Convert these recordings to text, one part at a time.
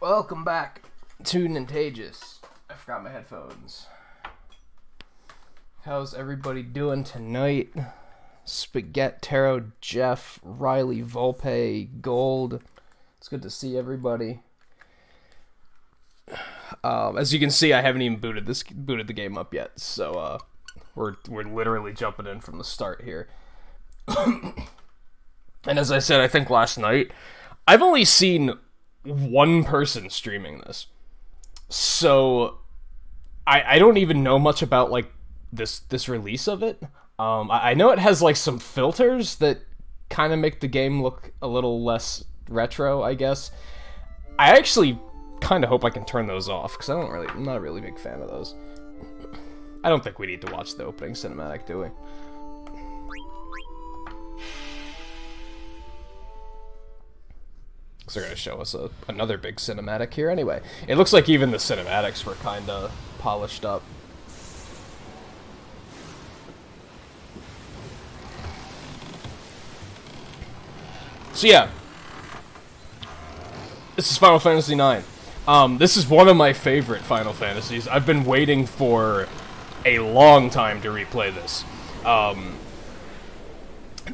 Welcome back to Nintagious. I forgot my headphones. How's everybody doing tonight? Spaghetti, Taro, Jeff, Riley, Volpe, Gold. It's good to see everybody. As you can see, I haven't even booted the game up yet, so we're literally jumping in from the start here. And as I said, I think last night, I've only seen one person streaming this, so I don't even know much about like this release of it. I know it has like some filters that kind of make the game look a little less retro, I guess. I actually kind of hope I can turn those off because I'm not a really big fan of those. I don't think we need to watch the opening cinematic, do we? So they're going to show us another big cinematic here anyway. It looks like even the cinematics were kind of polished up. So yeah, this is Final Fantasy IX. This is one of my favorite Final Fantasies. I've been waiting for a long time to replay this.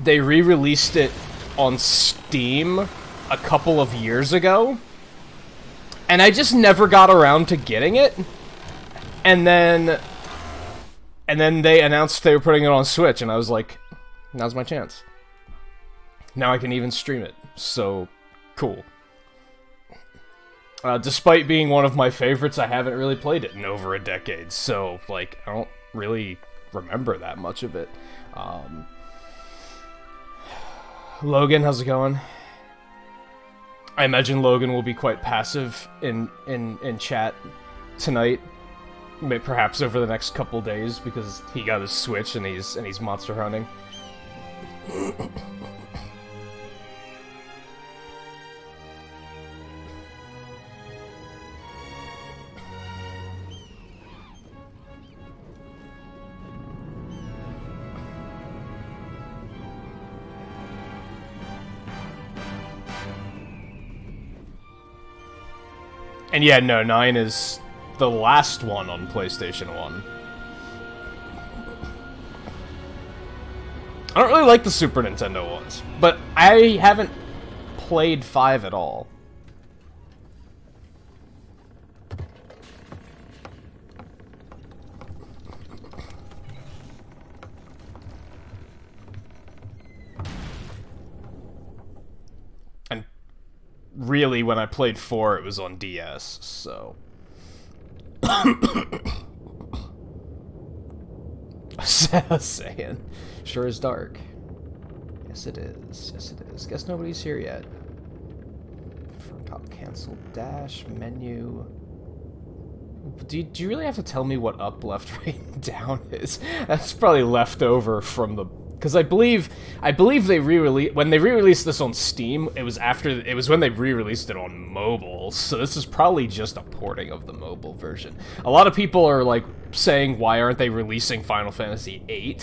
They re-released it on Steam a couple of years ago, and I just never got around to getting it. And then they announced they were putting it on Switch, and I was like, now's my chance. Now I can even stream it. So cool. Despite being one of my favorites, I haven't really played it in over a decade, so like I don't really remember that much of it. Logan, how's it going? I imagine Logan will be quite passive in chat tonight, perhaps over the next couple days, because he got his Switch and he's monster hunting. And yeah, no, 9 is the last one on PlayStation 1. I don't really like the Super Nintendo ones, but I haven't played 5 at all. Really, when I played 4, it was on DS, so... Saying, sure is dark. Yes it is, yes it is. Guess nobody's here yet. From top, cancel, dash, menu... Do you really have to tell me what up, left, right, and down is? That's probably left over from the... Because I believe they when they re-released this on Steam, it was when they re-released it on mobile, so this is probably just a porting of the mobile version. A lot of people are like saying, why aren't they releasing Final Fantasy VIII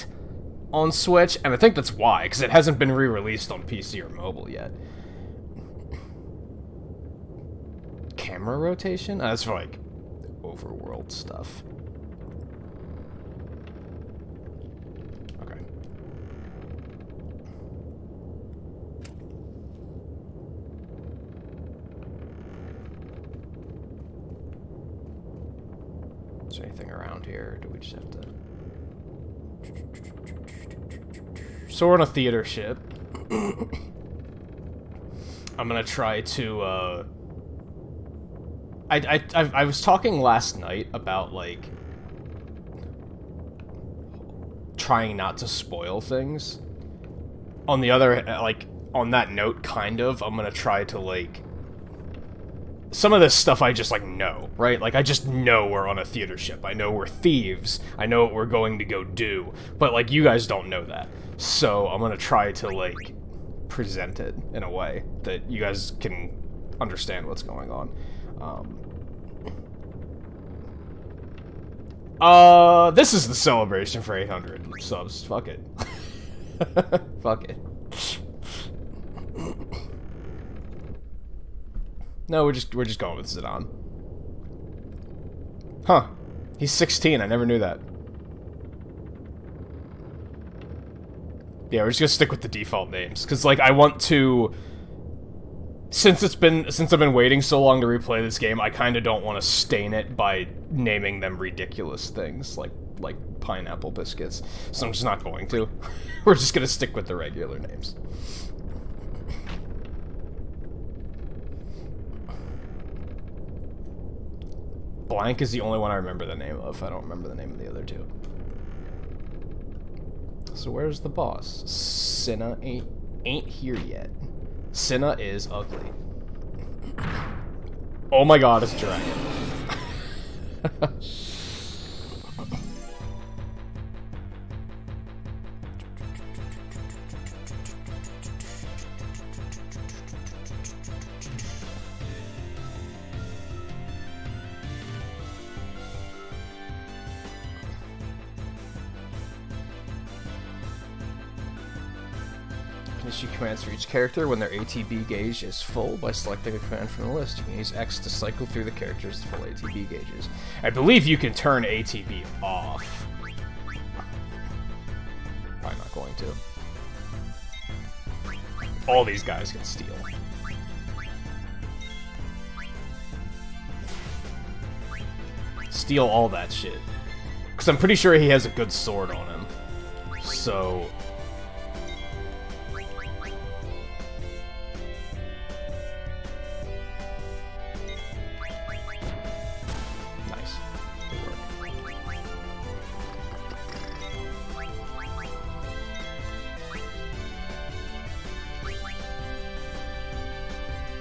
on Switch? And I think that's why, because it hasn't been re-released on PC or mobile yet. Camera rotation? That's for like overworld stuff. Is there anything around here, or do we just have to... So we're on a theater ship. I'm gonna try to, I was talking last night about, like, trying not to spoil things. On the other, like, on that note, kind of, I'm gonna try to, like... Some of this stuff I just, like, know, right? Like, I just know we're on a theater ship. I know we're thieves. I know what we're going to go do. But, like, you guys don't know that. So, I'm gonna try to, like, present it in a way that you guys can understand what's going on. This is the celebration for 800 subs. Fuck it. Fuck it. No, we're just going with Zidane. Huh. He's 16, I never knew that. Yeah, we're just gonna stick with the default names. Cause like I want to, since I've been waiting so long to replay this game, I kinda don't want to stain it by naming them ridiculous things like pineapple biscuits. So I'm just not going to. We're just gonna stick with the regular names. Blank is the only one I remember the name of. I don't remember the name of the other two. So where's the boss? Cinna ain't here yet. Cinna is ugly. Oh my god, it's a dragon. Issue commands for each character when their ATB gauge is full by selecting a command from the list. You can use X to cycle through the character's full ATB gauges. I believe you can turn ATB off. Probably not going to. All these guys can steal. Steal all that shit. Because I'm pretty sure he has a good sword on him. So...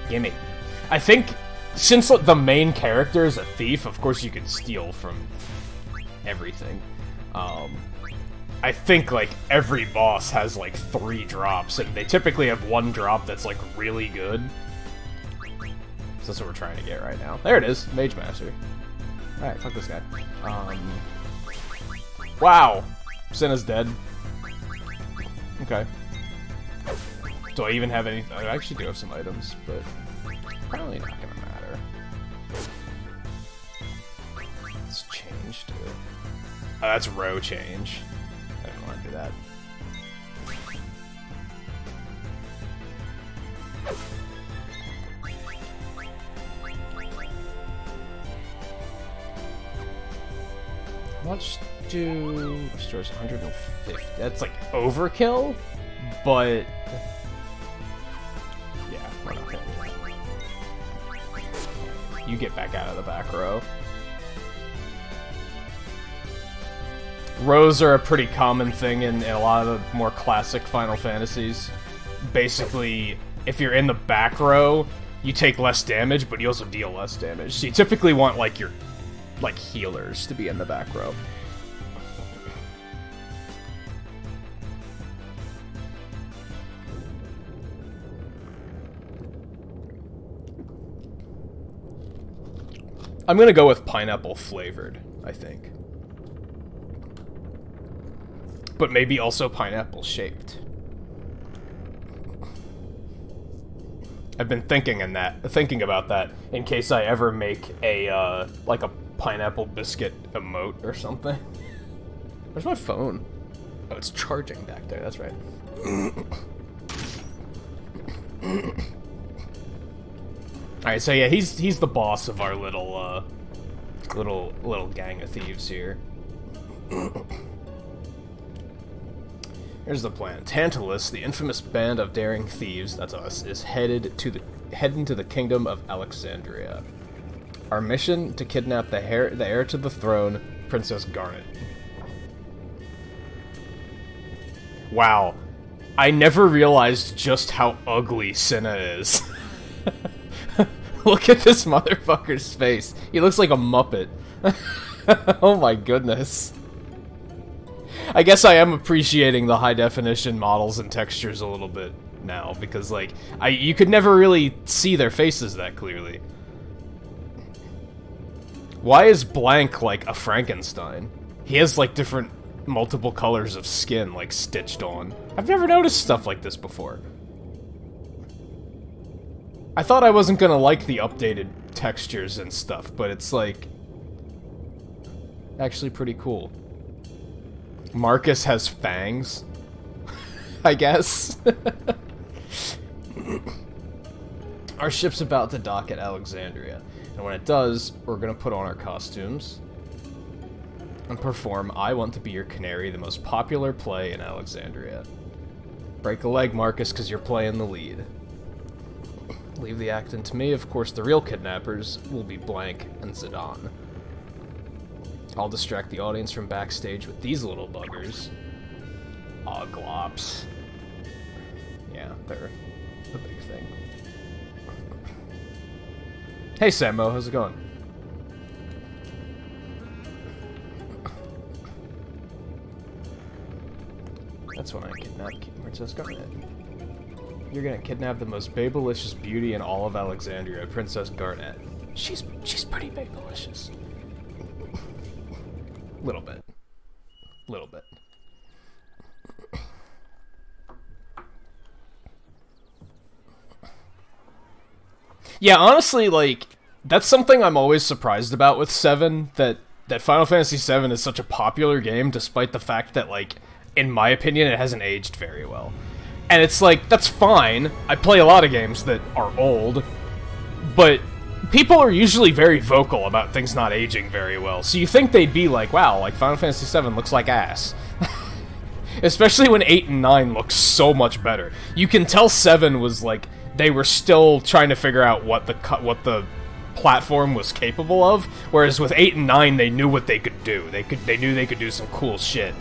Gimme. I think, since the main character is a thief, of course you can steal from everything. I think, like, every boss has, like, 3 drops, and they typically have 1 drop that's, like, really good. So that's what we're trying to get right now. There it is, Mage Master. Alright, fuck this guy. Wow! Cinna's dead. Okay. Do I even have any? I actually do have some items, but probably not gonna matter. Let's change to... Oh, that's row change. I didn't want to do that. How much do... Restores 150. That's like overkill, but... We're not gonna do that. You get back out of the back row. Rows are a pretty common thing in a lot of the more classic Final Fantasies. Basically, if you're in the back row, you take less damage, but you also deal less damage. So you typically want, like, your, like, healers to be in the back row. I'm gonna go with pineapple flavored, I think. But maybe also pineapple shaped. I've been thinking about that in case I ever make a like a pineapple biscuit emote or something. Where's my phone? Oh, it's charging back there. That's right. Alright, so yeah, he's the boss of our little gang of thieves here. Here's the plan. Tantalus, the infamous band of daring thieves, that's us, is heading to the kingdom of Alexandria. Our mission, to kidnap the heir to the throne, Princess Garnet. Wow. I never realized just how ugly Cinna is. Look at this motherfucker's face. He looks like a Muppet. Oh my goodness. I guess I am appreciating the high-definition models and textures a little bit now, because, like, you could never really see their faces that clearly. Why is Blank, like, a Frankenstein? He has, like, different multiple colors of skin, like, stitched on. I've never noticed stuff like this before. I thought I wasn't gonna like the updated textures and stuff, but it's like actually pretty cool. Marcus has fangs, I guess. Our ship's about to dock at Alexandria, and when it does, we're gonna put on our costumes and perform I Want to Be Your Canary, the most popular play in Alexandria. Break a leg, Marcus, because you're playing the lead. Leave the acting to me. Of course, the real kidnappers will be Blank and Zidane. I'll distract the audience from backstage with these little buggers. Aw, glops. Yeah, they're the big thing. Hey, Sammo, how's it going? That's when I kidnap Princess Garnet. You're gonna kidnap the most babelicious beauty in all of Alexandria, Princess Garnet. She's pretty babelicious. Little bit. Little bit. Yeah, honestly, like, that's something I'm always surprised about with 7, that Final Fantasy 7 is such a popular game, despite the fact that, like, in my opinion, it hasn't aged very well. And it's like, that's fine. I play a lot of games that are old, but people are usually very vocal about things not aging very well. So you think they'd be like, wow, like, Final Fantasy 7 looks like ass. Especially when 8 and 9 look so much better. You can tell 7 was, like, they were still trying to figure out what the platform was capable of, whereas with 8 and 9, they knew what they could do. They knew they could do some cool shit.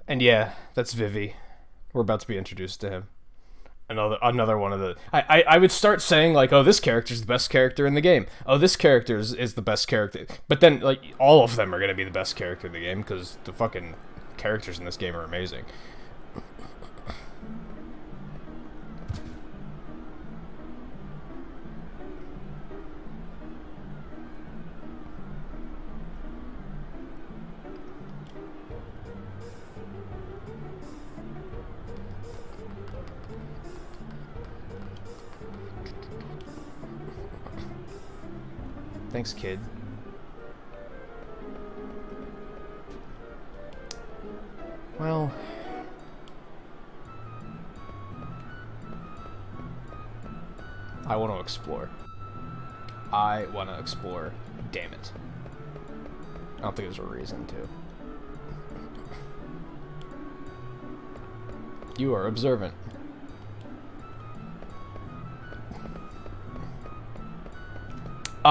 And yeah, that's Vivi. We're about to be introduced to him. Another one of the... I would start saying, like, oh, this character's the best character in the game. Oh, this character is the best character. But then, like, all of them are going to be the best character in the game, because the fucking characters in this game are amazing. Thanks, kid. Well... I want to explore. I want to explore. Damn it. I don't think there's a reason to. You are observant.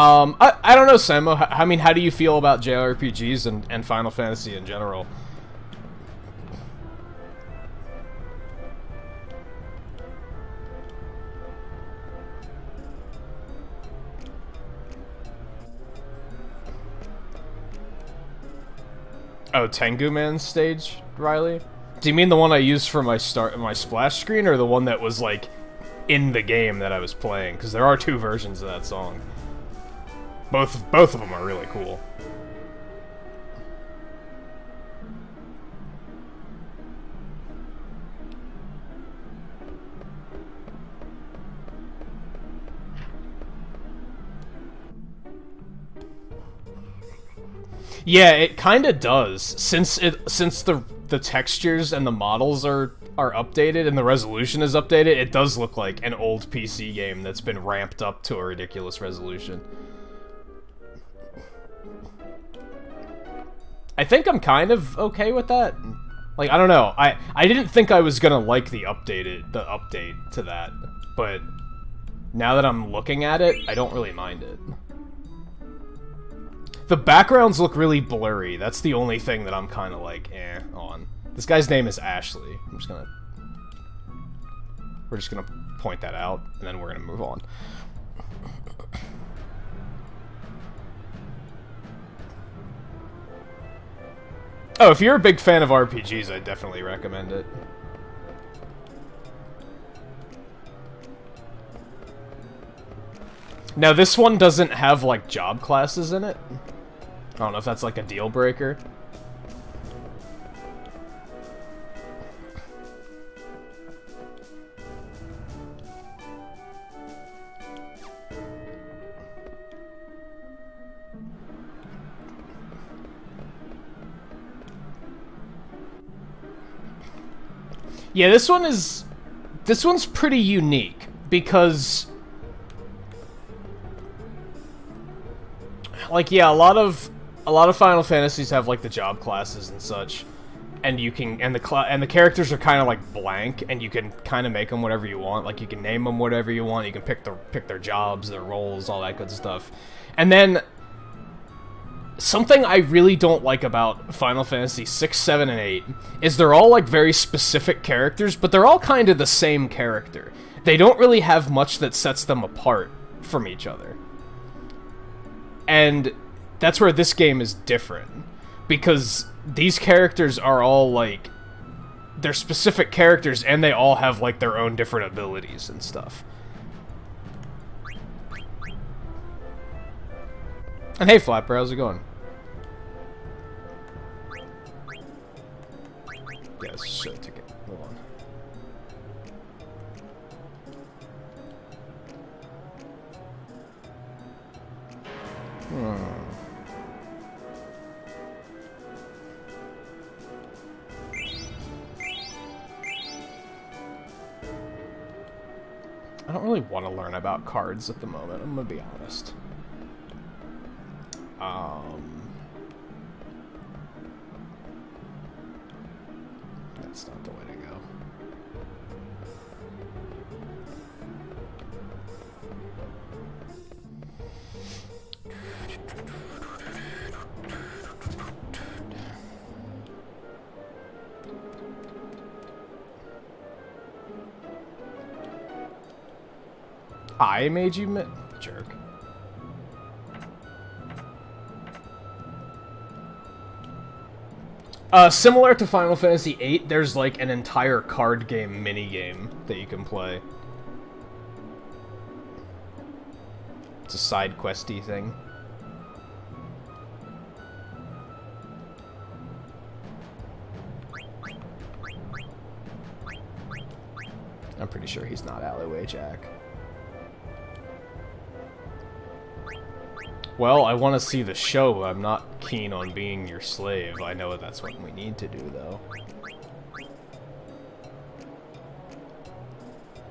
I don't know, Sammo. I mean, how do you feel about JRPGs and Final Fantasy in general? Oh, Tengu Man stage, Riley? Do you mean the one I used for my splash screen, or the one that was, like, in the game that I was playing? Because there are two versions of that song. Both of them are really cool. Yeah, it kind of does. Since the textures and the models are updated and the resolution is updated, it does look like an old PC game that's been ramped up to a ridiculous resolution. I think I'm kind of okay with that. Like, I don't know. I didn't think I was gonna like the update to that, but now that I'm looking at it, I don't really mind it. The backgrounds look really blurry. That's the only thing that I'm kind of like, eh, on. This guy's name is Ashley. We're just gonna point that out, and then we're gonna move on. Oh, if you're a big fan of RPGs, I'd definitely recommend it. Now, this one doesn't have, like, job classes in it. I don't know if that's, like, a deal breaker. Yeah, this one's pretty unique, because... Like, yeah, a lot of Final Fantasies have, like, the job classes and such, and you can, and the characters are kind of, like, blank, and you can kind of make them whatever you want. Like, you can name them whatever you want, you can pick their jobs, their roles, all that good stuff. And then, something I really don't like about Final Fantasy 6, 7, and 8 is they're all, like, very specific characters, but they're all kind of the same character. They don't really have much that sets them apart from each other. And that's where this game is different, because these characters are all, like, they're specific characters, and they all have, like, their own different abilities and stuff. And hey, Flapper, how's it going? Yeah, let's show the ticket. Hold on. I don't really want to learn about cards at the moment, I'm gonna be honest. That's not the way to go. I made you jerk. Similar to Final Fantasy VIII, there's like an entire card game minigame that you can play. It's a side questy thing. I'm pretty sure he's not Alleyway Jack. Well, I want to see the show, but I'm not keen on being your slave. I know that's what we need to do,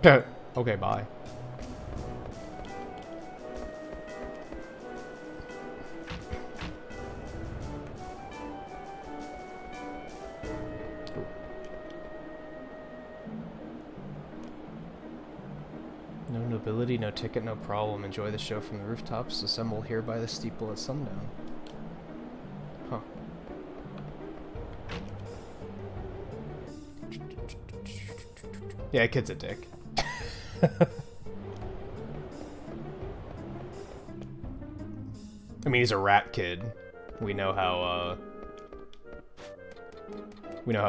though. Okay, bye. No nobility, no ticket, no problem. Enjoy the show from the rooftops. Assemble here by the steeple at sundown. Huh. Yeah, kid's a dick. I mean, he's a rat kid. We know how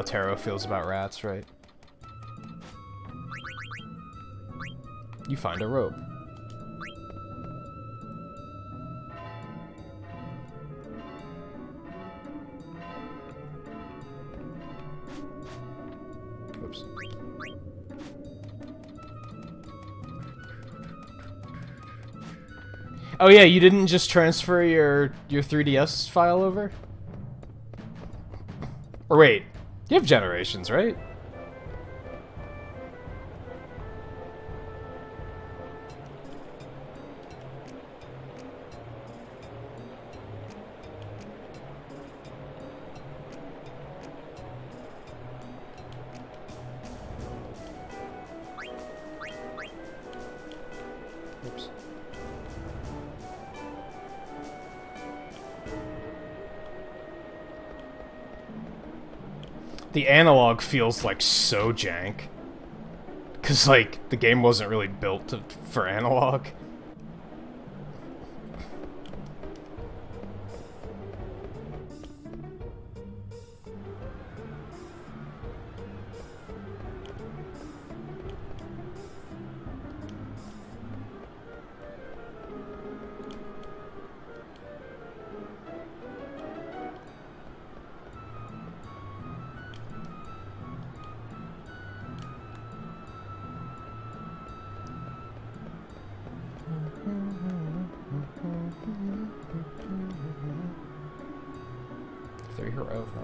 Taro feels about rats, right? You find a rope. Oops. Oh yeah, you didn't just transfer your 3DS file over? Or wait, you have Generations, right? Oops. The analog feels like so jank. Cause like the game wasn't really built for analog.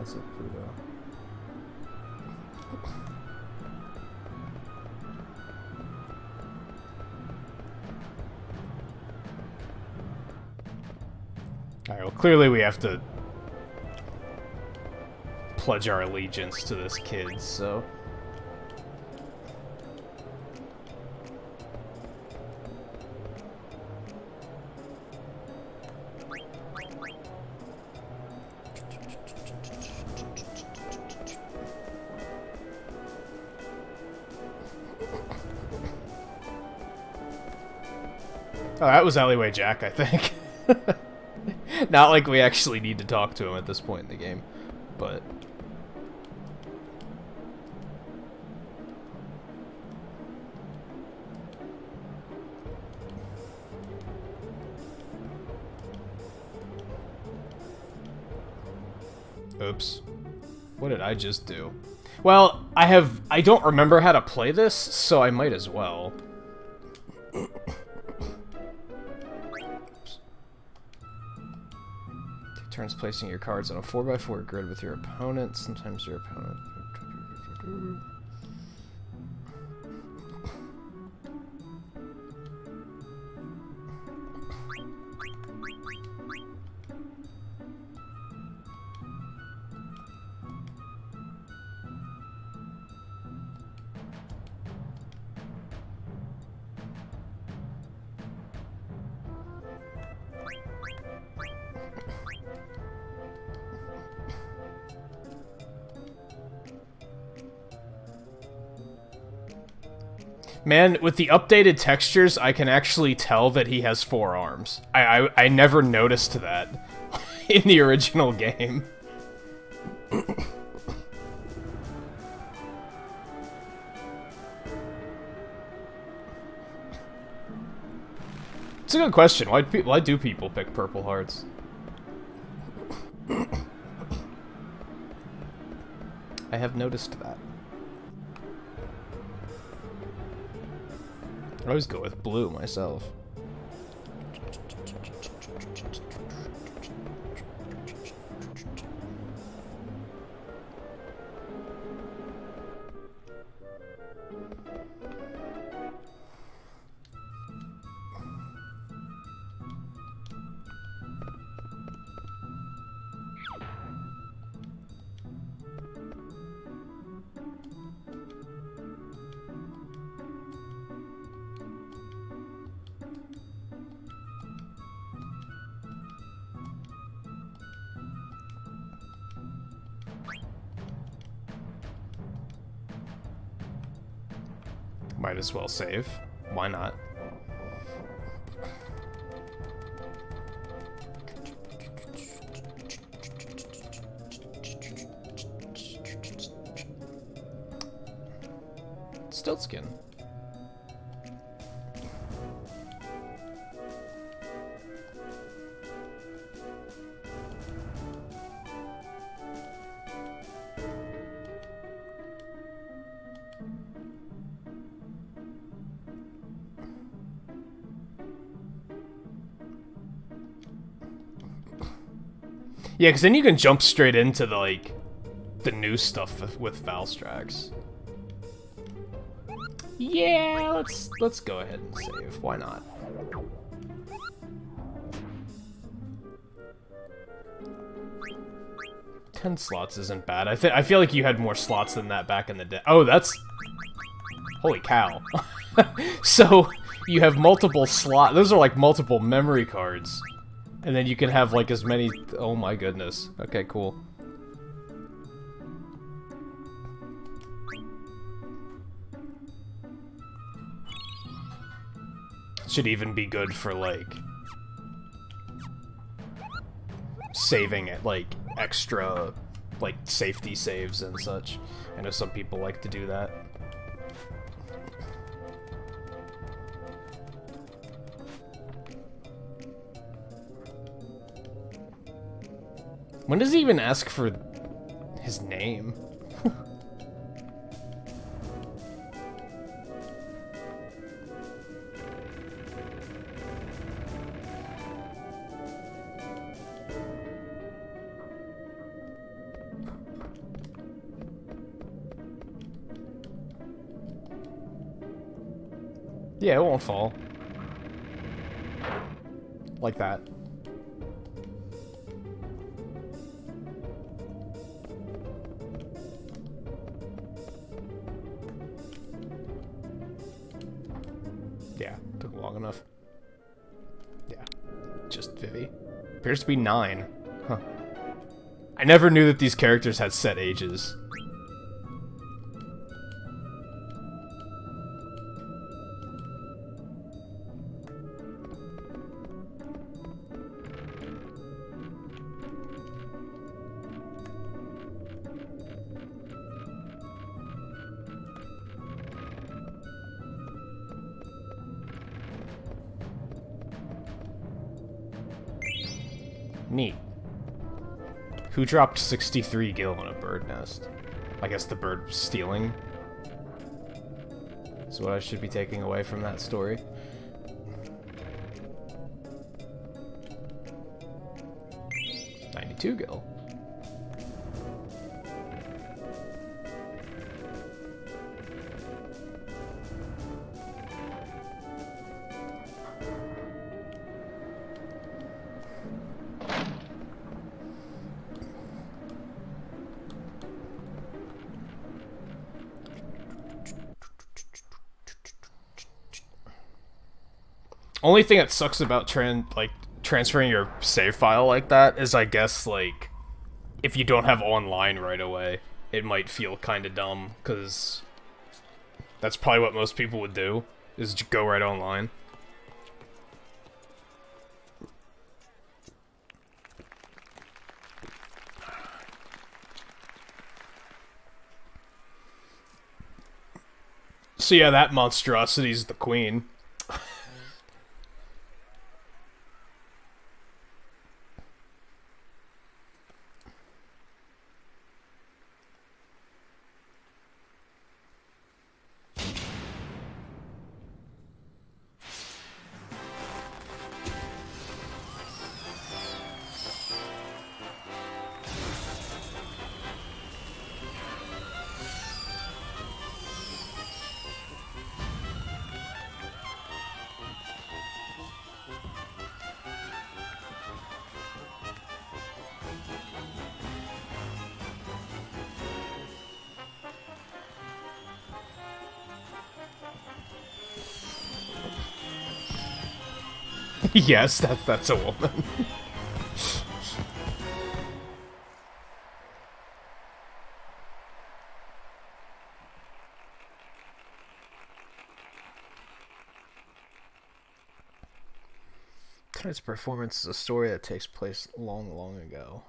That's a Pluto. Alright, well clearly we have to pledge our allegiance to this kid, so... Oh, that was Alleyway Jack, I think. Not like we actually need to talk to him at this point in the game, but... Oops. What did I just do? Well, I don't remember how to play this, so I might as well. Take turns placing your cards on a 4x4 grid with your opponent. Sometimes your opponent... Man, with the updated textures, I can actually tell that he has 4 arms. I never noticed that in the original game. It's a good question. Why do people pick purple hearts? I have noticed that. I always go with blue myself. Might as well save. Why not? Stiltskin. Yeah, because then you can jump straight into the, like, the new stuff with Valstrax. Yeah, let's go ahead and save. Why not? Ten slots isn't bad. I feel like you had more slots than that back in the day. Oh, that's... Holy cow. So, you have multiple slots. Those are like multiple memory cards. And then you can have like as many... Oh my goodness. Okay, cool. Should even be good for like... saving it, like extra like safety saves and such. I know some people like to do that. When does he even ask for his name? Yeah, it won't fall. Like that. Yeah, took long enough. Yeah, just Vivi. Appears to be 9. Huh. I never knew that these characters had set ages. Neat. Who dropped 63 gil on a bird nest? I guess the bird was stealing. That's what I should be taking away from that story. $92 gil. Only thing that sucks about transferring your save file like that is, I guess, like, if you don't have online right away, it might feel kind of dumb, because that's probably what most people would do, is just go right online. So yeah, that monstrosity's the queen. Yes, that's a woman. Tonight's performance is a story that takes place long, long ago.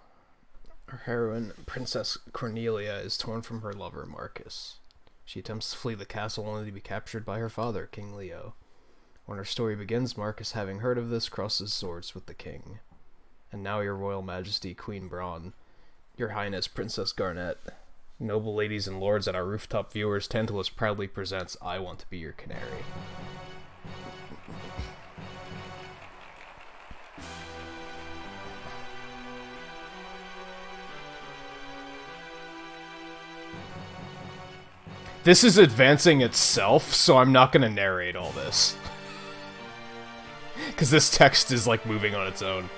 Our heroine, Princess Cornelia, is torn from her lover, Marcus. She attempts to flee the castle only to be captured by her father, King Leo. When her story begins, Marcus, having heard of this, crosses swords with the king. And now, your royal majesty, Queen Braun, your highness, Princess Garnet, noble ladies and lords, and our rooftop viewers, Tantalus proudly presents I Want to Be Your Canary. This is advancing itself, so I'm not gonna narrate all this. Because this text is, like, moving on its own.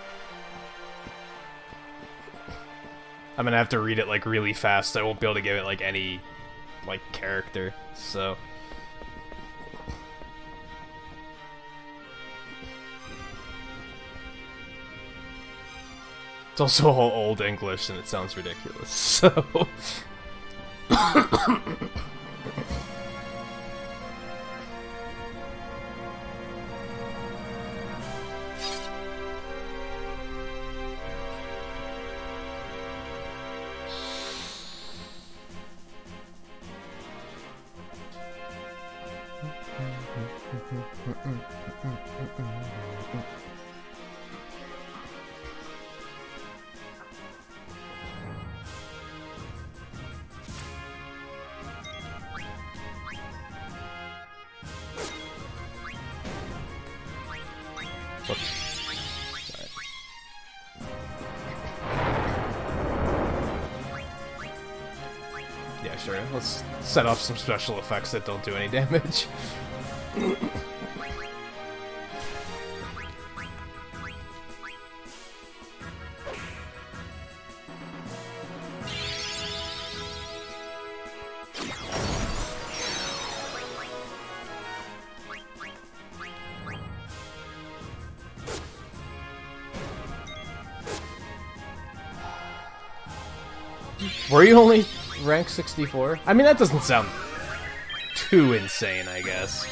I'm gonna have to read it, like, really fast. I won't be able to give it, like, any, like, character, so... It's also all Old English, and it sounds ridiculous, so... Yeah, sure. Let's set off some special effects that don't do any damage. Were you only rank 64? I mean, that doesn't sound too insane, I guess.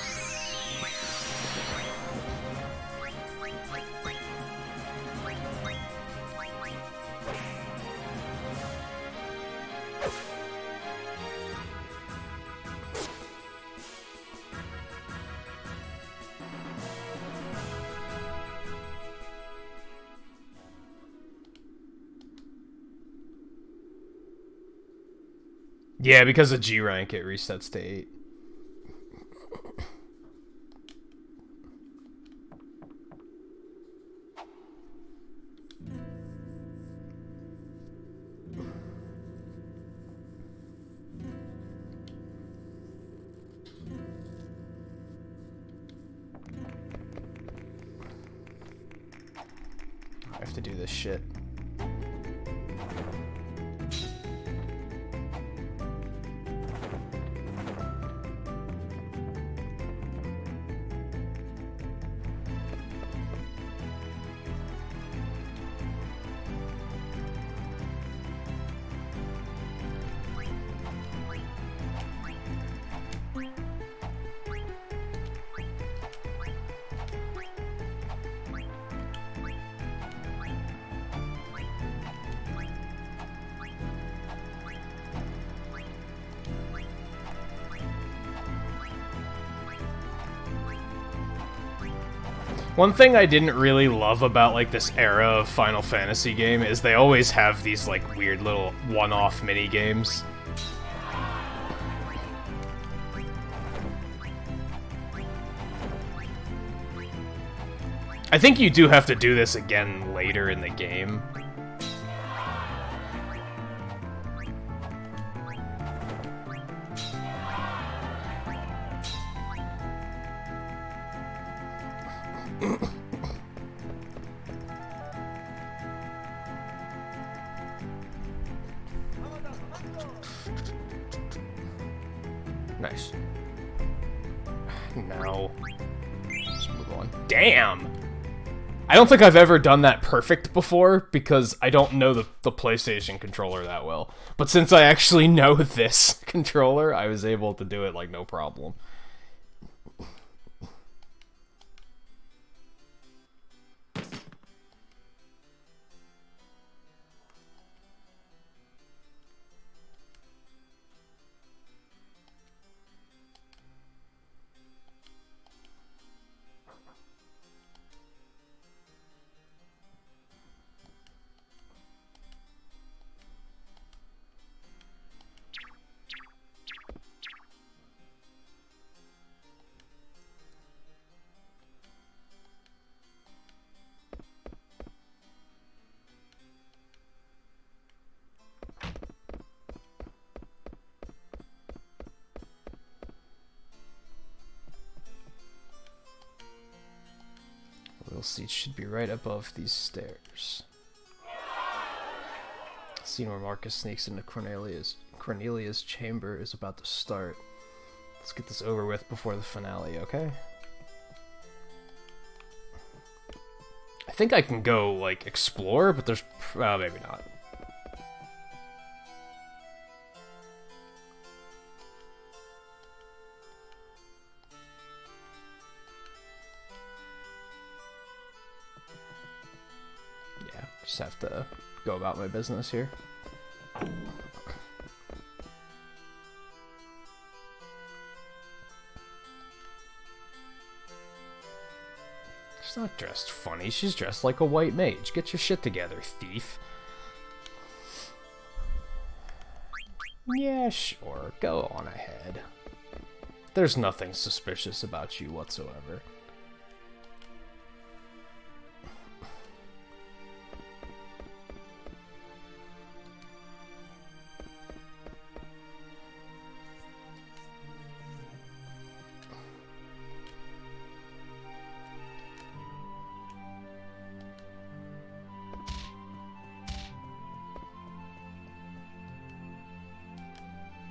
Yeah, because of G rank, it resets to 8. I have to do this shit. One thing I didn't really love about, like, this era of Final Fantasy game is they always have these, like, weird little one-off mini-games. I think you do have to do this again later in the game. Nice. No. Let's move on. Damn! I don't think I've ever done that perfect before, because I don't know the PlayStation controller that well. But since I actually know this controller, I was able to do it, like, no problem. Wheel seats should be right above these stairs. The scene where Marcus sneaks into Cornelia's chamber is about to start. Let's get this over with before the finale, okay? I think I can go, like, explore, but there's... maybe not. Just have to go about my business here. She's not dressed funny, she's dressed like a white mage. Get your shit together, thief. Yeah, sure, go on ahead. There's nothing suspicious about you whatsoever.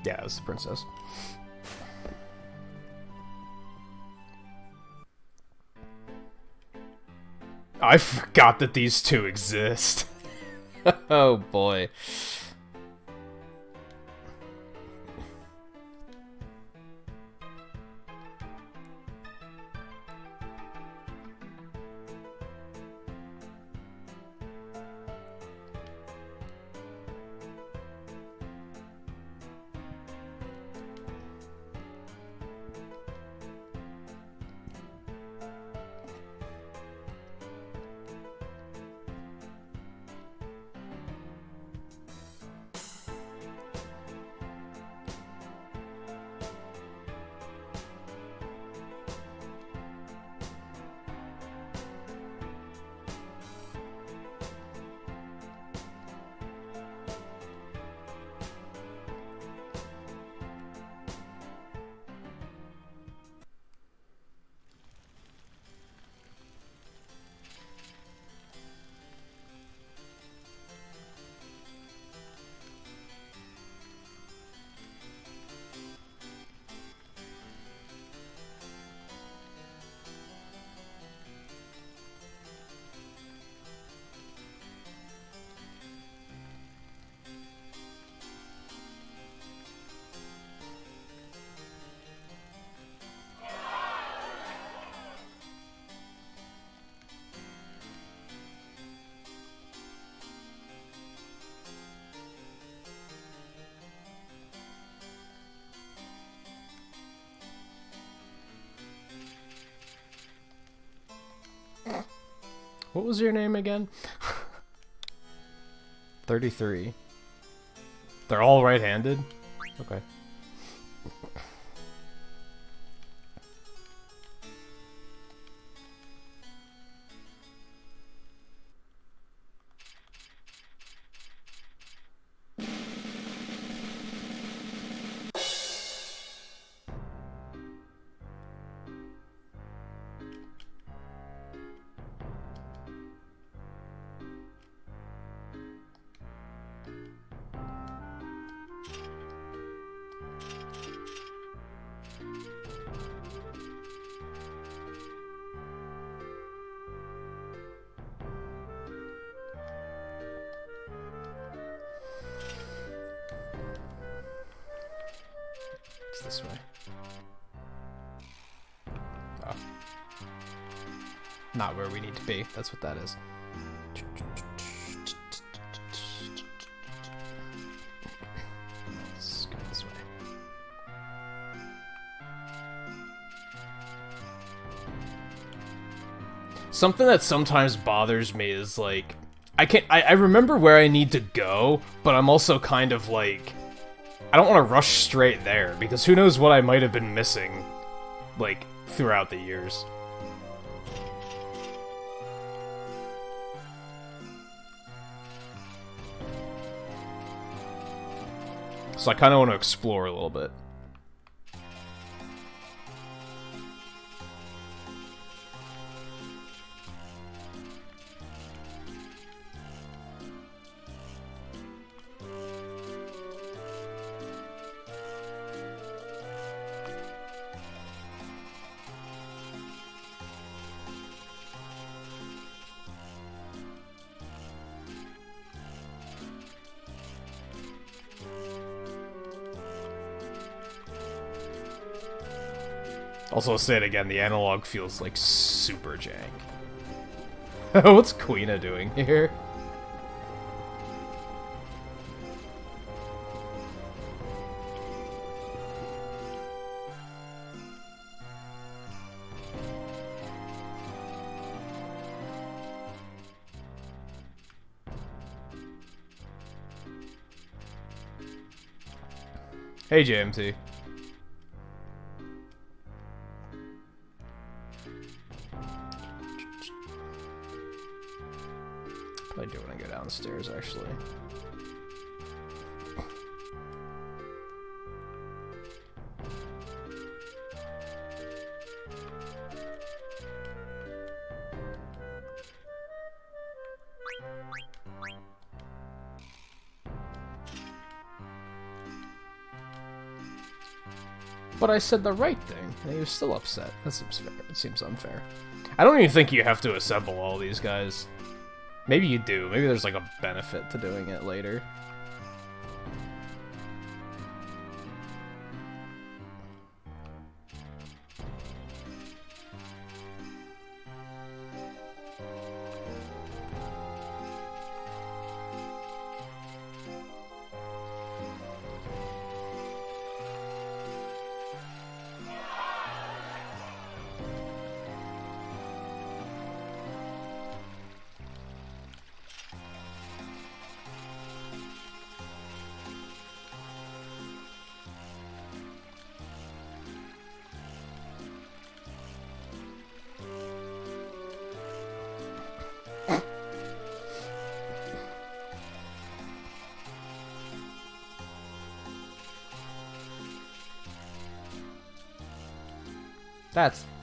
Yeah, it was the princess. I forgot that these two exist. Oh boy. What was your name again? 33. They're all right-handed? Okay. It's this way. Oh. Not where we need to be. That's what that is. Let's go this way. Something that sometimes bothers me is like I remember where I need to go, but I'm also kind of like I don't want to rush straight there because who knows what I might have been missing like throughout the years. So I kind of want to explore a little bit. Also, I'll say it again, the analog feels like super jank. What's Queena doing here? Hey, JMT. I do want to go downstairs, actually. But I said the right thing, and he was still upset. That seems fair. It seems unfair. I don't even think you have to assemble all these guys. Maybe you do. Maybe there's like a benefit to doing it later.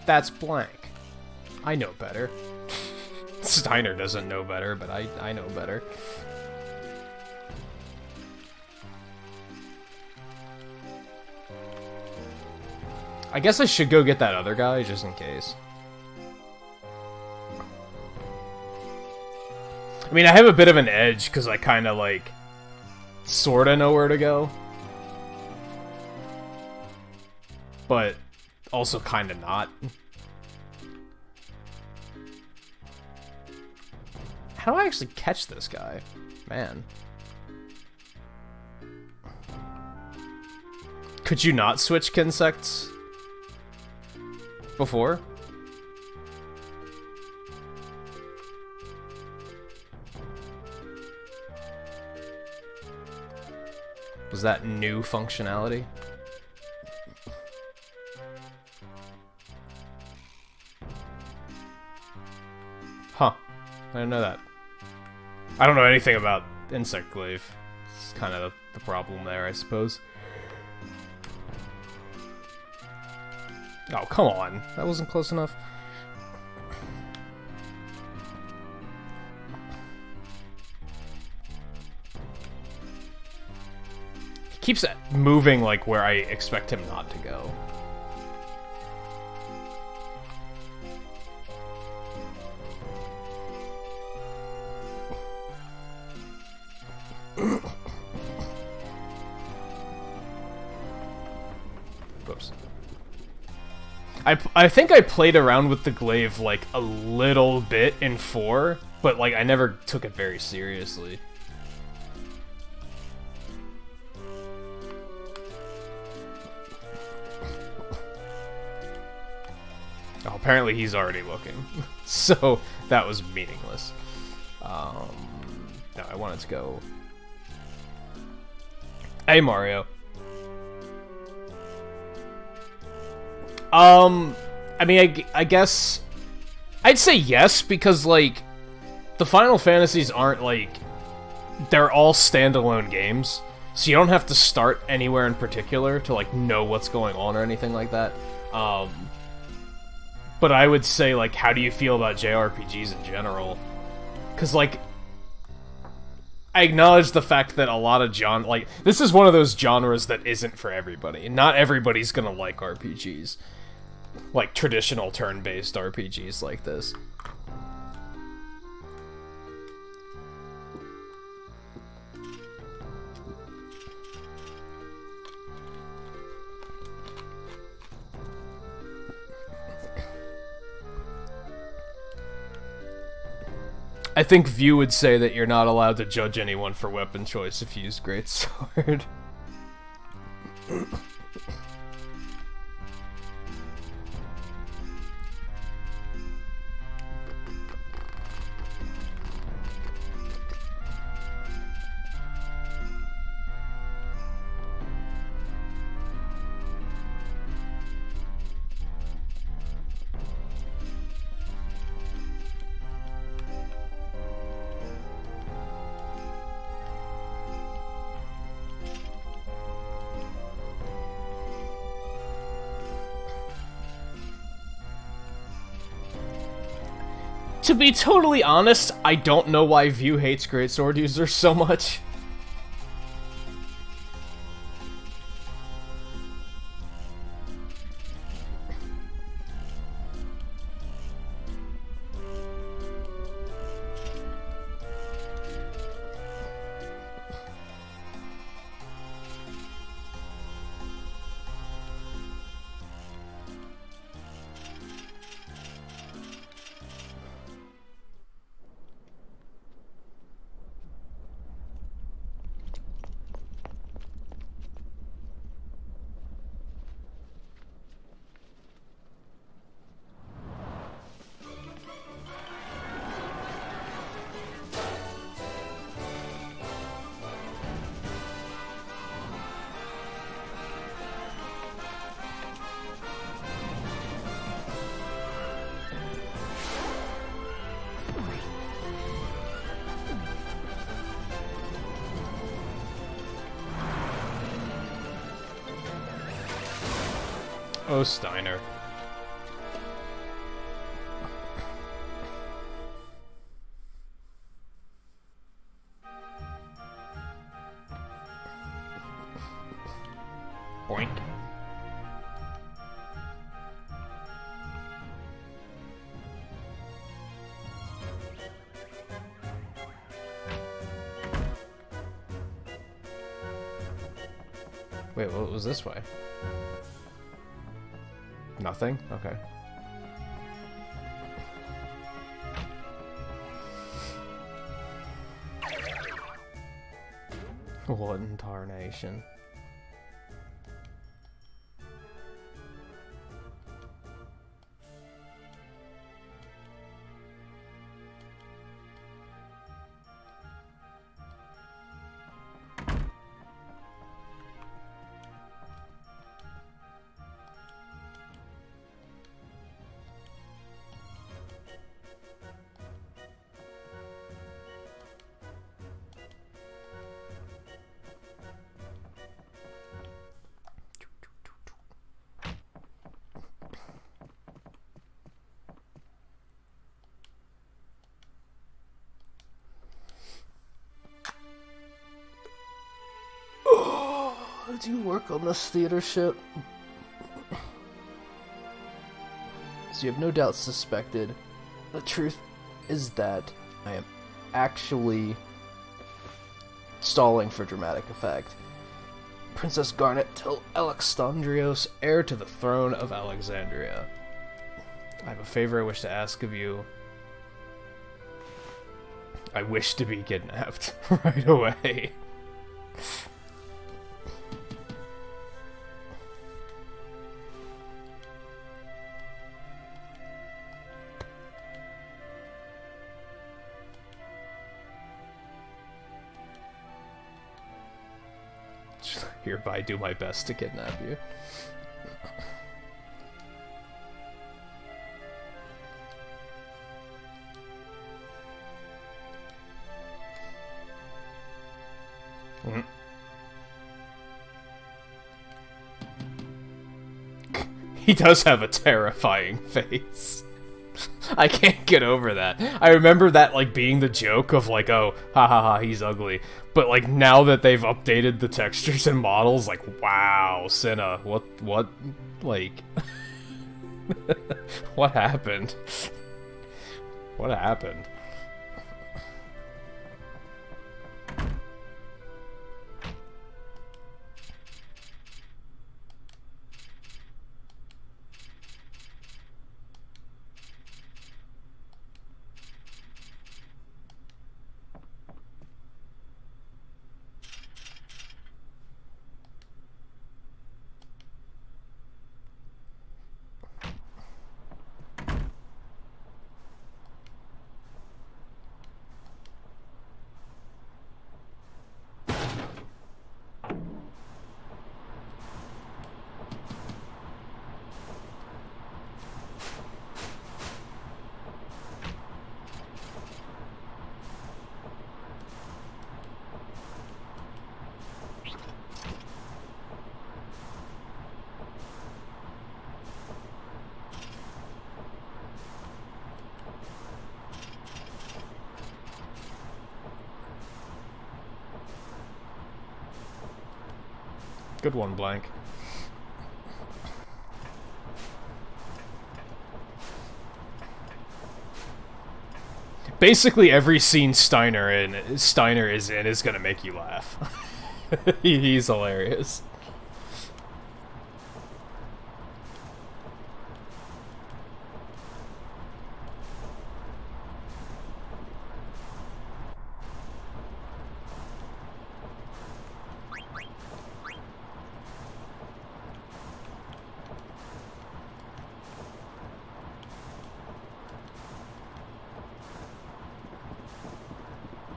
That's blank. I know better. Steiner doesn't know better, but I know better. I guess I should go get that other guy, just in case. I mean, I have a bit of an edge, because I kind of, like, sorta know where to go. But also kind of not. How do I actually catch this guy? Man. Could you not switch Kinsects before? Was that new functionality? Huh. I didn't know that. I don't know anything about Insect Glaive. It's kind of the problem there, I suppose. Oh, come on. That wasn't close enough. He keeps moving like where I expect him not to go. Whoops. I think I played around with the glaive like a little bit in 4, but like I never took it very seriously. Oh, apparently he's already looking, so that was meaningless. No, I wanted to go. Hey, Mario. I mean, I guess I'd say yes, because like the Final Fantasies aren't like, they're all standalone games, so you don't have to start anywhere in particular to like know what's going on or anything like that. But I would say, like, how do you feel about JRPGs in general? Because like, I acknowledge the fact that a lot of like, this is one of those genres that isn't for everybody. Not everybody's gonna like RPGs. Like, traditional turn-based RPGs like this. I think View would say that you're not allowed to judge anyone for weapon choice if you use Greatsword. To be totally honest, I don't know why View hates Greatsword users so much. Oh, Steiner. Boink. Wait, what was this way? Nothing? Okay. What in tarnation? Do you work on this theater ship? So you have no doubt suspected. The truth is that I am actually stalling for dramatic effect. Princess Garnet till Alexandrios, heir to the throne of Alexandria. I have a favor I wish to ask of you. I wish to be kidnapped right away. Hereby do my best to kidnap you. He does have a terrifying face. I can't get over that. I remember that, like, being the joke of, like, oh, ha ha ha, he's ugly. But, like, now that they've updated the textures and models, like, wow, Cinna, what, like... what happened? What happened? Good one, Blank. Basically, every scene Steiner is in is gonna make you laugh. He's hilarious.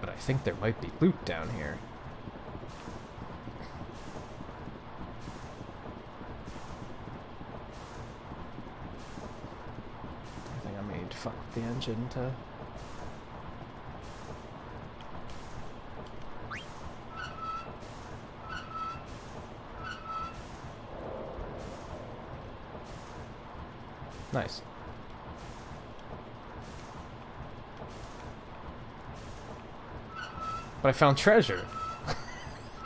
I think there might be loot down here. I think I may need to fuck with the engine to... Nice. But I found treasure.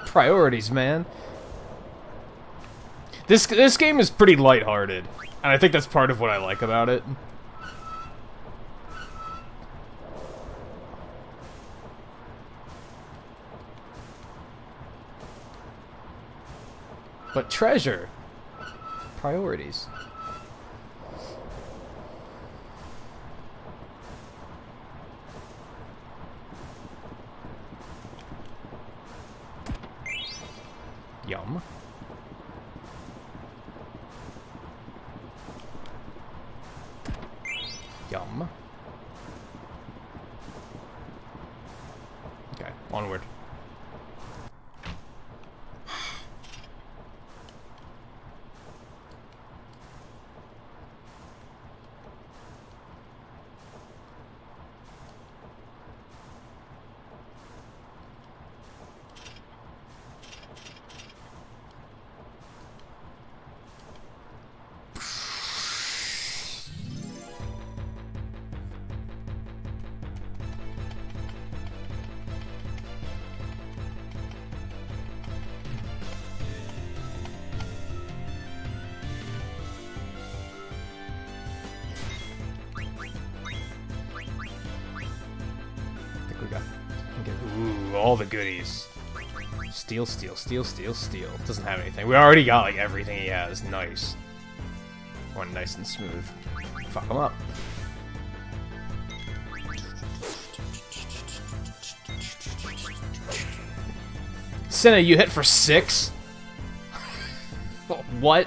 Priorities, man. This game is pretty lighthearted, and I think that's part of what I like about it. But treasure. Priorities. Yum. Yum. Okay, onward. Ooh, all the goodies. Steal, steal, steal, steal, steal. Doesn't have anything. We already got, like, everything he has. Nice. One nice and smooth. Fuck him up. Senna, you hit for 6? What?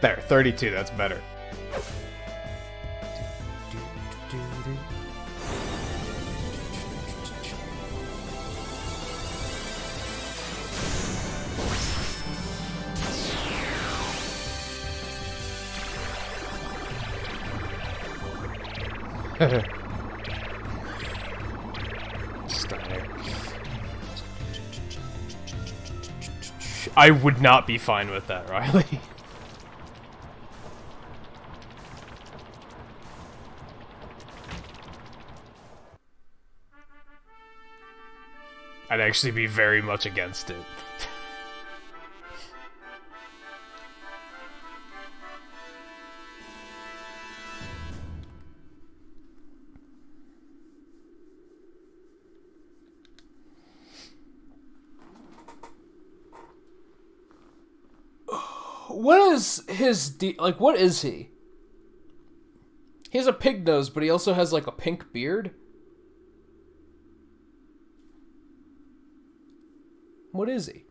There, 32, that's better. Steiner. I would not be fine with that, Riley. I'd actually be very much against it. What is his like, what is he? He has a pig nose, but he also has, like, a pink beard? What is he?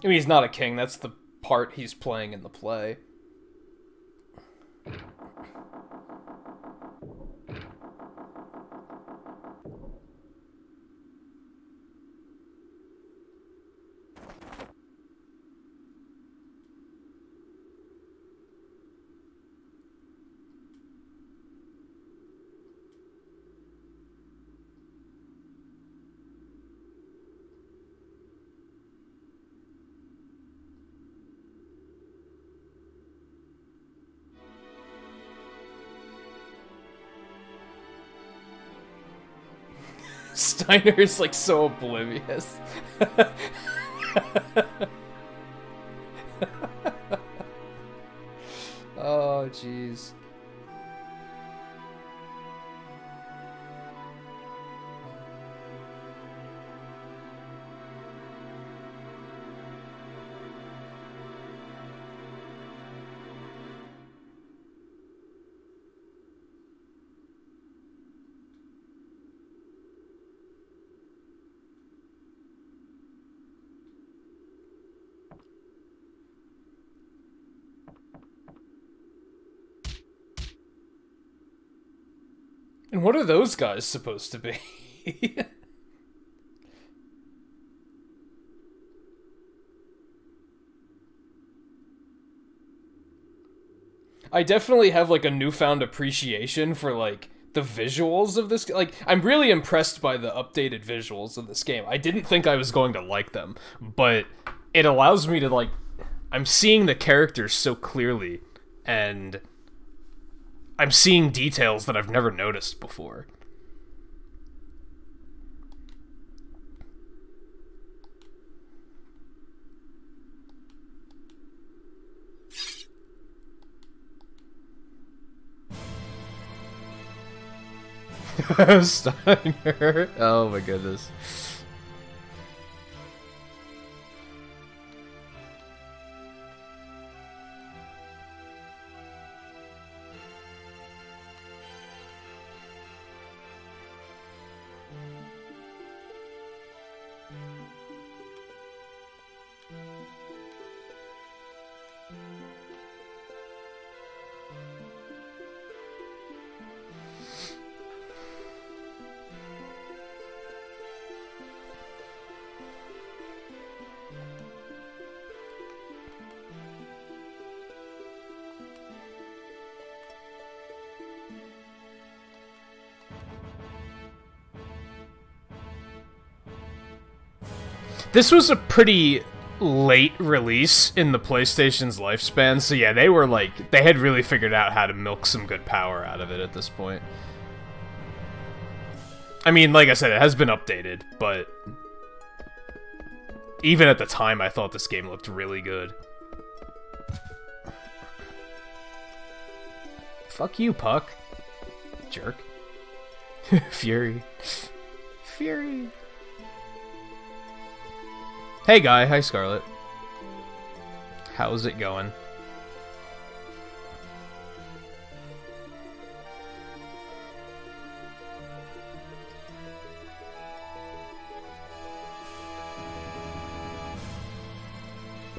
I mean, he's not a king. That's the part he's playing in the play. Steiner is, like, so oblivious. Oh, jeez. And what are those guys supposed to be? I definitely have, like, a newfound appreciation for, like, the visuals of this. Like, I'm really impressed by the updated visuals of this game. I didn't think I was going to like them, but it allows me to, like, I'm seeing the characters so clearly, and I'm seeing details that I've never noticed before. Steiner. Oh my goodness. This was a pretty late release in the PlayStation's lifespan, so yeah, they were like, they had really figured out how to milk some good power out of it at this point. I mean, like I said, it has been updated, but even at the time, I thought this game looked really good. Fuck you, Puck. Jerk. Fury. Fury. Hey, Guy. Hi, Scarlet. How's it going?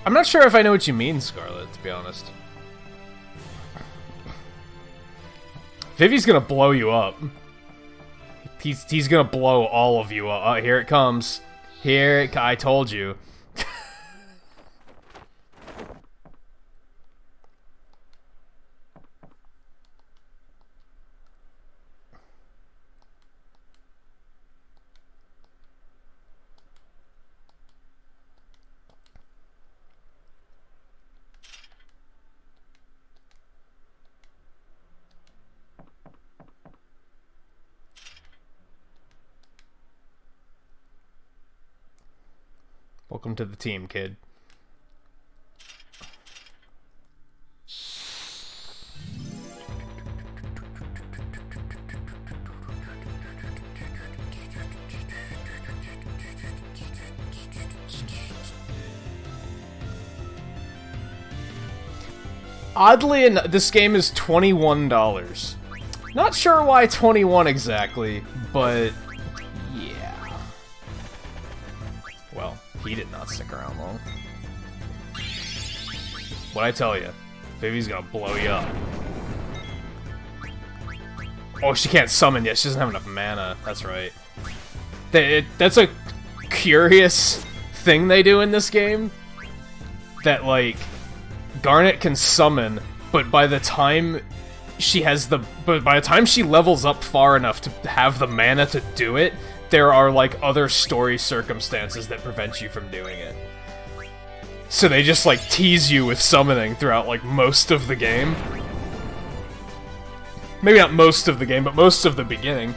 I'm not sure if I know what you mean, Scarlet, to be honest. Vivi's gonna blow you up. He's gonna blow all of you up. Oh, here it comes. I told you. Welcome to the team, kid. Oddly enough, this game is $21. Not sure why 21 exactly, but yeah. Well, he did not stick around long. What'd I tell you? Vivi's gonna blow you up. Oh, she can't summon yet. She doesn't have enough mana. That's right. That's a curious thing they do in this game. That, like, Garnet can summon, but by the time she levels up far enough to have the mana to do it, there are, like, other story circumstances that prevent you from doing it. So they just, like, tease you with summoning throughout, like, most of the game. Maybe not most of the game, but most of the beginning.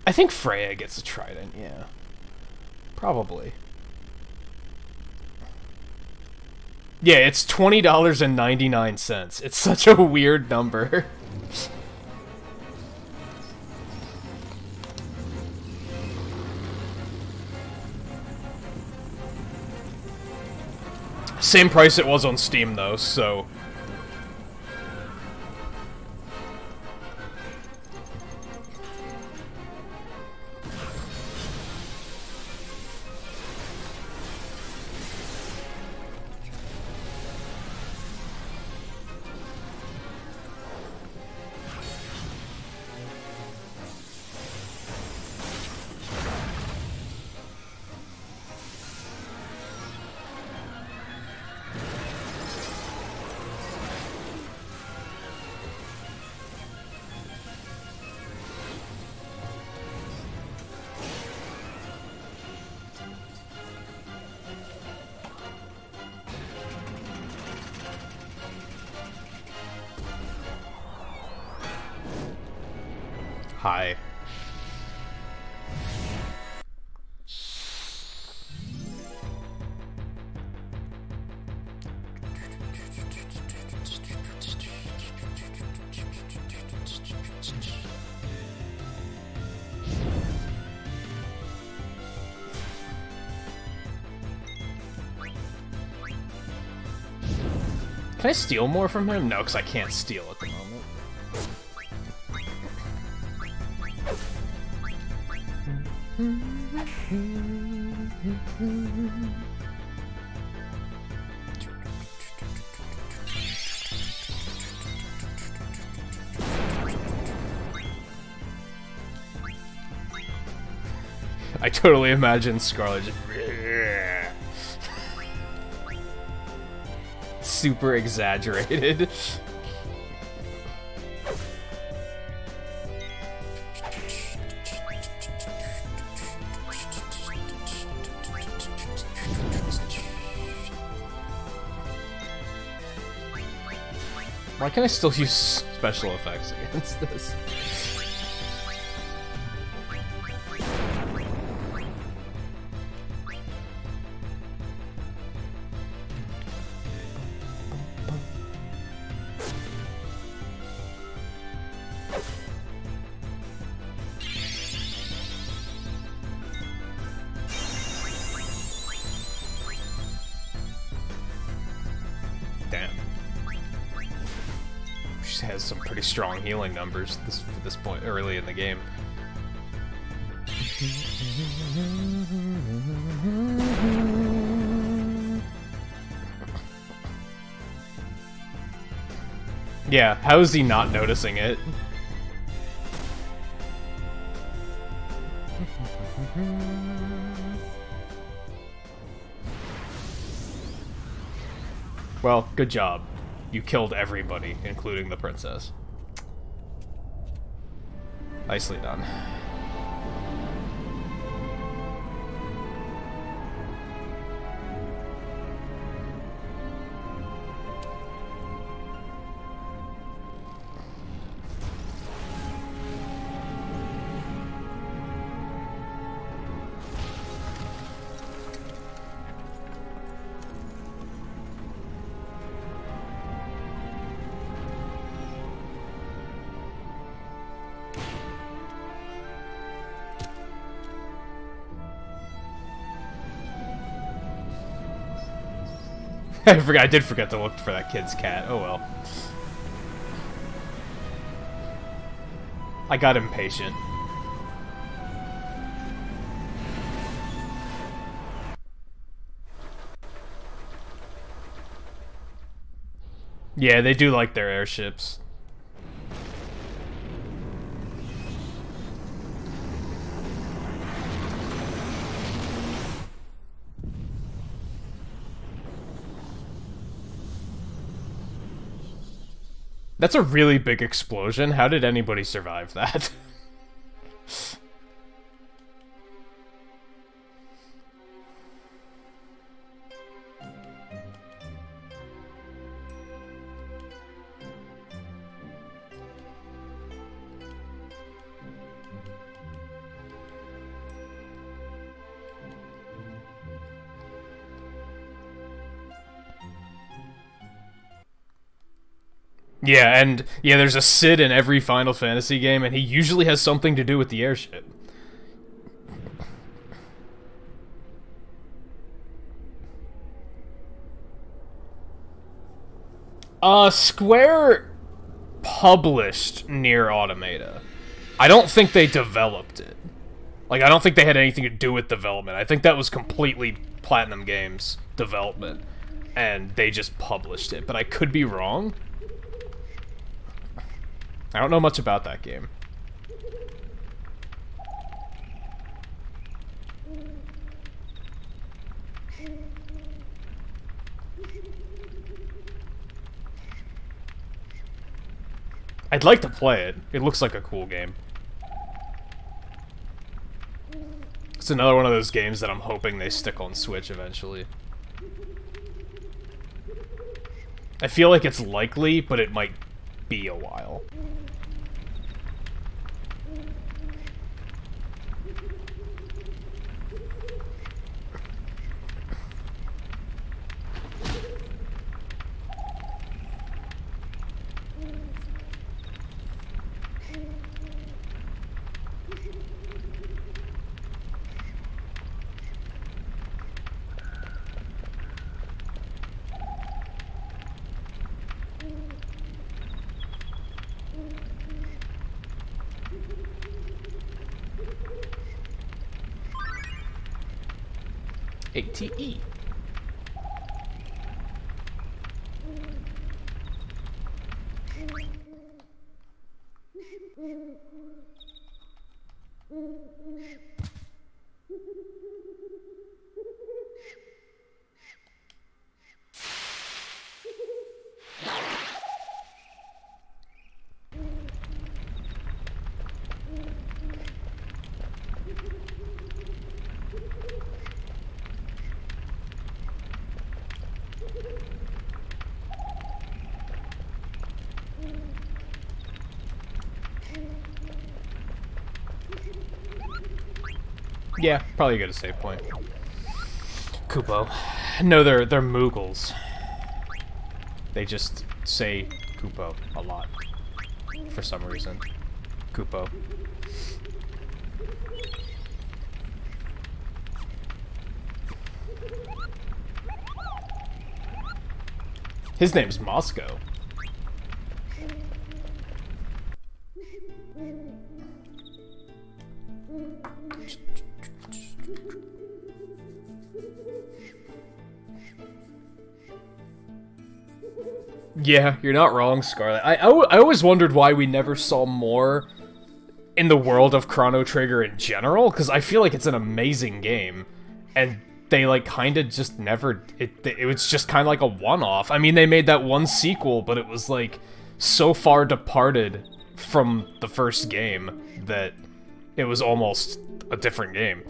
I think Freya gets a trident, yeah. Probably. Yeah, it's $20.99. It's such a weird number. Same price it was on Steam, though, so... Hi. Can I steal more from him? No, because I can't steal at the moment. I totally imagine Scarlet just super exaggerated. Why can I still use special effects against this? Has some pretty strong healing numbers at this point early in the game. Yeah, how is he not noticing it? Well, good job. You killed everybody, including the princess. Nicely done. I did forget to look for that kid's cat. Oh well. I got impatient. Yeah, they do like their airships. That's a really big explosion. How did anybody survive that? Yeah, and yeah, there's a Sid in every Final Fantasy game, and he usually has something to do with the airship. Square published Nier Automata. I don't think they developed it. Like, I don't think they had anything to do with development. I think that was completely Platinum Games development, and they just published it, but I could be wrong. I don't know much about that game. I'd like to play it. It looks like a cool game. It's another one of those games that I'm hoping they stick on Switch eventually. I feel like it's likely, but it might be a while. ATE. Yeah, probably a good save point. Kupo. No, they're Moogles. They just say Kupo a lot. For some reason. Kupo. His name's Moscow. Yeah, you're not wrong, Scarlet. I always wondered why we never saw more in the world of Chrono Trigger in general, because I feel like it's an amazing game, and they, like, kind of just never... It was just kind of like a one-off. I mean, they made that one sequel, but it was, like, so far departed from the first game that it was almost a different game.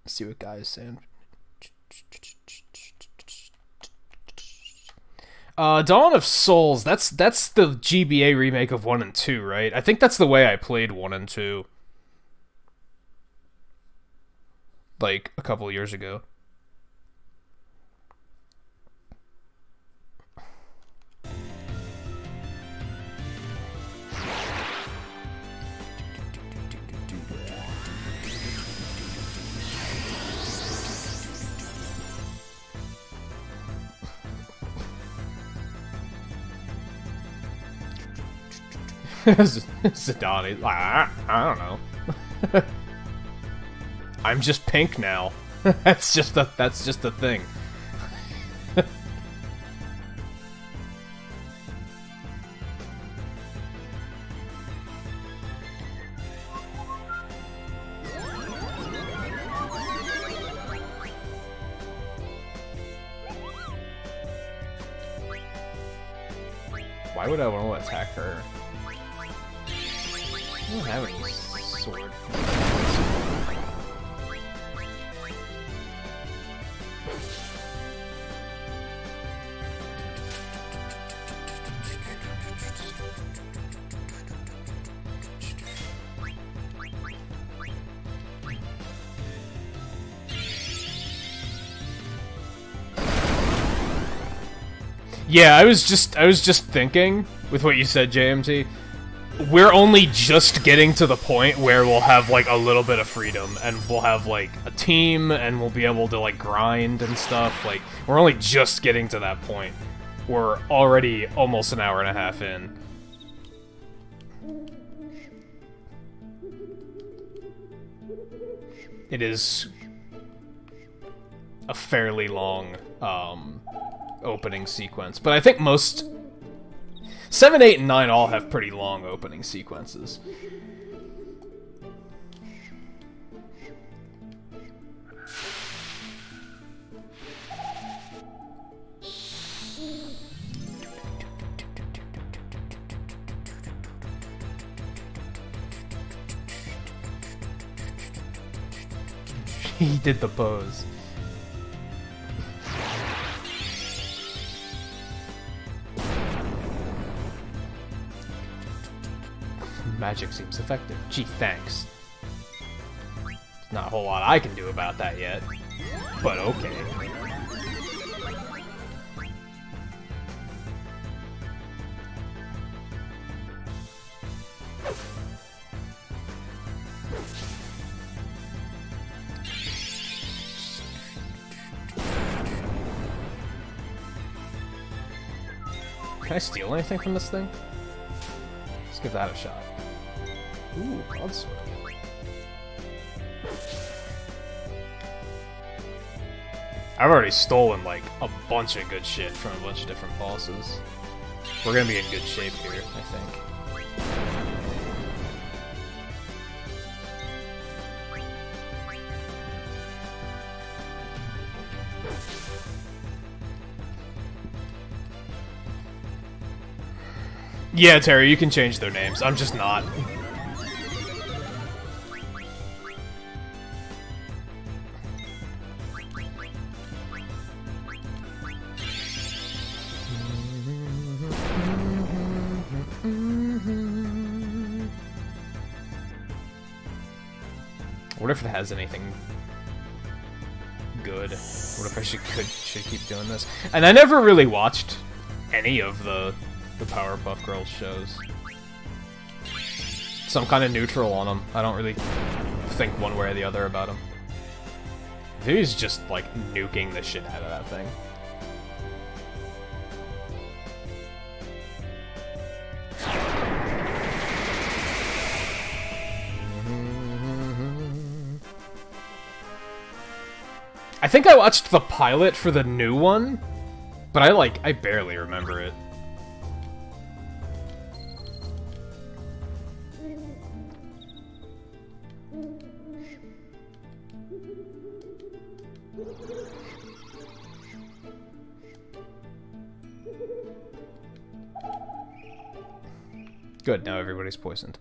See what guys saying. Dawn of Souls, that's the GBA remake of 1 and 2, right? I think that's the way I played 1 and 2. Like, a couple years ago. Zidane, I don't know. I'm just pink now. that's just a thing. Why would I want to attack her? I don't have any sword. Yeah, I was just thinking with what you said, JMT. We're only just getting to the point where we'll have, like, a little bit of freedom, and we'll have, like, a team, and we'll be able to, like, grind and stuff. Like, we're only just getting to that point. We're already almost an hour and a half in. It is a fairly long, opening sequence, but I think most... 7, 8, and 9 all have pretty long opening sequences. He did the pose. Magic seems effective. Gee, thanks. Not a whole lot I can do about that yet, but okay. Can I steal anything from this thing? Let's give that a shot. Ooh, broadsword. I've already stolen, like, a bunch of good shit from a bunch of different bosses. We're gonna be in good shape here, I think. Yeah, Terry, you can change their names. I'm just not. What if it has anything good? What if I should keep doing this? And I never really watched any of the Powerpuff Girls shows. So I'm kind of neutral on them. I don't really think one way or the other about them. He's just, like, nuking the shit out of that thing. I think I watched the pilot for the new one, but I barely remember it. Good, now everybody's poisoned.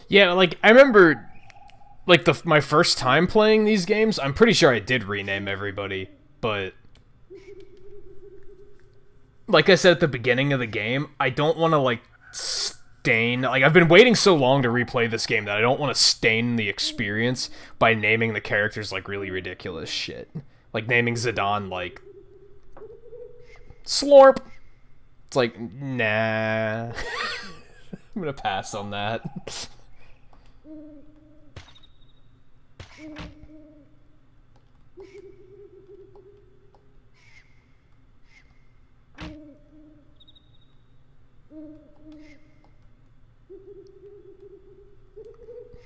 Yeah, like, I remember, like, my first time playing these games, I'm pretty sure I did rename everybody, but like I said at the beginning of the game, I don't want to, like, stain... Like, I've been waiting so long to replay this game that I don't want to stain the experience by naming the characters, like, really ridiculous shit. Like, naming Zidane, like, Slorp! It's like, nah. I'm gonna pass on that.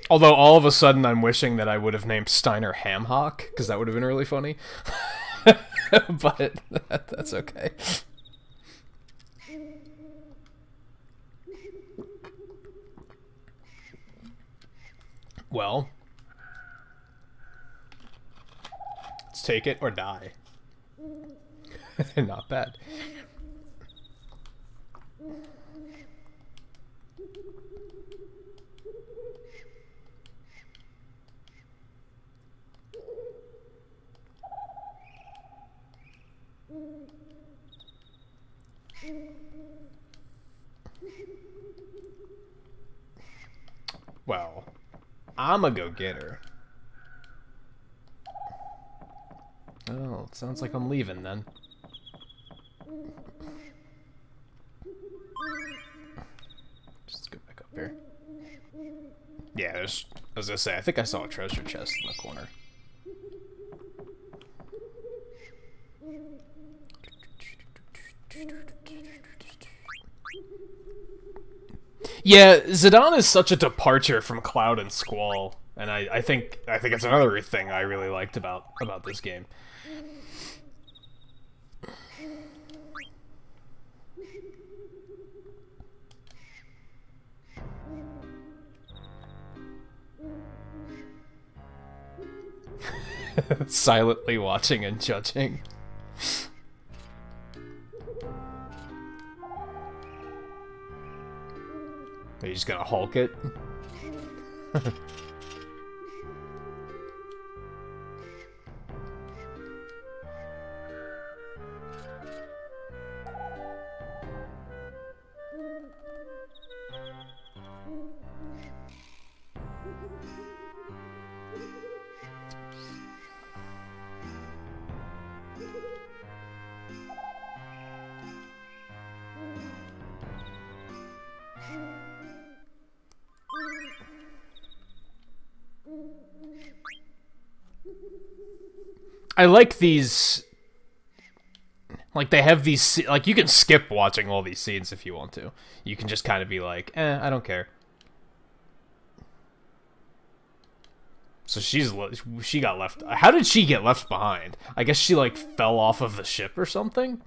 Although, all of a sudden, I'm wishing that I would have named Steiner Hamhock, because that would have been really funny. But, that's okay. Well, let's take it or die. Not bad. Well, I'ma go get her. Oh, it sounds like I'm leaving then. Just go back up here. Yeah, there's... I was gonna say, I think I saw a treasure chest in the corner. Yeah, Zidane is such a departure from Cloud and Squall, and I think it's another thing I really liked about this game. Silently watching and judging. Are you just gonna Hulk it? I like these. Like, they have these... Like, you can skip watching all these scenes if you want to. You can just kind of be like, I don't care. So she got left... How did she get left behind? I guess she, like, fell off of the ship or something?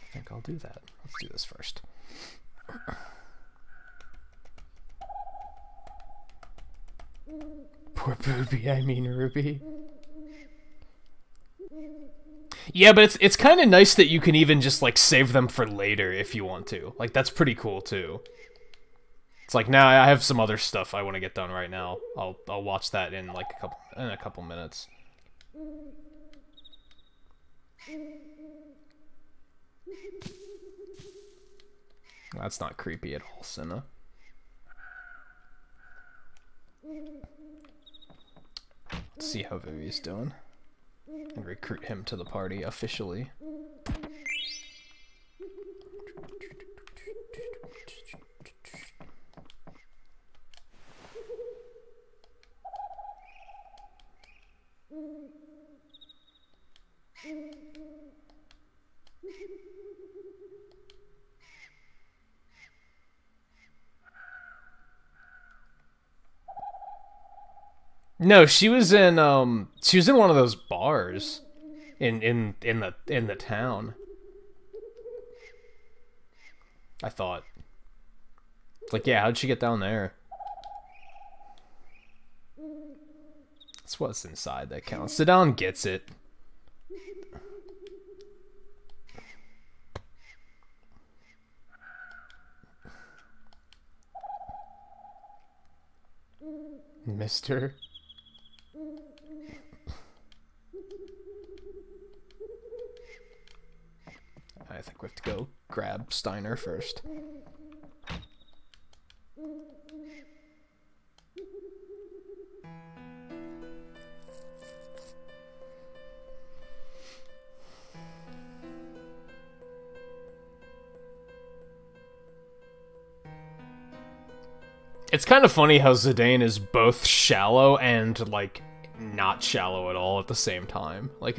I think I'll do that. Let's do this first. Poor Booby, I mean Ruby. Yeah, but it's kind of nice that you can even just, like, save them for later if you want to. Like, that's pretty cool, too. It's like, now I have some other stuff I want to get done right now. I'll watch that in, like, a couple minutes. That's not creepy at all, Senna. Let's see how Vivi's doing. And recruit him to the party officially. No, she was in one of those bars in the town. I thought. Like, yeah, how'd she get down there? That's what's inside that counts. Zidane gets it. Mister. I think we have to go grab Steiner first. It's kind of funny how Zidane is both shallow and, like, not shallow at all at the same time. Like,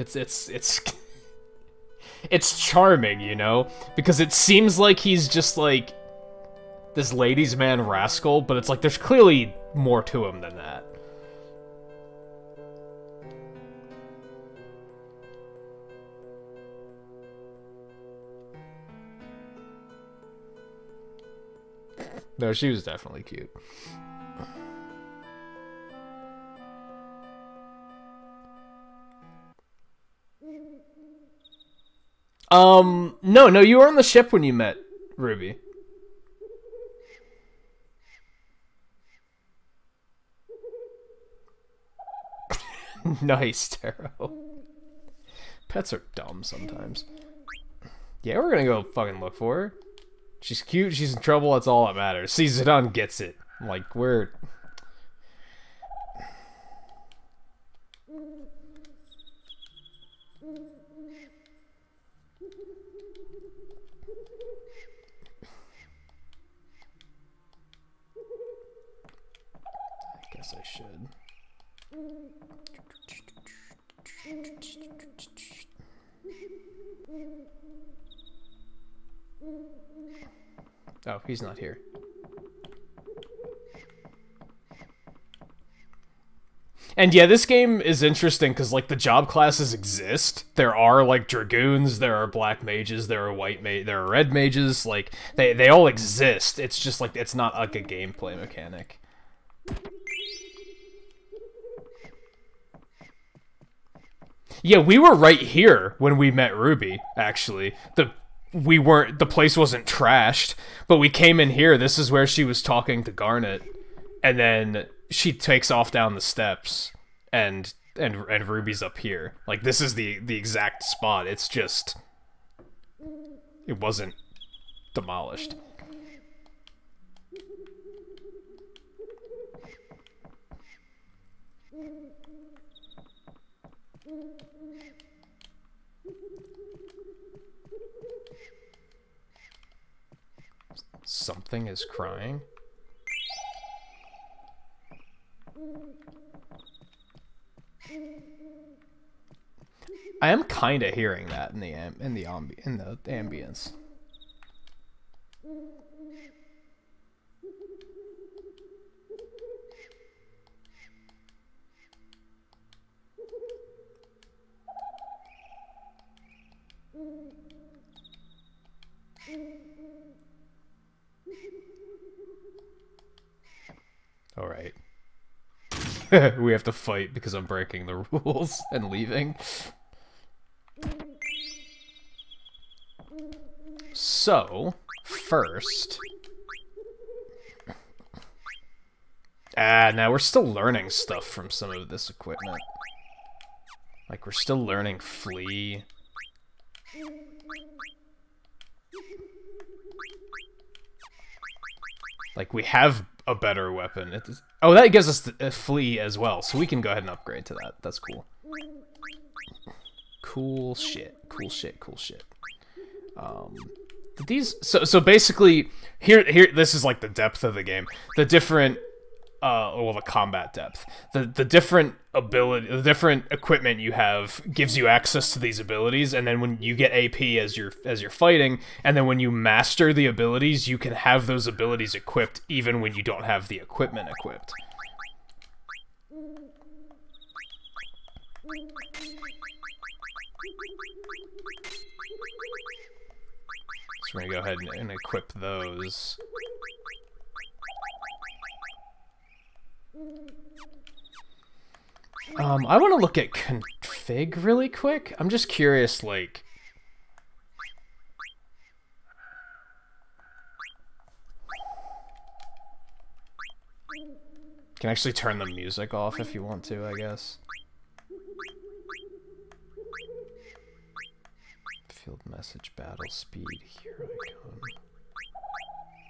it's charming, you know? Because it seems like he's just, like, this ladies' man rascal, but it's like there's clearly more to him than that. No, she was definitely cute. No, you were on the ship when you met Ruby. Nice, Taro. Pets are dumb sometimes. Yeah, we're gonna go fucking look for her. She's cute, she's in trouble, that's all that matters. See, Zidane gets it. Like, we're... I guess I should. Oh, he's not here. And yeah, this game is interesting because, like, the job classes exist. There are, like, dragoons, there are black mages, there are white there are red mages. Like, they all exist. It's just, like, it's not, like, a gameplay mechanic. Yeah, we were right here when we met Ruby, actually. The place wasn't trashed, but we came in here. This is where she was talking to Garnet, and then she takes off down the steps, and Ruby's up here. Like, this is the exact spot. It's just, it wasn't demolished. Something is crying. I am kind of hearing that in the ambience. All right. We have to fight because I'm breaking the rules and leaving. So, first... now we're still learning stuff from some of this equipment. Like, we're still learning flee. Like, we have a better weapon. Oh, that gives us a flee as well, so we can go ahead and upgrade to that. That's cool. Cool shit. Cool shit. Cool shit. These so basically here this is like the depth of the game. The different well, the combat depth. The different ability, the different equipment you have gives you access to these abilities, and then when you get AP as you're fighting, and then when you master the abilities, you can have those abilities equipped even when you don't have the equipment equipped. So we're gonna go ahead and equip those. I want to look at config really quick. I'm just curious, like... Can actually turn the music off if you want to, I guess. Field message battle speed. Here I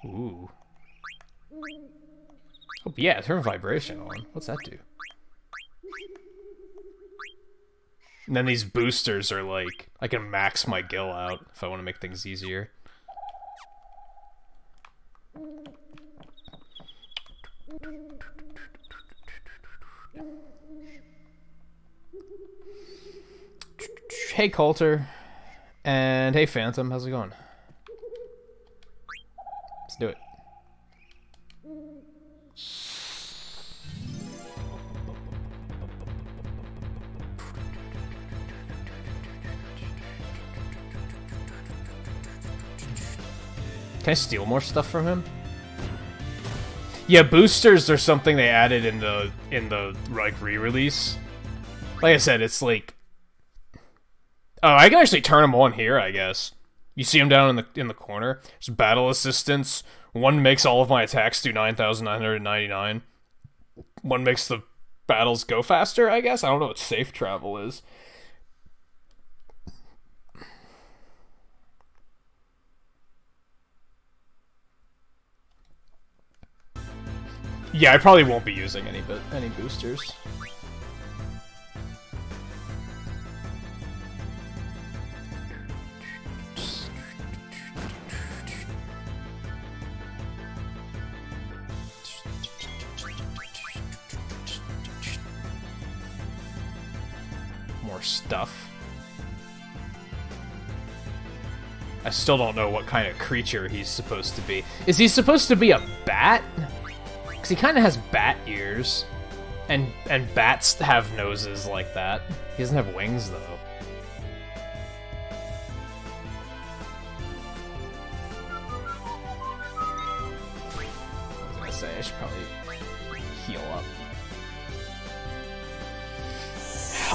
come. Ooh. Oh, yeah, turn vibration on. What's that do? And then these boosters are like, I can max my gil out if I want to make things easier. Hey Coulter, and hey Phantom, how's it going? Let's do it. Can I steal more stuff from him? Yeah, boosters are something they added in the like re-release. Like I said, it's like, oh, I can actually turn them on here, I guess. You see them down in the corner. There's battle assistance. One makes all of my attacks do 9,999. One makes the battles go faster, I guess. I don't know what safe travel is. Yeah, I probably won't be using any boosters. More stuff. I still don't know what kind of creature he's supposed to be. Is he supposed to be a bat? Because he kind of has bat ears, and bats have noses like that. He doesn't have wings, though. I was gonna say, I should probably heal up.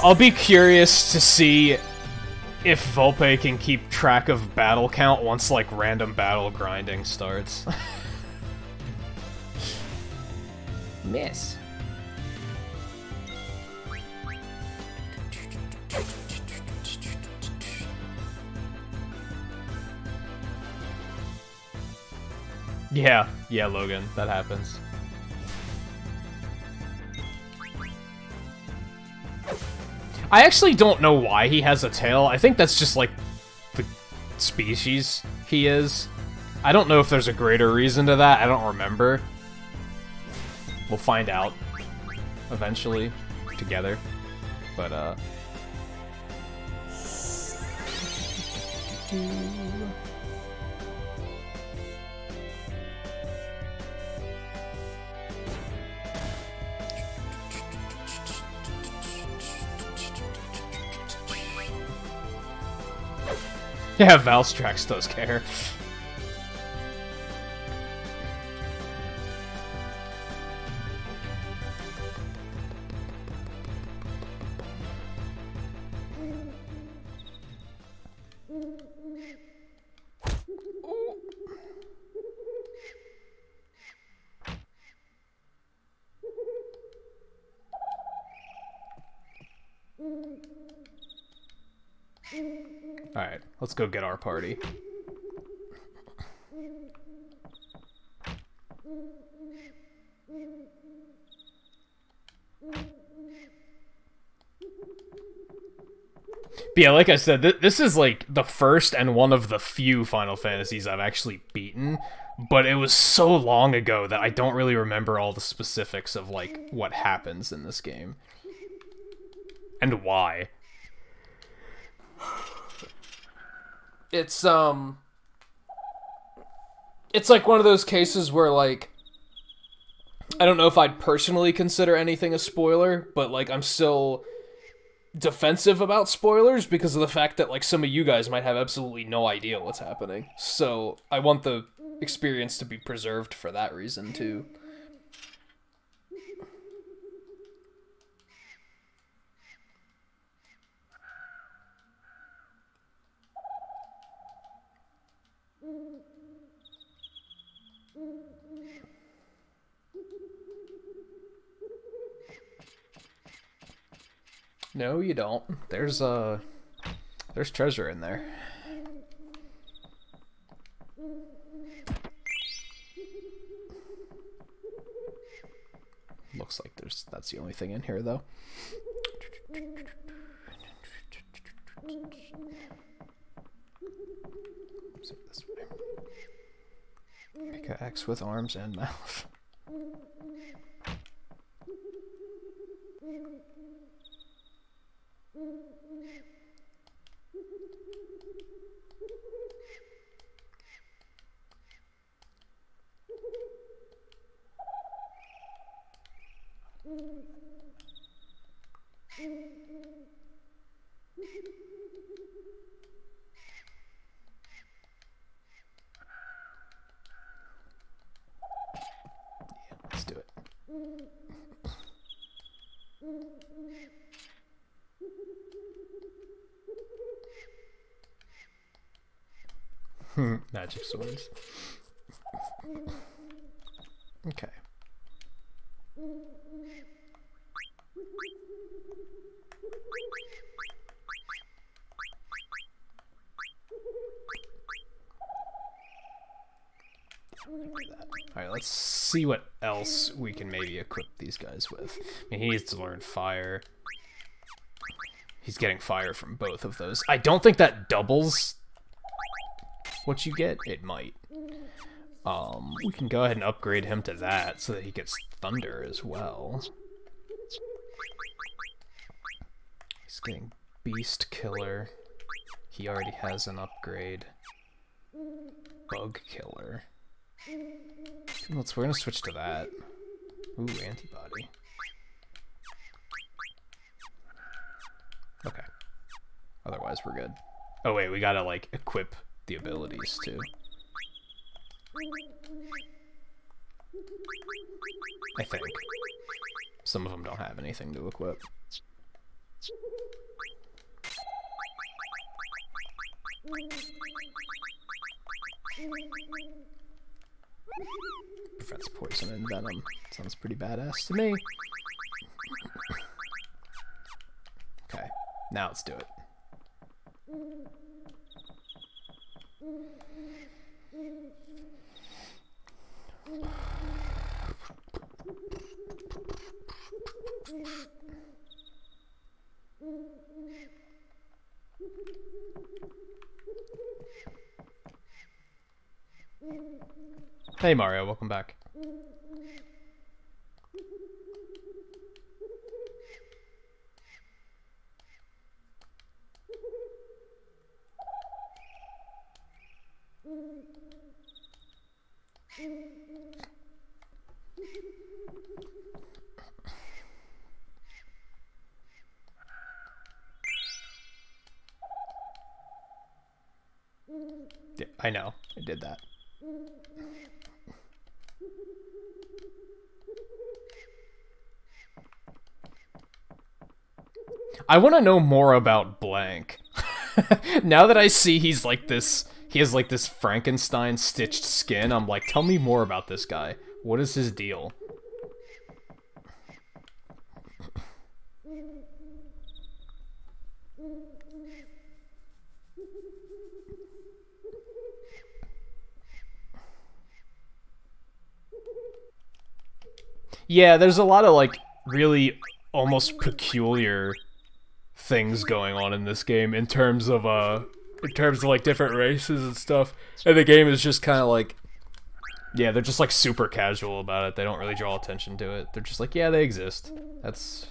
I'll be curious to see if Volpe can keep track of battle count once, like, random battle grinding starts. Miss. Yeah, Logan, that happens. I actually don't know why he has a tail. I think that's just like the species he is. I don't know if there's a greater reason to that. I don't remember. We'll find out eventually together. But, yeah, Valstrax does care. Alright, let's go get our party. But yeah, like I said, this is like the first and one of the few Final Fantasies I've actually beaten, but it was so long ago that I don't really remember all the specifics of like what happens in this game. And why. It's like one of those cases where, like, I don't know if I'd personally consider anything a spoiler, but, like, I'm still defensive about spoilers because of the fact that, like, some of you guys might have absolutely no idea what's happening. So, I want the experience to be preserved for that reason, too. No, you don't. There's treasure in there. Looks like that's the only thing in here, though. This way. Pickaxe with arms and mouth. Let's do it. Magic swords. Okay. Alright, let's see what else we can maybe equip these guys with. I mean, he needs to learn fire. He's getting fire from both of those. I don't think that doubles what you get. It might. We can go ahead and upgrade him to that so that he gets thunder as well. He's getting beast killer. He already has an upgrade. Bug killer. We're gonna switch to that. Ooh, antibody. Okay. Otherwise, we're good. Oh wait, we gotta like equip the abilities too. I think. Some of them don't have anything to equip. Prevents poison and venom. Sounds pretty badass to me. Okay, now let's do it. Hey Mario, welcome back. Yeah, I know, I did that. I want to know more about Blank. Now that I see he's like this, he has like this Frankenstein stitched skin, I'm like, tell me more about this guy. What is his deal? Yeah, there's a lot of like really almost peculiar things going on in this game in terms of like different races and stuff. And the game is just kind of like, yeah, they're just like super casual about it. They don't really draw attention to it. They're just like, yeah, they exist. It's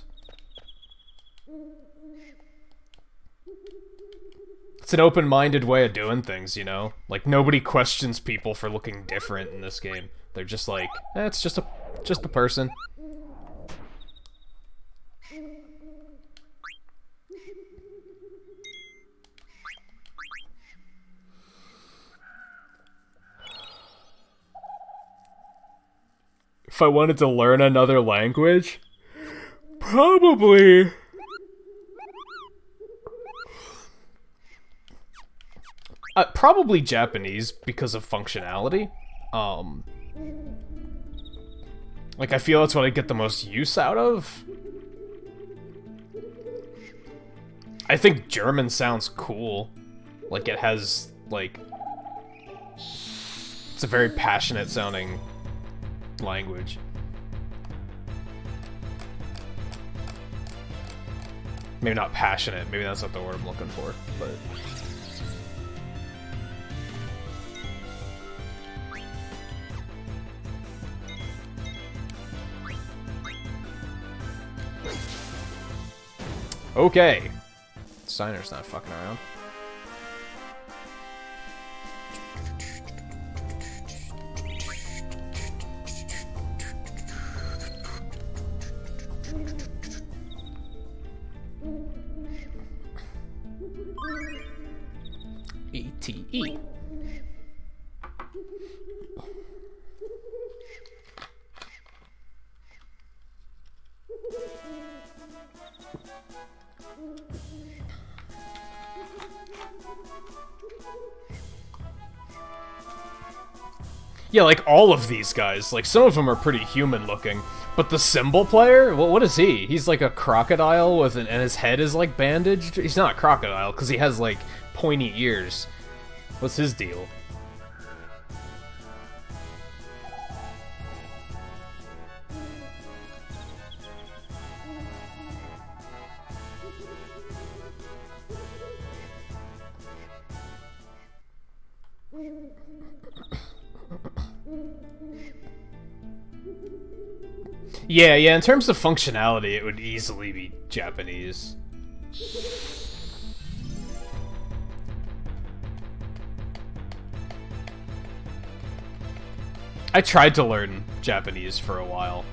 an open-minded way of doing things, you know? Like nobody questions people for looking different in this game. They're just like, it's just a person. If I wanted to learn another language, probably probably Japanese because of functionality. Like I feel that's what I get the most use out of. I think German sounds cool. Like it has like, it's a very passionate sounding language. Maybe not passionate, maybe that's not the word I'm looking for, but... Okay. Steiner's not fucking around. ETE. Yeah, like all of these guys, like some of them are pretty human looking, but the cymbal player, well, what is he? He's like a crocodile with and his head is like bandaged. He's not a crocodile because he has like pointy ears. What's his deal? Yeah, in terms of functionality, it would easily be Japanese. I tried to learn Japanese for a while.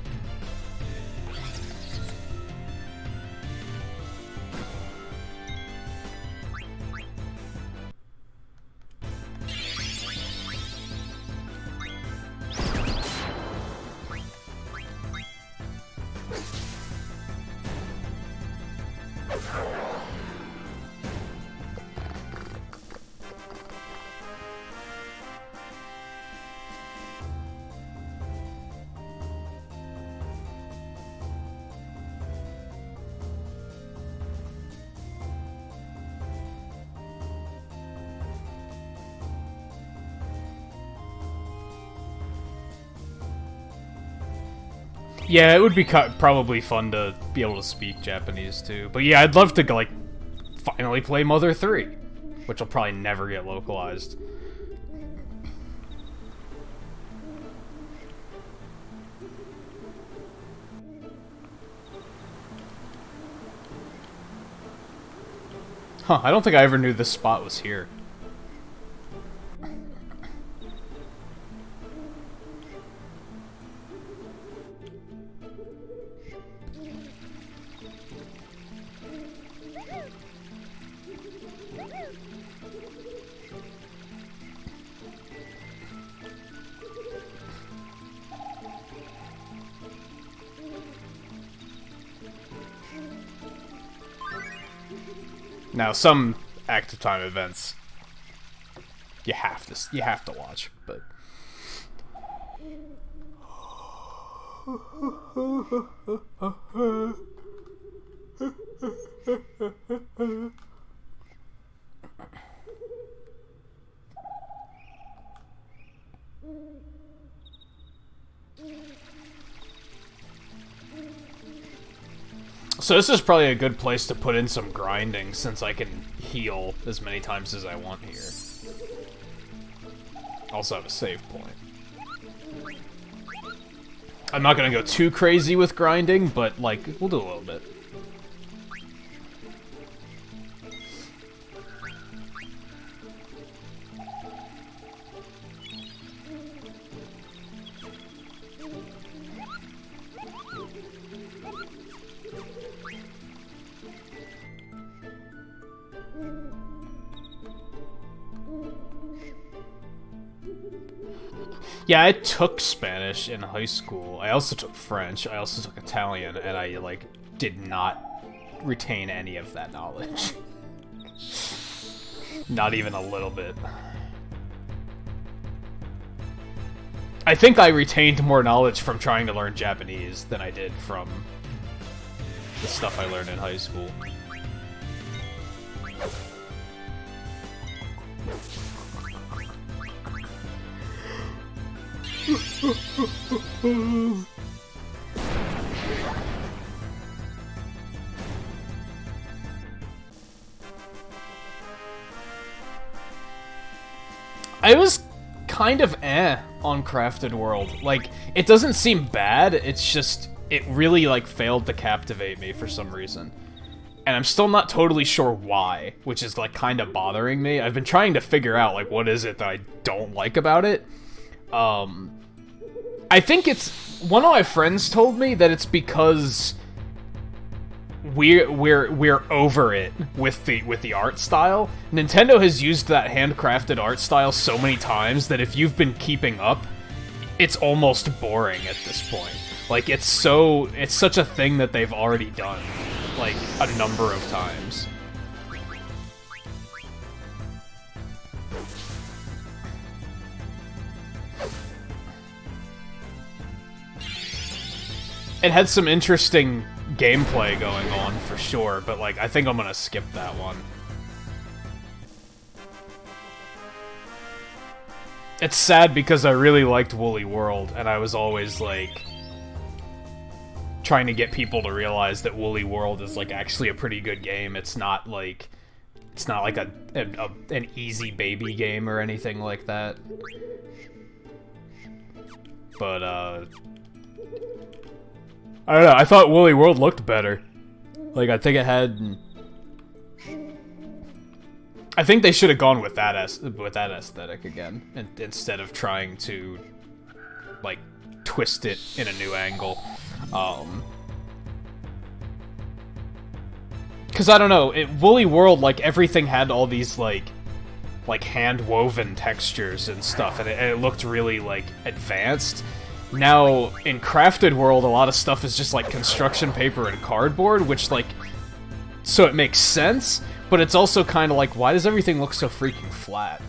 Yeah, it would be probably fun to be able to speak Japanese too. But yeah, I'd love to like finally play Mother 3, which will probably never get localized. Huh, I don't think I ever knew this spot was here. Now, some active time events you have to watch, but so this is probably a good place to put in some grinding, since I can heal as many times as I want here. Also have a save point. I'm not gonna go too crazy with grinding, but, like, we'll do a little bit. Yeah, I took Spanish in high school. I also took French. I also took Italian, and I, like, did not retain any of that knowledge. Not even a little bit. I think I retained more knowledge from trying to learn Japanese than I did from the stuff I learned in high school. I was kind of on Crafted World. Like, it doesn't seem bad, it's just, it really, like, failed to captivate me for some reason. And I'm still not totally sure why, which is, like, kind of bothering me. I've been trying to figure out, like, what is it that I don't like about it. I think it's... One of my friends told me that it's because we're over it with the art style. Nintendo has used that handcrafted art style so many times that if you've been keeping up, it's almost boring at this point. Like, it's such a thing that they've already done, like, a number of times. It had some interesting gameplay going on, for sure, but, like, I think I'm gonna skip that one. It's sad because I really liked Woolly World, and I was always, like, trying to get people to realize that Woolly World is, like, actually a pretty good game. It's not like an easy baby game or anything like that. But, I don't know, I thought Woolly World looked better. Like, I think it had... I think they should have gone with that aesthetic again, instead of trying to, like, twist it in a new angle. Because, I don't know, Woolly World, like, everything had all these, like hand-woven textures and stuff, and it looked really, like, advanced. Now, in Crafted World, a lot of stuff is just, like, construction paper and cardboard, which, like... So it makes sense, but it's also kind of like, why does everything look so freaking flat?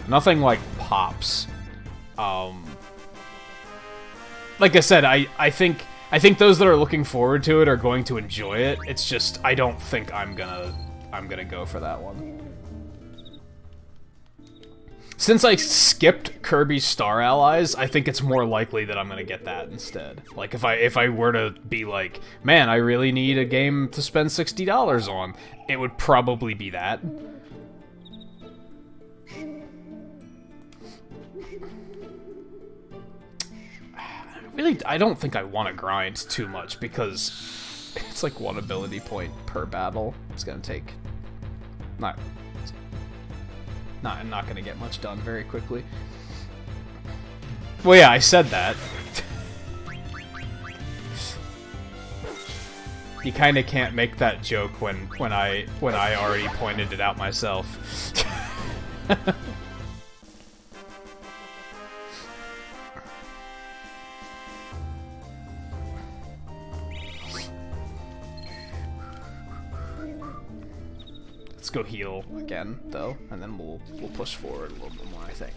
Nothing, like, pops. Like I said, I think those that are looking forward to it are going to enjoy it. It's just, I don't think I'm gonna go for that one. Since I skipped Kirby Star Allies, I think it's more likely that I'm gonna get that instead. Like, if I were to be like, man, I really need a game to spend $60 on, it would probably be that. I don't think I want to grind too much, because It's like 1 ability point per battle. It's gonna take... I'm not gonna get much done very quickly. Well, yeah, I said that. You kind of can't make that joke when I already pointed it out myself. Let's go heal again, though, and then we'll push forward a little bit more, I think.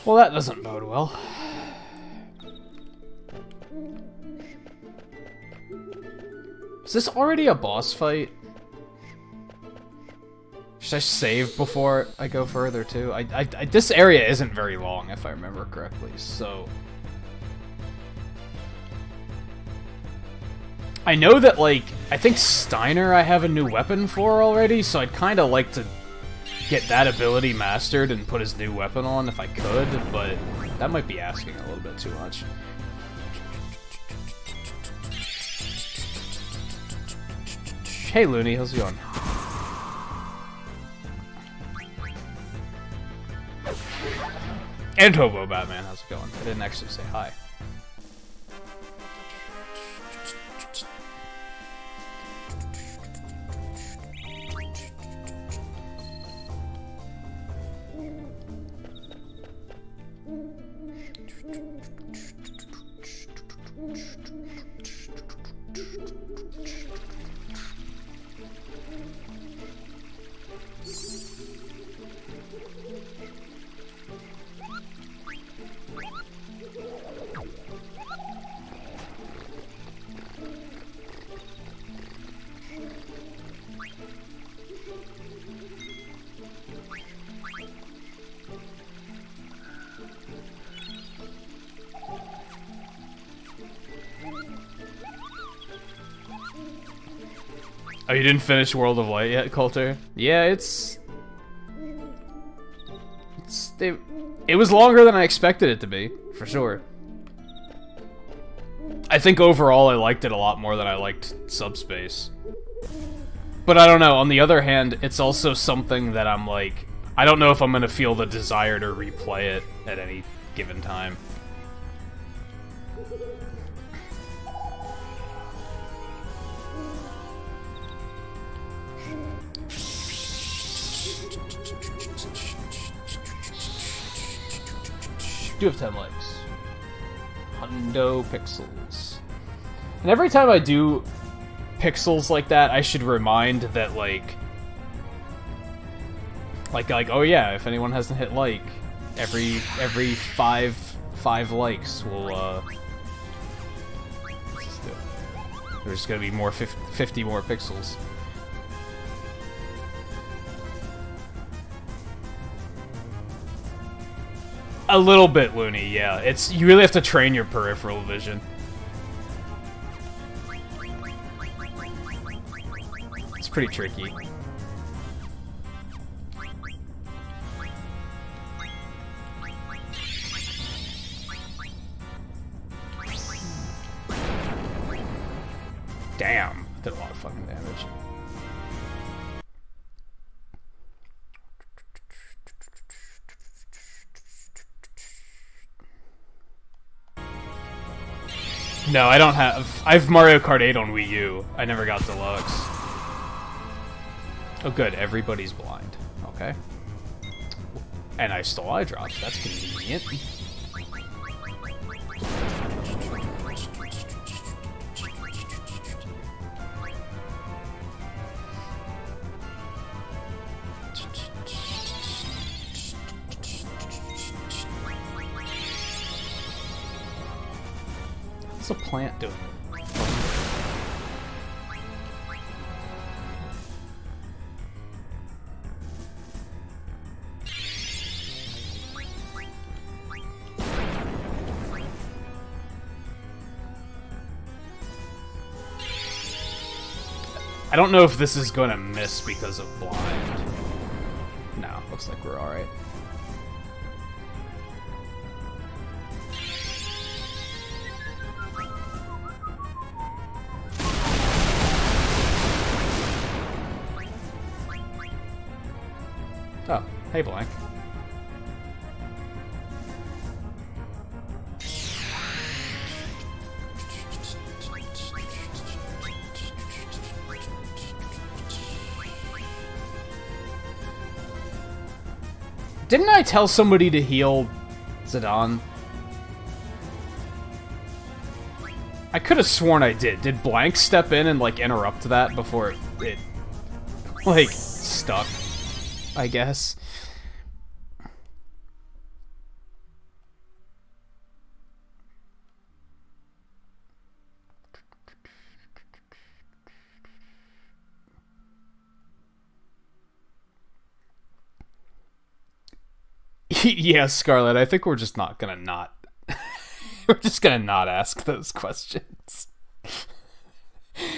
Well, that doesn't bode well. Is this already a boss fight? Should I save before I go further, too? This area isn't very long, if I remember correctly, so... I know that, like, I think Steiner I have a new weapon for already, so I'd kind of like to get that ability mastered and put his new weapon on if I could, but that might be asking a little bit too much. Hey Looney, how's it going? And Hobo Batman, how's it going? I didn't actually say hi. Oh, you didn't finish World of Light yet, Coulter? Yeah, it was longer than I expected it to be, for sure. I think overall I liked it a lot more than I liked Subspace. But I don't know, on the other hand, it's also something that I'm like, I don't know if I'm gonna feel the desire to replay it at any given time. Do have 10 likes. Hundo pixels. And every time I do pixels like that, I should remind that like, oh yeah, if anyone hasn't hit like, every five likes will there's gonna be more 50 more pixels. A little bit, Looney, yeah. You really have to train your peripheral vision. It's pretty tricky. Damn, did a lot of fucking damage. No, I don't have... I have Mario Kart 8 on Wii U. I never got Deluxe. Oh good, everybody's blind. Okay. And I stole eye drops. That's convenient. What's a plant doing? I don't know if this is gonna miss because of blind. No, looks like we're alright. Oh, hey Blank. Didn't I tell somebody to heal Zidane? I could have sworn I did. Did Blank step in and, like, interrupt that before it like, stuck? I guess. Yeah, Scarlett, I think we're just not gonna not... we're just gonna not ask those questions.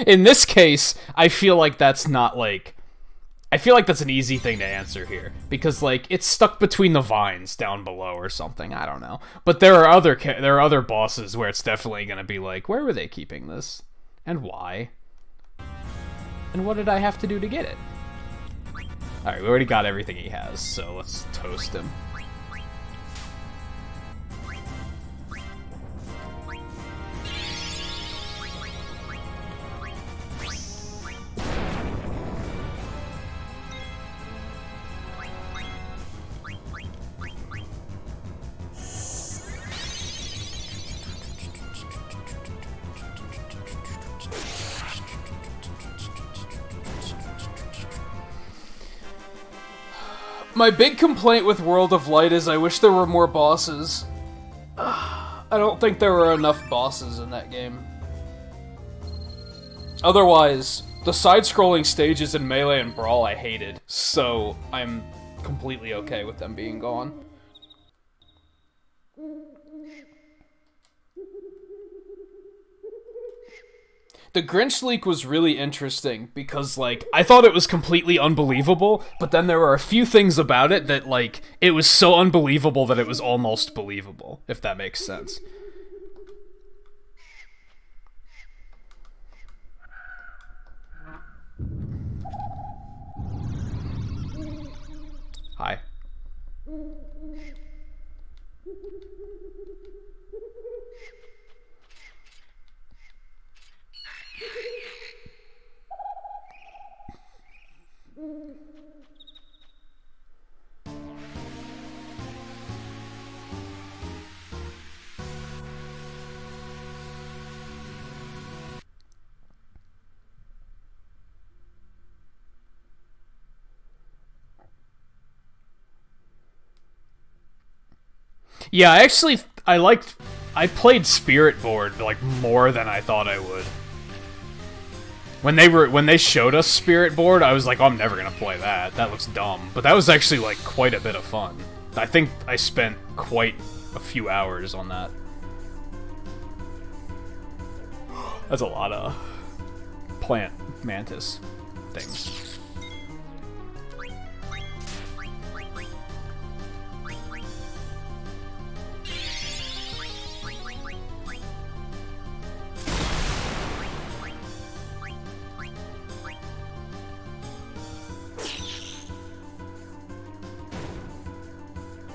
In this case, I feel like that's not, like... I feel like that's an easy thing to answer here. Because, like, it's stuck between the vines down below or something. I don't know. But there are other bosses where it's definitely gonna be like, where were they keeping this? And why? And what did I have to do to get it? Alright, we already got everything he has, so let's toast him. My big complaint with World of Light is I wish there were more bosses. I don't think there were enough bosses in that game. Otherwise, the side-scrolling stages in Melee and Brawl I hated, so I'm completely okay with them being gone. The Grinch leak was really interesting because, like, I thought it was completely unbelievable, but then there were a few things about it that, like, it was so unbelievable that it was almost believable, if that makes sense. Hi. Yeah, I played Spirit Board, like, more than I thought I would. When they showed us Spirit Board, I was like, oh, I'm never gonna play that. That looks dumb. But that was actually, like, quite a bit of fun. I think I spent quite a few hours on that. That's a lot of plant mantis things.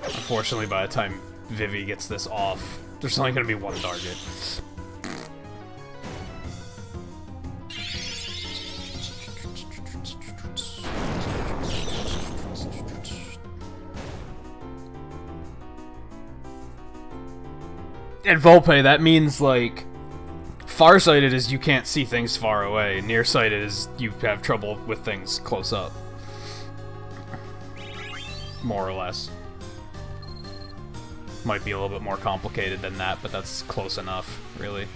Unfortunately, by the time Vivi gets this off, there's only going to be one target. And Volpe, that means, like, farsighted is you can't see things far away, nearsighted is you have trouble with things close up. More or less. Might be a little bit more complicated than that, but that's close enough, really.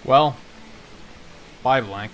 Well, bye, Blank.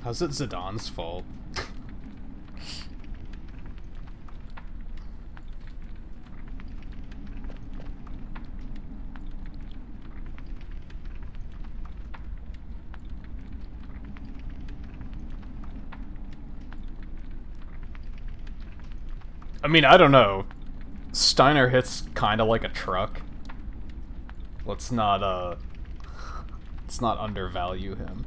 How's it Zidane's fault? I mean, I don't know. Steiner hits kind of like a truck. Let's not undervalue him.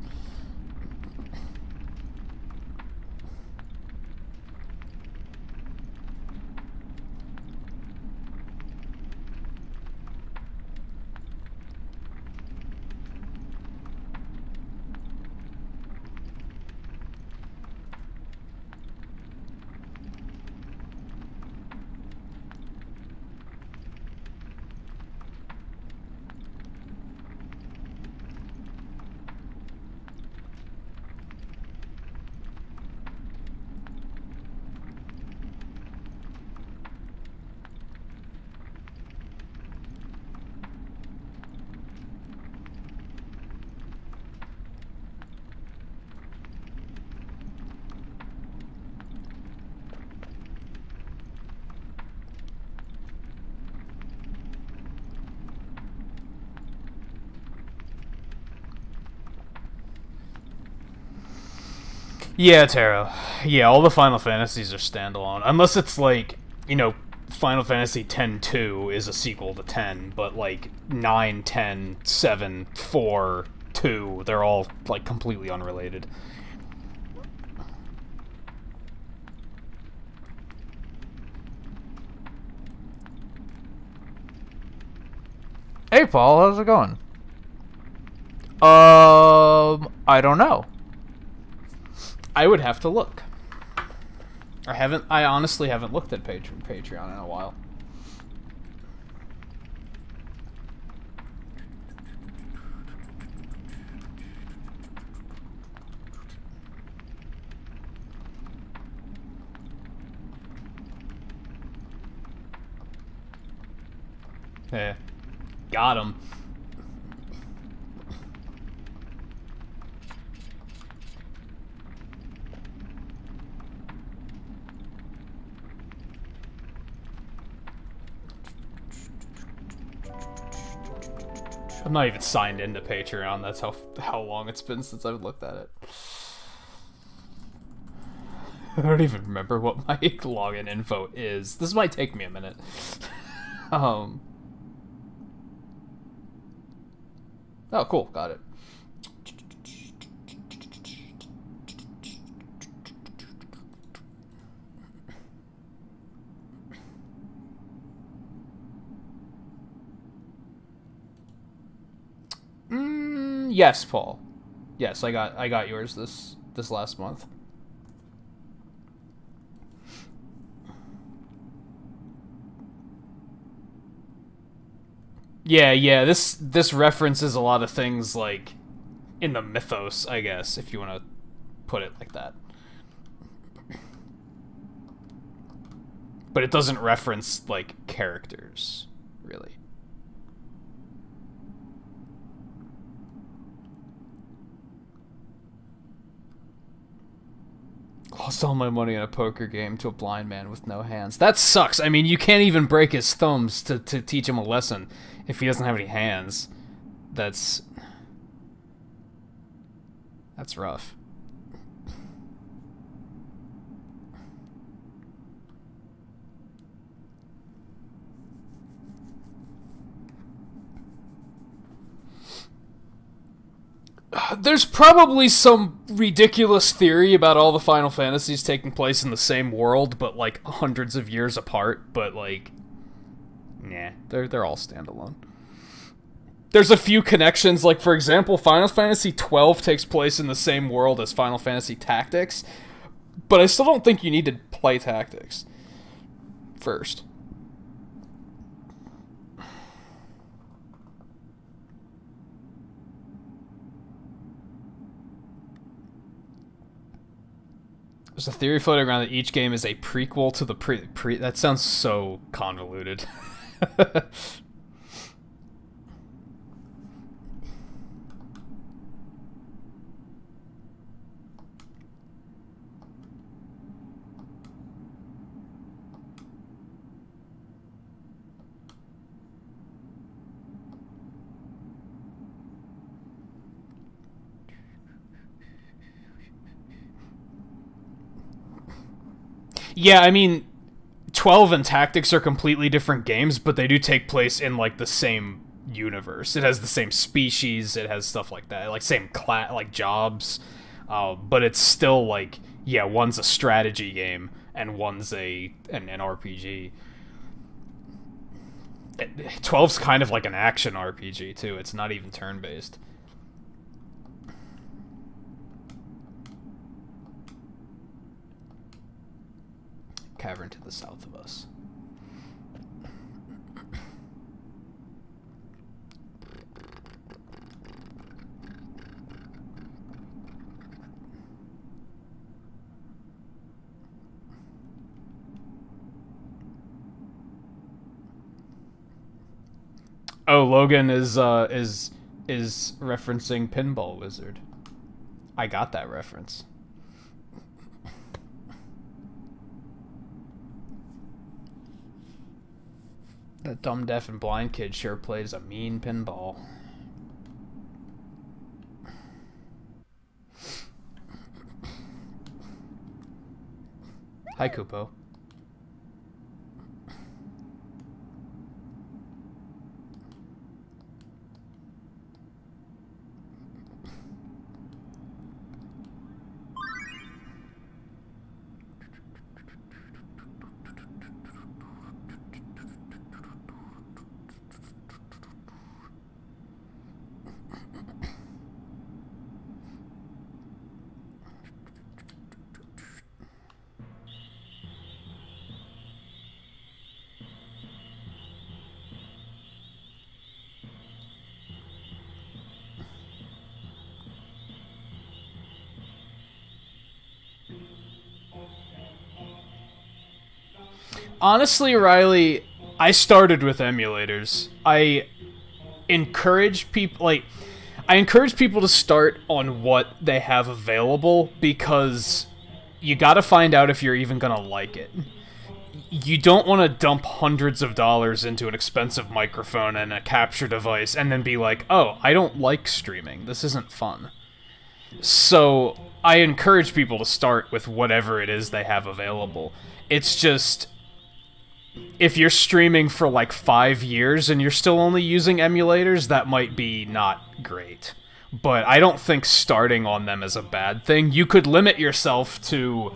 Yeah, Taro. Yeah, all the Final Fantasies are standalone. Unless it's like, you know, Final Fantasy X-2 is a sequel to 10, but like 9, 10, 7, 4, 2, they're all like completely unrelated. Hey Paul, how's it going? I don't know. I would have to look. I honestly haven't looked at Patreon in a while. Yeah. Got him. I'm not even signed into Patreon. That's how long it's been since I've looked at it. I don't even remember what my login info is. This might take me a minute. Oh, cool. Got it. Yes, Paul. Yes, I got yours this last month. Yeah, this references a lot of things like in the mythos, I guess, if you want to put it like that. But it doesn't reference like characters, really. Lost all my money in a poker game to a blind man with no hands. That sucks. I mean, you can't even break his thumbs to teach him a lesson if he doesn't have any hands. That's rough. There's probably some ridiculous theory about all the Final Fantasies taking place in the same world, but like hundreds of years apart, but like Nah, they're all standalone. There's a few connections, like for example, Final Fantasy XII takes place in the same world as Final Fantasy Tactics, but I still don't think you need to play Tactics first. There's a theory floating around that each game is a prequel to the pre. That sounds so convoluted. Yeah, I mean, 12 and Tactics are completely different games, but they do take place in, like, the same universe. It has the same species, it has stuff like that, like, same class, like, jobs, but it's still, like, yeah, one's a strategy game, and one's an RPG. 12's kind of like an action RPG, too. It's not even turn-based. Cavern to the south of us. Oh, Logan is referencing Pinball Wizard. I got that reference. That dumb, deaf, and blind kid sure plays a mean pinball. Hi, Kupo. Honestly, Riley, I started with emulators. I encourage people to start on what they have available, because you gotta find out if you're even gonna like it. You don't want to dump hundreds of dollars into an expensive microphone and a capture device and then be like, oh, I don't like streaming. This isn't fun. So I encourage people to start with whatever it is they have available. It's just, if you're streaming for like 5 years and you're still only using emulators, that might be not great. But I don't think starting on them is a bad thing. You could limit yourself to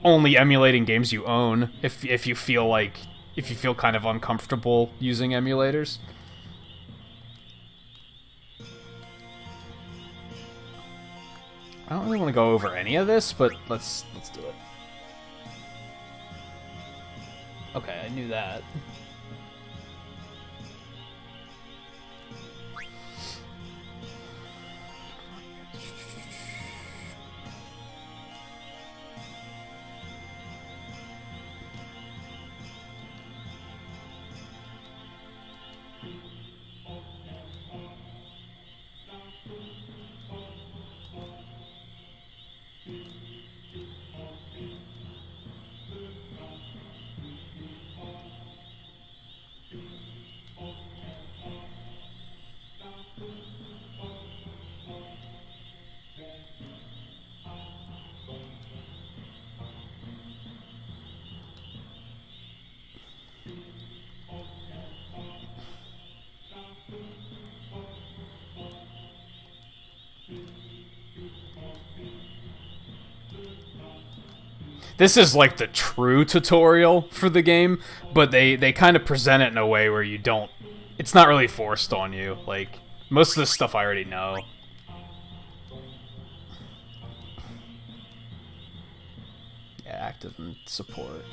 only emulating games you own if you feel kind of uncomfortable using emulators. I don't really want to go over any of this, but let's do it. Okay, I knew that. this is like the true tutorial for the game, but they kind of present it in a way where you don't, it's not really forced on you. Like, most of this stuff I already know. Yeah, active and support.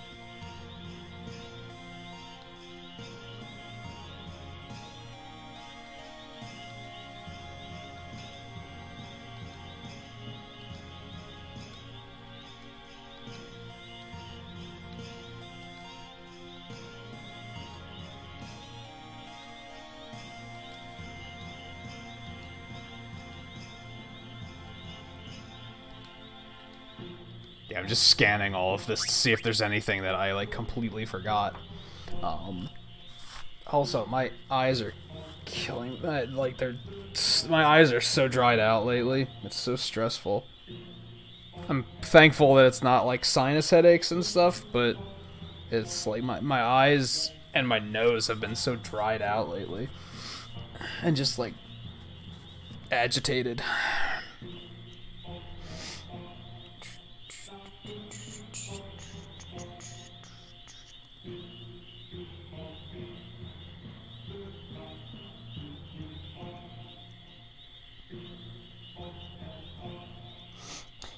Yeah, I'm just scanning all of this to see if there's anything that I, like, completely forgot. Also, my eyes are killing... like, my eyes are so dried out lately. It's so stressful. I'm thankful that it's not, like, sinus headaches and stuff, but it's, like, my eyes and my nose have been so dried out lately. And just, like, agitated.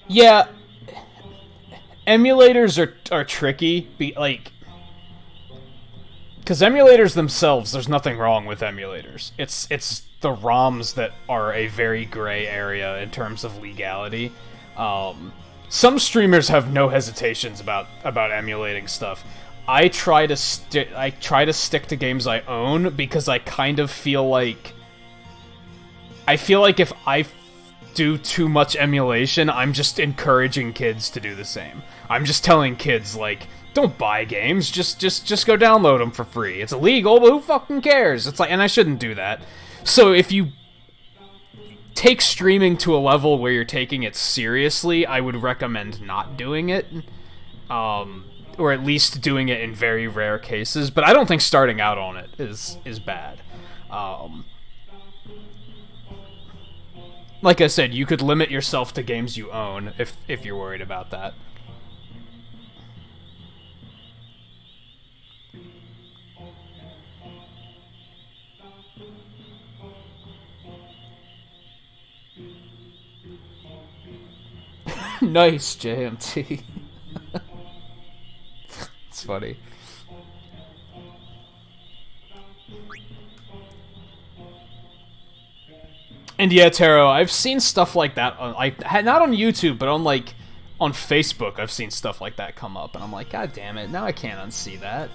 Yeah, emulators are tricky, like, because emulators themselves, there's nothing wrong with emulators. It's the ROMs that are a very gray area in terms of legality. Some streamers have no hesitations about emulating stuff. I try to stick to games I own because I kind of feel like if I do too much emulation, I'm just encouraging kids to do the same. I'm just telling kids, like, don't buy games, just go download them for free. It's illegal, but who fucking cares? It's like, and I shouldn't do that. So if you take streaming to a level where you're taking it seriously, I would recommend not doing it. Or at least doing it in very rare cases, but I don't think starting out on it is bad. Like I said, you could limit yourself to games you own if you're worried about that. Nice, JMT. It's funny. And yeah, Taro, I've seen stuff like that on, like, not on YouTube, but on, like, on Facebook, I've seen stuff like that come up, and I'm like, God damn it, now I can't unsee that.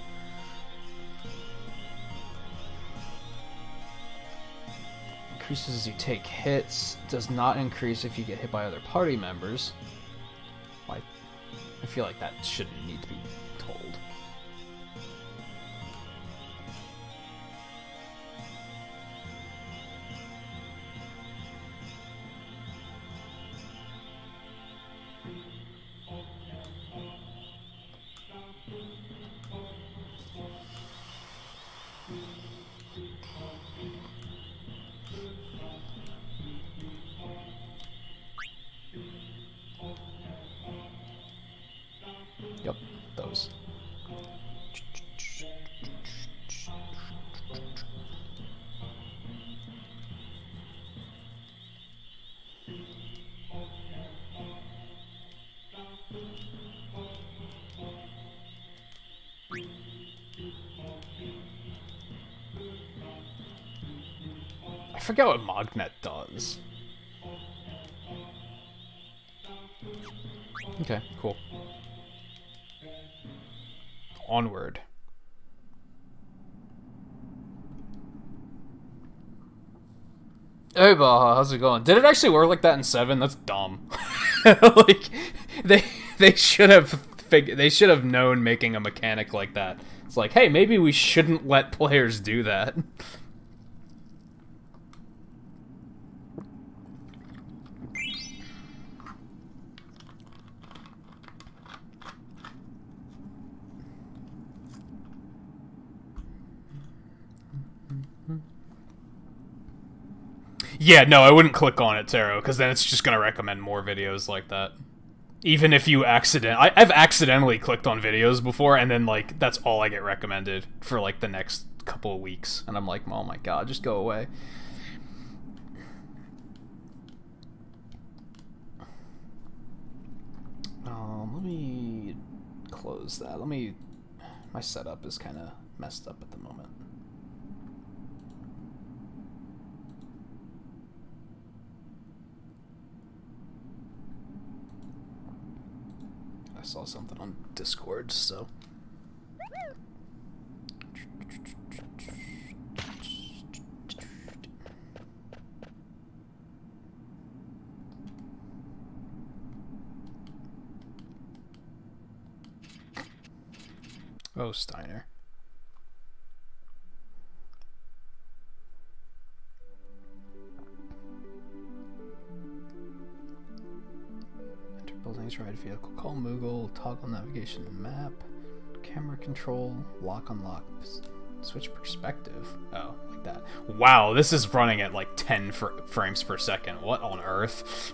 Increases as you take hits, does not increase if you get hit by other party members. Like, I feel like that shouldn't need to be told. Yep, those. I forget what Mognet does. Okay, cool. Onward. Hey Baja, how's it going? Did it actually work like that in 7? That's dumb. Like, they should have known making a mechanic like that. It's like, hey, maybe we shouldn't let players do that. Yeah, no, I wouldn't click on it, Taro, because then it's just going to recommend more videos like that. Even if you I've accidentally clicked on videos before, and then, like, that's all I get recommended for, like, the next couple of weeks. And I'm like, oh my god, just go away. Let me close that. My setup is kind of messed up at the moment. I saw something on Discord, so. Oh, Steiner. Enter buildings, ride vehicle, call Moogle, toggle navigation map, camera control, lock unlock, switch perspective. Oh, like that. Wow, this is running at like 10 frames per second. What on earth?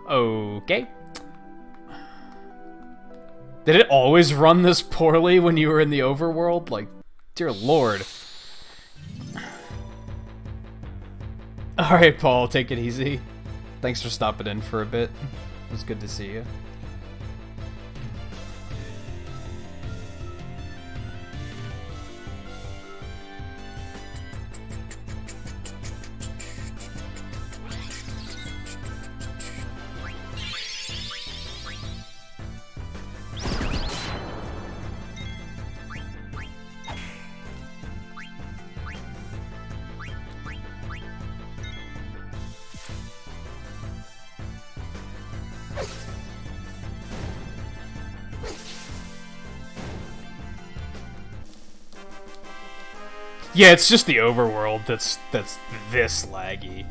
Okay. Did it always run this poorly when you were in the overworld? Like, dear lord. Alright, Paul, take it easy. Thanks for stopping in for a bit. It was good to see you. Yeah, it's just the overworld that's this laggy.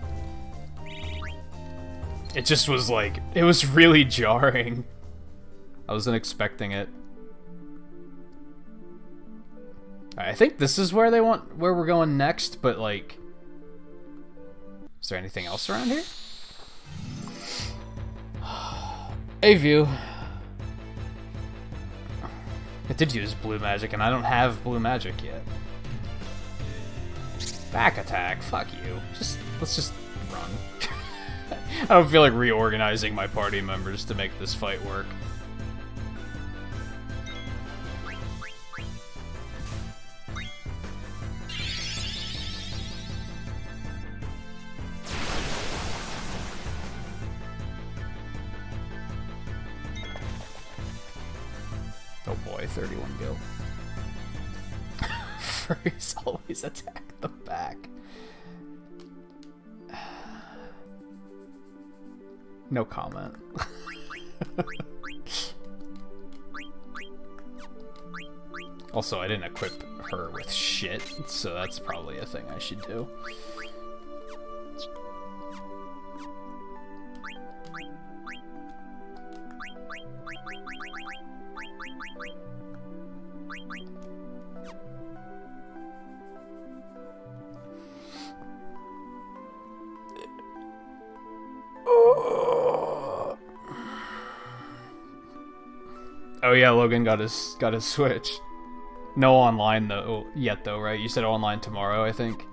It just was like, it was really jarring. I wasn't expecting it. I think this is where we're going next, but like, is there anything else around here? A view. I did use blue magic, and I don't have blue magic yet. Back attack, fuck you. Let's just run. I don't feel like reorganizing my party members to make this fight work. Oh boy, 31 gil. Furries always attack the back. No comment. Also, I didn't equip her with shit, so that's probably a thing I should do. Oh yeah, Logan got his Switch. No online though yet though, right? You said online tomorrow, I think.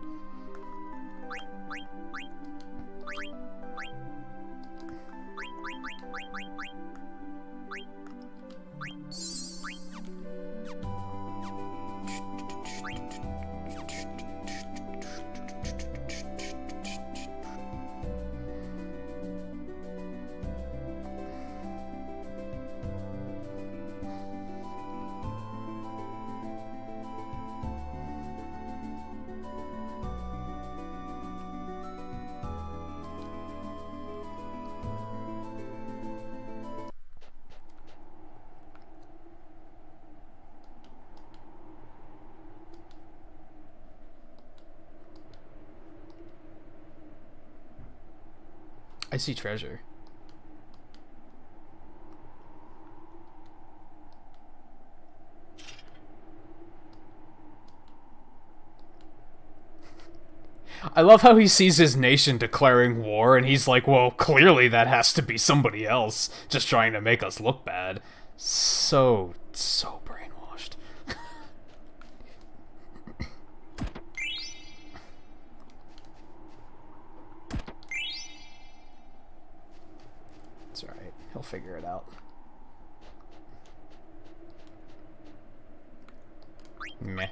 I see treasure. I love how he sees his nation declaring war, and he's like, well, clearly that has to be somebody else, just trying to make us look bad. So brainwashed. It's alright, he'll figure it out. Meh.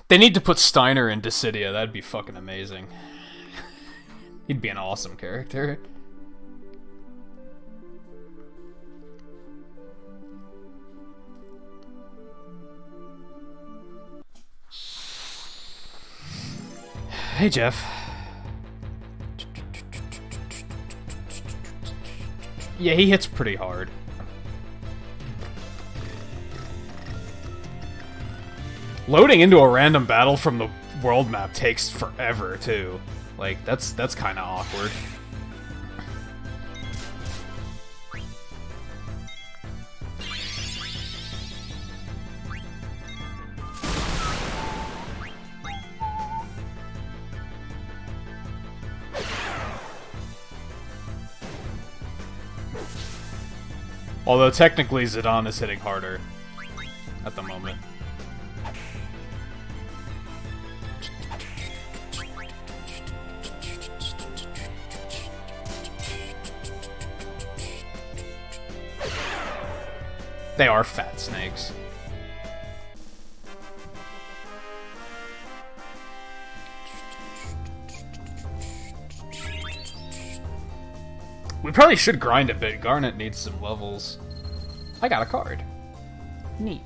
They need to put Steiner in Dissidia. That'd be fucking amazing. He'd be an awesome character. Hey, Jeff. Yeah, he hits pretty hard. Loading into a random battle from the world map takes forever, too. Like, that's kind of awkward. Although, technically, Zidane is hitting harder at the moment. They are fat snakes. We probably should grind a bit. Garnet needs some levels. I got a card. Neat.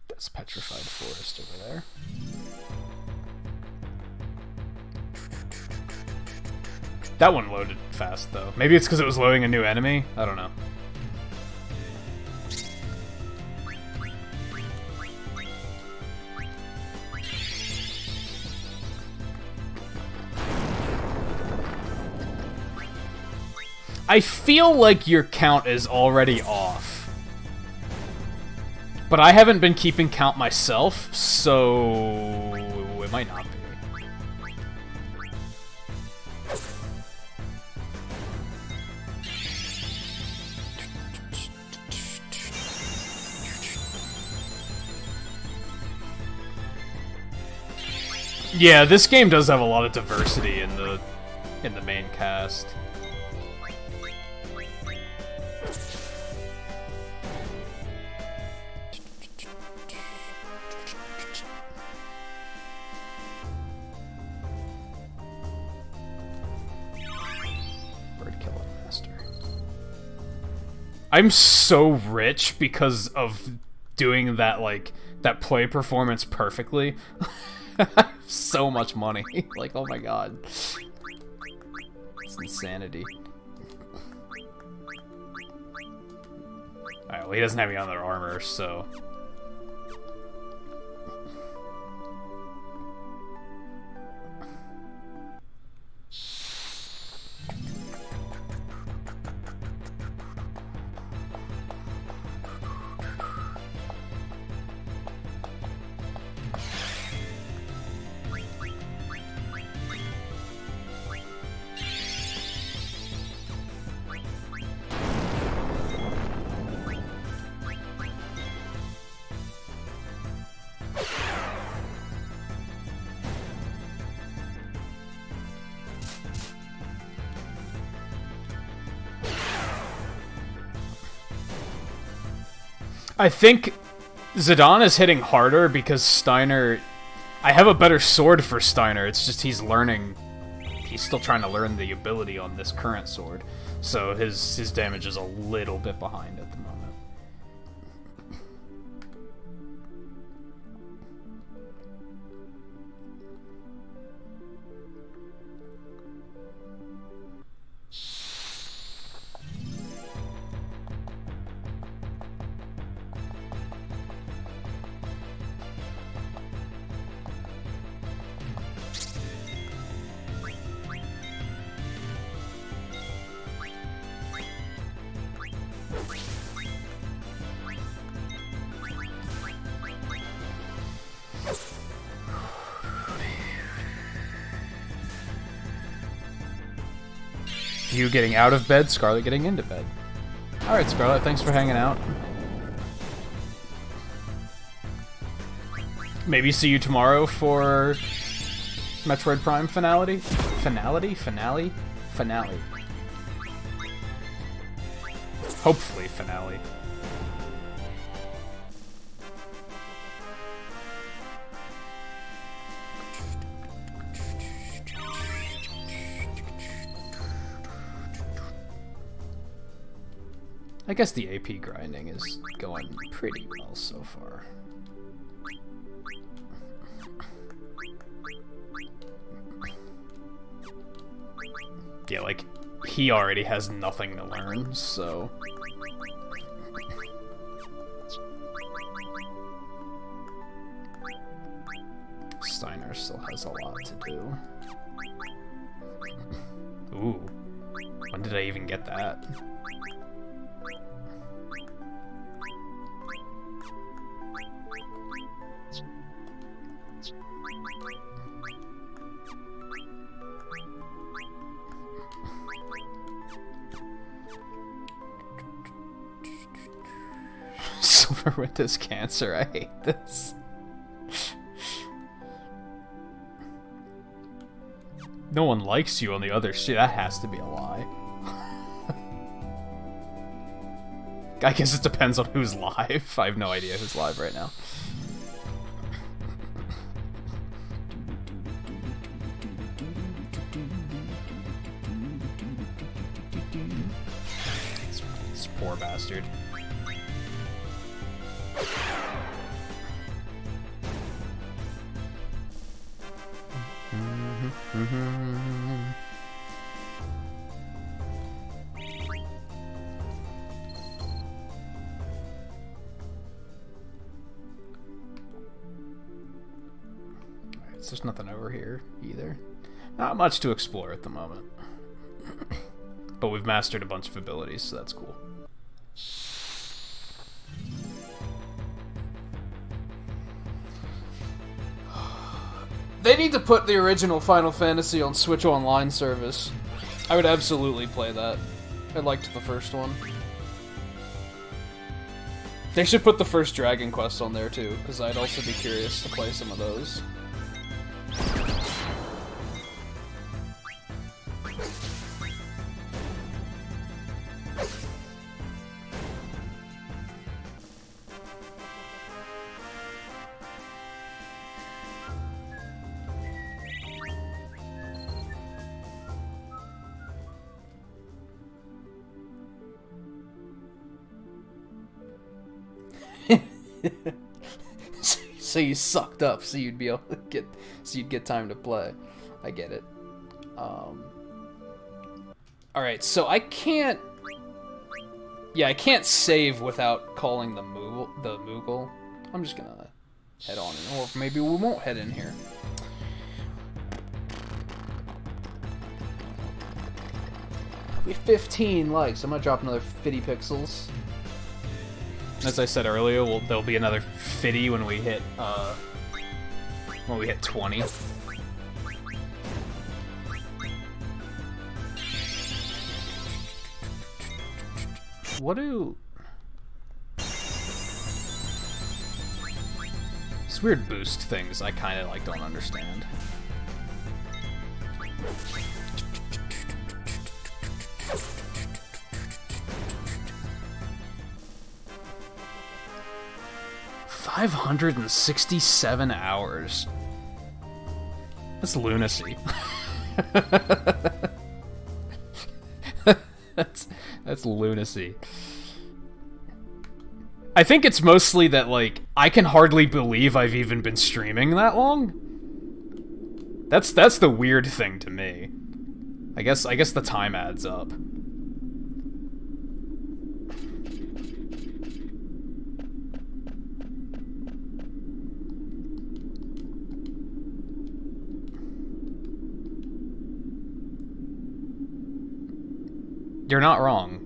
That's Petrified Forest over there. That one loaded fast, though. Maybe it's because it was loading a new enemy? I don't know. I feel like your count is already off. But I haven't been keeping count myself, so it might not be. Yeah, this game does have a lot of diversity in the main cast. I'm so rich because of doing that, like, that play performance perfectly. So much money. Like, oh my god. It's insanity. Alright, well, he doesn't have any other armor, so... I think Zidane is hitting harder because Steiner... I have a better sword for Steiner, it's just he's learning... He's still trying to learn the ability on this current sword, so his damage is a little bit behind at the moment. You getting out of bed, Scarlet getting into bed. Alright, Scarlet, thanks for hanging out. Maybe see you tomorrow for Metroid Prime finality? Finale? Hopefully finale. I guess the AP grinding is going pretty well so far. Yeah, like, he already has nothing to learn, so... Steiner still has a lot to do. Ooh. When did I even get that? Silver Windows cancer, I hate this. No one likes you on the other shit. That has to be a lie. I guess it depends on who's live. I have no idea who's live right now. This poor bastard. Alright, so there's nothing over here either. Not much to explore at the moment. But we've mastered a bunch of abilities, so that's cool. They need to put the original Final Fantasy on Switch Online service. I would absolutely play that. I liked the first one. They should put the first Dragon Quest on there too, because I'd also be curious to play some of those. So you sucked up, so you'd be able to get, so you'd get time to play. I get it. All right, so I can't. Yeah, I can't save without calling the Moogle. I'm just gonna head on in, or maybe we won't head in here. We have 15 likes. I'm gonna drop another 50 pixels. As I said earlier, there'll be another 50 when we hit 20. What do... These weird boost things I kind of like don't understand. $567 hours. That's lunacy. That's lunacy. I think it's mostly that, like, I can hardly believe I've even been streaming that long. That's the weird thing to me. I guess the time adds up. You're not wrong.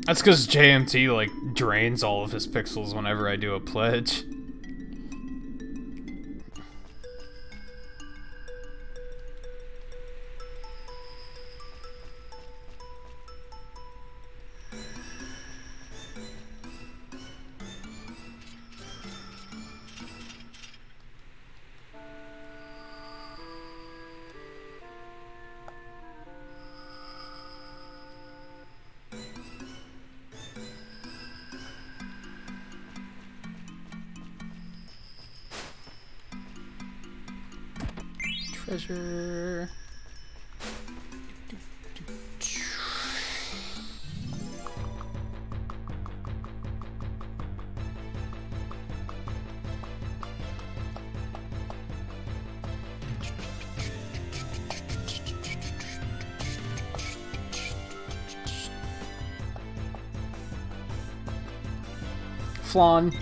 That's because JMT, like, drains all of his pixels whenever I do a pledge. Treasure. Flan.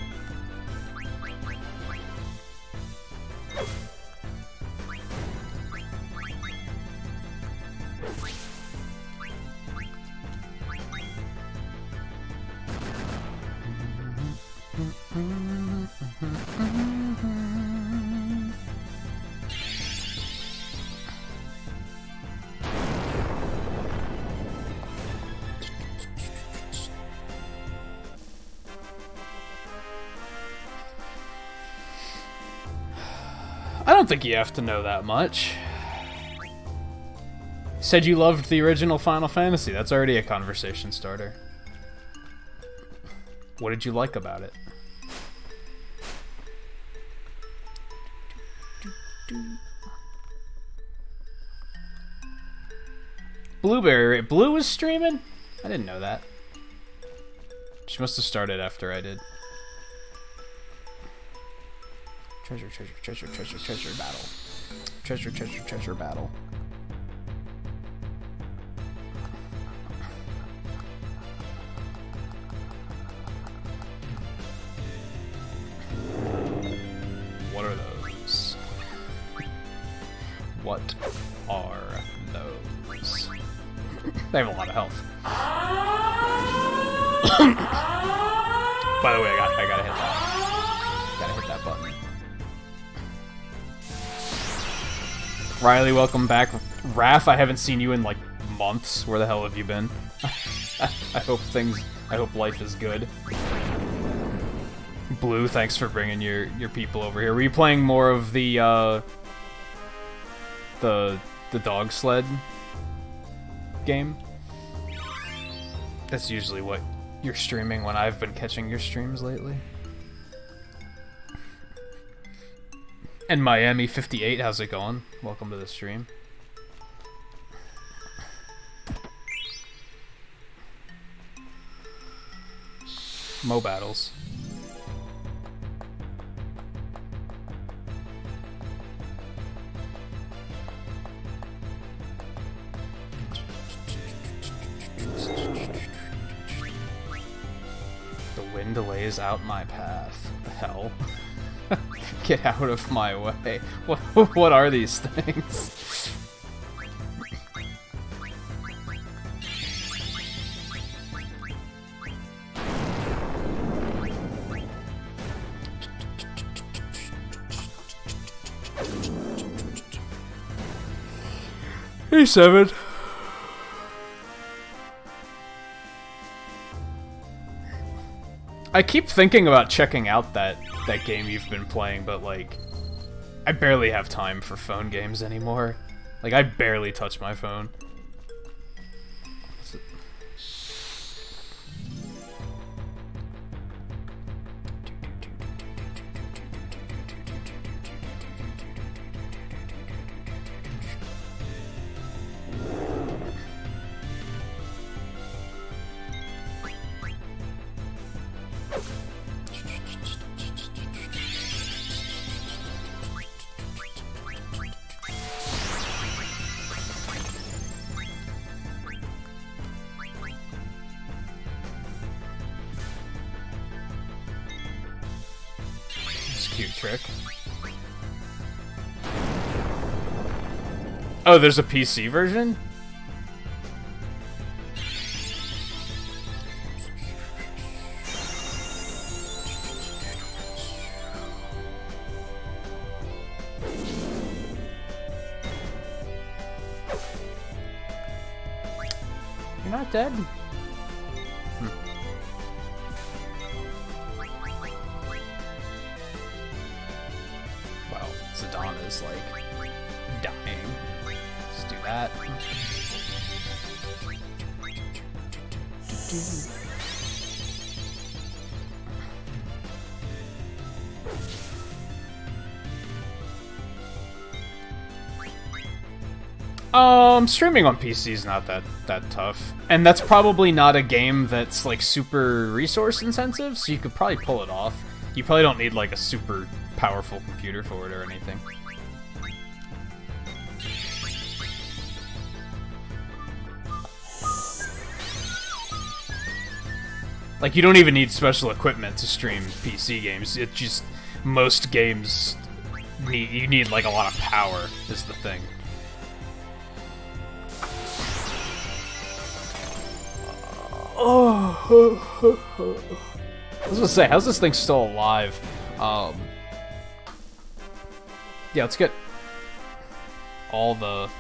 I don't think you have to know that much. Said you loved the original Final Fantasy. That's already a conversation starter. What did you like about it? Blueberry. Blue was streaming? I didn't know that. She must have started after I did. Treasure, treasure, treasure, treasure, treasure battle. Treasure, treasure, treasure battle. What are those? What are those? They have a lot of health. By the way, I gotta hit that. Gotta hit that button. Riley, welcome back. Raph, I haven't seen you in like months. Where the hell have you been? I hope life is good. Blue, thanks for bringing your people over here. Were you playing more of the dog sled game? That's usually what you're streaming when I've been catching your streams lately. And Miami58, how's it going? Welcome to the stream. Mo battles. The wind lays out my path. The hell? Get out of my way. What are these things? Hey, Seven. I keep thinking about checking out that game you've been playing, but like, I barely have time for phone games anymore. Like, I barely touch my phone. Trick. Oh, there's a PC version? not dead? Well, Zidane is, like, dying. Let's do that. Streaming on PC is not that tough. And that's probably not a game that's, like, super resource intensive, so you could probably pull it off. You probably don't need, like, a super powerful computer for it or anything. Like, you don't even need special equipment to stream PC games. It just... most games you need, like, a lot of power is the thing. Oh, I was gonna say, how's this thing still alive? Yeah, let's get all the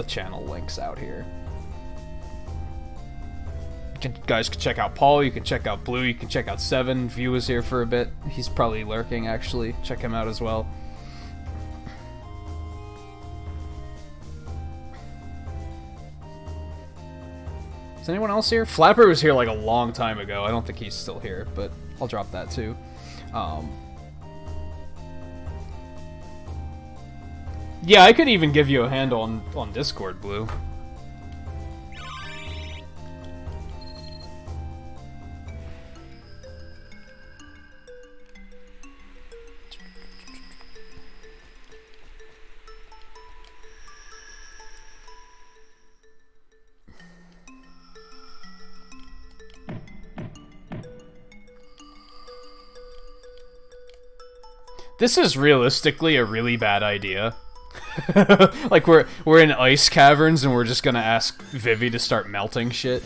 channel links out here. You guys can check out Paul, you can check out Blue, you can check out Seven. View was here for a bit. He's probably lurking, actually. Check him out as well. Is anyone else here? Flapper was here like a long time ago. I don't think he's still here, but I'll drop that too. Yeah, I could even give you a handle on Discord, Blue. This is realistically a really bad idea. Like, we're in ice caverns and we're just gonna ask Vivi to start melting shit.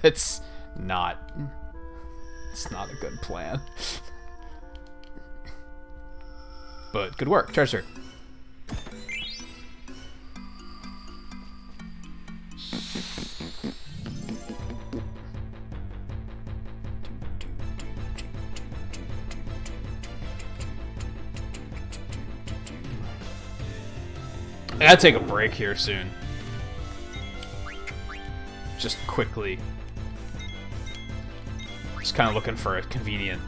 It's not a good plan. But good work, treasure. I gotta take a break here soon. Just quickly. Just kind of looking for a convenient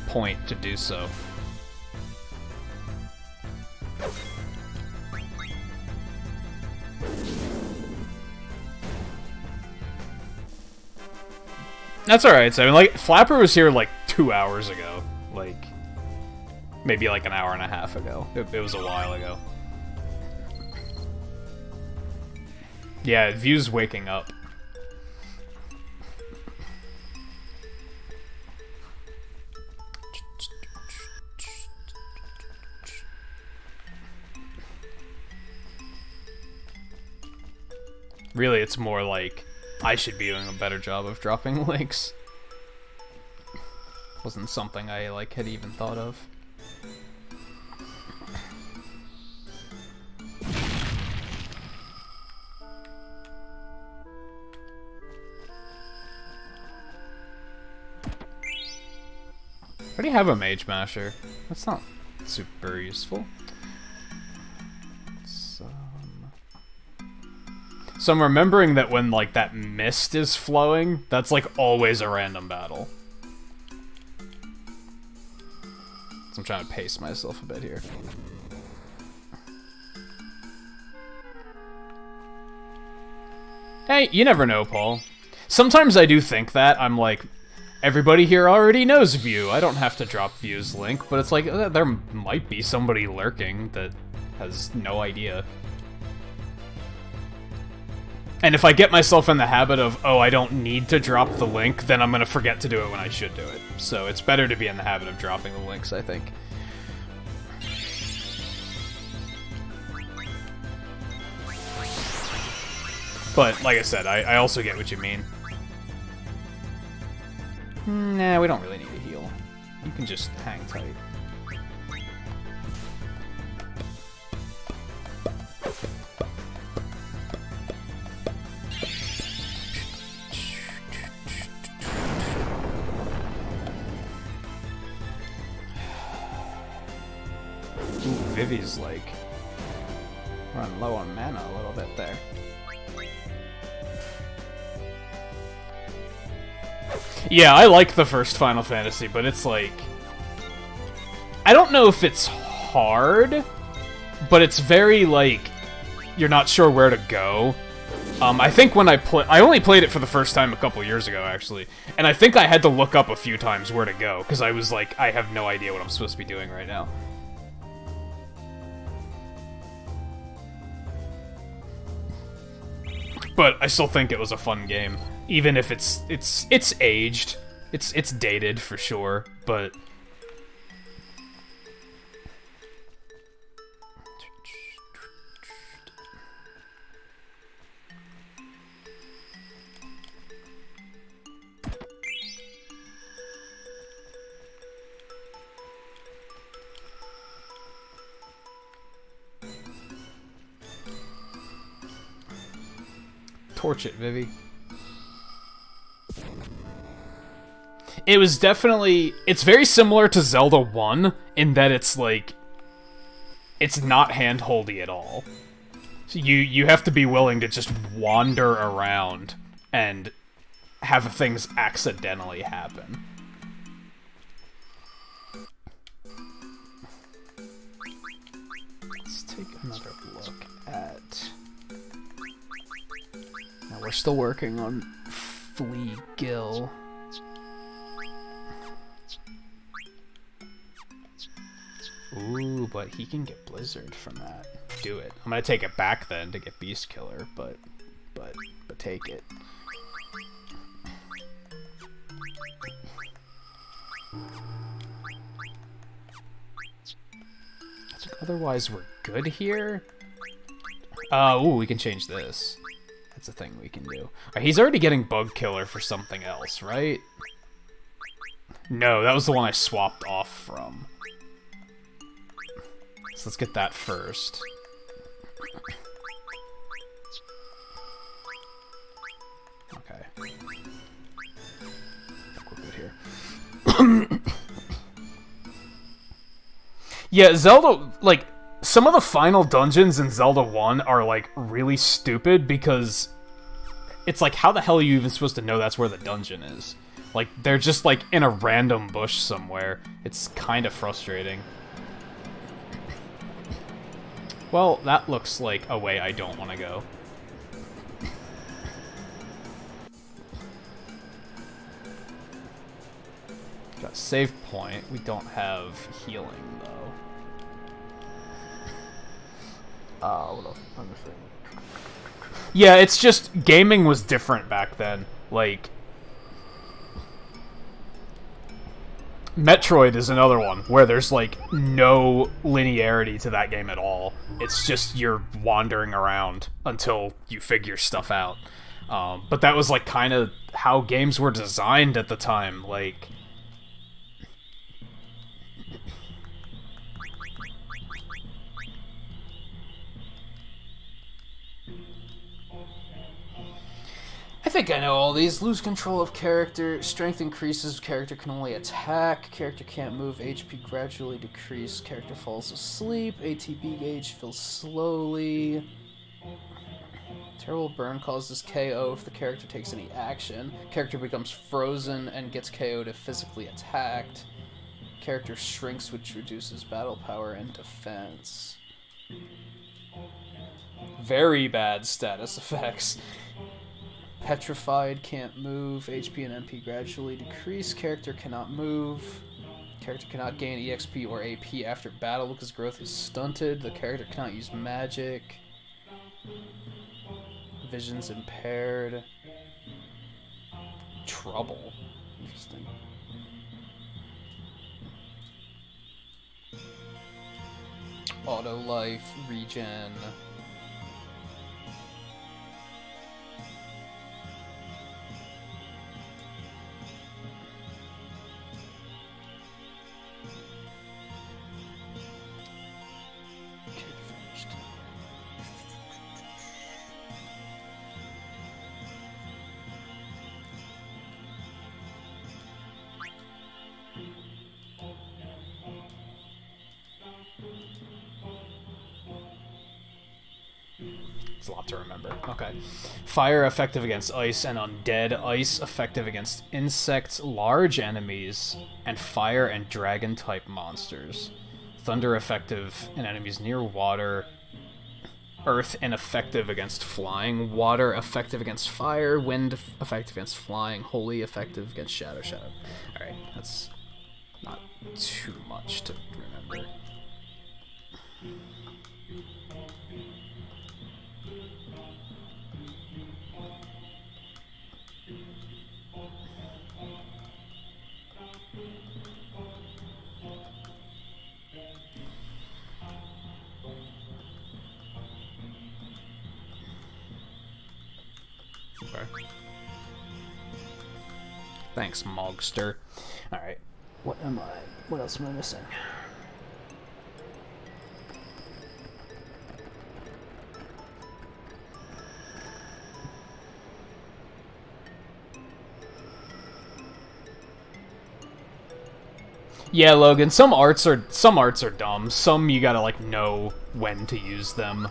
point to do so. That's alright, so I mean, like, Flapper was here like 2 hours ago. Like, maybe like an hour and a half ago. It was a while ago. Yeah, View's waking up. Really, it's more like I should be doing a better job of dropping links. Wasn't something I, like, had even thought of. I already have a Mage Masher. That's not super useful. So I'm remembering that when, like, that mist is flowing, that's, like, always a random battle. So I'm trying to pace myself a bit here. Hey, you never know, Paul. Sometimes I do think that. I'm like, everybody here already knows View. I don't have to drop View's link, but it's like, there might be somebody lurking that has no idea. And if I get myself in the habit of, oh, I don't need to drop the link, then I'm gonna forget to do it when I should do it. So it's better to be in the habit of dropping the links, I think. But, like I said, I also get what you mean. Nah, we don't really need a heal. You can just hang tight. Vivi's like running low on mana a little bit there. Yeah, I like the first Final Fantasy, but it's like... I don't know if it's hard, but it's very, like, you're not sure where to go. I think when I only played it for the first time a couple years ago, actually, and I think I had to look up a few times where to go, because I was like, I have no idea what I'm supposed to be doing right now. But I still think it was a fun game, even if it's aged, it's dated for sure, but... Torch it, Vivi. It was definitely... It's very similar to Zelda 1 in that it's like... It's not hand-holdy at all. So you have to be willing to just wander around and have things accidentally happen. Let's take another look at... Now we're still working on Flea Gill. Ooh, but he can get Blizzard from that. Do it. I'm gonna take it back then to get Beast Killer, but take it. Otherwise, we're good here. Ooh, we can change this. That's a thing we can do. He's already getting Bug Killer for something else, right? No, that was the one I swapped off from. So let's get that first. Okay. I think we're good here. Yeah, Zelda, like, some of the final dungeons in Zelda 1 are, like, really stupid because it's like, how the hell are you even supposed to know that's where the dungeon is? Like, they're just, like, in a random bush somewhere. It's kind of frustrating. Well, that looks like a way I don't want to go. Got a save point. We don't have healing, though. What else? Yeah, it's just gaming was different back then. Like, Metroid is another one where there's like no linearity to that game at all. It's just you're wandering around until you figure stuff out. But that was like kind of how games were designed at the time. Like, I think I know all these. Lose control of character. Strength increases. Character can only attack. Character can't move. HP gradually decrease. Character falls asleep. ATB gauge fills slowly. Terrible burn causes KO if the character takes any action. Character becomes frozen and gets KO'd if physically attacked. Character shrinks, which reduces battle power and defense. Very bad status effects. Petrified, can't move. HP and MP gradually decrease. Character cannot move. Character cannot gain EXP or AP after battle because growth is stunted. The character cannot use magic. Vision's impaired. Trouble. Interesting. Auto life, regen. It's a lot to remember. Okay. Fire effective against ice and undead. Ice effective against insects, large enemies, and fire and dragon type monsters. Thunder effective in enemies near water. Earth ineffective against flying. Water effective against fire. Wind effective against flying. Holy effective against shadow. Alright, that's not too much to remember. Okay. Thanks, Mogster. Alright. What else am I missing? Yeah, Logan, some arts are dumb. Some you gotta like know when to use them.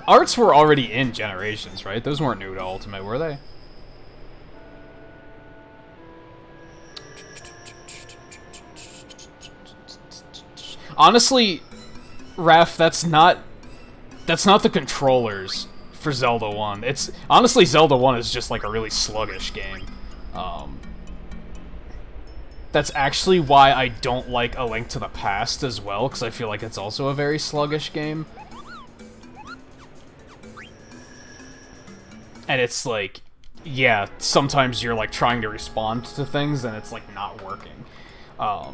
Arts were already in Generations, right? Those weren't new to Ultimate, were they? Honestly, Raph, that's not the controllers for Zelda 1. It's honestly Zelda 1 is just like a really sluggish game. That's actually why I don't like A Link to the Past as well, because I feel like it's also a very sluggish game. And it's like, yeah, sometimes you're like trying to respond to things and it's like not working. I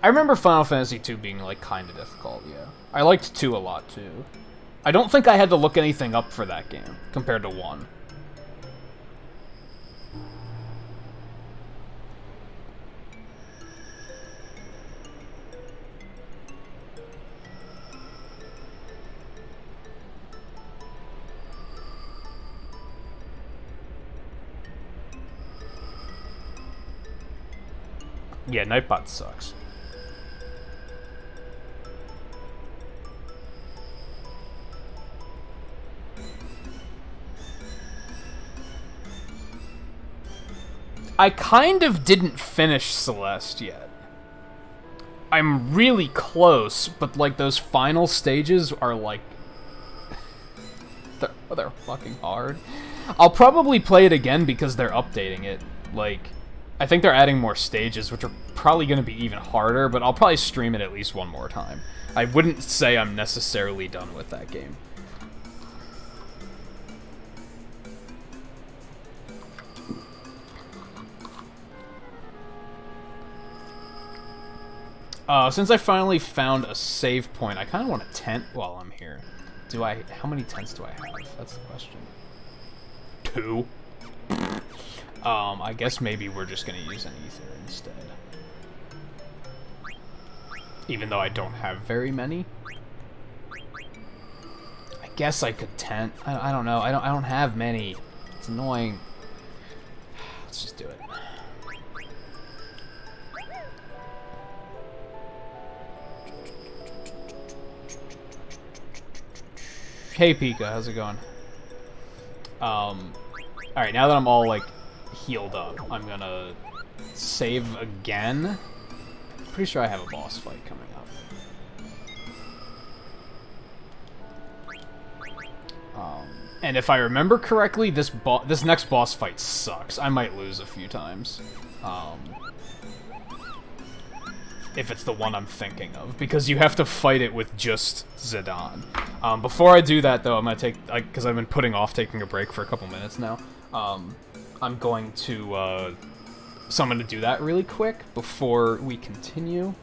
remember Final Fantasy II being like kind of difficult, yeah. I liked 2 a lot too. I don't think I had to look anything up for that game compared to 1. Yeah, Nightbot sucks. I kind of didn't finish Celeste yet. I'm really close, but like those final stages are like... they're fucking hard. I'll probably play it again because they're updating it. Like, I think they're adding more stages, which are probably going to be even harder, but I'll probably stream it at least one more time. I wouldn't say I'm necessarily done with that game. Since I finally found a save point, I kind of want a tent while I'm here. How many tents do I have? That's the question. 2? I guess maybe we're just gonna use an ether instead. Even though I don't have very many. I guess I could tent. I don't know. I don't have many. It's annoying. Let's just do it. Hey Pika, how's it going? Alright, now that I'm all like healed up, I'm gonna save again. Pretty sure I have a boss fight coming up. And if I remember correctly, this next boss fight sucks. I might lose a few times. If it's the one I'm thinking of, because you have to fight it with just Zidane. Before I do that, though, I'm gonna take, because I've been putting off taking a break for a couple minutes now. I'm going to, so I'm gonna do that really quick before we continue.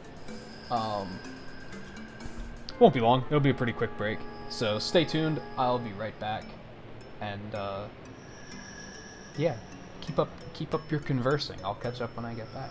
Won't be long. It'll be a pretty quick break. So stay tuned. I'll be right back. And yeah, keep up your conversing. I'll catch up when I get back.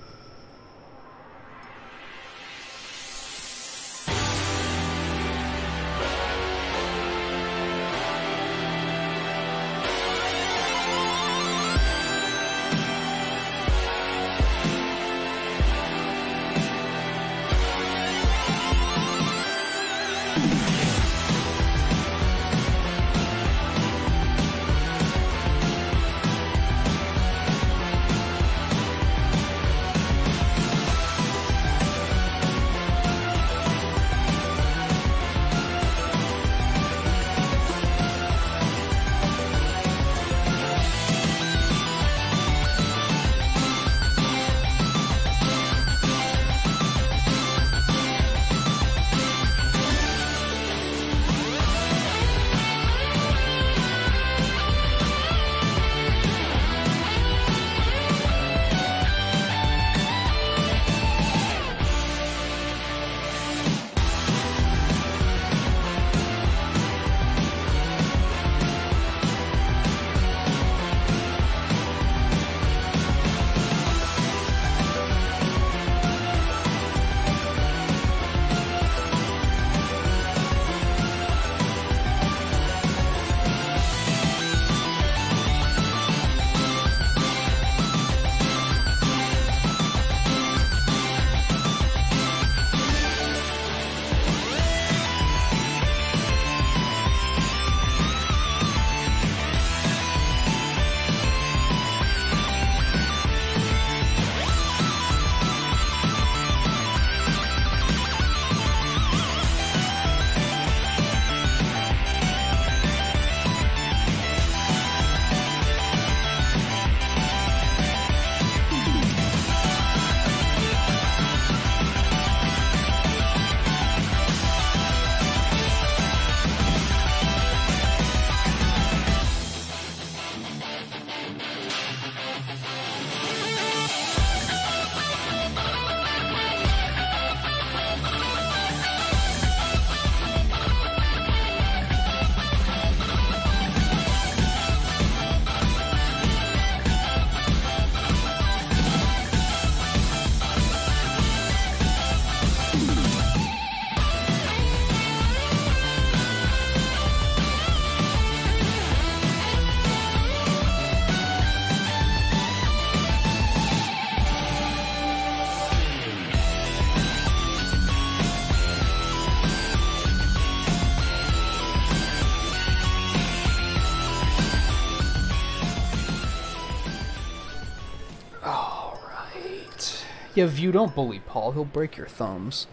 Yeah, View, don't bully Paul. He'll break your thumbs.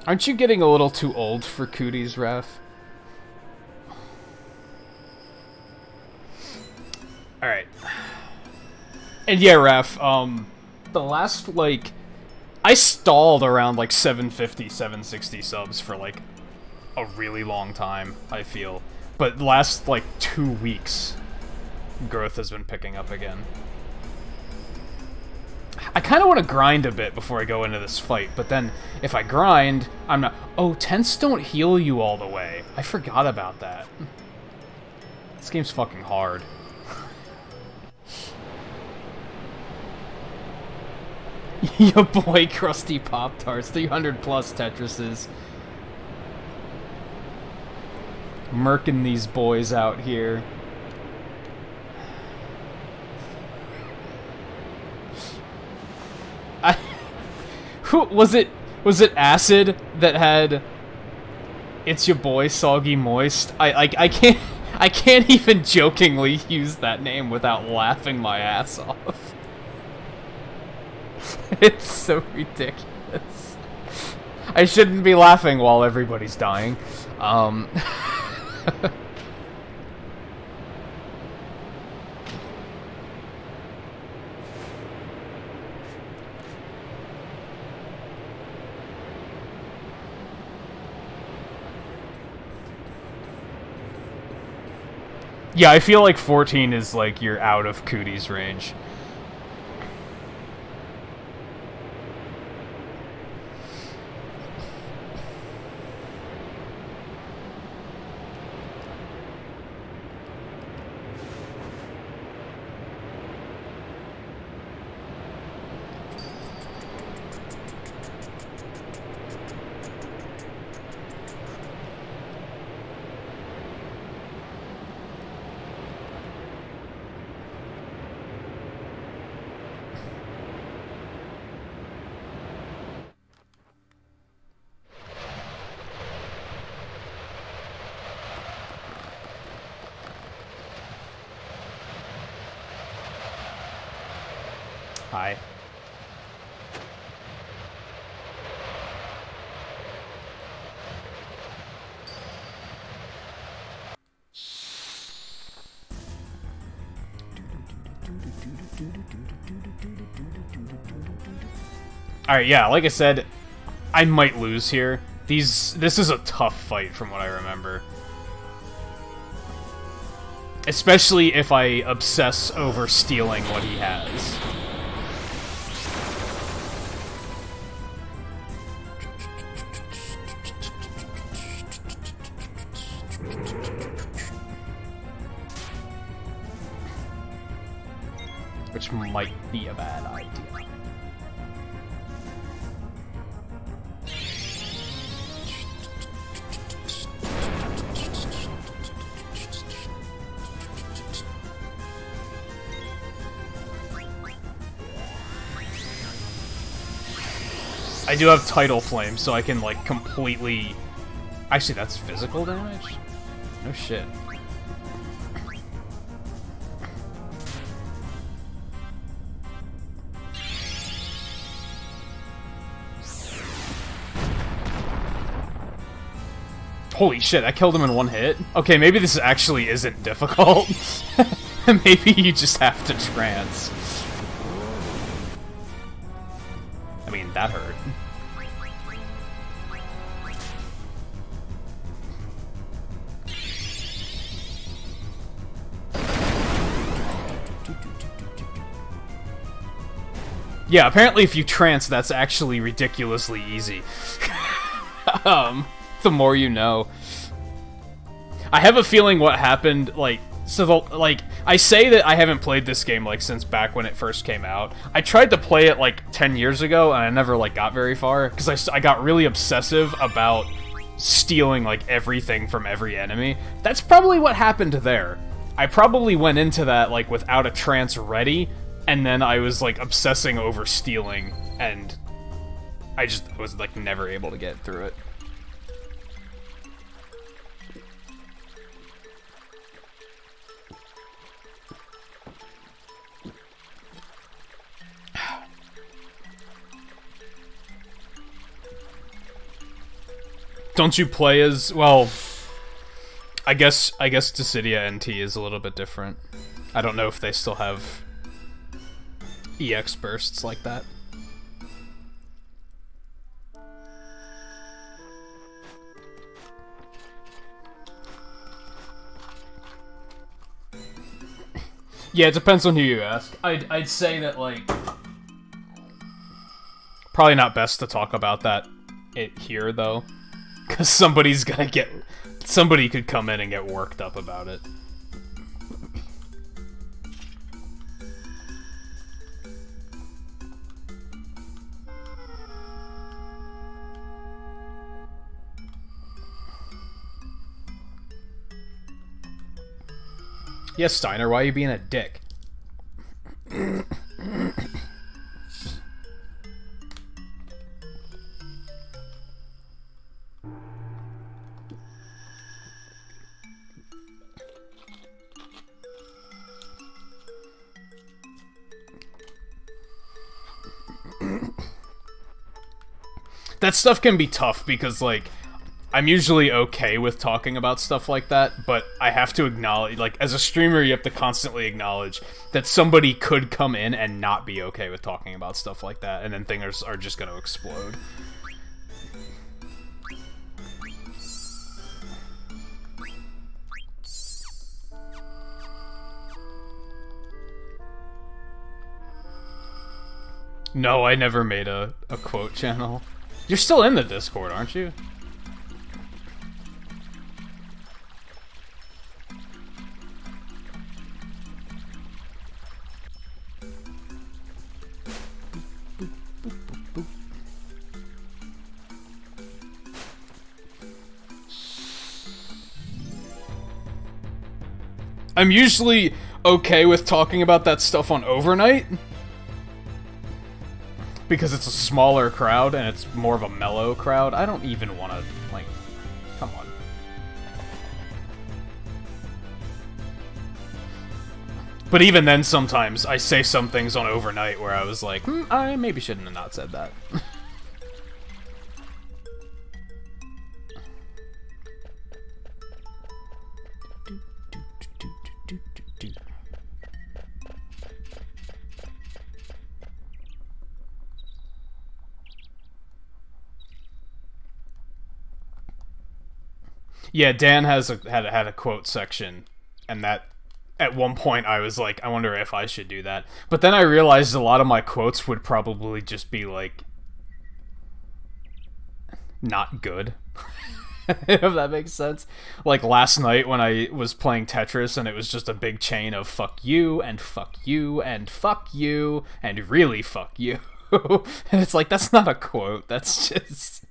Aren't you getting a little too old for cooties, Ref? Alright. And yeah, Ref, the last, like... I stalled around, like, 750, 760 subs for, like, a really long time, I feel. But the last, like, 2 weeks, growth has been picking up again. I kind of want to grind a bit before I go into this fight, but then if I grind, I'm not... Oh, tents don't heal you all the way. I forgot about that. This game's fucking hard. Yo boy, Krusty Pop-Tarts, 300 plus Tetrises. Murking these boys out here. Who was it? Was it Acid that had "It's your boy Soggy Moist"? I can't even jokingly use that name without laughing my ass off. It's so ridiculous. I shouldn't be laughing while everybody's dying. Yeah, I feel like 14 is like you're out of cooties range. Hi. Alright, yeah, like I said, I might lose here. This is a tough fight from what I remember. Especially if I obsess over stealing what he has. Which might be a bad idea. I do have Tidal Flame, so I can, like, completely... Actually, that's physical damage? No shit. Holy shit, I killed him in one hit? Okay, maybe this actually isn't difficult. Maybe you just have to trance. I mean, that hurt. Yeah, apparently if you trance, that's actually ridiculously easy. The more you know. I have a feeling what happened, like, I say that I haven't played this game, like, since back when it first came out. I tried to play it, like, 10 years ago, and I never, like, got very far, because I got really obsessive about stealing, like, everything from every enemy. That's probably what happened there. I probably went into that, like, without a trance ready, and then I was, like, obsessing over stealing, and I was, like, never able to get through it. Don't you play as... well... I guess Dissidia NT is a little bit different. I don't know if they still have EX bursts like that. Yeah, it depends on who you ask. I'd say that, like, probably not best to talk about that here though, because somebody could come in and get worked up about it. Yes, Steiner, why are you being a dick? That stuff can be tough because, like, I'm usually okay with talking about stuff like that, but I have to acknowledge, like, as a streamer, you have to constantly acknowledge that somebody could come in and not be okay with talking about stuff like that, and then things are just gonna explode. No, I never made a quote channel. You're still in the Discord, aren't you? I'm usually okay with talking about that stuff on Overnight, because it's a smaller crowd and it's more of a mellow crowd. I don't even want to, like, come on. But even then, sometimes I say some things on Overnight where I was like, I maybe shouldn't have not said that. Yeah, Dan had a quote section, and that at one point I was like, I wonder if I should do that. But then I realized a lot of my quotes would probably just be like not good. If that makes sense. Like last night when I was playing Tetris and it was just a big chain of fuck you and fuck you and fuck you and really fuck you. And it's like, that's not a quote, that's just...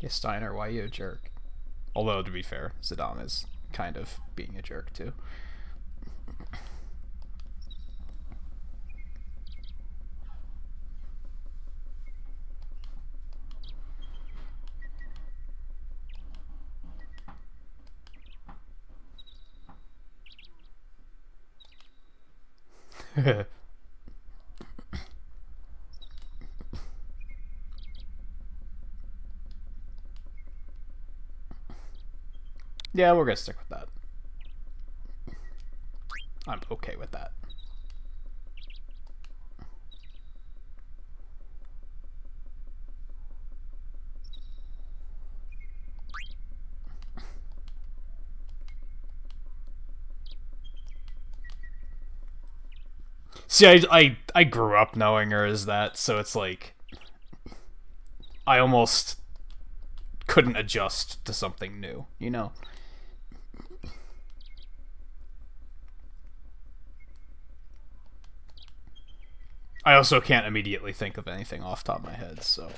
Yeah, Steiner, why are you a jerk? Although, to be fair, Zidane is kind of being a jerk, too. Yeah, we're gonna stick with that. I'm okay with that. See, I grew up knowing her as that, so it's like I almost couldn't adjust to something new, you know? I also can't immediately think of anything off the top of my head, so...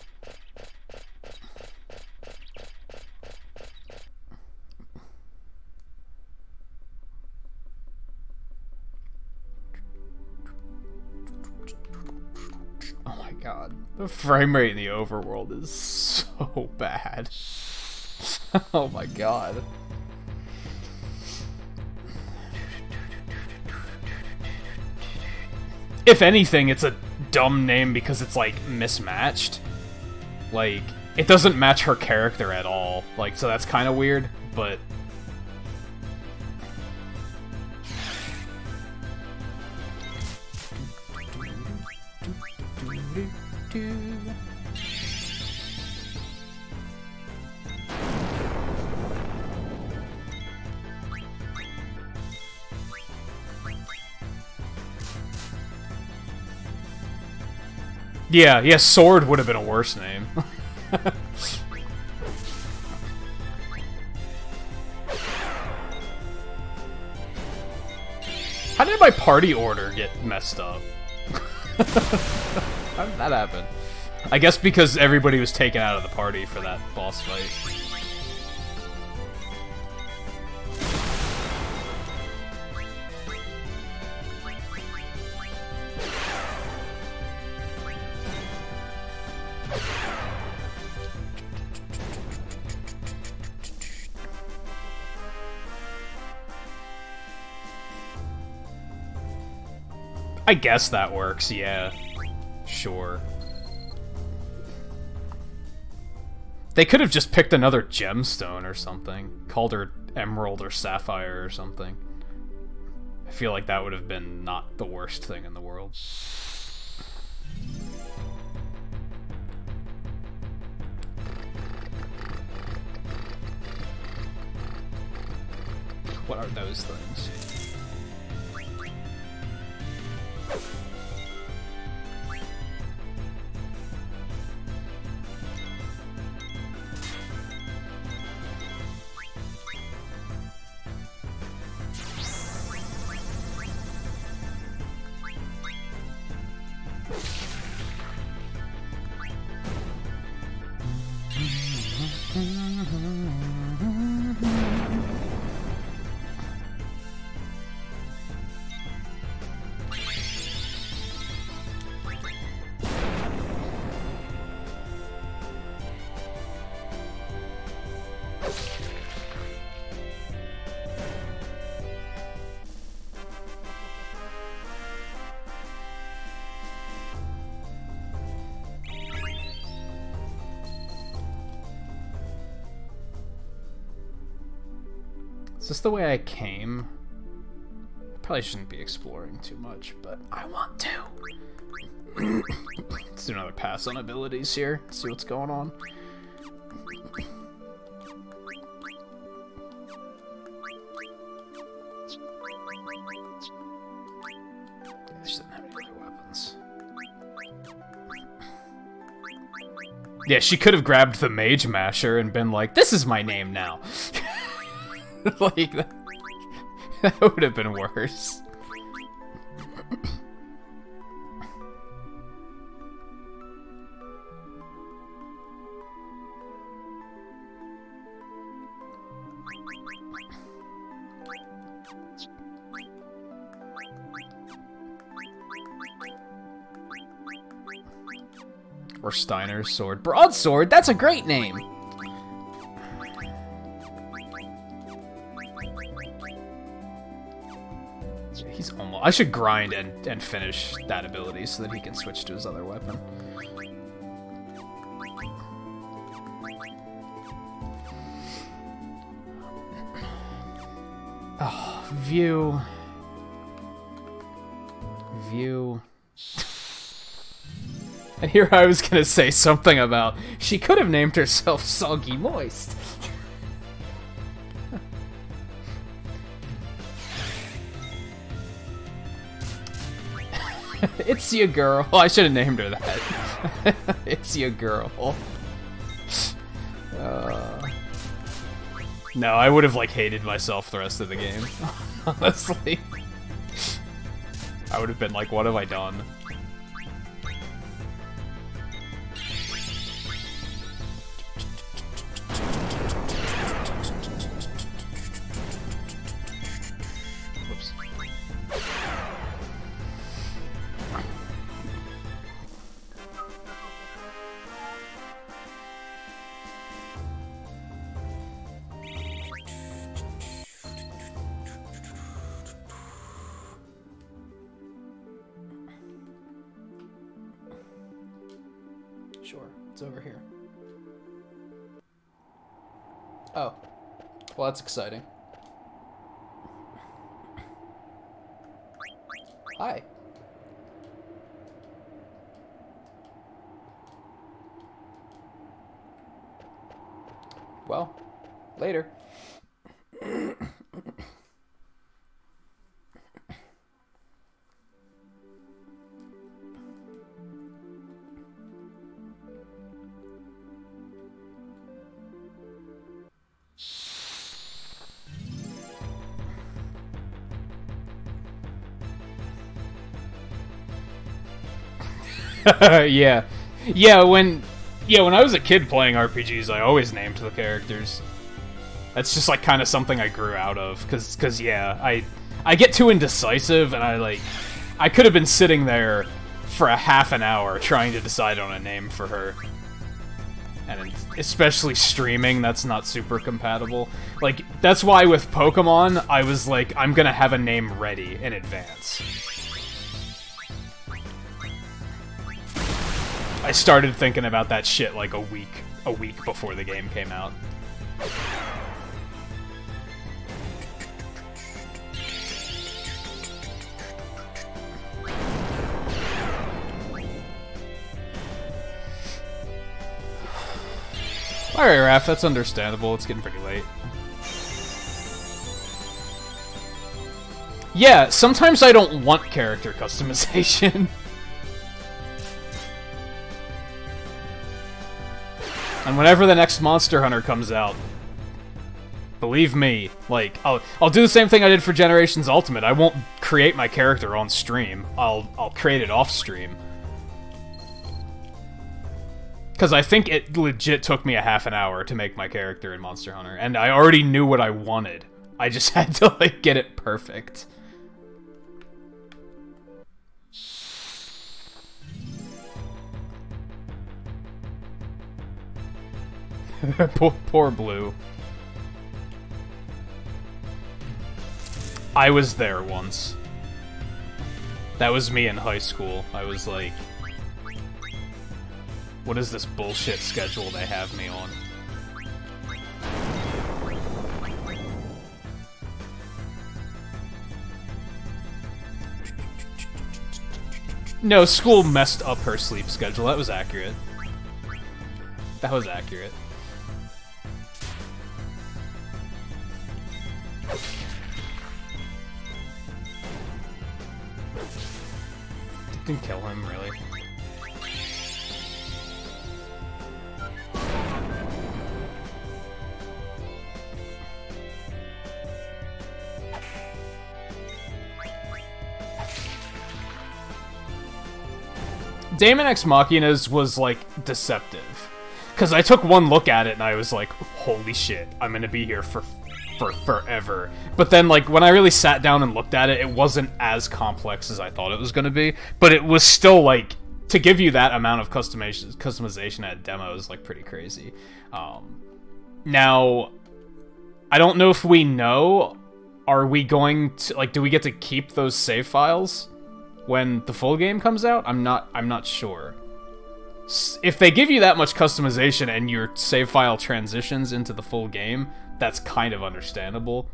Oh my god. The frame rate in the overworld is so bad. Oh my god. If anything, it's a dumb name because it's, like, mismatched. Like, it doesn't match her character at all. Like, so that's kind of weird, but... Yeah, Sword would have been a worse name. How did my party order get messed up? How did that happen? I guess because everybody was taken out of the party for that boss fight. I guess that works, yeah. Sure. They could have just picked another gemstone or something. Called her Emerald or Sapphire or something. I feel like that would have been not the worst thing in the world. What are those things? Is this the way I came? Probably shouldn't be exploring too much, but I want to. Let's do another pass on abilities here. See what's going on. They just didn't have any other weapons. Yeah, she could have grabbed the Mage Masher and been like, "This is my name now." Like, that would have been worse. Or Steiner's sword. Broadsword? That's a great name! He's almost... I should grind and finish that ability so that he can switch to his other weapon. Oh, view. And here I was gonna say something about she could have named herself Soggy Moist. It's your girl. I should have named her that. It's your girl. No, I would have, like, hated myself the rest of the game. Honestly. I would have been like, what have I done? Whoops. Sure, it's over here. Oh. Well, that's exciting. Hi. Well, later. Yeah. Yeah, when I was a kid playing RPGs, I always named the characters. That's just, like, kind of something I grew out of, cause yeah, I get too indecisive, and I could have been sitting there for a half an hour trying to decide on a name for her. And especially streaming, that's not super compatible. Like, that's why with Pokemon, I was like, I'm gonna have a name ready in advance. I started thinking about that shit like a week before the game came out. Alright, Raph, that's understandable. It's getting pretty late. Yeah, sometimes I don't want character customization. And whenever the next Monster Hunter comes out, believe me, like, I'll do the same thing I did for Generations Ultimate. I won't create my character on stream. I'll create it off stream. Because I think it legit took me a half an hour to make my character in Monster Hunter, and I already knew what I wanted. I just had to, like, get it perfect. Poor Blue. I was there once. That was me in high school. I was like, what is this bullshit schedule they have me on? No, school messed up her sleep schedule. That was accurate. That was accurate. Didn't kill him, really. Daemon X Machina's was, like, deceptive. Because I took one look at it and I was like, holy shit, I'm gonna be here for forever. But then, like, when I really sat down and looked at it, it wasn't as complex as I thought it was gonna be. But it was still, like, to give you that amount of customization at demo is, like, pretty crazy. Now, I don't know if we know, are we going to, like, do we get to keep those save files when the full game comes out? I'm not sure. If they give you that much customization and your save file transitions into the full game, that's kind of understandable.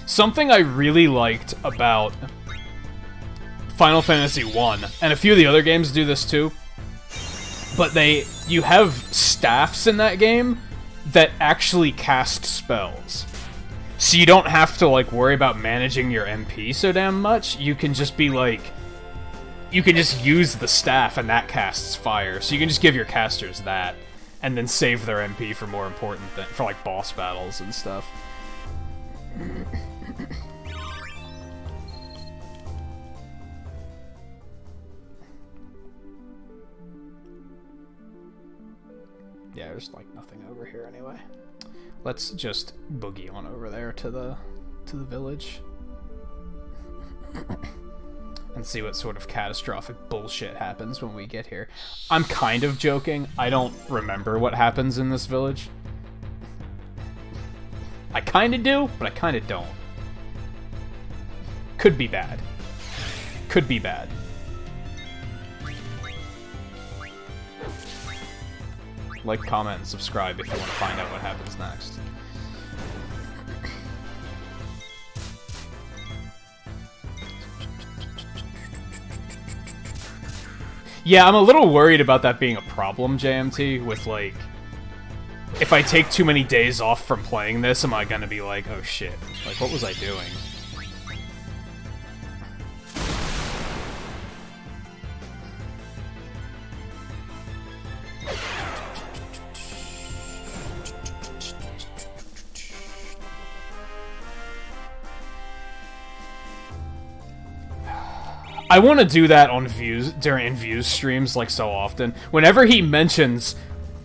Something I really liked about Final Fantasy 1, and a few of the other games do this too, but you have staffs in that game that actually cast spells. So you don't have to, like, worry about managing your MP so damn much. You can just be, like... You can just use the staff and that casts fire. So you can just give your casters that, and then save their MP for more important things, for, like, boss battles and stuff. Yeah, there's, like, nothing over here anyway. Let's just boogie on over there to the village. And see what sort of catastrophic bullshit happens when we get here. I'm kind of joking. I don't remember what happens in this village. I kind of do, but I kind of don't. Could be bad. Could be bad. Like, comment, and subscribe if you want to find out what happens next. Yeah, I'm a little worried about that being a problem, JMT, with, like... If I take too many days off from playing this, am I gonna be like, oh shit, like, what was I doing? I want to do that on Views during Views streams like so often. Whenever he mentions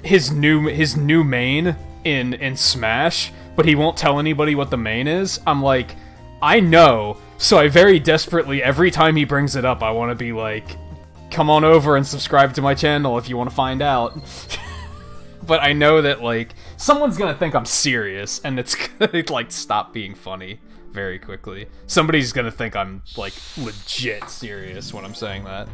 his new main in Smash, but he won't tell anybody what the main is, I'm like, I know. So I very desperately, every time he brings it up, I want to be like, come on over and subscribe to my channel if you want to find out. But I know that, like, someone's gonna think I'm serious, and it's gonna, like, stop being funny very quickly. Somebody's gonna think I'm, like, legit serious when I'm saying that.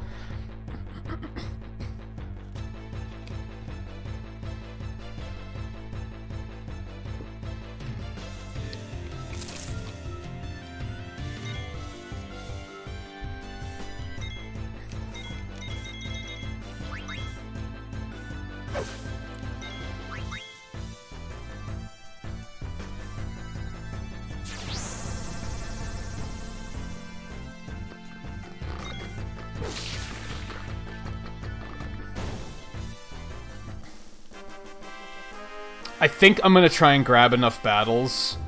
I think I'm gonna try and grab enough battles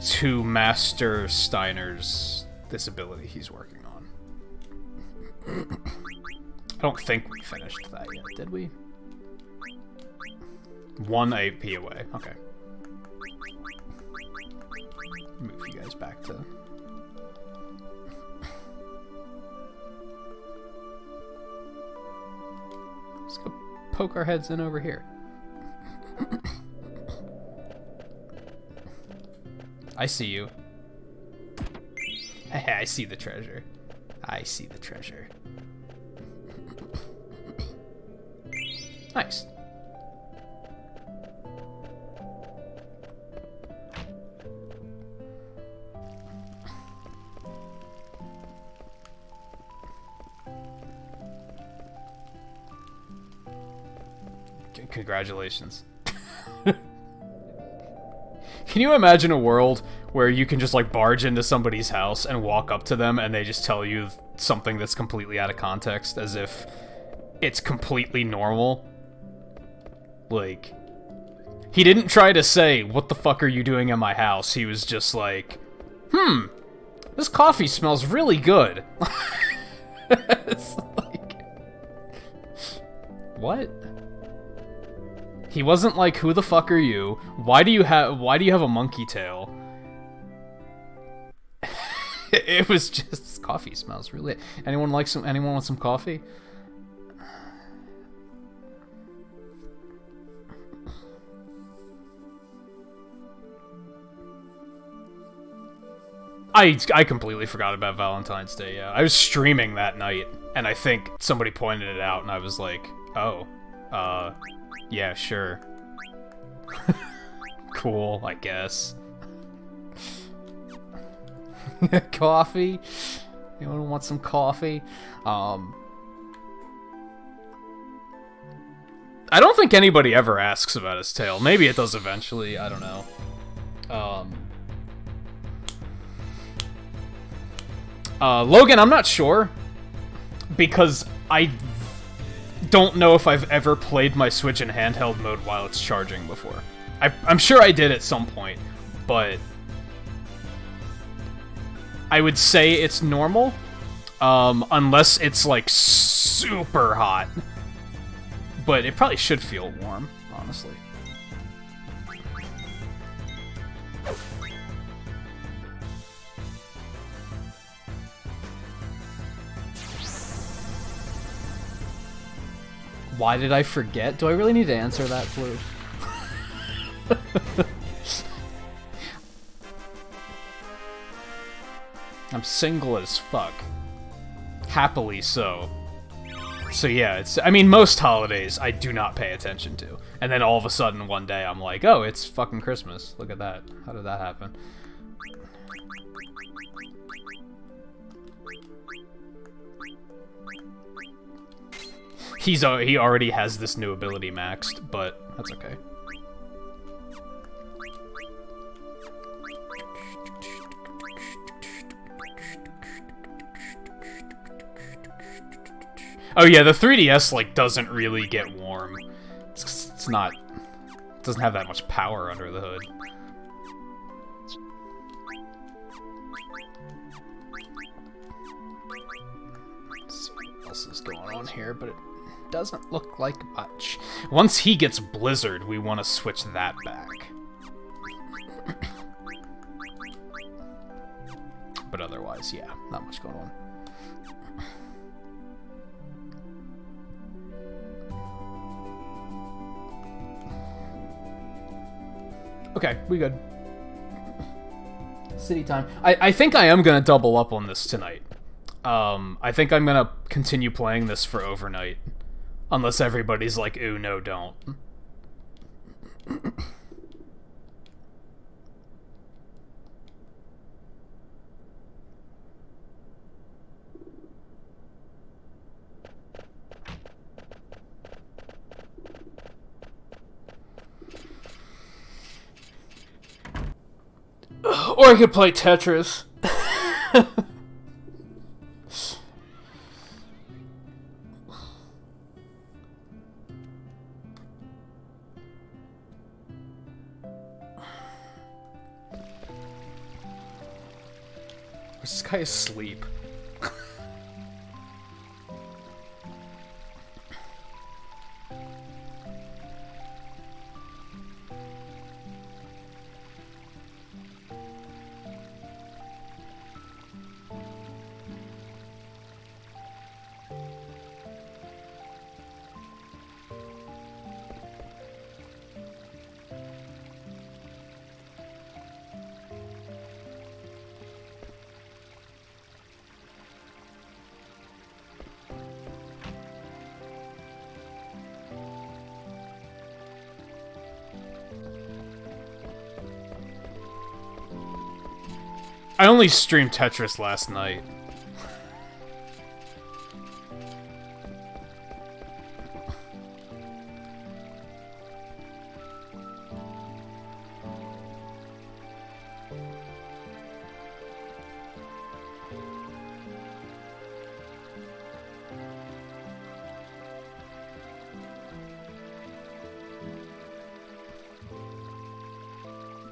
to master Steiner's this ability he's working on. I don't think we finished that yet, did we? 1 AP away. Okay. Move you guys back to... Let's go poke our heads in over here. I see you. I see the treasure. I see the treasure. Nice. Congratulations. Can you imagine a world where you can just, like, barge into somebody's house and walk up to them and they just tell you something that's completely out of context, as if it's completely normal? Like, he didn't try to say, what the fuck are you doing in my house? He was just like, this coffee smells really good. It's like... What? He wasn't like, who the fuck are you? Why do you have a monkey tail? It was just, coffee smells really... Anyone want some coffee? I completely forgot about Valentine's Day, yeah. I was streaming that night, and I think somebody pointed it out, and I was like, oh, yeah, sure. Cool, I guess. Coffee? Anyone want some coffee? I don't think anybody ever asks about his tail. Maybe it does eventually. I don't know. Logan, I'm not sure. Because I don't know if I've ever played my Switch in handheld mode while it's charging before. I'm sure I did at some point, but I would say it's normal, unless it's like super hot. But it probably should feel warm, honestly. Why did I forget? Do I really need to answer that, Blue? I'm single as fuck. Happily so. So yeah, it's, I mean, most holidays I do not pay attention to. And then all of a sudden one day I'm like, oh, it's fucking Christmas. Look at that. How did that happen? He already has this new ability maxed, but that's okay. Oh yeah, the 3DS, like, doesn't really get warm. It's not... It doesn't have that much power under the hood. Let's see what else is going on here, but it doesn't look like much. Once he gets Blizzard, we want to switch that back. But otherwise, yeah, not much going on. Okay, we good. City time. I think I am gonna double up on this tonight. I think I'm gonna continue playing this for overnight. Unless everybody's like, ooh, no, don't. Or I could play Tetris. Is this guy asleep? I only streamed Tetris last night.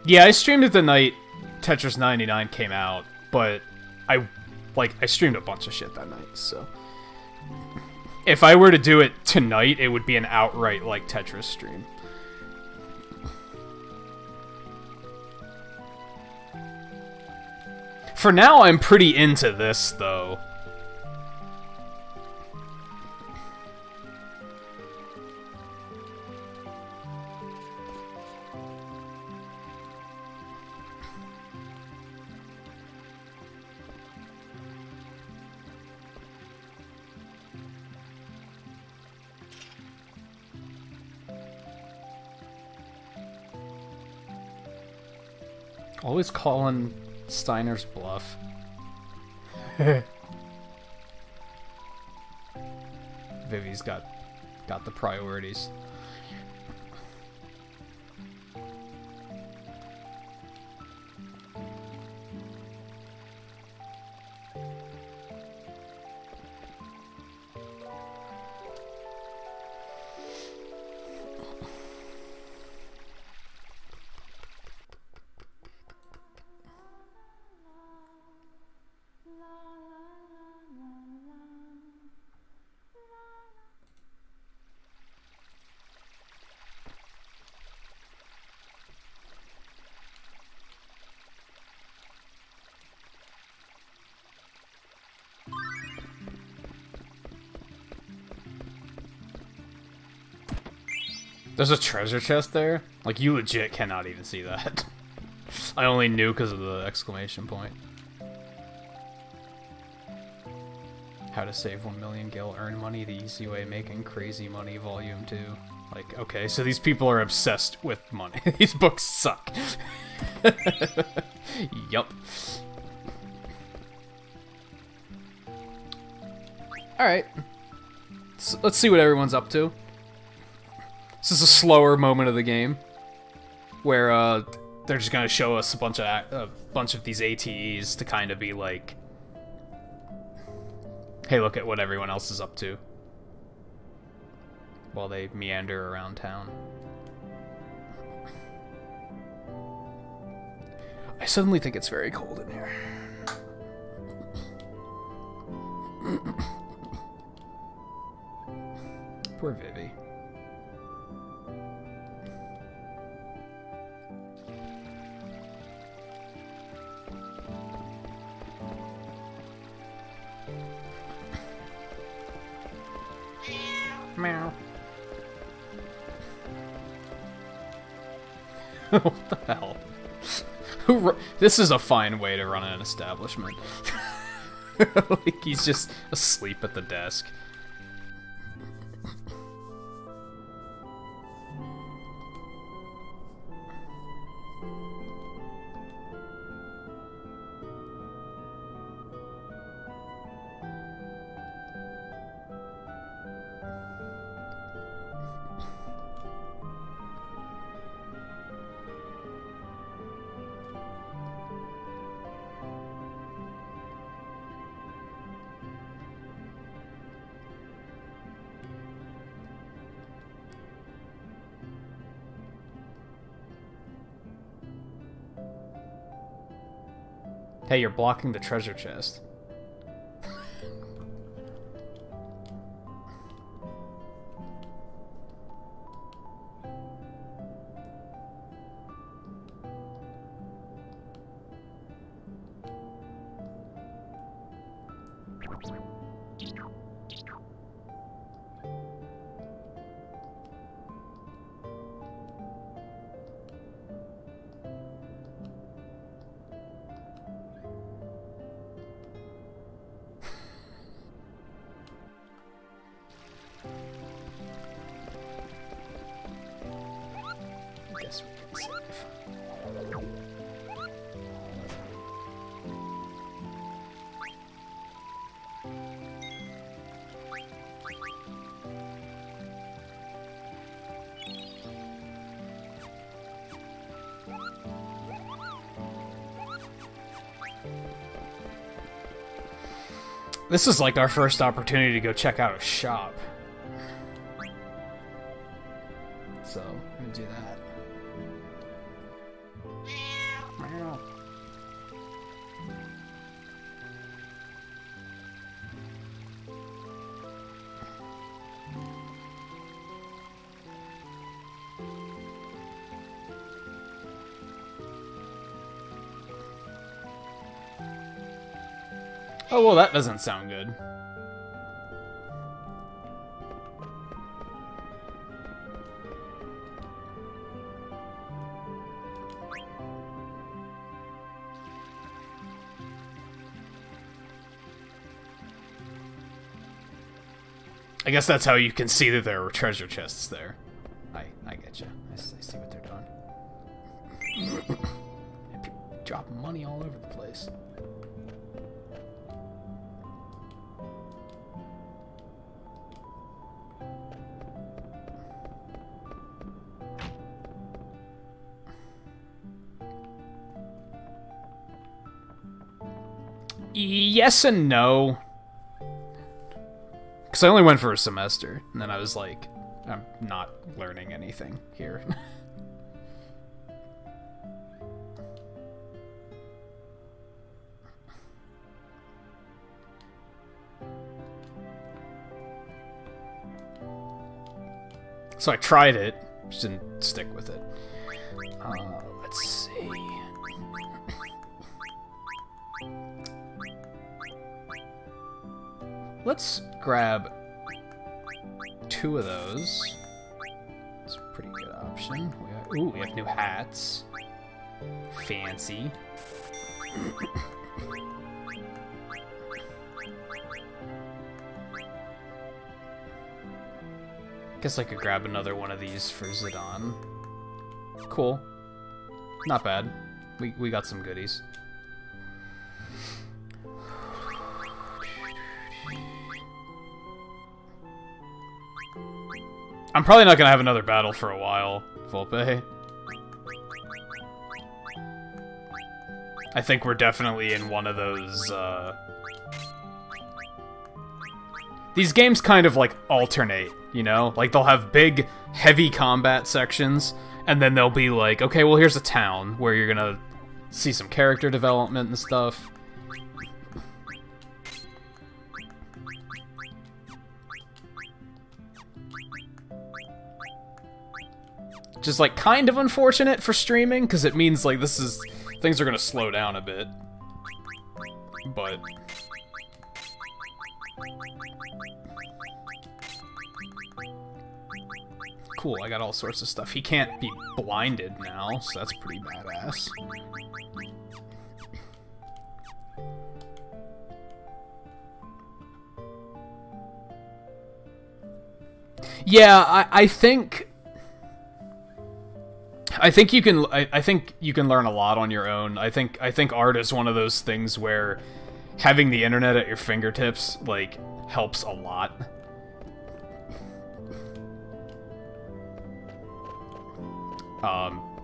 Yeah, I streamed it the night Tetris 99 came out, but I streamed a bunch of shit that night, so... If I were to do it tonight, it would be an outright, like, Tetris stream. For now, I'm pretty into this, though. Always calling Steiner's bluff. Vivi's got the priorities. There's a treasure chest there? Like, you legit cannot even see that. I only knew because of the exclamation point. How to save 1 million gil, earn money the easy way, making crazy money, volume 2. Like, okay, so these people are obsessed with money. These books suck. Yup. Alright. So let's see what everyone's up to. This is a slower moment of the game, where they're just gonna show us a bunch of these ATEs to kind of be like, "Hey, look at what everyone else is up to," while they meander around town. I suddenly think it's very cold in here. Poor Vivi. Meow. What the hell? This is a fine way to run an establishment. Like, he's just asleep at the desk. Hey, you're blocking the treasure chest. Guess we can save. This is like our first opportunity to go check out a shop. So, I'm gonna do that. Oh, well, that doesn't sound good. I guess that's how you can see that there were treasure chests there. I get you. I see what they're doing. People dropping money all over the place. Yes and no. Because I only went for a semester, and then I was like, I'm not learning anything here. So I tried it, just didn't stick with it. Let's see. Let's grab 2 of those. It's a pretty good option. We have new hats. Fancy. Guess I could grab another one of these for Zidane. Cool. Not bad. We got some goodies. I'm probably not gonna have another battle for a while, Volpe. I think we're definitely in one of those, These games kind of, like, alternate, you know? Like, they'll have big, heavy combat sections, and then they'll be like, okay, well, here's a town where you're gonna see some character development and stuff. Just, like, kind of unfortunate for streaming, because it means, like, things are gonna slow down a bit. But... cool, I got all sorts of stuff. He can't be blinded now, so that's pretty badass. Yeah, I think you can. I think you can learn a lot on your own. I think art is one of those things where having the internet at your fingertips like helps a lot.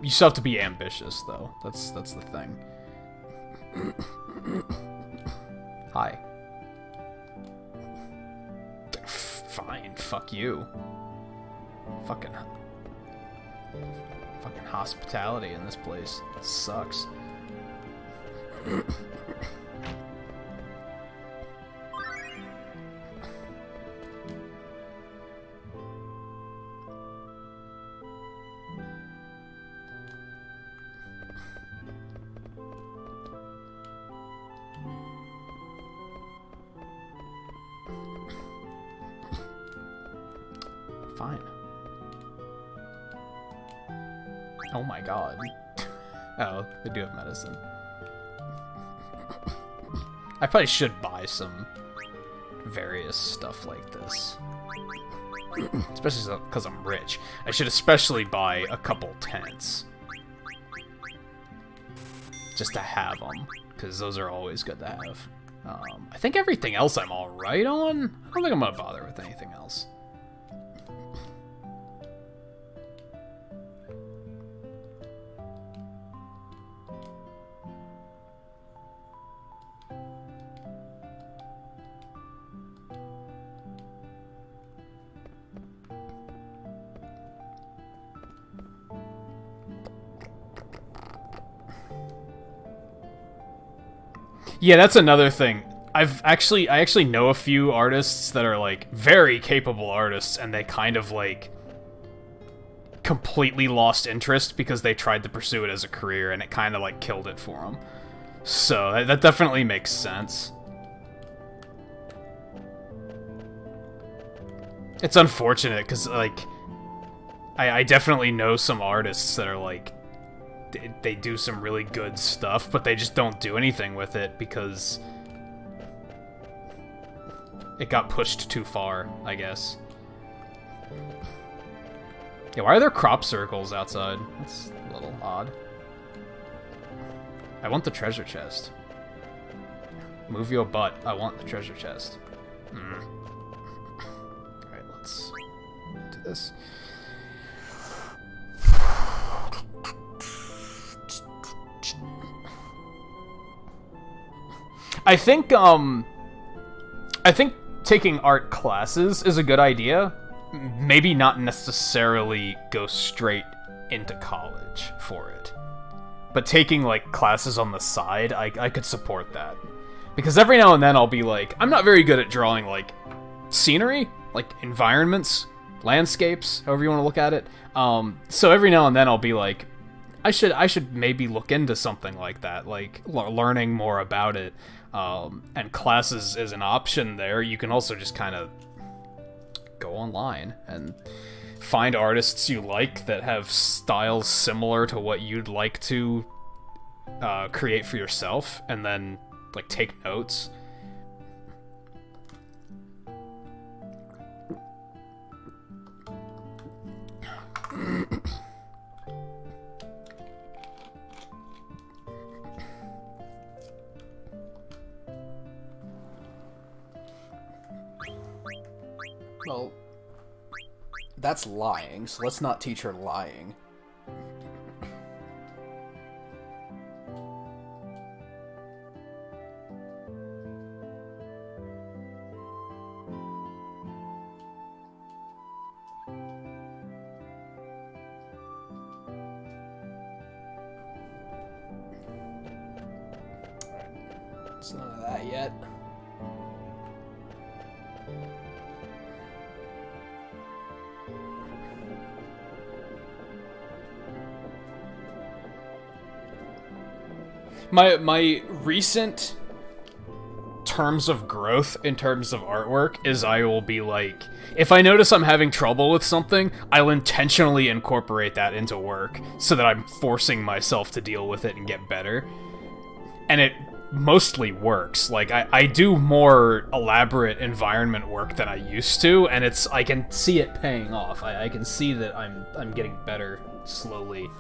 You still have to be ambitious, though. That's the thing. Hi. Fine, fuck you. Fucking hospitality in this place sucks. Fine. Oh my god. Oh, they do have medicine. I probably should buy some various stuff like this. Especially because I'm rich. I should especially buy a couple tents. Just to have them. Because those are always good to have. I think everything else I'm alright on. I don't think I'm gonna bother with anything else. Yeah, that's another thing. I actually know a few artists that are like very capable artists, and they kind of like completely lost interest because they tried to pursue it as a career, and it kind of like killed it for them. So that definitely makes sense. It's unfortunate because like I definitely know some artists that are like they do some really good stuff, but they just don't do anything with it because it got pushed too far, I guess. Yeah, why are there crop circles outside? That's a little odd. I want the treasure chest. Move your butt. I want the treasure chest. Alright, let's do this. I think taking art classes is a good idea. Maybe not necessarily go straight into college for it. But taking, like, classes on the side, I could support that. Because every now and then I'll be like, I'm not very good at drawing, like, scenery, like, environments, landscapes, however you want to look at it. So every now and then I'll be like, I should maybe look into something like that, like, learning more about it. And classes is an option there. You can also just kind of go online and find artists you like that have styles similar to what you'd like to create for yourself, and then, like, take notes. Well, that's lying, so let's not teach her lying. It's none of that yet. My recent terms of growth in terms of artwork is I will be like, if I notice I'm having trouble with something, I'll intentionally incorporate that into work so that I'm forcing myself to deal with it and get better. And it mostly works. Like, I do more elaborate environment work than I used to, and I can see it paying off. I can see that I'm getting better slowly.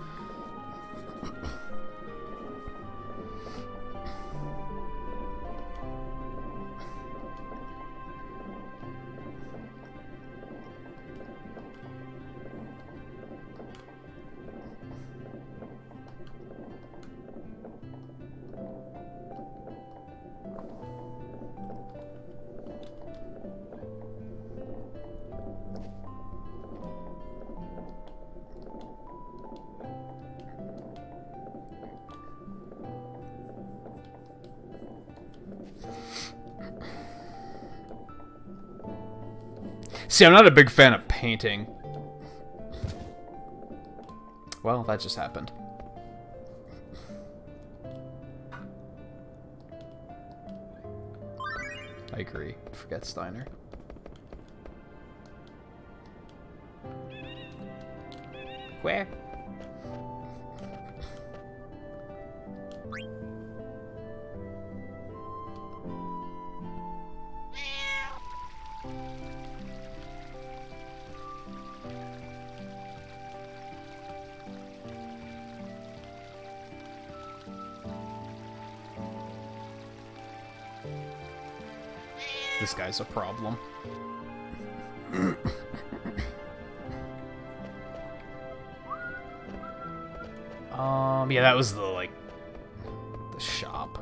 See, I'm not a big fan of painting. Well, that just happened. I agree. Forget Steiner. Where? This guy's a problem. Yeah, that was the shop.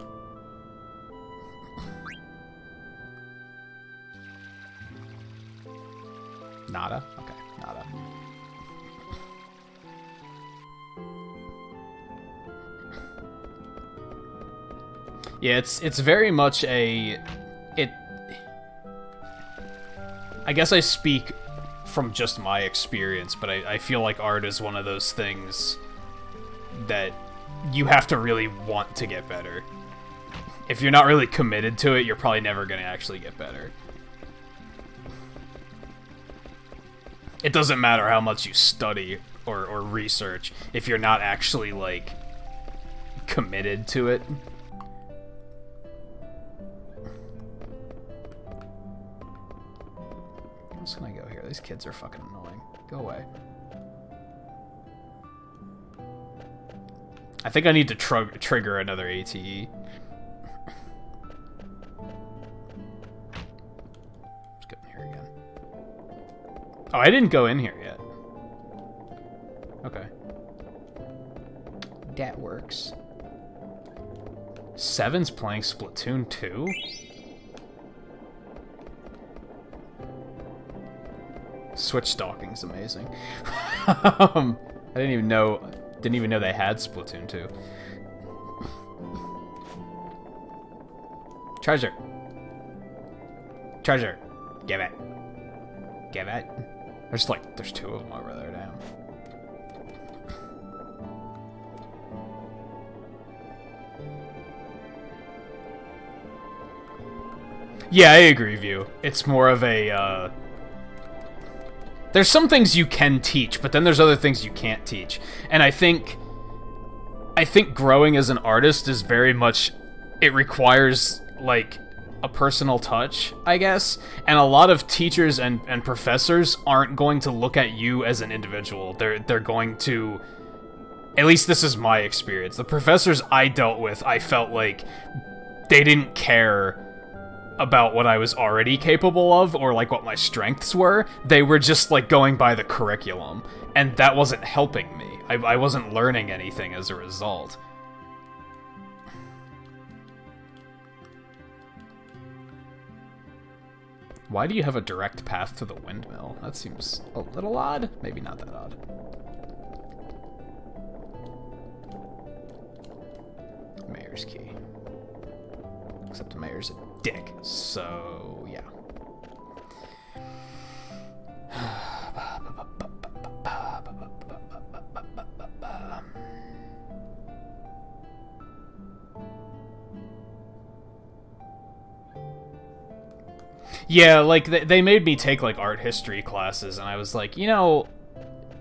Nada? Okay, nada. Yeah, it's very much I guess I speak from just my experience, but I feel like art is one of those things that you have to really want to get better. If you're not really committed to it, you're probably never going to actually get better. It doesn't matter how much you study or research if you're not actually, like, committed to it. I'm just gonna go here. These kids are fucking annoying. Go away. I think I need to trigger another ATE. Let's go in here again. Oh, I didn't go in here yet. Okay. That works. Seven's playing Splatoon 2? Switch stalking's amazing. I didn't even know they had Splatoon 2. Treasure. Treasure. Give it. Give it. There's two of them over there, damn. Yeah, I agree with you. It's more of a, there's some things you can teach, but then there's other things you can't teach. And I think growing as an artist is very much, it requires, like, a personal touch, I guess. And a lot of teachers and professors aren't going to look at you as an individual. They're going to, at least this is my experience. The professors I dealt with, I felt like they didn't care about what I was already capable of, or like what my strengths were. They were just like going by the curriculum, and that wasn't helping me. I wasn't learning anything as a result. Why do you have a direct path to the windmill? That seems a little odd. Maybe not that odd. Mayor's key. Except the mayor's a dick, so yeah. Yeah, like, they made me take, like, art history classes, and I was like, you know,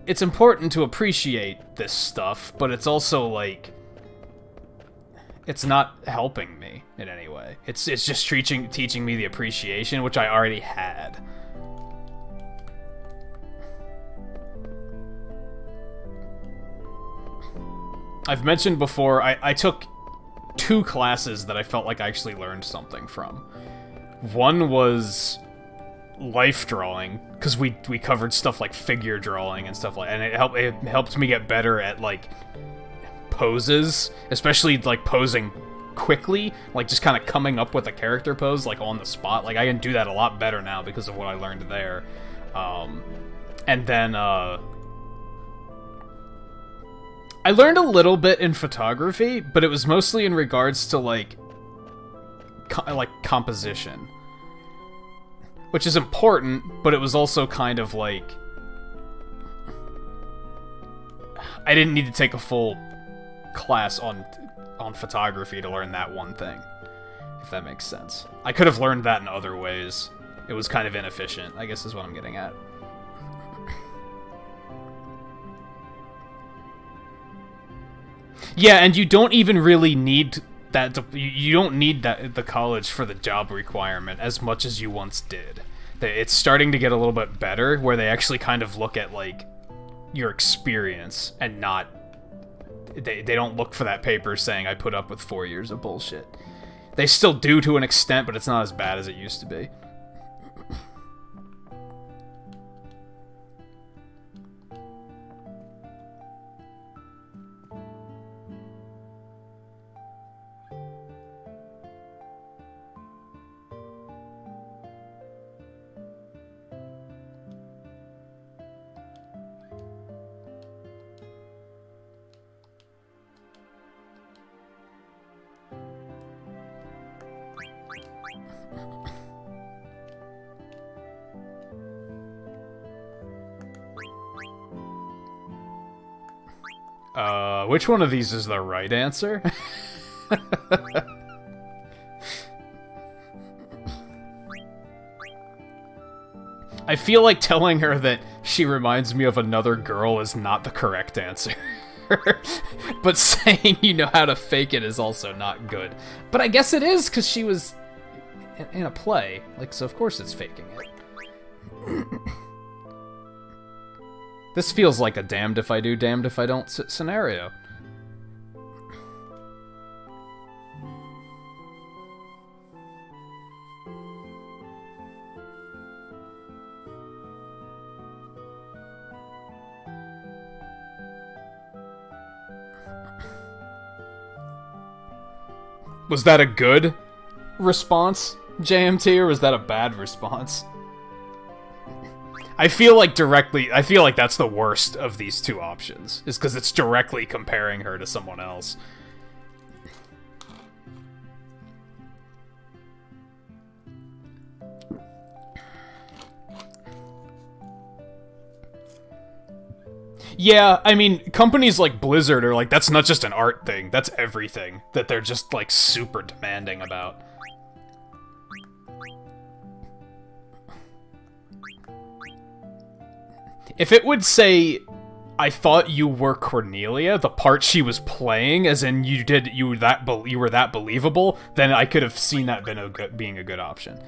it's important to appreciate this stuff, but it's also, like, it's not helping me in any way. It's just teaching me the appreciation, which I already had. I've mentioned before, I took 2 classes that I felt like I actually learned something from. One was life drawing, because we covered stuff like figure drawing and stuff like, and it helped me get better at, like, poses, especially like posing quickly, like just kind of coming up with a character pose like on the spot. Like I can do that a lot better now because of what I learned there. And then I learned a little bit in photography, but it was mostly in regards to like composition, which is important, but it was also kind of like I didn't need to take a full class on photography to learn that one thing, if that makes sense. I could have learned that in other ways. It was kind of inefficient, I guess is what I'm getting at. Yeah, and you don't even really need that. You don't need that the college for the job requirement as much as you once did. It's starting to get a little bit better, where they actually kind of look at like your experience and not. They don't look for that paper saying I put up with 4 years of bullshit. They still do to an extent, but it's not as bad as it used to be. Which one of these is the right answer? I feel like telling her that she reminds me of another girl is not the correct answer. But saying you know how to fake it is also not good. But I guess it is, because she was in a play. Like, so of course it's faking it. This feels like a damned if I do, damned if I don't scenario. Was that a good response, JMT, or was that a bad response? I feel like that's the worst of these two options, is because it's directly comparing her to someone else. Yeah, I mean, companies like Blizzard are like, that's not just an art thing, that's everything that they're just, like, super demanding about. If it would say, I thought you were Cornelia, the part she was playing, as in you were that believable, then I could have seen that being a good option.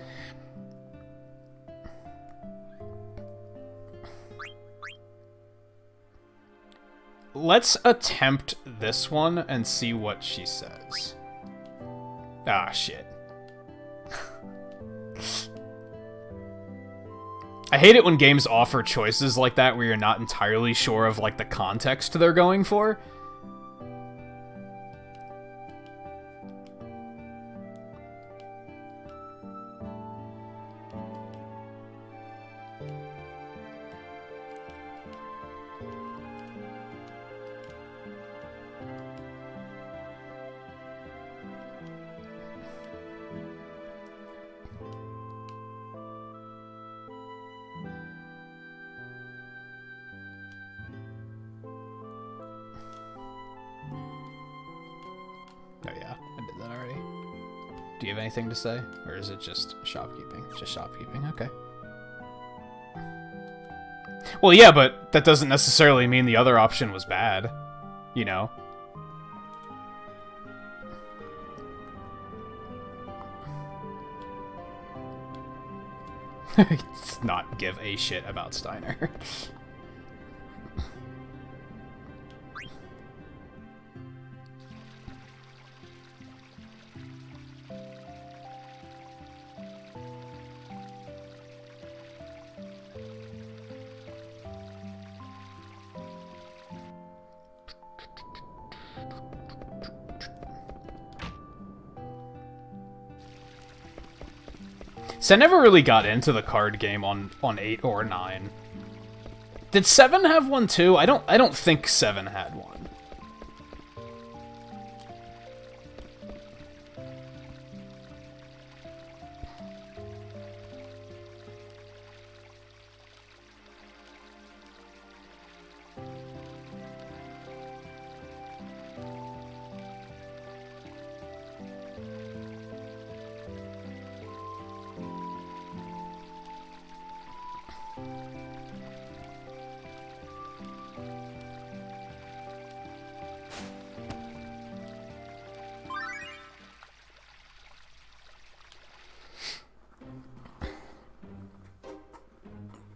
Let's attempt this one and see what she says. Ah, shit. I hate it when games offer choices like that where you're not entirely sure of, like, the context they're going for. Do you have anything to say? Or is it just shopkeeping? Just shopkeeping, okay. Well, yeah, but that doesn't necessarily mean the other option was bad. You know? Let's not give a shit about Steiner. So I never really got into the card game on 8 or 9. Did 7 have one too? I don't think 7 had one.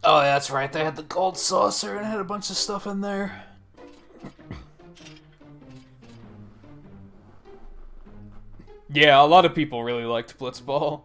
Oh, that's right. They had the gold saucer and had a bunch of stuff in there. Yeah, a lot of people really liked Blitzball.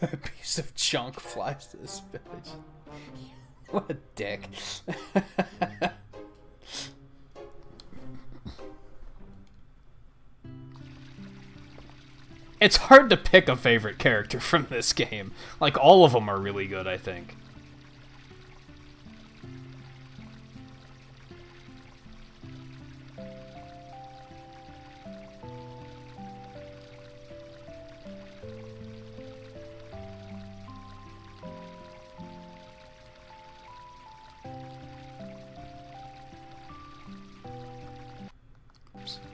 A piece of junk flies to this village. What a dick. It's hard to pick a favorite character from this game. Like, all of them are really good, I think.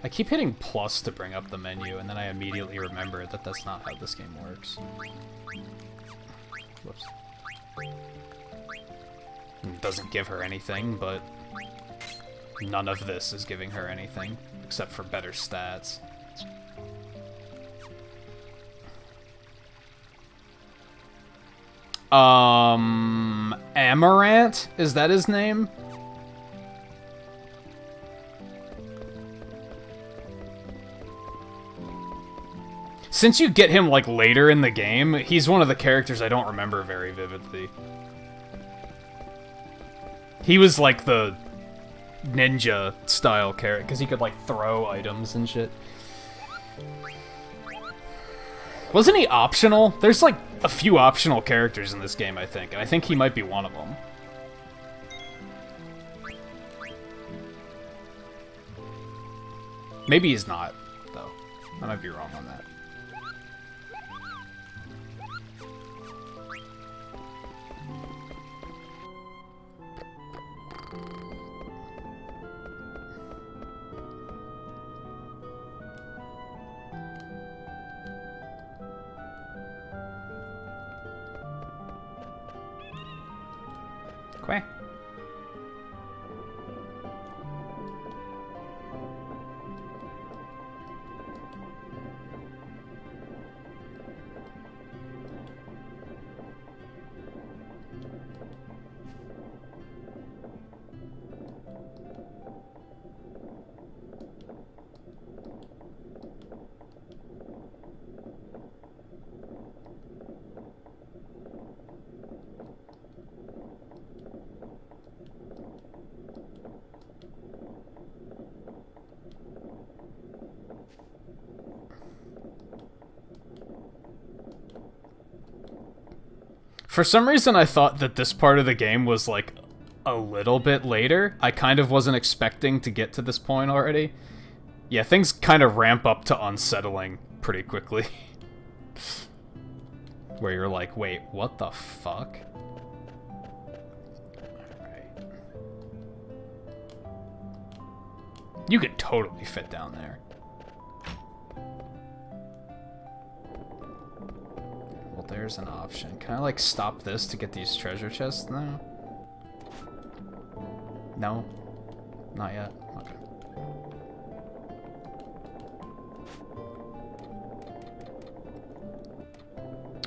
I keep hitting plus to bring up the menu, and then I immediately remember that that's not how this game works. Whoops. It doesn't give her anything, but none of this is giving her anything, except for better stats. Amaranth? Is that his name? Since you get him, like, later in the game, he's one of the characters I don't remember very vividly. He was, like, the ninja-style character, because he could, like, throw items and shit. Wasn't he optional? There's, like, a few optional characters in this game, I think, and I think he might be one of them. Maybe he's not, though. I might be wrong on that. Quack. For some reason, I thought that this part of the game was, like, a little bit later. I kind of wasn't expecting to get to this point already. Yeah, things kind of ramp up to unsettling pretty quickly. Where you're like, wait, what the fuck? Alright. You could totally fit down there. There's an option. Can I, like, stop this to get these treasure chests now? No? Not yet? Okay.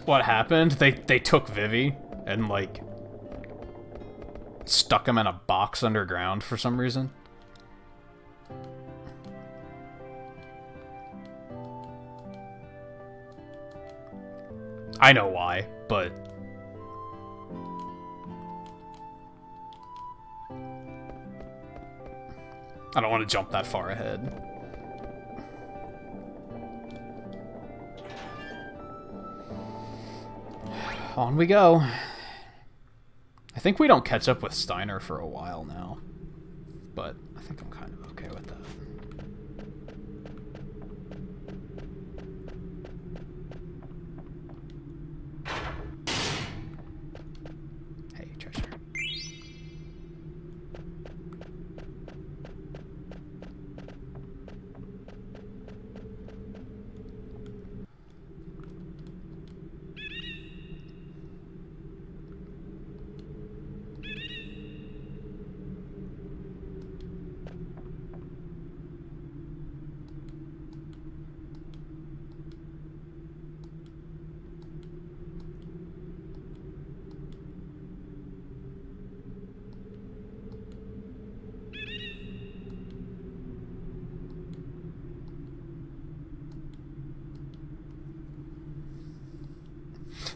What happened? They took Vivi and, like, stuck him in a box underground for some reason. I know why, but... I don't want to jump that far ahead. On we go. I think we don't catch up with Steiner for a while now, but I think I'm kind of okay with that.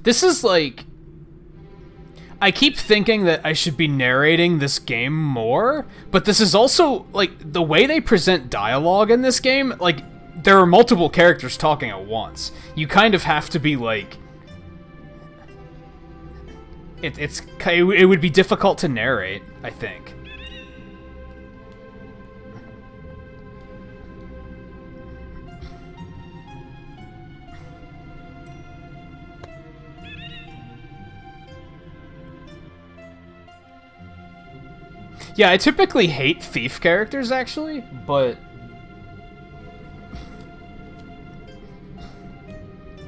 This is like... I keep thinking that I should be narrating this game more, but this is also, like, the way they present dialogue in this game, like, there are multiple characters talking at once. You kind of have to be, like... It would be difficult to narrate, I think. Yeah, I typically hate thief characters, actually, but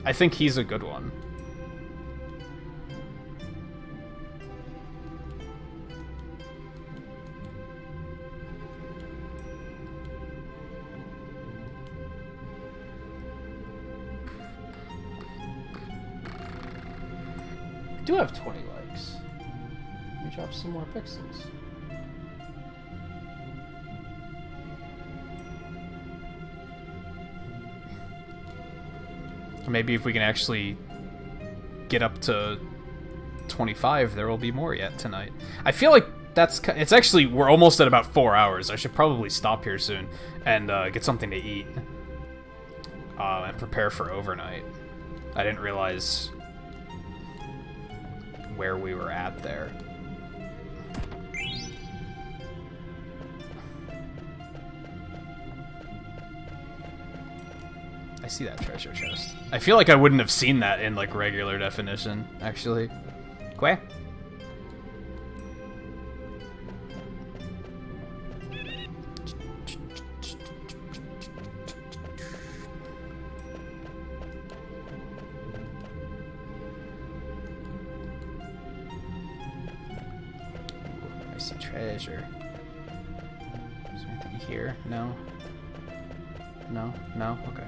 I think he's a good one. I do have 20 likes. Let me drop some more pixels. Maybe if we can actually get up to 25, there will be more yet tonight. I feel like it's actually, we're almost at about 4 hours. I should probably stop here soon and get something to eat. And prepare for overnight. I didn't realize where we were at there. I see that treasure chest. I feel like I wouldn't have seen that in, like, regular definition, actually. Que? I see treasure. Is there anything here? No? No? No? Okay.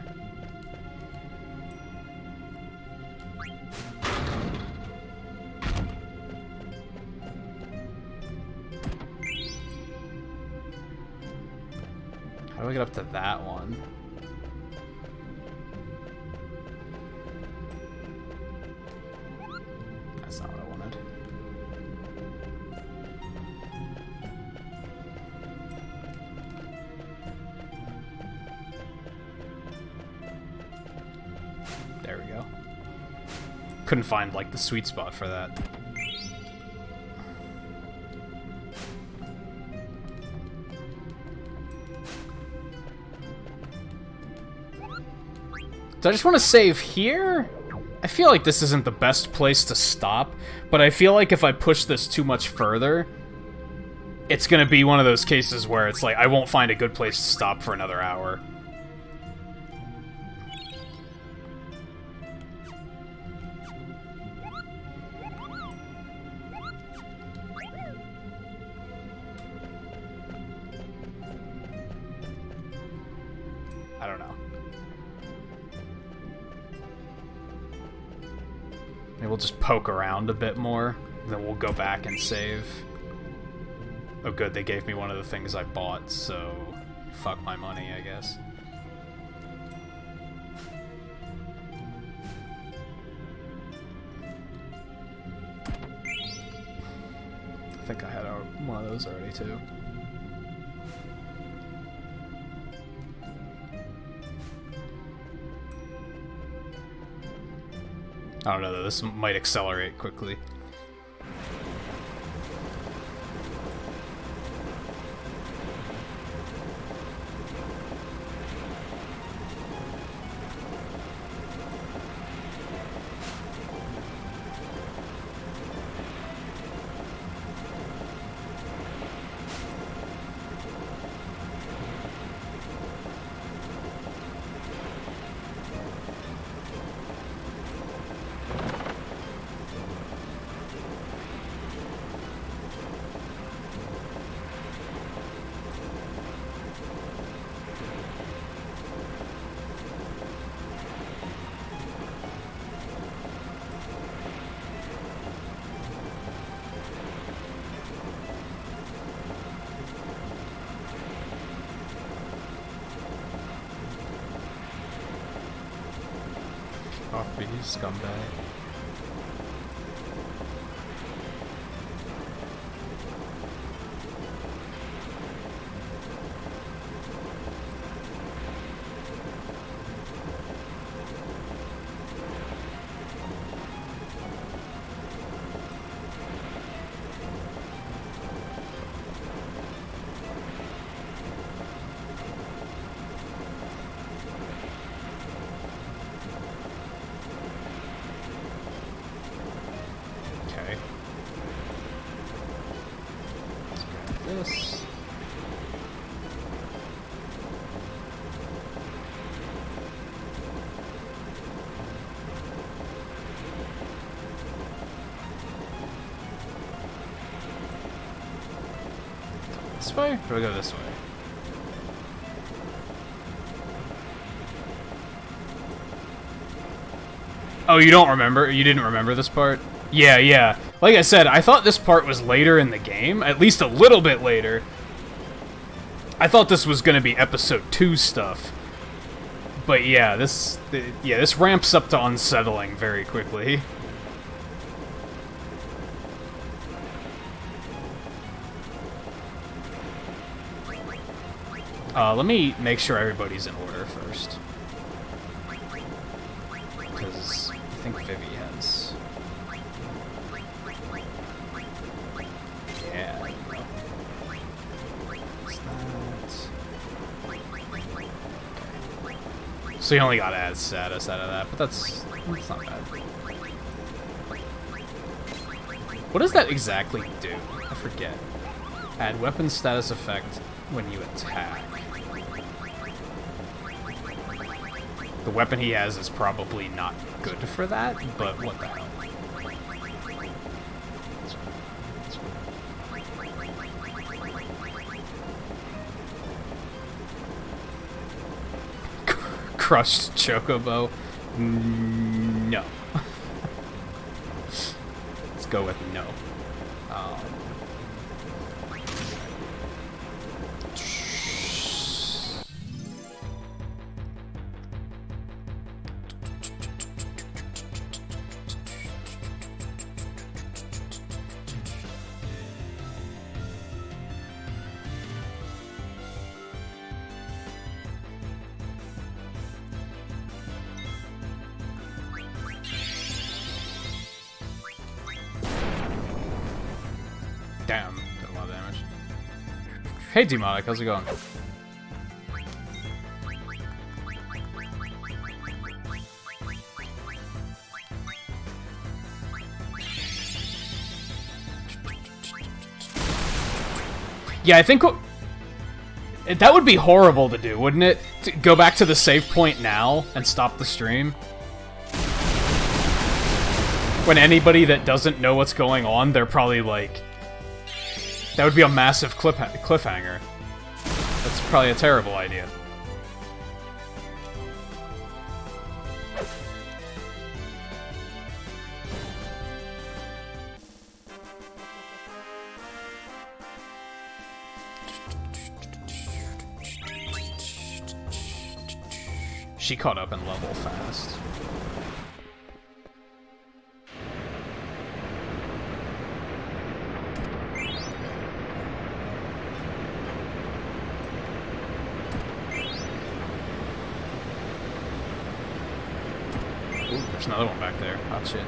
How do I get up to that one? That's not what I wanted. There we go. Couldn't find, like, the sweet spot for that. Do I just want to save here? I feel like this isn't the best place to stop, but I feel like if I push this too much further, it's gonna be one of those cases where it's like, I won't find a good place to stop for another hour. I don't know. Maybe we'll just poke around a bit more, then we'll go back and save. Oh good, they gave me one of the things I bought, so fuck my money, I guess. I think I had one of those already too. I don't know though, this might accelerate quickly. Off me, you scumbag. this way? Or do I go this way? Oh, you don't remember? You didn't remember this part? Yeah, yeah. Like I said, I thought this part was later in the game, at least a little bit later. I thought this was going to be episode 2 stuff. But yeah, this ramps up to unsettling very quickly. Let me make sure everybody's in order first. Because I think Vivi has... Yeah. What's that? So you only got add status out of that, but that's not bad. What does that exactly do? I forget. Add weapon status effect when you attack. The weapon he has is probably not good for that, but what the hell. Crushed Chocobo? No. Let's go with no. Damn, did a lot of damage. Hey Demonic, how's it going? Yeah, I think that would be horrible to do, wouldn't it? To go back to the save point now and stop the stream. When anybody that doesn't know what's going on, they're probably like... That would be a massive cliffhanger. That's probably a terrible idea. She caught up in level fast. There's another one back there. Hot shit.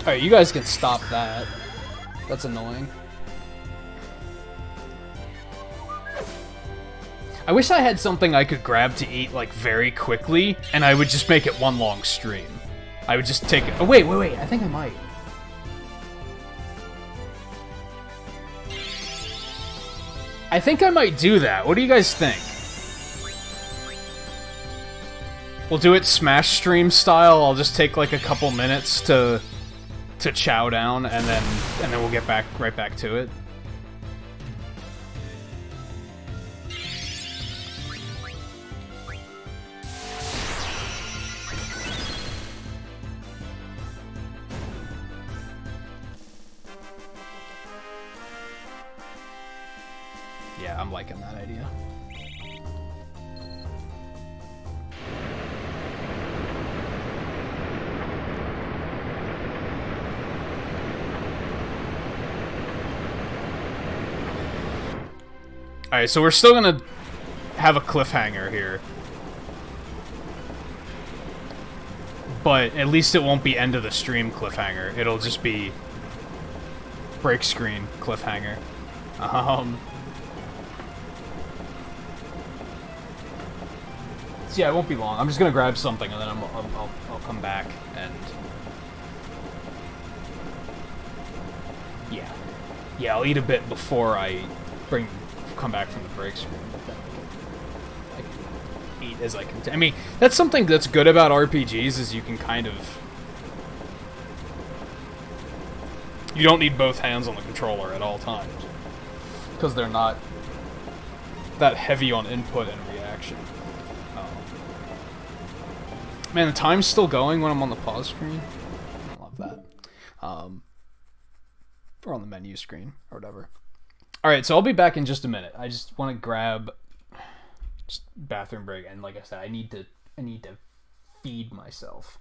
Alright, you guys can stop that. That's annoying. I wish I had something I could grab to eat, like, very quickly, and I would just make it one long stream. I would just take it... Oh, wait, I think I might. I think I might do that. What do you guys think? We'll do it Smash stream style. I'll just take, like, a couple minutes to chow down, and then we'll get right back to it. Yeah, I'm liking that idea. Alright, so we're still gonna have a cliffhanger here. But at least it won't be end of the stream cliffhanger. It'll just be break screen cliffhanger. So yeah, it won't be long. I'm just gonna grab something and then I'll come back and yeah, I'll eat a bit before I come back from the break screen. But then I can eat as I can. I mean, that's something that's good about RPGs is you can kind of you don't need both hands on the controller at all times because they're not that heavy on input and reaction. Man, the time's still going when I'm on the pause screen. I love that. Or on the menu screen, or whatever. Alright, so I'll be back in just a minute. I just want to grab just bathroom break, and like I said, I need to feed myself.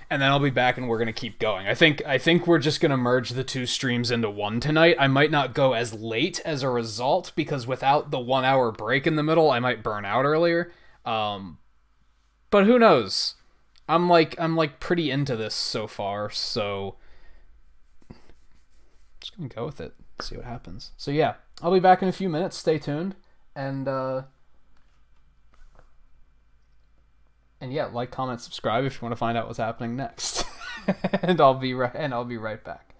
And then I'll be back and we're gonna keep going. I think we're just gonna merge the two streams into one tonight. I might not go as late as a result, because without the 1 hour break in the middle, I might burn out earlier. But who knows? I'm like pretty into this so far, so just gonna go with it, see what happens. So yeah, I'll be back in a few minutes. Stay tuned, and yeah, like, comment, subscribe if you want to find out what's happening next. and I'll be right back.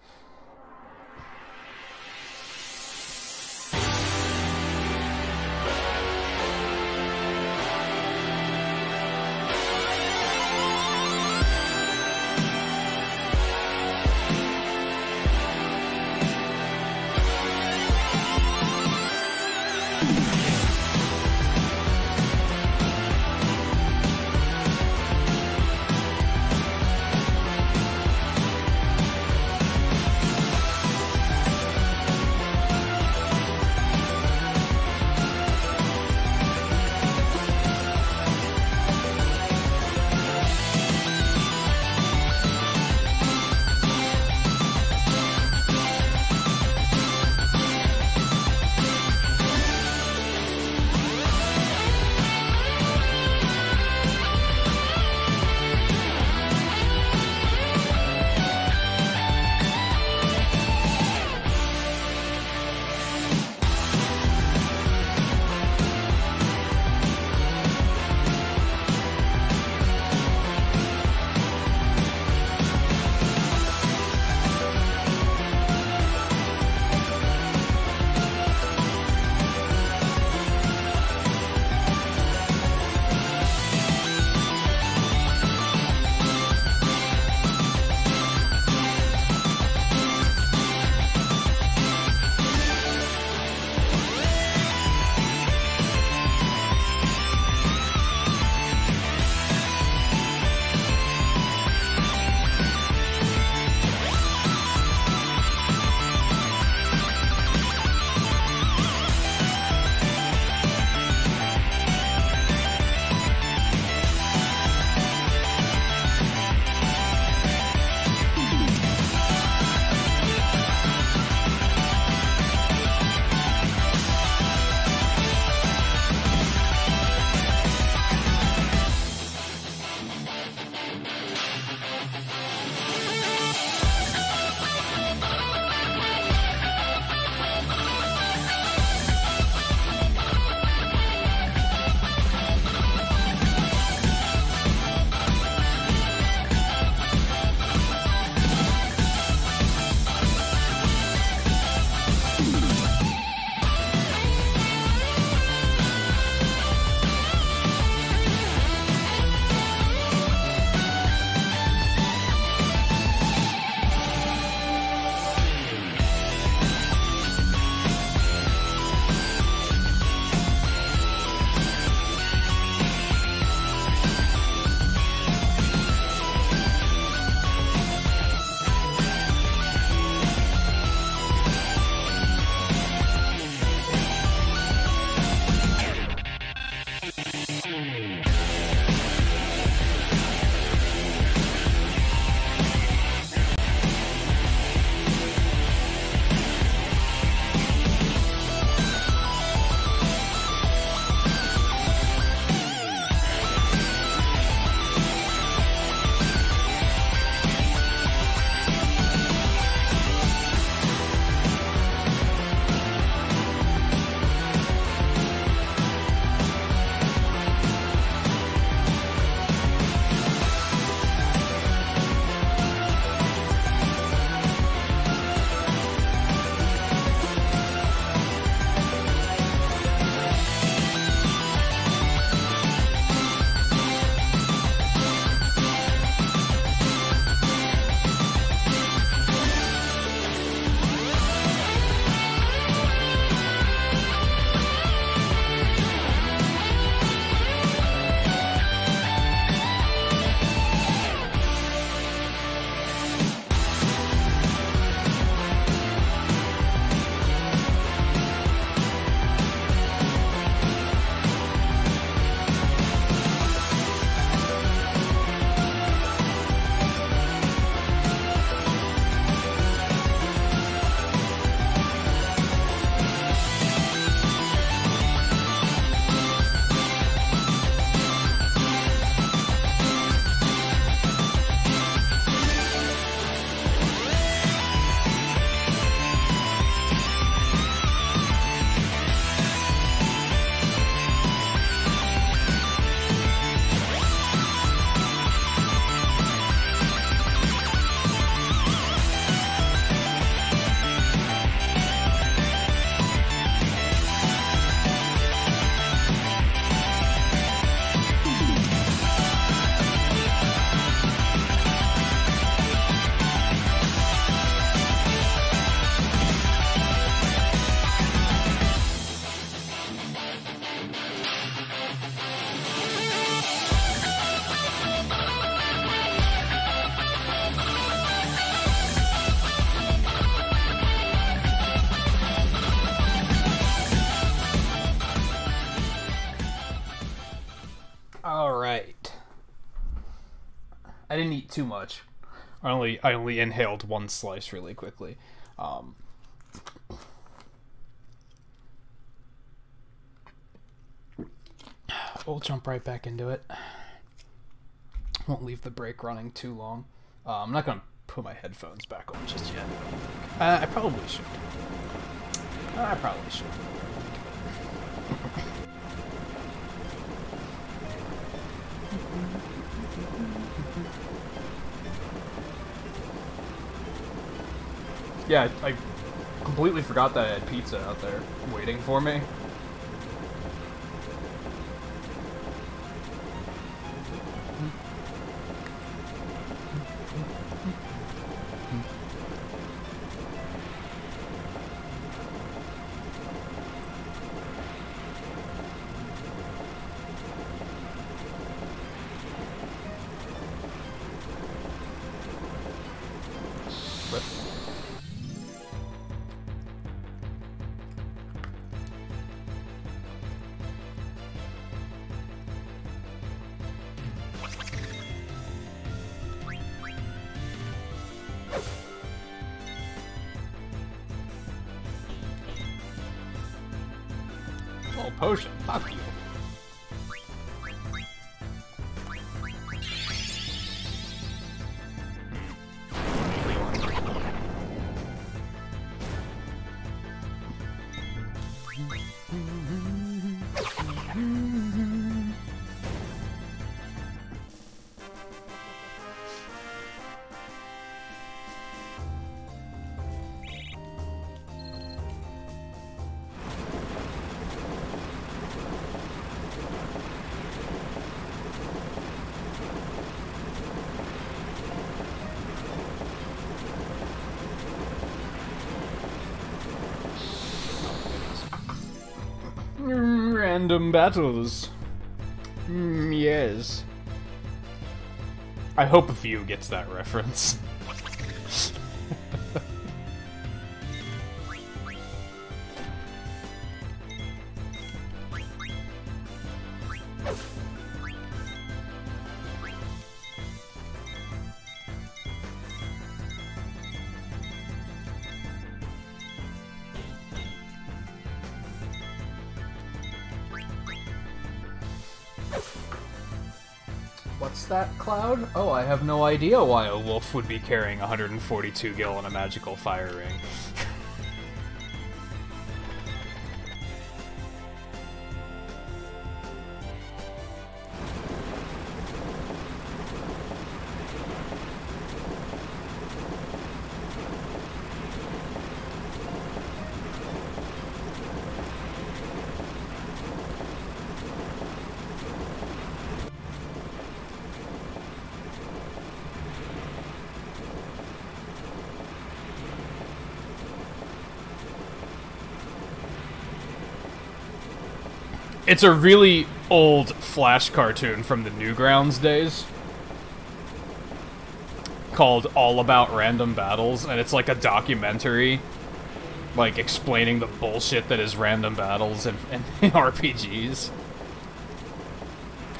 Alright. I didn't eat too much. I only inhaled one slice really quickly. We'll jump right back into it. Won't leave the break running too long. I'm not gonna put my headphones back on just yet. I probably should. Yeah, I completely forgot that I had pizza out there waiting for me. Oh, potion. Fuck you. Random battles. Yes. I hope a few gets that reference. What's that, Cloud? Oh, I have no idea why a wolf would be carrying 142 gil on a magical fire ring. It's a really old Flash cartoon from the Newgrounds days called All About Random Battles, and it's like a documentary like explaining the bullshit that is random battles and RPGs.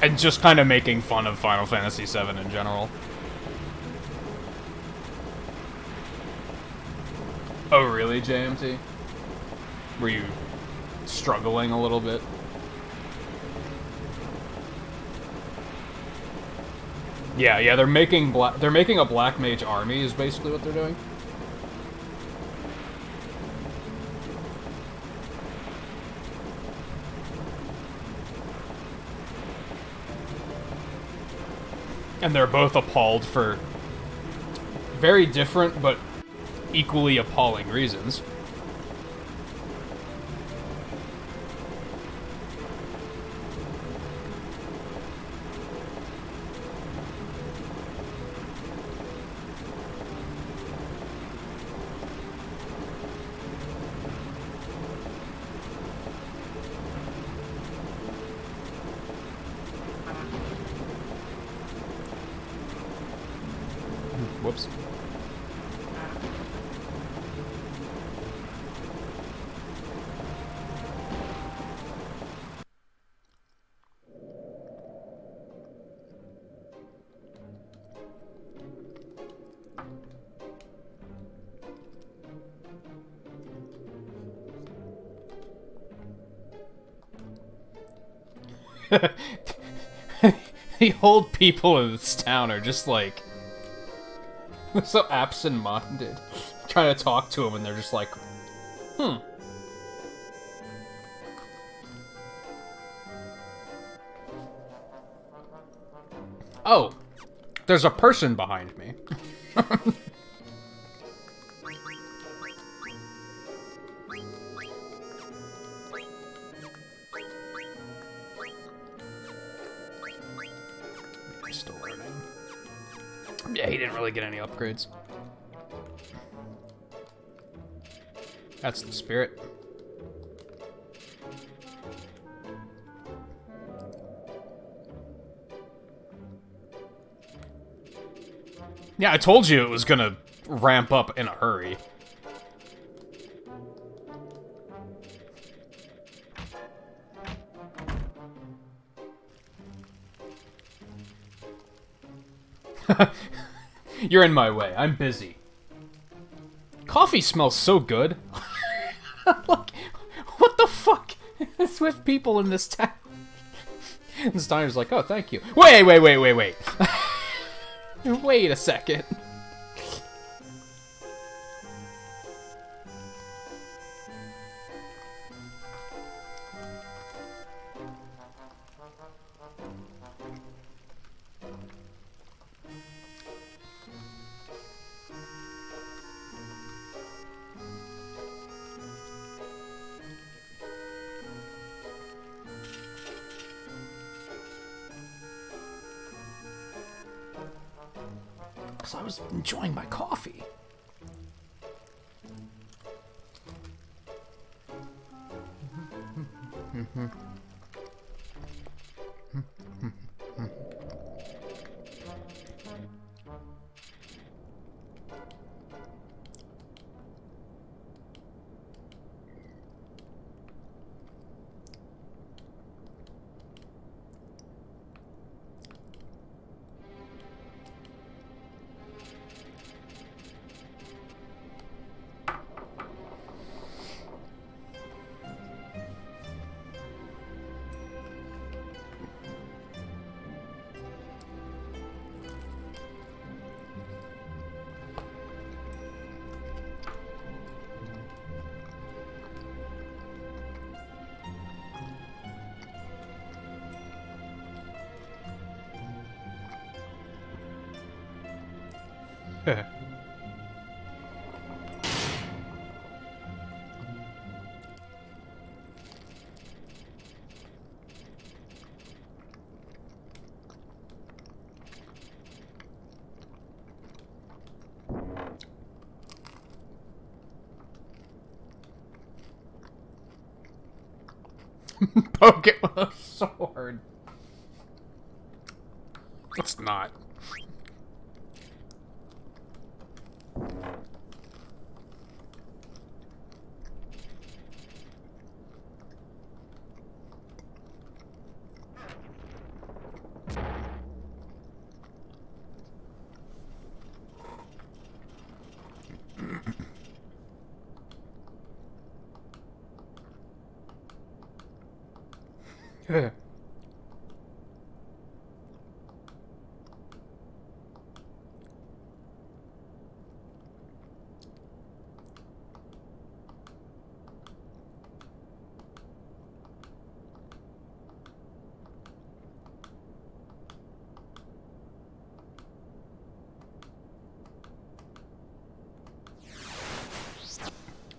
And just kind of making fun of Final Fantasy VII in general. Oh really, JMT? Were you struggling a little bit? Yeah, they're making a black mage army is basically what they're doing. And they're both appalled for very different but equally appalling reasons. Whoops. The old people in this town are just like so absent-minded. Trying to talk to them, and they're just like, Oh, there's a person behind me. Still learning. Yeah, he didn't really get any upgrades. That's the spirit. Yeah, I told you it was gonna ramp up in a hurry. You're in my way. I'm busy. Coffee smells so good. Like, what the fuck is with people in this town? And Steiner's like, oh, thank you. Wait. Wait a second. Because I was enjoying my coffee. Poke it with a sword. It's not.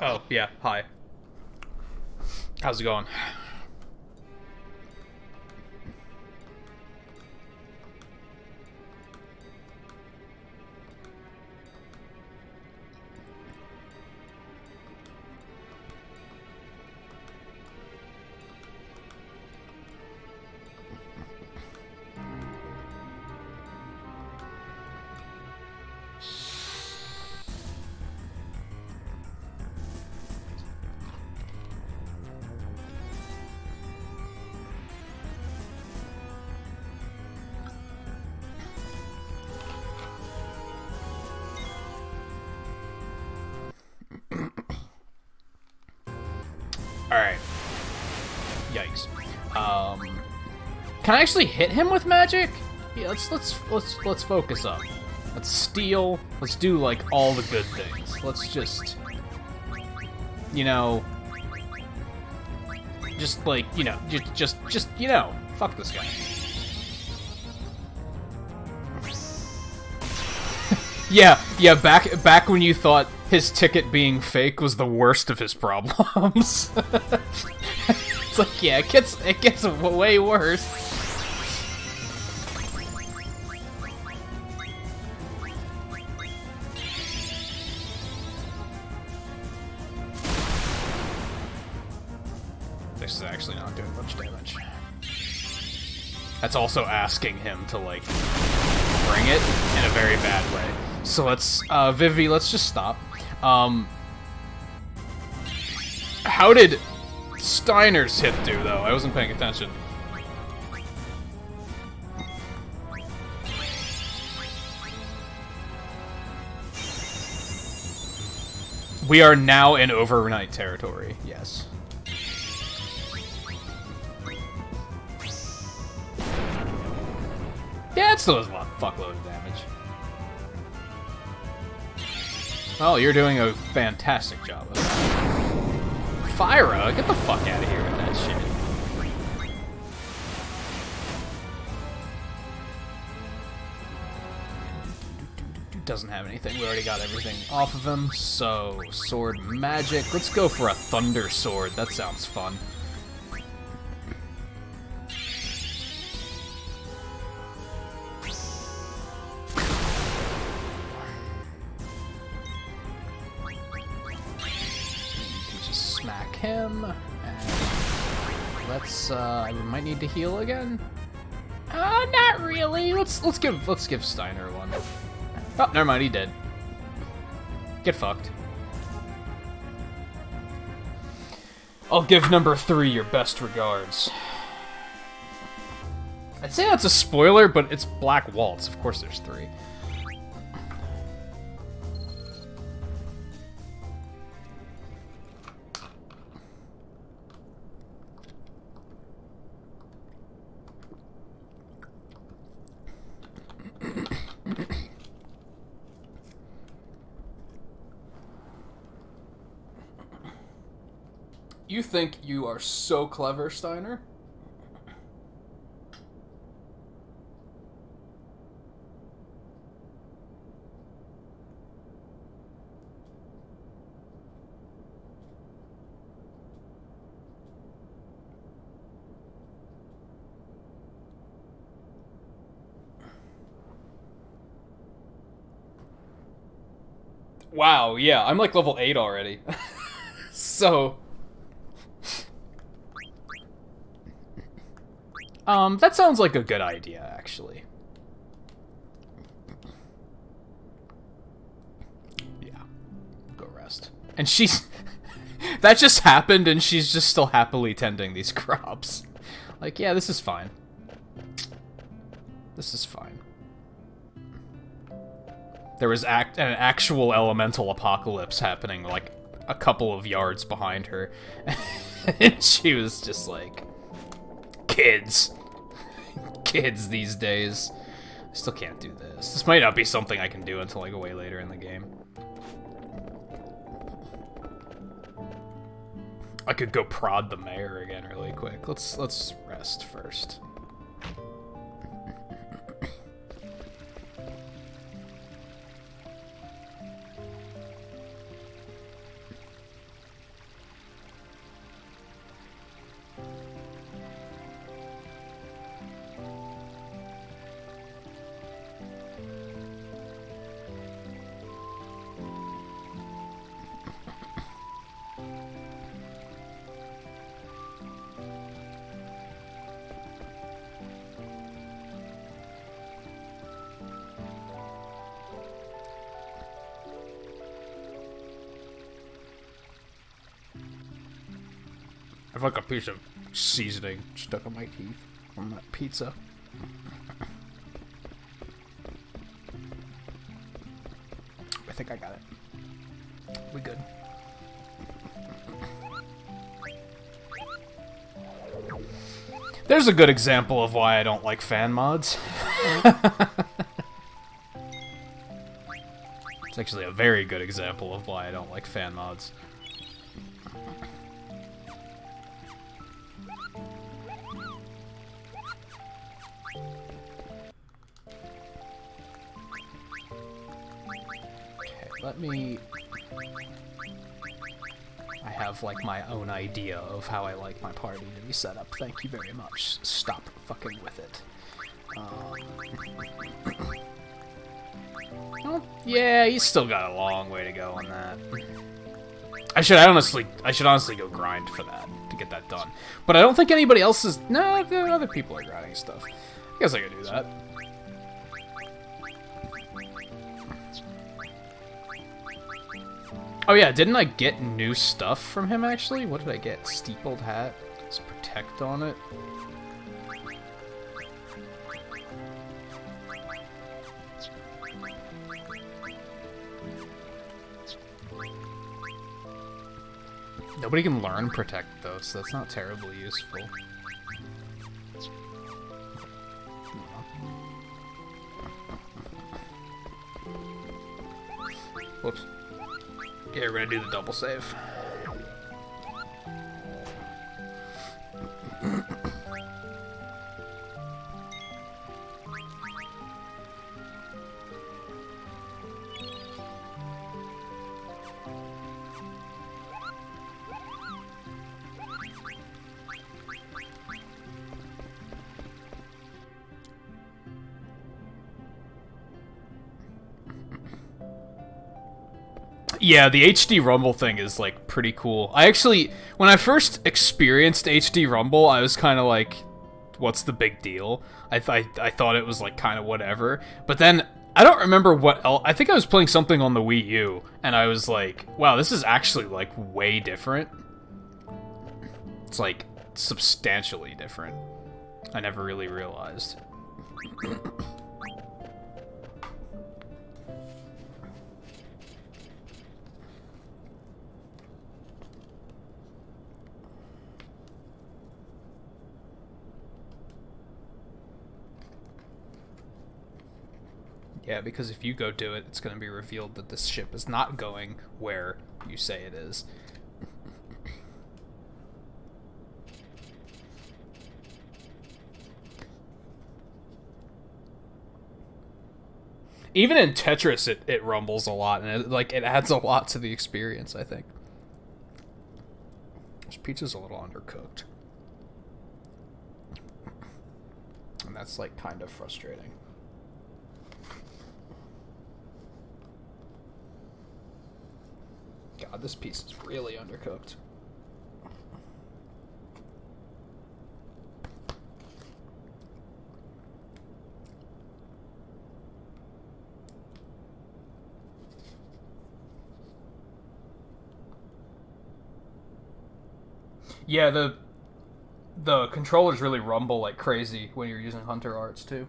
Oh, yeah, hi. How's it going? Alright. Yikes. Can I actually hit him with magic? Yeah, let's focus up. Let's steal. Let's do like all the good things. Let's just, you know, just like, you know, just you know, fuck this guy. Yeah, back when you thought his ticket being fake was the worst of his problems. It's like, yeah, it gets way worse. This is actually not doing much damage. That's also asking him to, like, bring it in a very bad way. So let's, Vivi, let's just stop. How did Steiner's hit do, though? I wasn't paying attention. We are now in overnight territory, yes. Yeah, it still does a fuckload of damage. Well, you're doing a fantastic job of that. Fyra, get the fuck out of here with that shit. Doesn't have anything. We already got everything off of him. So, sword magic. Let's go for a thunder sword. That sounds fun. Smack him, and let's, I might need to heal again. Not really. Let's give Steiner one. Oh, never mind, he did. Get fucked. I'll give number 3 your best regards. I'd say that's a spoiler, but it's Black Waltz. Of course there's 3. You think you are so clever, Steiner? Wow, yeah, I'm like level 8 already. So... that sounds like a good idea, actually. Yeah. Go rest. And she's... that just happened, and she's just still happily tending these crops. Like, yeah, this is fine. This is fine. There was an actual elemental apocalypse happening, like, a couple of yards behind her. And she was just like... Kids. Kids these days. I still can't do this. This might not be something I can do until I go way later in the game. I could go prod the mayor again really quick. Let's rest first. I have like a piece of seasoning stuck on my teeth from that pizza. I think I got it. We good. There's a good example of why I don't like fan mods. It's actually a very good example of why I don't like fan mods. Okay, let me... I have, like, my own idea of how I like my party to be set up. Thank you very much. Stop fucking with it. Well, yeah, he's still got a long way to go on that. I should honestly go grind for that, to get that done. But I don't think anybody else is... No, other people are grinding stuff. I guess I could do that. Oh yeah, didn't I get new stuff from him, actually? What did I get? Steepled hat? Does protect on it? Nobody can learn protect, though, so that's not terribly useful. Whoops. Okay, we're gonna do the double save. Yeah, the HD Rumble thing is, like, pretty cool. I actually, when I first experienced HD Rumble, I was kind of like, what's the big deal? I thought it was, like, kind of whatever. But then, I don't remember what else. I think I was playing something on the Wii U, and I was like, wow, this is actually, like, way different. It's, like, substantially different. I never really realized. Yeah, because if you go do it, it's going to be revealed that this ship is not going where you say it is. Even in Tetris, it rumbles a lot, and it adds a lot to the experience, I think. This pizza's a little undercooked. And that's, like, kind of frustrating. God, this piece is really undercooked. Yeah, the controllers really rumble like crazy when you're using Hunter Arts too.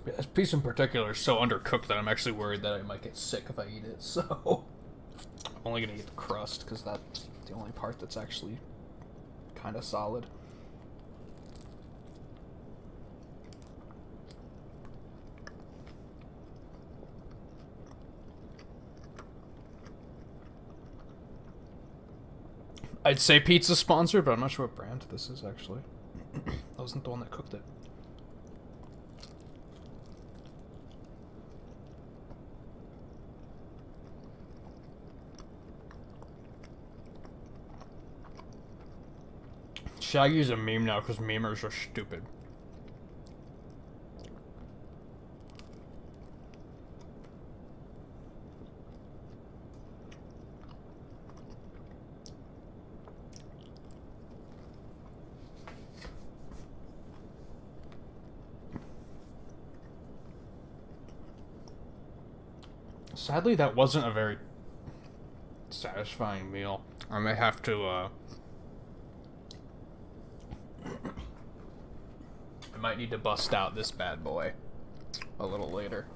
This piece in particular is so undercooked that I'm actually worried that I might get sick if I eat it, so... I'm only gonna eat the crust, because that's the only part that's actually kind of solid. I'd say pizza sponsor, but I'm not sure what brand this is, actually. I wasn't the one that cooked it. Shaggy's a meme now because memers are stupid. Sadly, that wasn't a very satisfying meal. I may have to, I might need to bust out this bad boy a little later.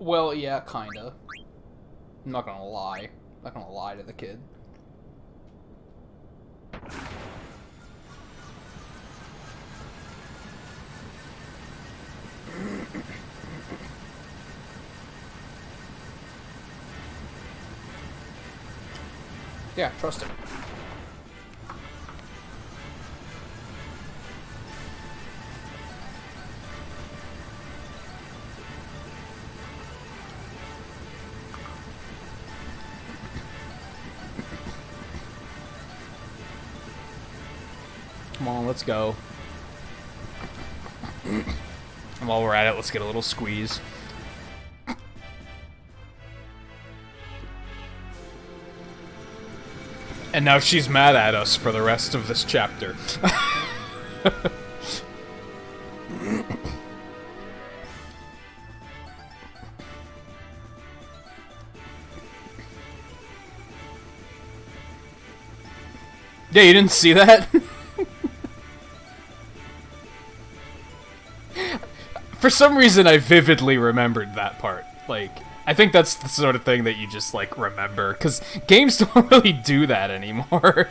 Well, yeah, kinda. I'm not gonna lie. I'm not gonna lie to the kid. Yeah, trust him. Come on, let's go. And while we're at it, let's get a little squeeze. And now she's mad at us for the rest of this chapter. Yeah, you didn't see that? For some reason, I vividly remembered that part. Like, I think that's the sort of thing that you just, like, remember. Because games don't really do that anymore.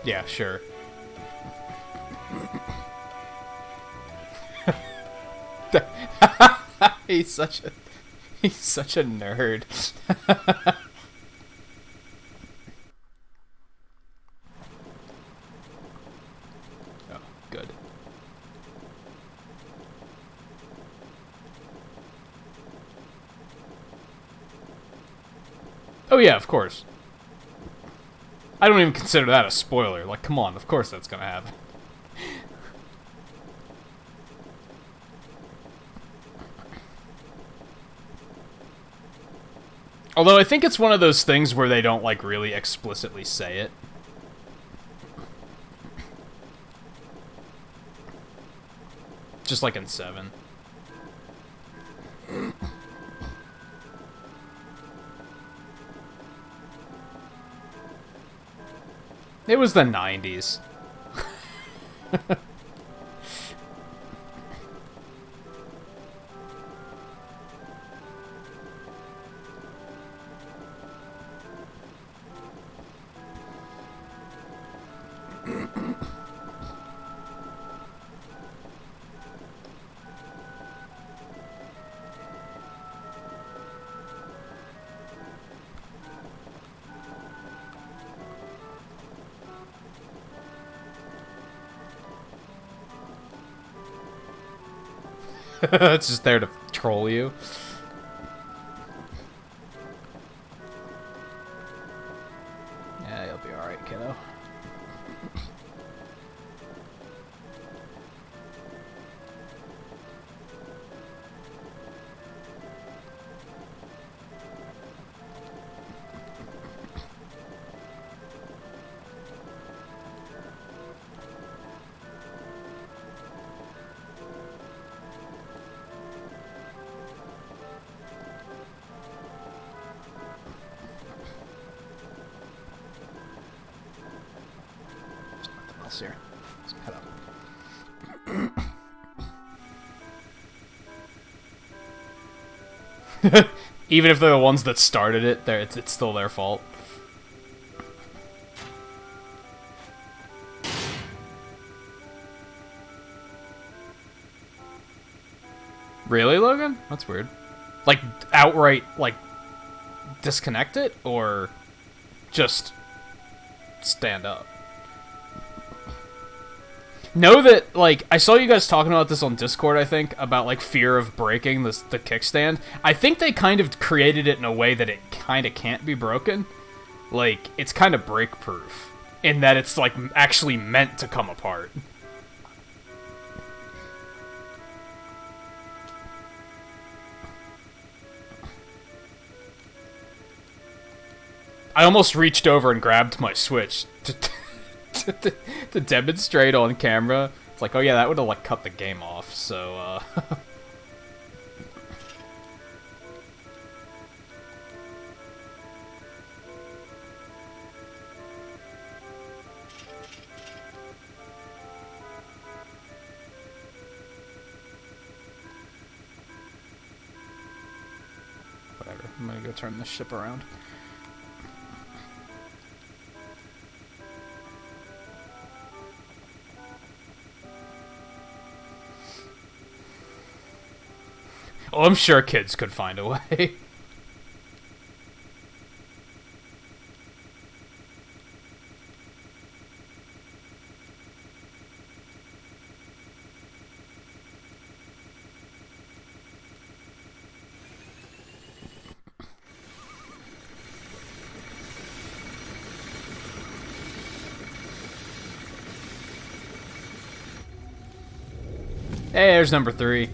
Yeah, sure. he's such a nerd. Oh, good. Oh yeah, of course. I don't even consider that a spoiler. Like, come on, of course that's gonna happen. Although I think it's one of those things where they don't, like, really explicitly say it. Just like in 7. It was the 90s. It's just there to troll you. Yeah, you'll be alright, kiddo. Here. Let's head up. Even if they're the ones that started it, it's still their fault. Really, Logan? That's weird. Like, outright, like, disconnect it? Or just stand up? Know that, like, I saw you guys talking about this on Discord, I think, about, like, fear of breaking the kickstand. I think they kind of created it in a way that it kind of can't be broken. Like, it's kind of break-proof, in that it's, like, actually meant to come apart. I almost reached over and grabbed my Switch to demonstrate on camera. It's like, oh yeah, that would have like cut the game off. So whatever. I'm gonna go turn this ship around. Oh, I'm sure kids could find a way. Hey, there's number 3.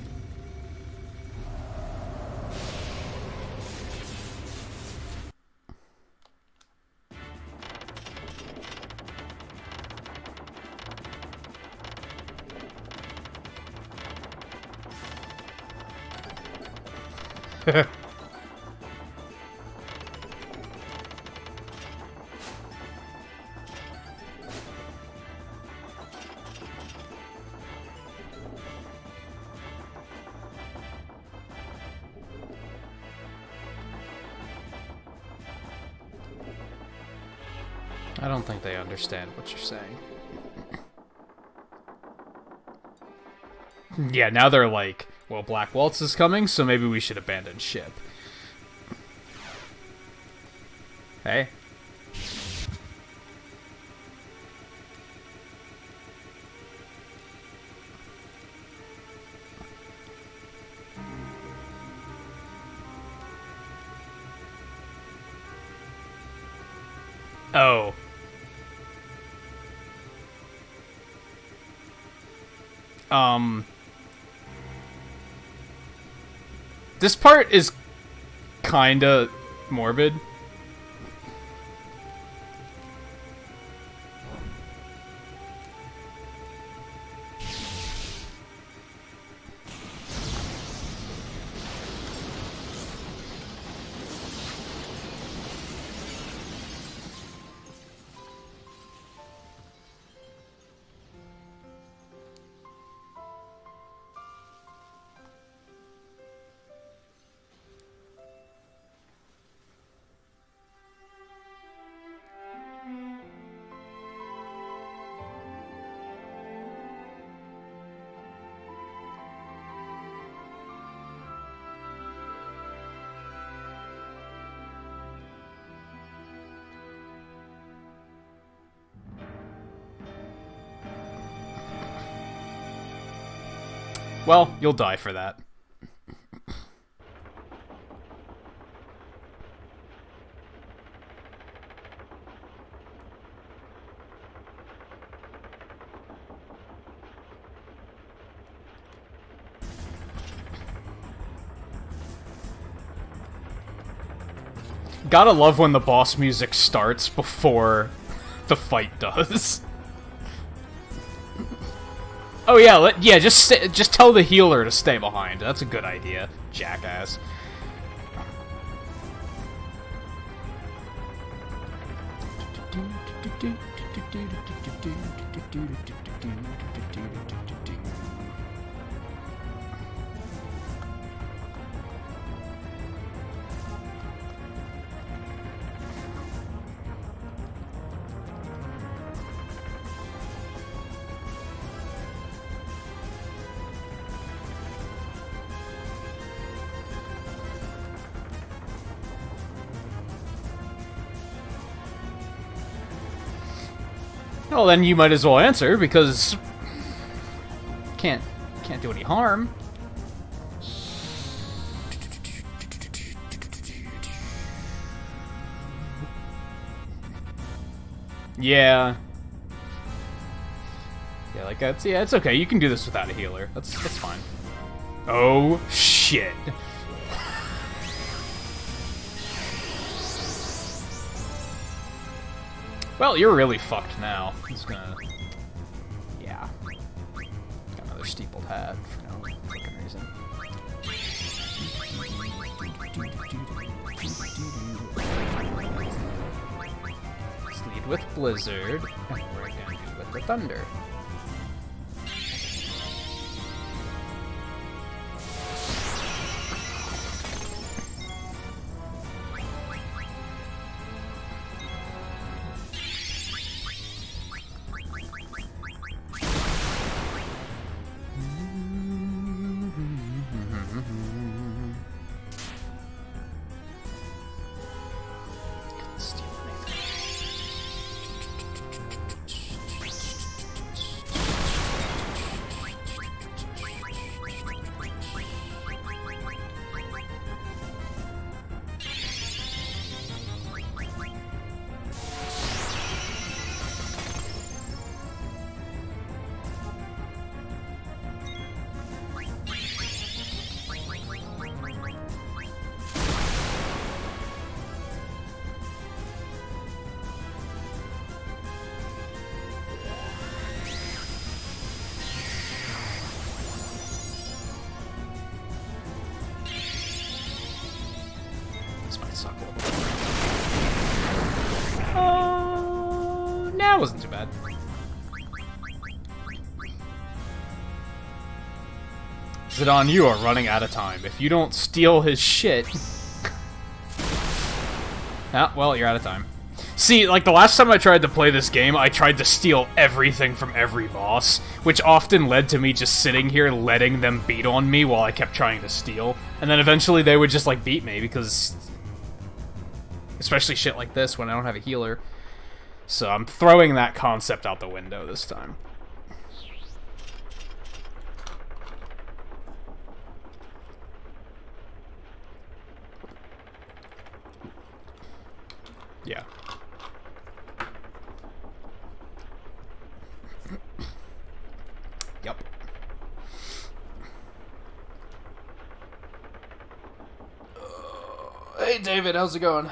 I don't think they understand what you're saying. Yeah, now they're like, well, Black Waltz is coming, so maybe we should abandon ship. Hey. Oh. This part is kinda morbid. Well, you'll die for that. Gotta love when the boss music starts before the fight does. Oh yeah, yeah. Just tell the healer to stay behind. That's a good idea, jackass. Well, then you might as well answer, because can't do any harm. Yeah. Yeah, like that's it's okay. You can do this without a healer. That's fine. Oh shit. Well, you're really fucked now. I'm just gonna... Yeah. Got another steepled hat for no fucking reason. Let's lead with Blizzard, and we're gonna do with the Thunder. That wasn't too bad. Zidane, you are running out of time. If you don't steal his shit... Ah, well, you're out of time. See, like, the last time I tried to play this game, I tried to steal everything from every boss, which often led to me just sitting here letting them beat on me while I kept trying to steal. And then eventually they would just, like, beat me, because... Especially shit like this, when I don't have a healer. So I'm throwing that concept out the window this time. Yeah. Yep. Hey David, how's it going?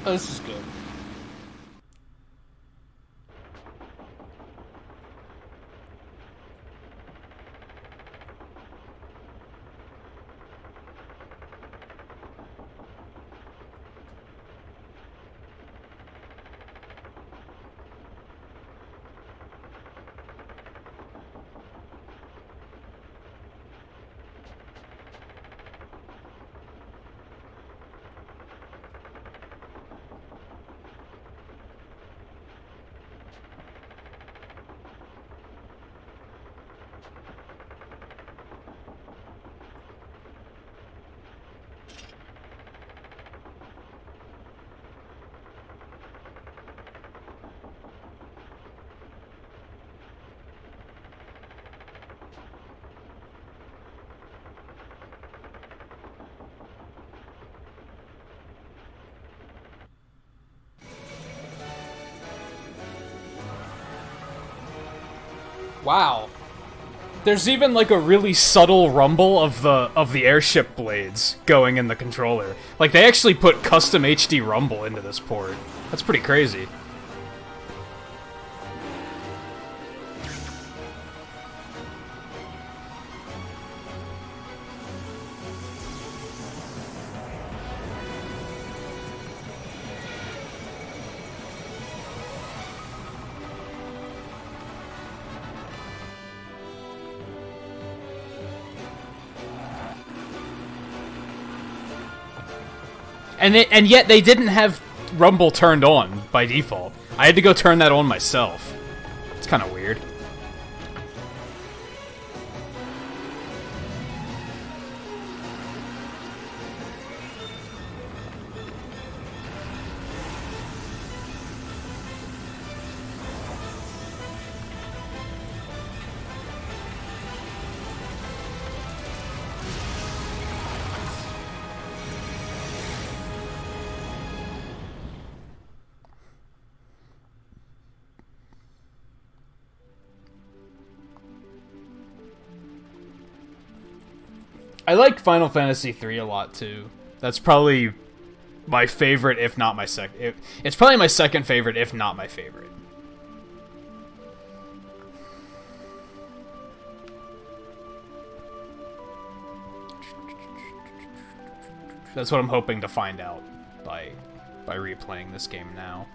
Oh, this is good. Wow. There's even like a really subtle rumble of the airship blades going in the controller. Like they actually put custom HD rumble into this port. That's pretty crazy. And yet they didn't have Rumble turned on by default. I had to go turn that on myself. It's kind of weird. I like Final Fantasy III a lot, too. That's probably my favorite, if not my second. It's probably my second favorite, if not my favorite. That's what I'm hoping to find out by replaying this game now.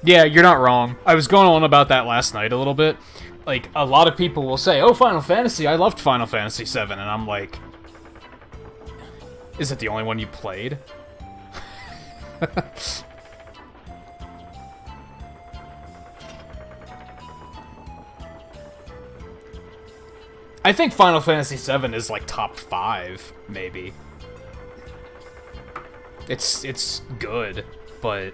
Yeah, you're not wrong. I was going on about that last night a little bit. Like, a lot of people will say, oh, Final Fantasy, I loved Final Fantasy VII, and I'm like, is it the only one you played? I think Final Fantasy VII is like top 5, maybe. It's good, but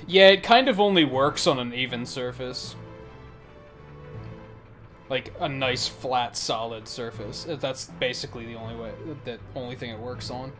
yeah, it kind of only works on an even surface. Like, a nice, flat, solid surface. That's basically the only thing it works on.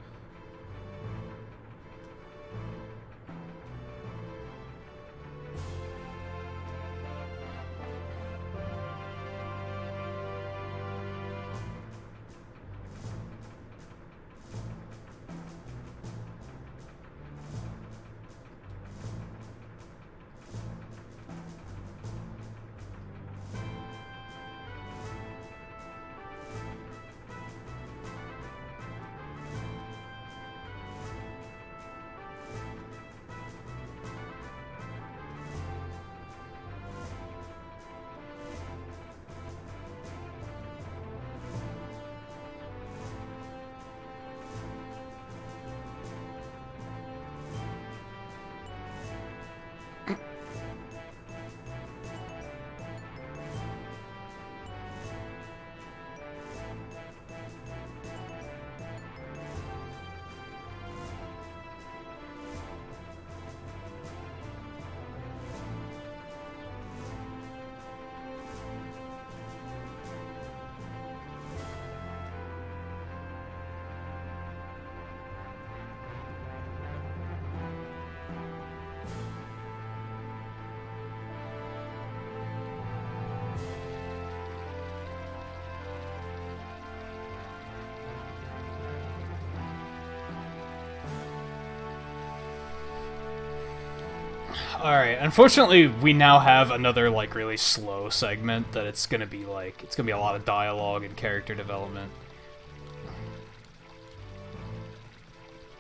Alright, unfortunately we now have another, like, really slow segment that it's gonna be, like, it's gonna be a lot of dialogue and character development.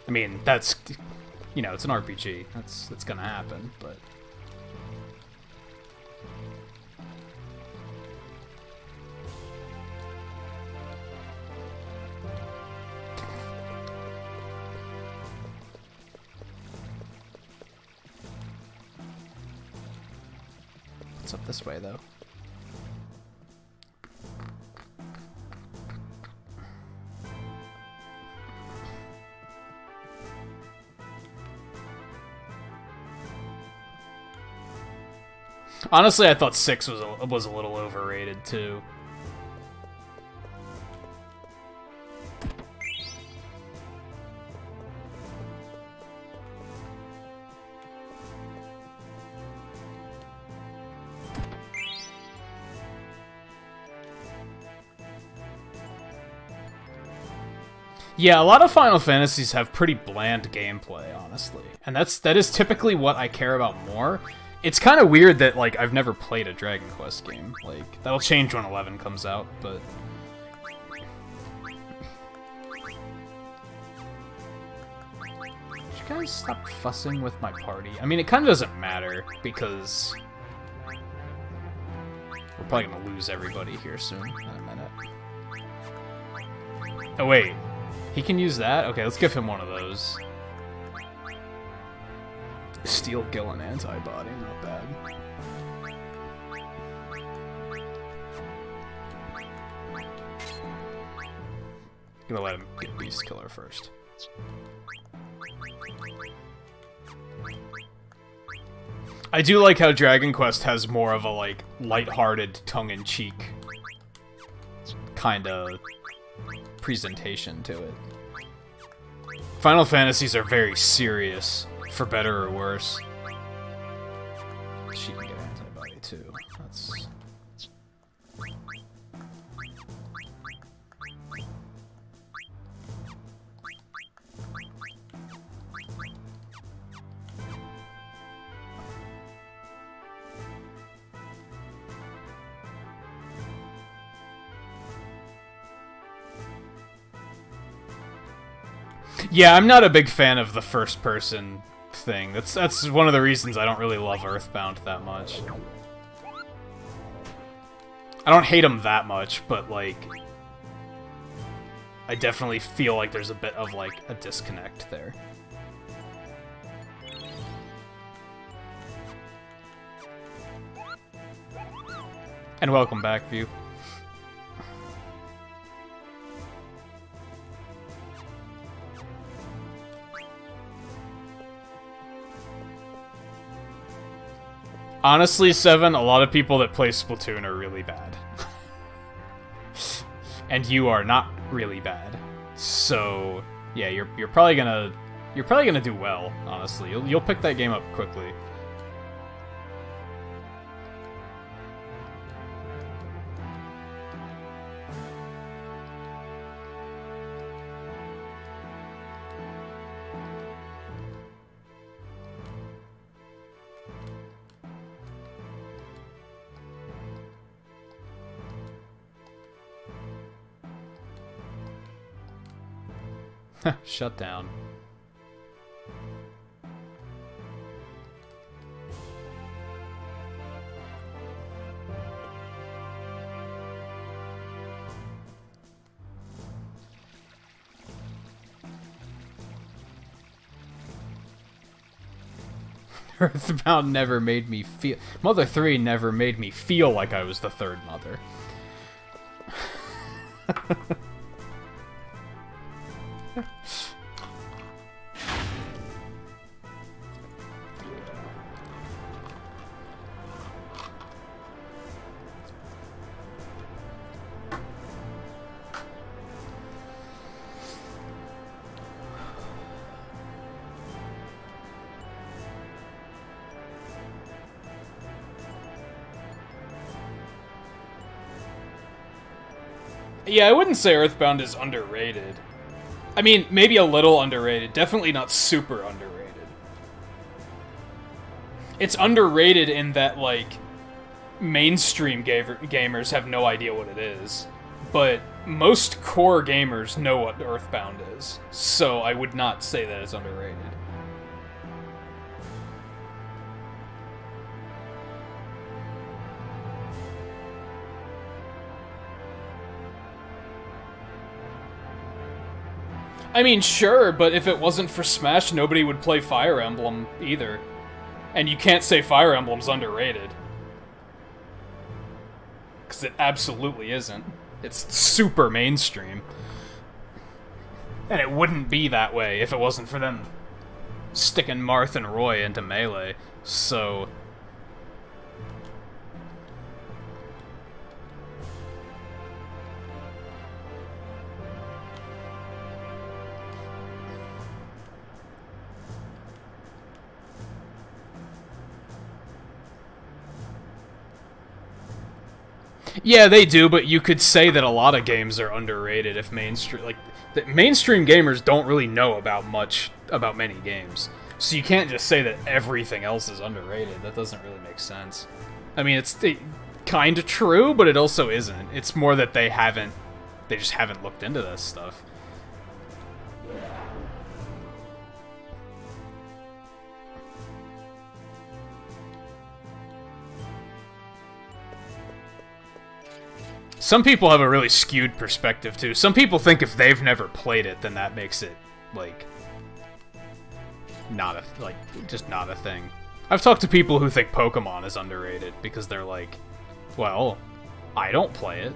I mean, that's, you know, it's an RPG. That's gonna happen, but... It's up this way, though. Honestly, I thought 6 was a little overrated, too. Yeah, a lot of Final Fantasies have pretty bland gameplay, honestly. And that is typically what I care about more. It's kind of weird that, like, I've never played a Dragon Quest game. Like, that'll change when 11 comes out, but... Should you guys stop fussing with my party? I mean, it kind of doesn't matter, because... We're probably gonna lose everybody here soon, in a minute. Oh, wait. He can use that? Okay, let's give him one of those. Steel Gill and Antibody, not bad. Gonna let him get Beast Killer first. I do like how Dragon Quest has more of a, like, lighthearted, tongue-in-cheek kind of presentation to it. Final Fantasies are very serious, for better or worse. She can get Antibody too. That's... Yeah, I'm not a big fan of the first-person thing. That's one of the reasons I don't really love Earthbound that much. I don't hate him that much, but, like... I definitely feel like there's a bit of, like, a disconnect there. And welcome back, View. Honestly, 7, a lot of people that play Splatoon are really bad. And you are not really bad. So, yeah, you're probably gonna do well, honestly. You'll pick that game up quickly. Shut down. Earthbound never made me feel... Mother 3 never made me feel like I was the third mother. Yeah, I wouldn't say Earthbound is underrated. I mean, maybe a little underrated. Definitely not super underrated. It's underrated in that, like, mainstream gamers have no idea what it is. But most core gamers know what Earthbound is. So I would not say that it's underrated. I mean, sure, but if it wasn't for Smash, nobody would play Fire Emblem either. And you can't say Fire Emblem's underrated. Because it absolutely isn't. It's super mainstream. And it wouldn't be that way if it wasn't for them sticking Marth and Roy into Melee. So... yeah, they do, but you could say that a lot of games are underrated if mainstream... like, the mainstream gamers don't really know about many games. So you can't just say that everything else is underrated. That doesn't really make sense. I mean, it's kind of true, but it also isn't. It's more that they just haven't looked into this stuff. Some people have a really skewed perspective, too. Some people think if they've never played it, then that makes it, like, just not a thing. I've talked to people who think Pokemon is underrated, because they're like, well, I don't play it.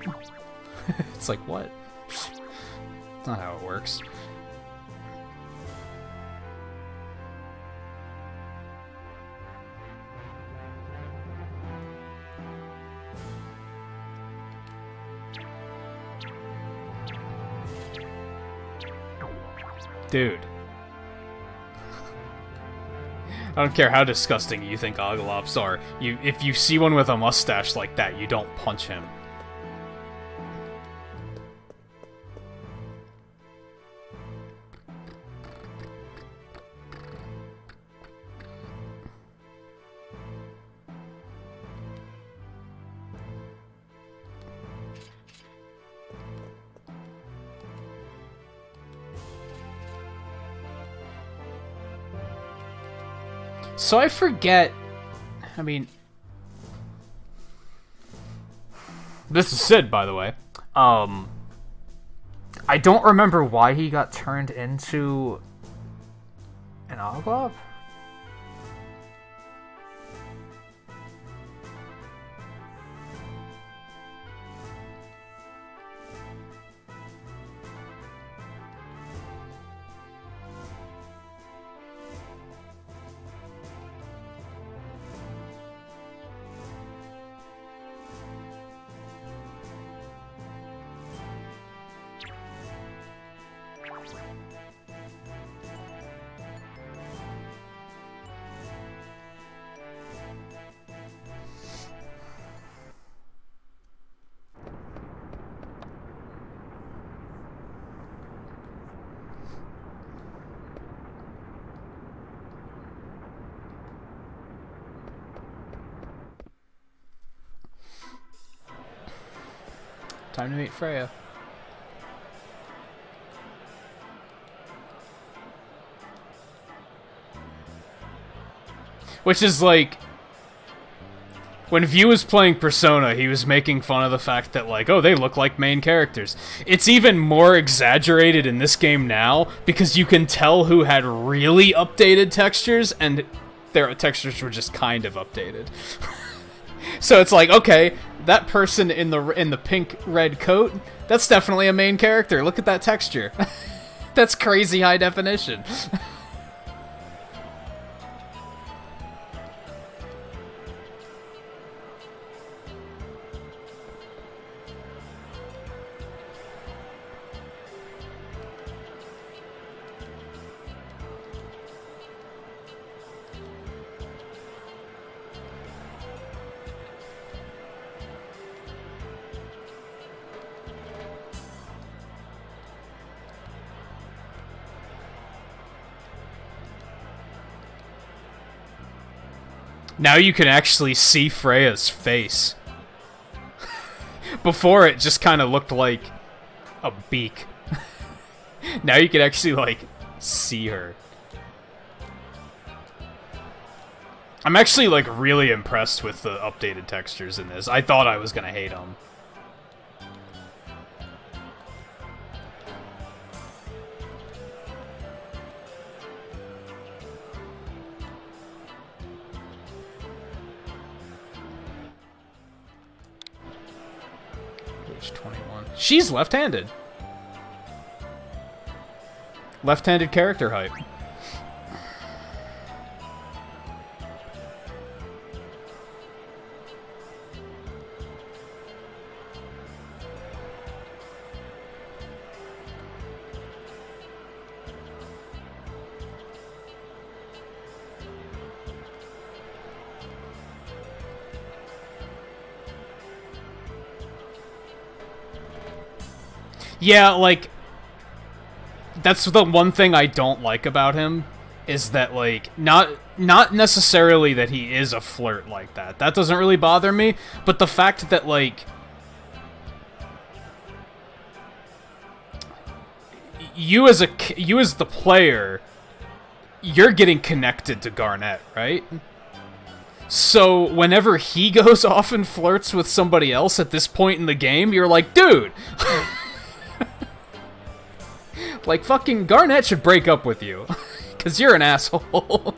It's like, what? That's not how it works. Dude. I don't care how disgusting you think Oglops are. If you see one with a mustache like that, you don't punch him. So I forget, I mean, this is Sid, by the way. I don't remember why he got turned into an Oglop. Time to meet Freya. Which is like, when View was playing Persona, he was making fun of the fact that, like, oh, they look like main characters. It's even more exaggerated in this game now, because you can tell who had really updated textures, and their textures were just kind of updated. So it's like, okay, that person in the pink-red coat, that's definitely a main character. Look at that texture. That's crazy high definition. Now you can actually see Freya's face. Before it just kind of looked like a beak. Now you can actually, like, see her. I'm actually, like, really impressed with the updated textures in this. I thought I was gonna hate them. Page 21. She's left-handed. Left-handed character height. Yeah, like, that's the one thing I don't like about him, is that, like, not necessarily that he is a flirt like that. That doesn't really bother me, but the fact that, like, you as the player, you're getting connected to Garnet, right? So whenever he goes off and flirts with somebody else at this point in the game, you're like, dude! Like, fucking Garnet should break up with you. Because you're an asshole.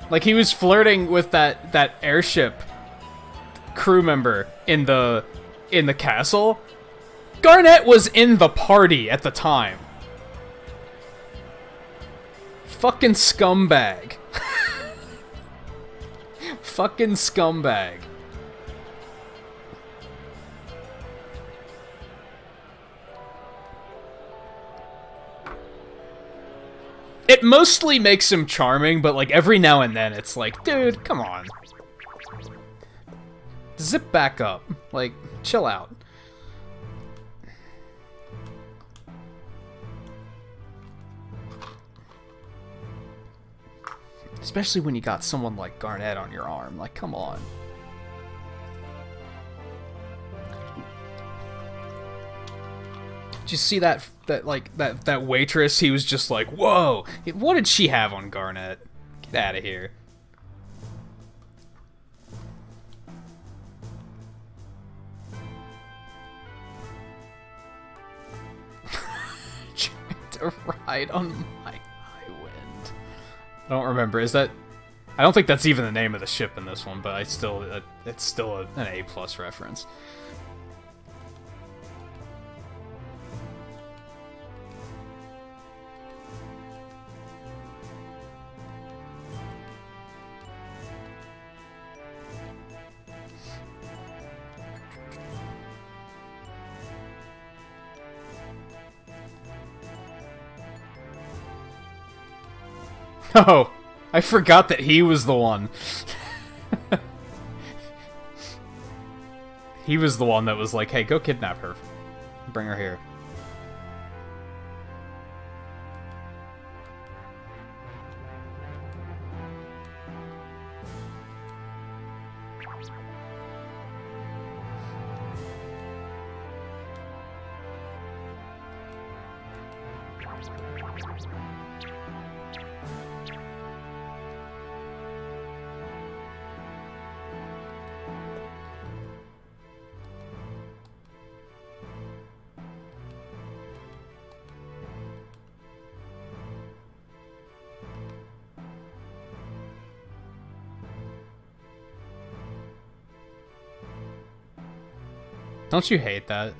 Like, he was flirting with that airship crew member in the castle. Garnet was in the party at the time. Fucking scumbag. Fucking scumbag. It mostly makes him charming, but like every now and then it's like, dude, come on. Zip back up. Like, chill out. Especially when you got someone like Garnet on your arm. Like, come on. Did you see that waitress? He was just like, whoa! What did she have on Garnet? Get out of here. Trying to ride on my wind. I don't remember. Is that... I don't think that's even the name of the ship in this one, but it's still an A+ reference. Oh, I forgot that he was the one. He was the one that was like, hey, go kidnap her. Bring her here. Don't you hate that?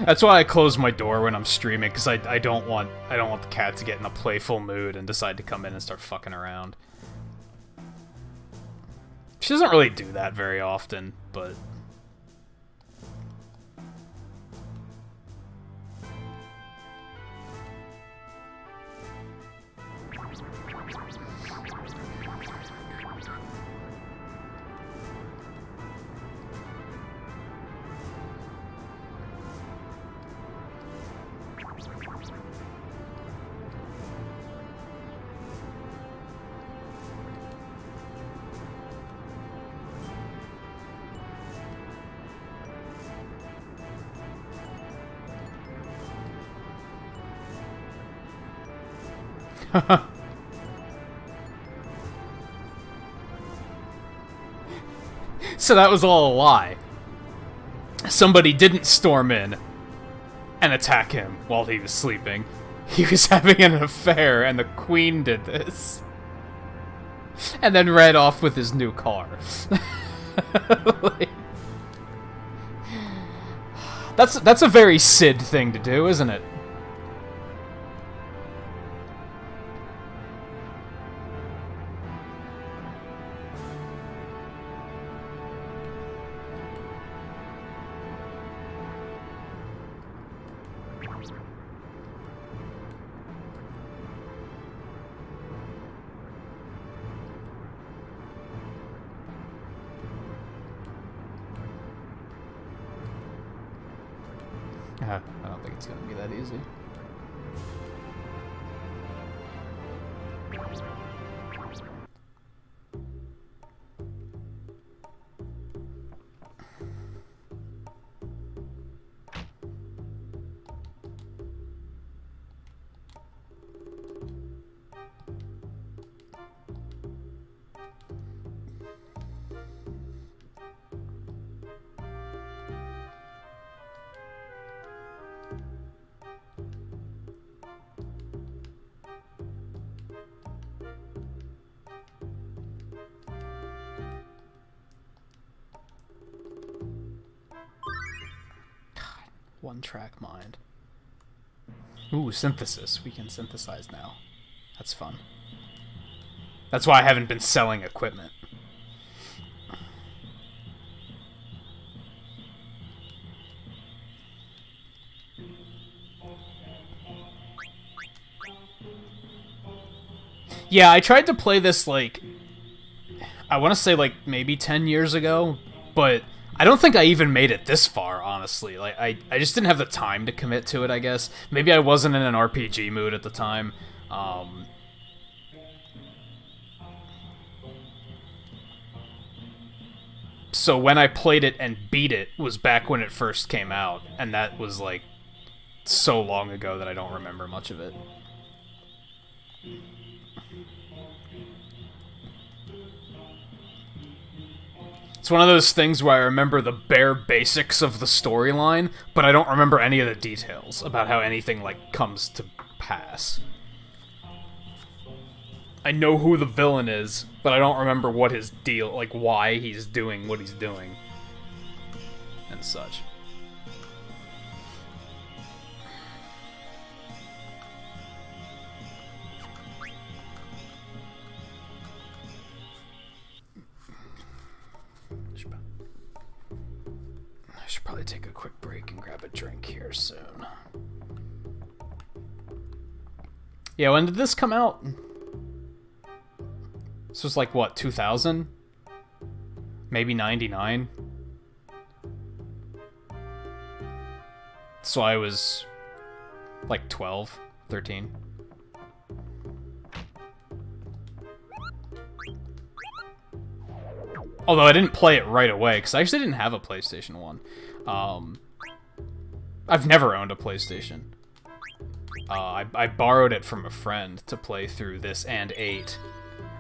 That's why I close my door when I'm streaming, because I don't want the cat to get in a playful mood and decide to come in and start fucking around. She doesn't really do that very often, but... So that was all a lie. Somebody didn't storm in and attack him while he was sleeping. He was having an affair, and the queen did this. And then ran off with his new car. Like, that's a very Sid thing to do, isn't it? I don't think it's gonna be that easy. One track mind. Ooh, synthesis. We can synthesize now. That's fun. That's why I haven't been selling equipment. Yeah, I tried to play this, like, I want to say, like, maybe 10 years ago, but I don't think I even made it this far, honestly. Like, I just didn't have the time to commit to it, I guess. Maybe I wasn't in an RPG mood at the time. So when I played it and beat it was back when it first came out, and that was, like, so long ago that I don't remember much of it. It's one of those things where I remember the bare basics of the storyline, but I don't remember any of the details about how anything, like, comes to pass. I know who the villain is, but I don't remember what his deal, like, why he's doing what he's doing, and such. I should probably take a quick break and grab a drink here soon. Yeah, when did this come out? This was like, what, 2000? Maybe 99? So I was like 12, 13. Although I didn't play it right away, because I actually didn't have a PlayStation 1. I've never owned a PlayStation. I borrowed it from a friend to play through this and 8.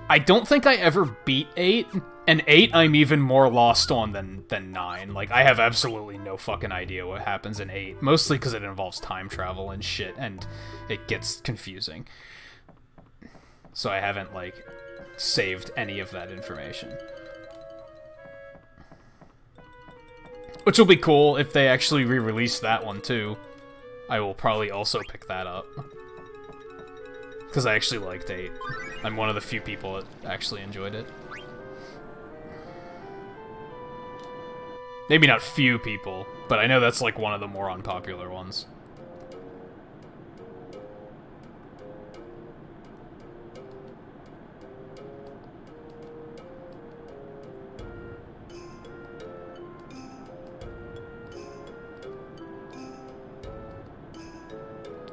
I don't think I ever beat 8, and 8 I'm even more lost on than 9. Like, I have absolutely no fucking idea what happens in 8, mostly because it involves time travel and shit, and it gets confusing. So I haven't, like, saved any of that information. Which will be cool if they actually re-release that one, too. I will probably also pick that up. Because I actually liked 8. I'm one of the few people that actually enjoyed it. Maybe not few people, but I know that's like one of the more unpopular ones.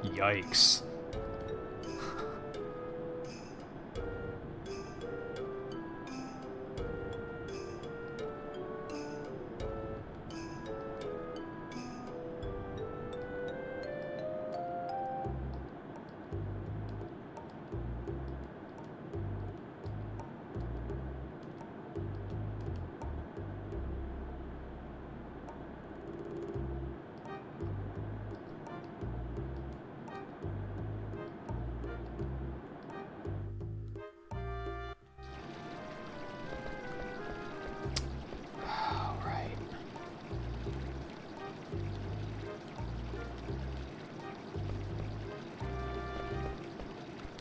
Yikes.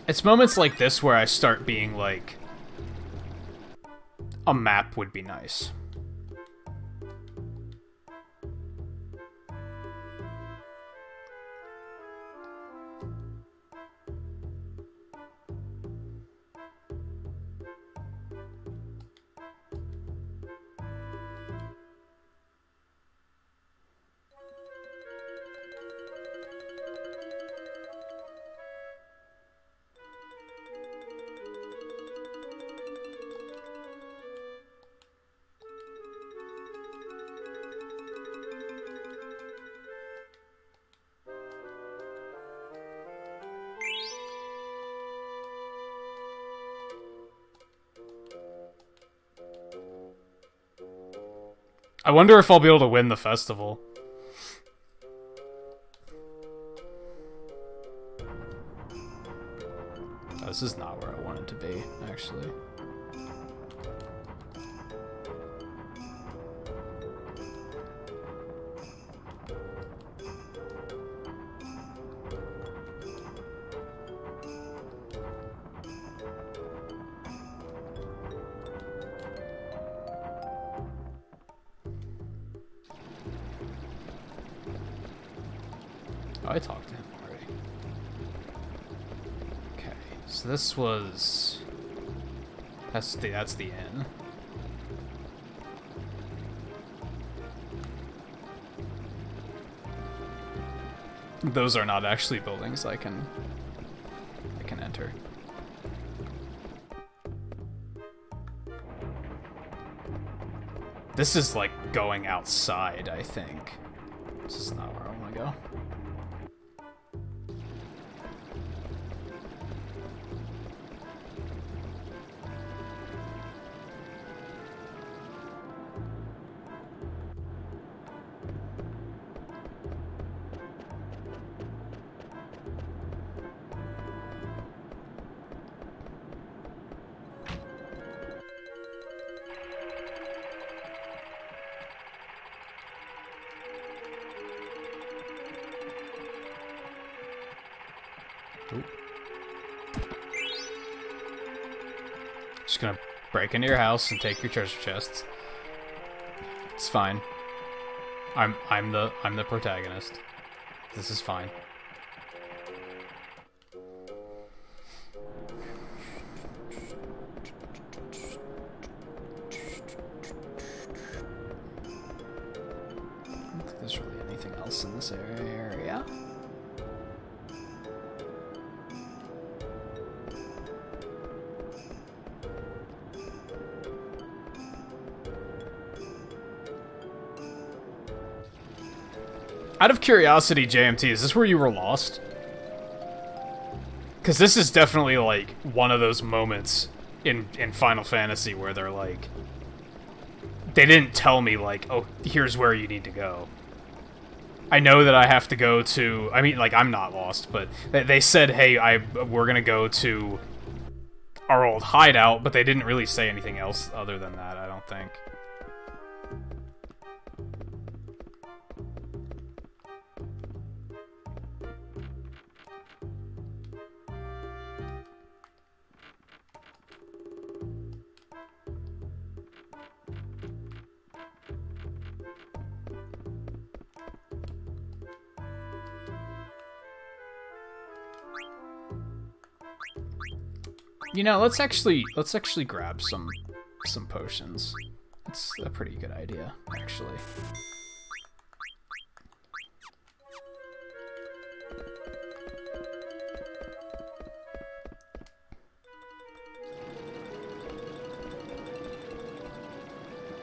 It's moments like this where I start being like, a map would be nice. I wonder if I'll be able to win the festival. Oh, this is not where I wanted to be, actually. Oh, I talked to him already. Okay, so this was... That's the inn. Those are not actually buildings I can enter. This is like going outside, I think. This is not where I want to go. Just gonna break into your house and take your treasure chests. It's fine. I'm the protagonist. This is fine. I don't think there's really anything else in this area. Out of curiosity, JMT, is this where you were lost? Because this is definitely, like, one of those moments in Final Fantasy where they're like... They didn't tell me, like, oh, here's where you need to go. I know that I have to go to... I mean, like, I'm not lost, but they said, hey, we're gonna go to our old hideout, but they didn't really say anything else other than that, I don't think. You know, let's actually grab some potions. That's a pretty good idea, actually.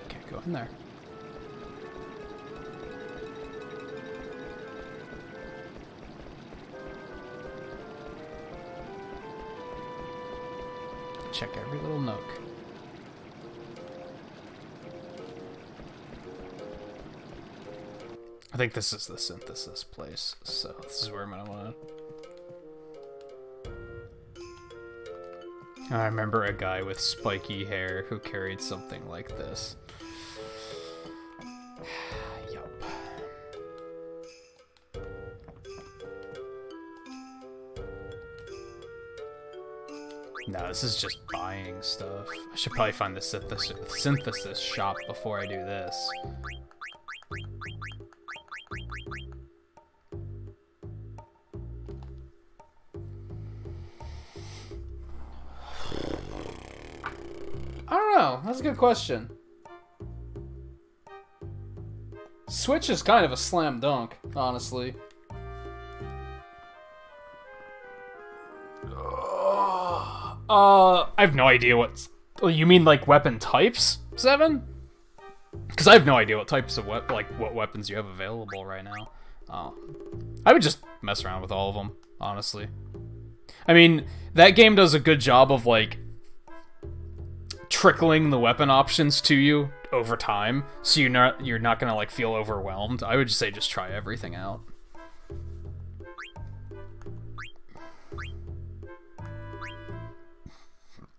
Okay, go in there. Check every little nook. I think this is the synthesis place, so this is where I'm gonna wanna... I remember a guy with spiky hair who carried something like this. Yup. No, this is just buying stuff. I should probably find the synthesis shop before I do this. I don't know. That's a good question. Switch is kind of a slam dunk, honestly. I have no idea what... You mean, like, weapon types, 7? Because I have no idea what types of what weapons you have available right now. I would just mess around with all of them, honestly. I mean, that game does a good job of, like, trickling the weapon options to you over time, so you're not gonna, like, feel overwhelmed. I would just say just try everything out.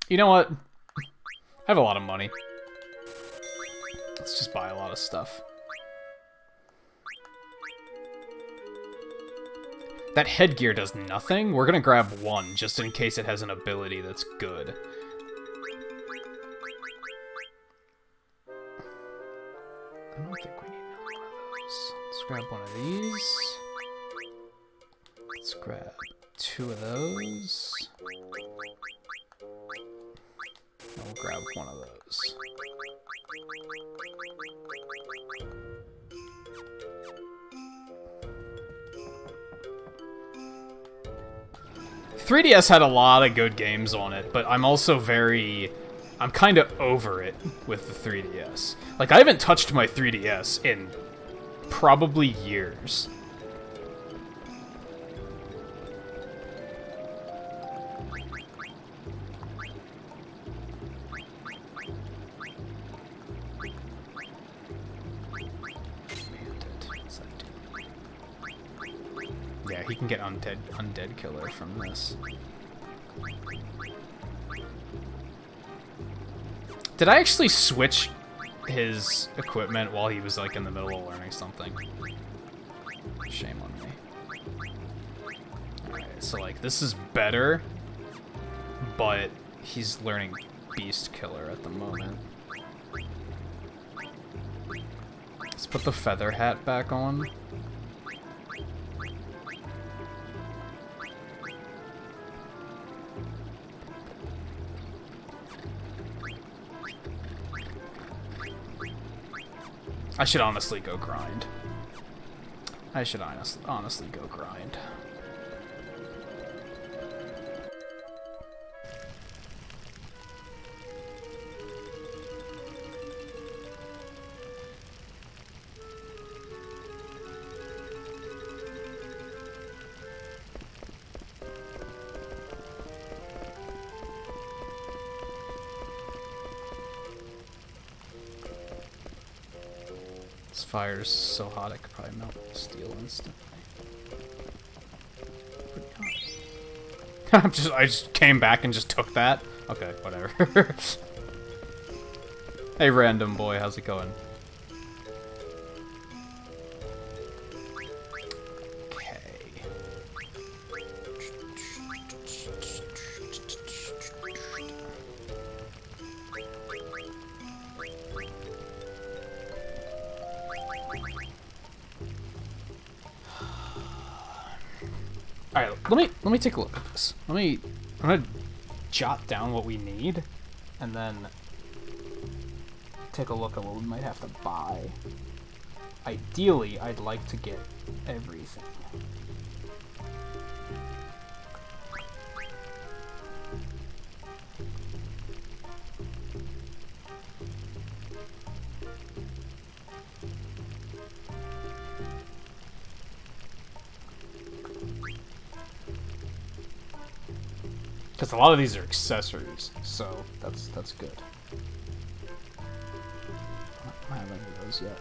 You know what? I have a lot of money. Let's just buy a lot of stuff. That headgear does nothing. We're gonna grab one, just in case it has an ability that's good. I don't think we need another one of those. Let's grab one of these. Let's grab 2 of those. And we'll grab one of those. .3DS had a lot of good games on it, but I'm also I'm kind of over it with the 3DS. Like, I haven't touched my 3DS in probably years. Yeah, he can get undead killer from this. Did I actually switch his equipment while he was, like, in the middle of learning something? Shame on me. Alright, so, like, this is better, but he's learning beast killer at the moment. Let's put the feather hat back on. I should honestly go grind. I should honestly go grind. Fire's so hot it could probably melt steel instantly. I just came back and just took that. Okay, whatever. Hey, random boy, how's it going? Alright, let me take a look at this. I'm gonna jot down what we need, and then take a look at what we might have to buy. Ideally, I'd like to get everything. Because a lot of these are accessories, so that's good. I don't have any of those yet.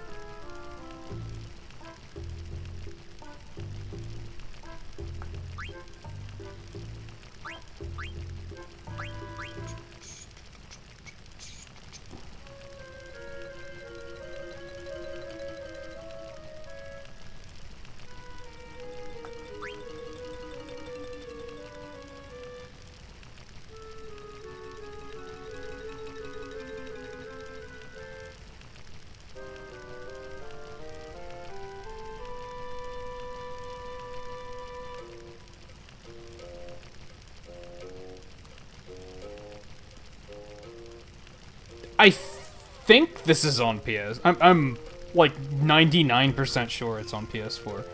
think this is on PS. I'm like 99% sure it's on PS4.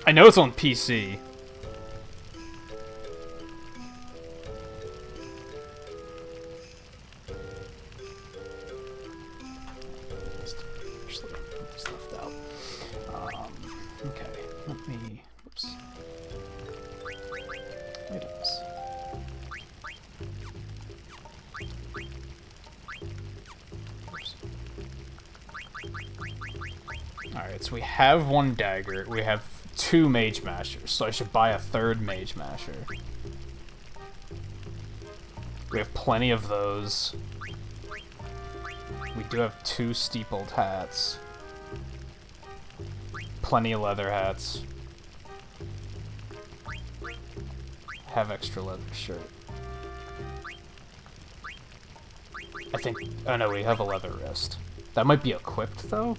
I know it's on PC. Okay, let me... Whoops. Items. Oops. Alright, so we have one dagger. We have 2 mage mashers, so I should buy a 3rd mage masher. We have plenty of those. We do have 2 steepled hats. Plenty of leather hats. Have extra leather shirt. I think... Oh no, we have a leather wrist. That might be equipped, though?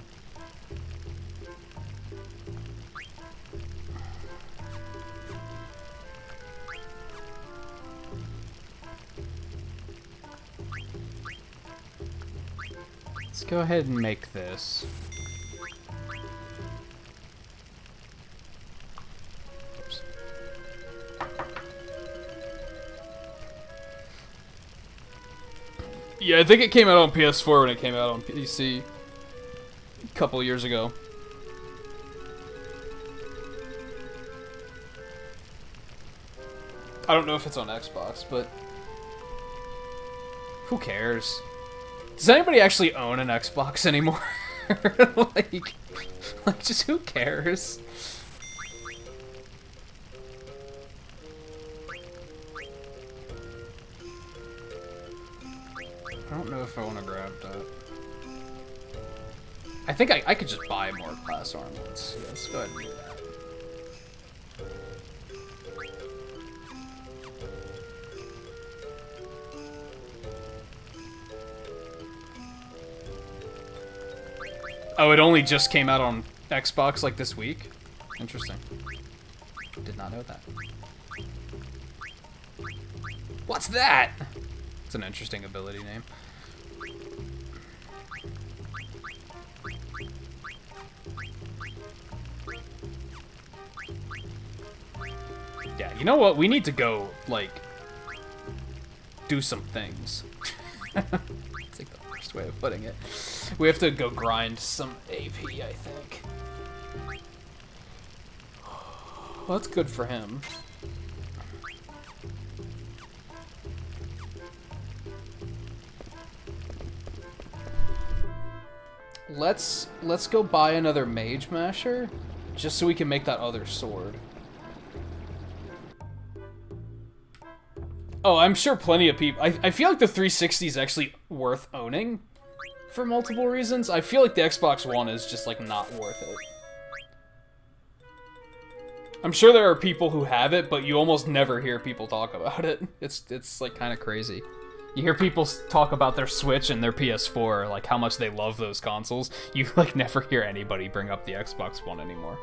Let's go ahead and make this. Oops. Yeah, I think it came out on PS4 when it came out on PC a couple years ago. I don't know if it's on Xbox, but who cares? Does anybody actually own an Xbox anymore? like, just who cares? I don't know if I want to grab that. I think I could just buy more class armaments. Yeah, let's go ahead and do that. Oh, it only just came out on Xbox, like, this week? Interesting. Did not know that. What's that? It's an interesting ability name. Yeah, you know what? We need to go, like, do some things. That's like the worst way of putting it. We have to go grind some AP, I think. Well, that's good for him. Let's go buy another mage masher, just so we can make that other sword. Oh, I'm sure plenty of people... I feel like the 360 is actually worth owning for multiple reasons. I feel like the Xbox One is just, like, not worth it. I'm sure there are people who have it, but you almost never hear people talk about it. It's like, kind of crazy. You hear people talk about their Switch and their PS4, like, how much they love those consoles. You, like, never hear anybody bring up the Xbox One anymore.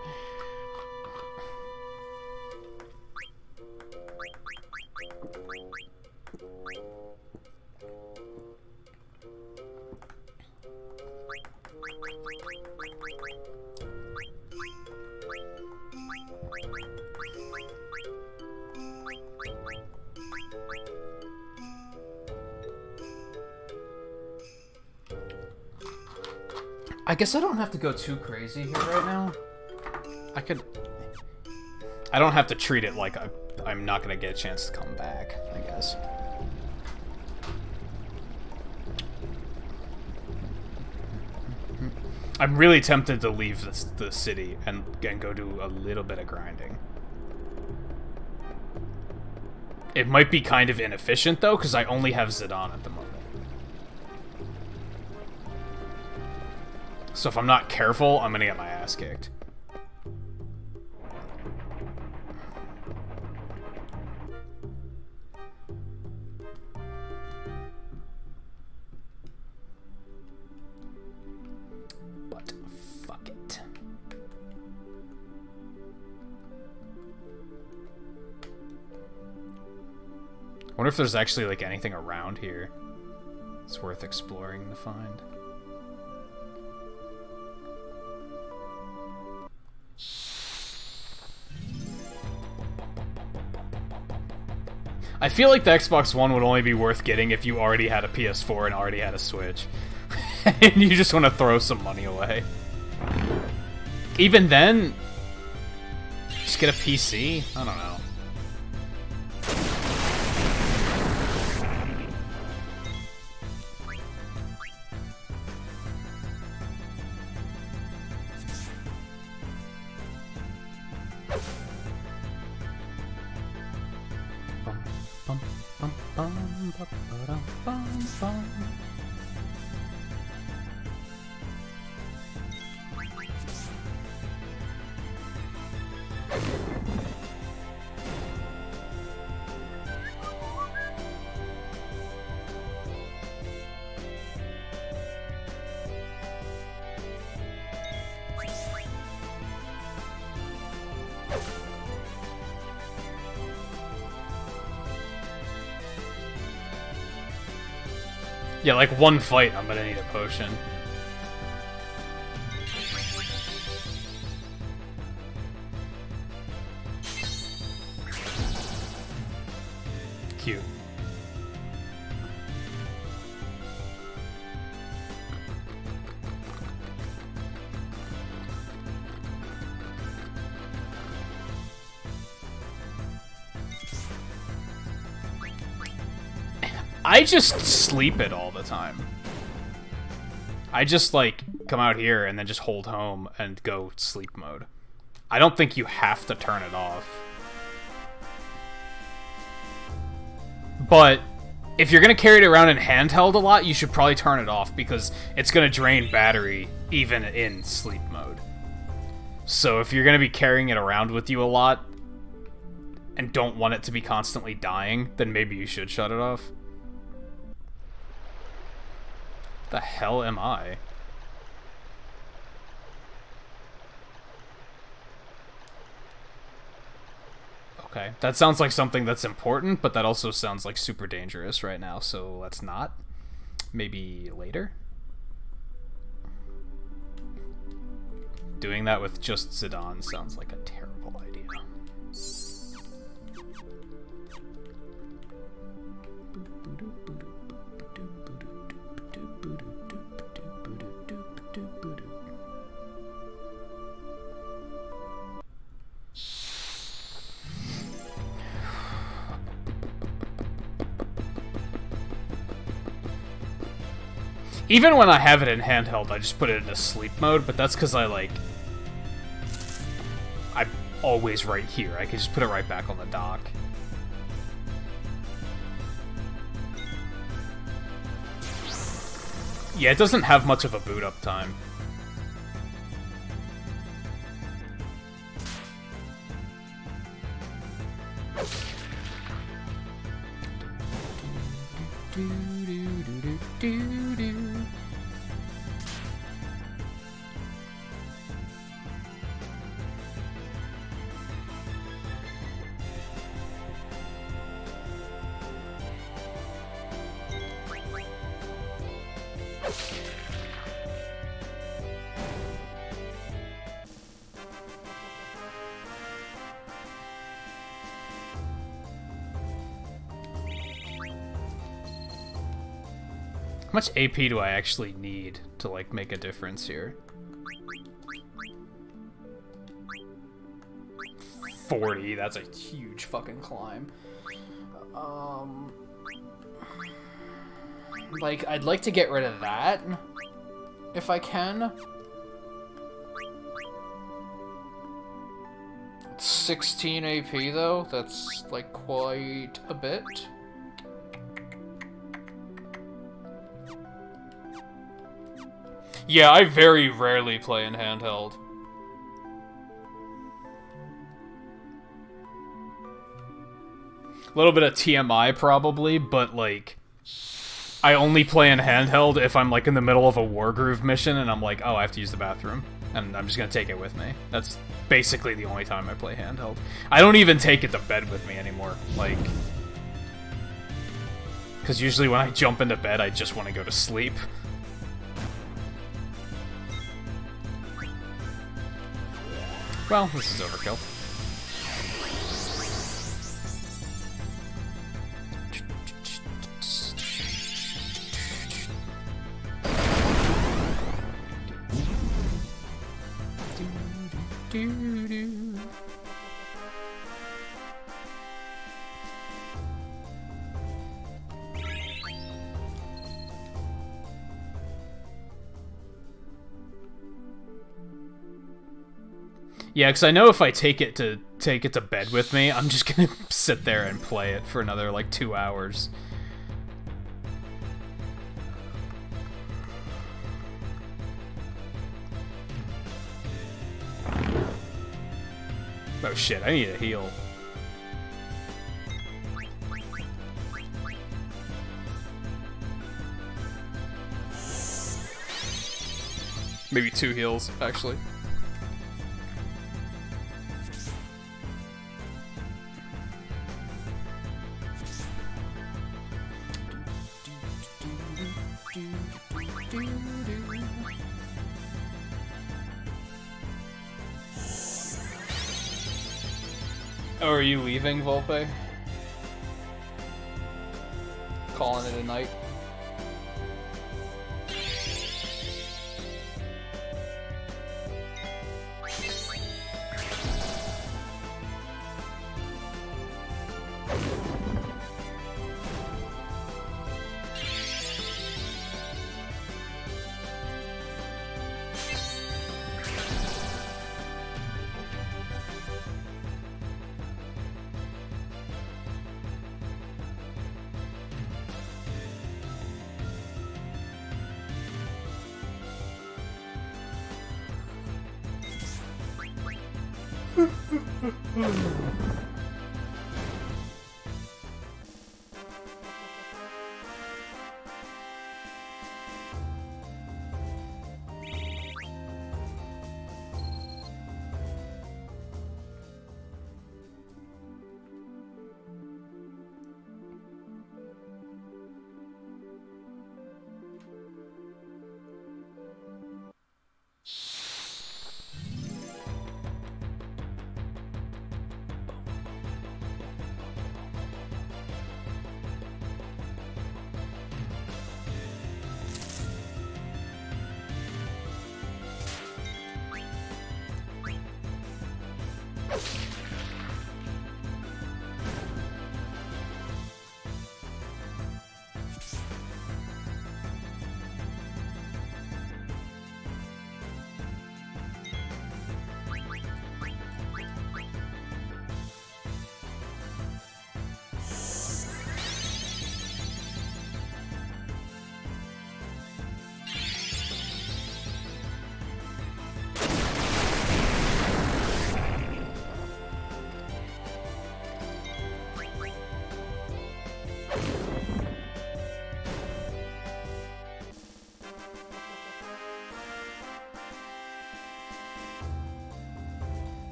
I guess I don't have to go too crazy here right now. I don't have to treat it like I'm not gonna get a chance to come back, I guess. I'm really tempted to leave the city and go do a little bit of grinding. It might be kind of inefficient, though, because I only have Zidane at the moment. So if I'm not careful, I'm gonna get my ass kicked. But fuck it. I wonder if there's actually, like, anything around here. It's worth exploring to find. I feel like the Xbox One would only be worth getting if you already had a PS4 and already had a Switch. And you just want to throw some money away. Even then, just get a PC? I don't know. Yeah, like one fight, I'm gonna need a potion. Cute. I just sleep it all the time. I just, like, come out here and then just hold home and go sleep mode. I don't think you have to turn it off. But if you're going to carry it around in handheld a lot, you should probably turn it off because it's going to drain battery even in sleep mode. So if you're going to be carrying it around with you a lot and don't want it to be constantly dying, then maybe you should shut it off. The hell am I? Okay, that sounds like something that's important, but that also sounds like super dangerous right now, so let's not. Maybe later? Doing that with just Zidane sounds like a terrible idea. Even when I have it in handheld, I just put it into sleep mode, but that's because I'm always right here. I can just put it right back on the dock. Yeah, it doesn't have much of a boot up time. How much AP do I actually need to, like, make a difference here? 40, that's a huge fucking climb. Like, I'd like to get rid of that, if I can. 16 AP, though, that's, like, quite a bit. Yeah, I very rarely play in handheld. A little bit of TMI probably, but like, I only play in handheld if I'm like in the middle of a Wargroove mission and I'm like, oh, I have to use the bathroom. And I'm just gonna take it with me. That's basically the only time I play handheld. I don't even take it to bed with me anymore. Like, Because usually when I jump into bed, I just want to go to sleep. Well, this is overkill. Yeah, because I know if I take it to bed with me, I'm just gonna sit there and play it for another like 2 hours. Oh shit, I need a heal. Maybe 2 heals, actually. Oh, are you leaving, Volpe? Calling it a night?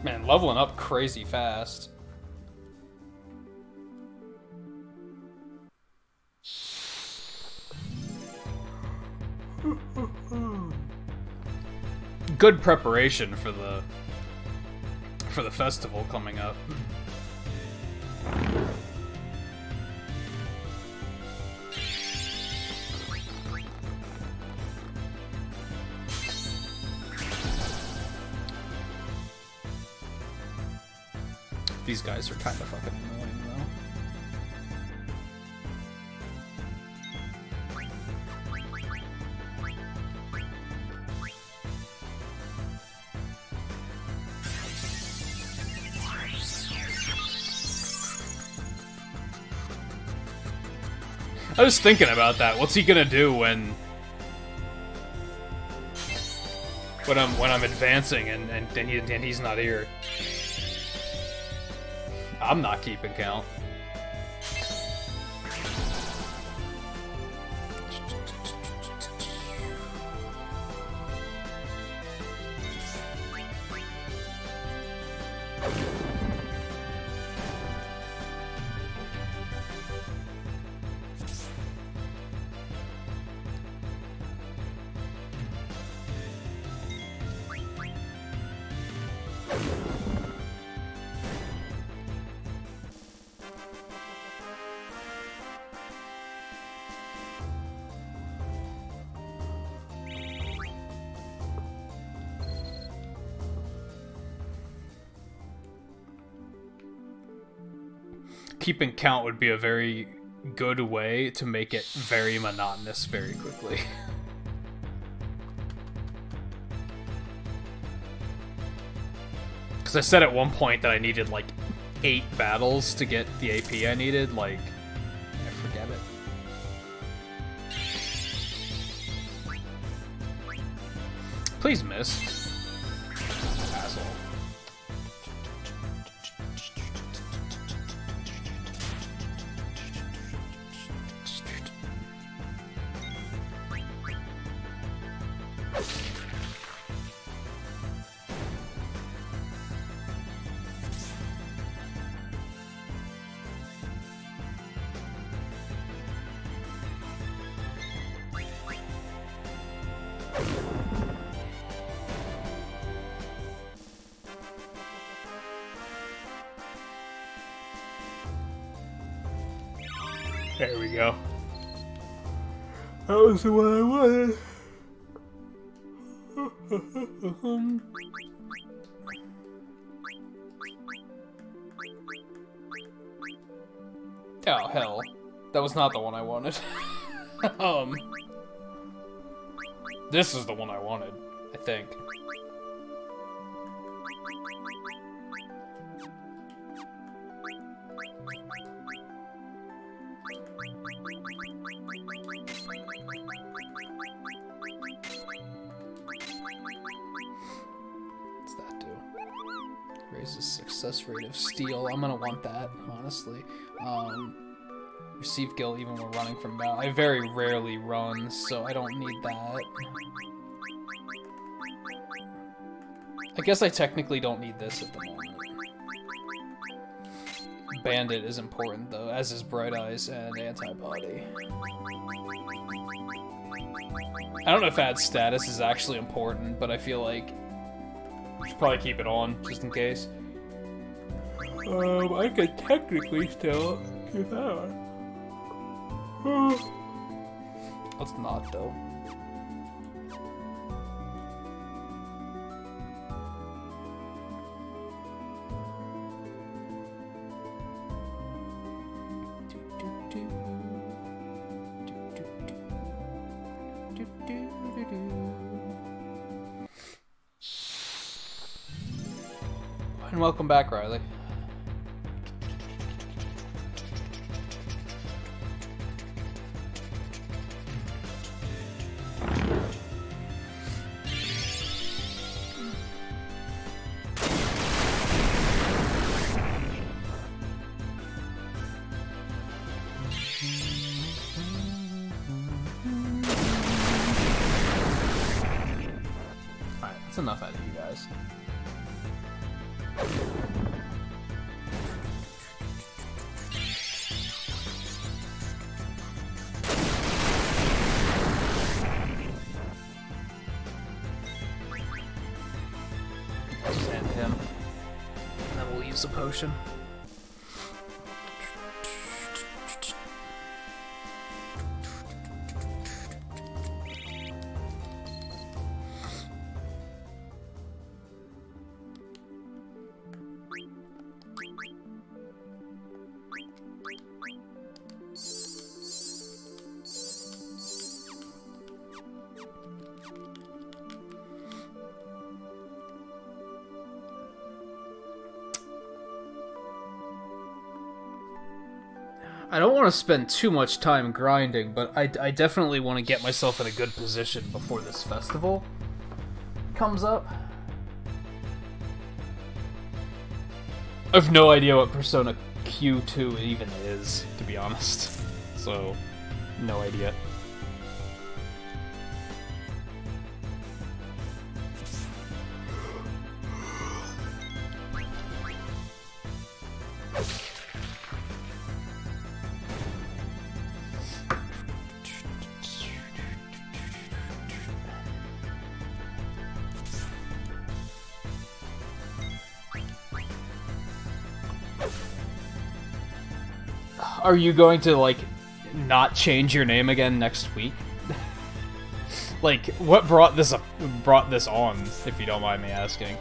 Man, leveling up crazy fast. Good preparation for the festival coming up. These guys are kind of fucking annoying, though. I was thinking about that. What's he gonna do when I'm advancing and he's not here? I'm not keeping count. keeping count would be a very good way to make it very monotonous very quickly. Because I said at one point that I needed like 8 battles to get the AP I needed, like, I forget it. Please miss. Asshole. There we go. That was the one I wanted. Oh, hell. That was not the one I wanted. This is the one I wanted, I think. What's that do? Raises success rate of steal. I'm gonna want that, honestly. Receive guilt even when running from battle. I very rarely run, so I don't need that. I guess I technically don't need this at the moment. Bandit is important, though, as is Bright Eyes and Antibody. I don't know if add status is actually important, but I feel like I should probably keep it on, just in case. I could technically still keep that on. Let's not, though. And welcome back, Riley. Alright, that's enough out of you guys. Send him. And then we'll use a potion. I don't want to spend too much time grinding, but I definitely want to get myself in a good position before this festival comes up. I have no idea what Persona Q2 even is, to be honest. So, no idea. Are you going to, like, not change your name again next week? Like, what brought this on, if you don't mind me asking?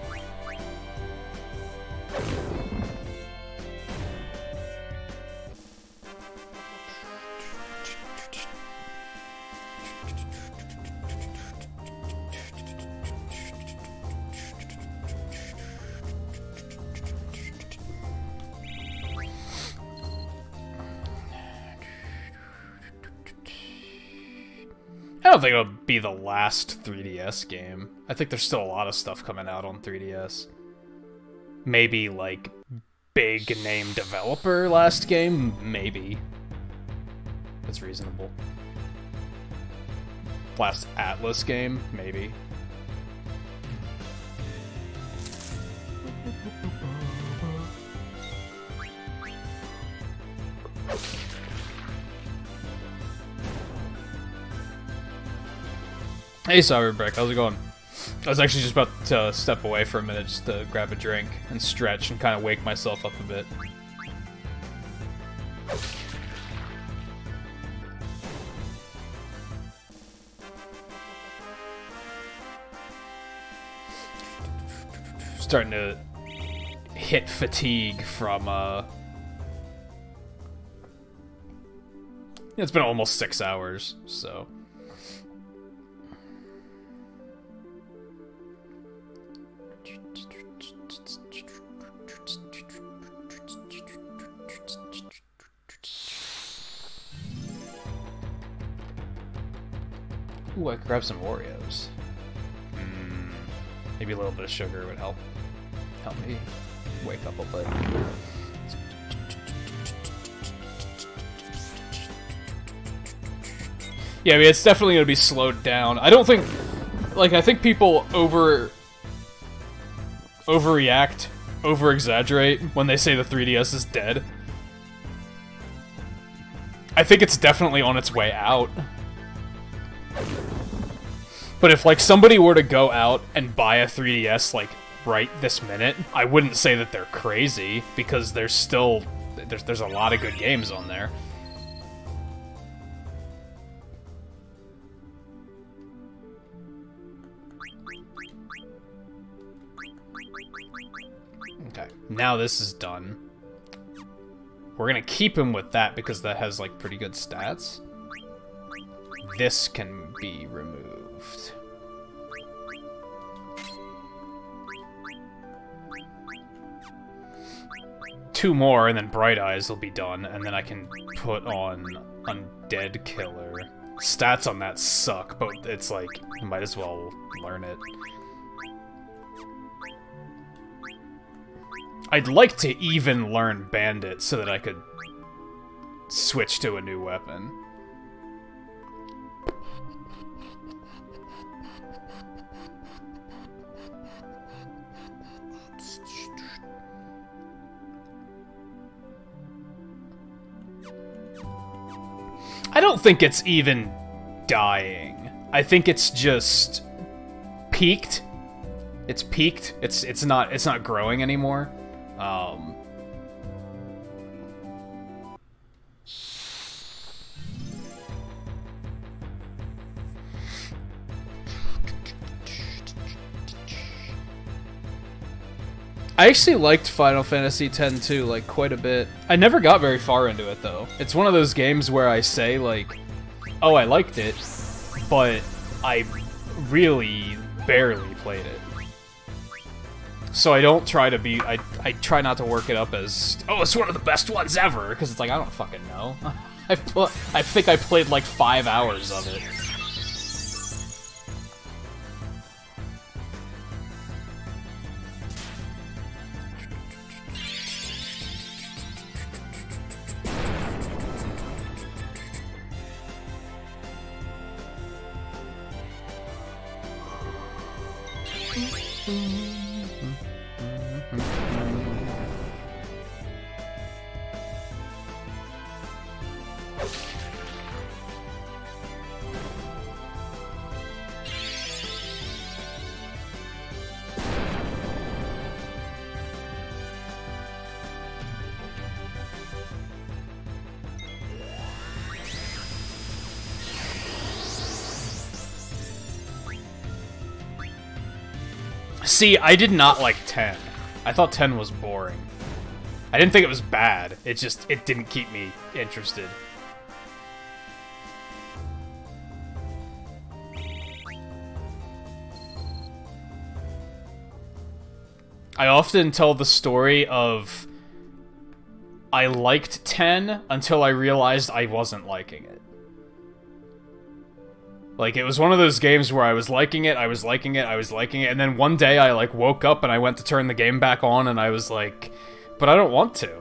don't think it'll be the last 3DS game. I think there's still a lot of stuff coming out on 3DS. Maybe, like, big name developer last game? Maybe. That's reasonable. Last Atlas game? Maybe. Hey Cyberbrick, how's it going? I was actually just about to step away for a minute just to grab a drink and stretch and kind of wake myself up a bit. Starting to hit fatigue from, it's been almost 6 hours, so... Ooh, I could grab some Oreos. Maybe a little bit of sugar would help me wake up a bit. Yeah, I mean, it's definitely gonna be slowed down. I don't think, like, I think people overreact, over-exaggerate when they say the 3DS is dead. I think it's definitely on its way out. But if, like, somebody were to go out and buy a 3DS, like, right this minute, I wouldn't say that they're crazy, because there's still... There's a lot of good games on there. Okay, now this is done. We're gonna keep him with that, because that has, like, pretty good stats. This can be removed. Two more, and then Bright Eyes will be done, and then I can put on Undead Killer. Stats on that suck, but it's like, you might as well learn it. I'd like to even learn Bandit so that I could switch to a new weapon. I don't think it's even dying. I think it's just peaked. It's peaked. It's not growing anymore. I actually liked Final Fantasy X too, like, quite a bit. I never got very far into it, though. It's one of those games where I say, like, oh, I liked it, but I really barely played it. So I don't try to be... I try not to work it up as, oh, it's one of the best ones ever, because it's like, I don't fucking know. I think I played, like, 5 hours of it. See, I did not like 10. I thought 10 was boring. I didn't think it was bad. It didn't keep me interested. I often tell the story of I liked 10 until I realized I wasn't liking it. Like, it was one of those games where I was liking it, I was liking it, I was liking it, and then one day I, like, woke up and I went to turn the game back on and I was like, but I don't want to.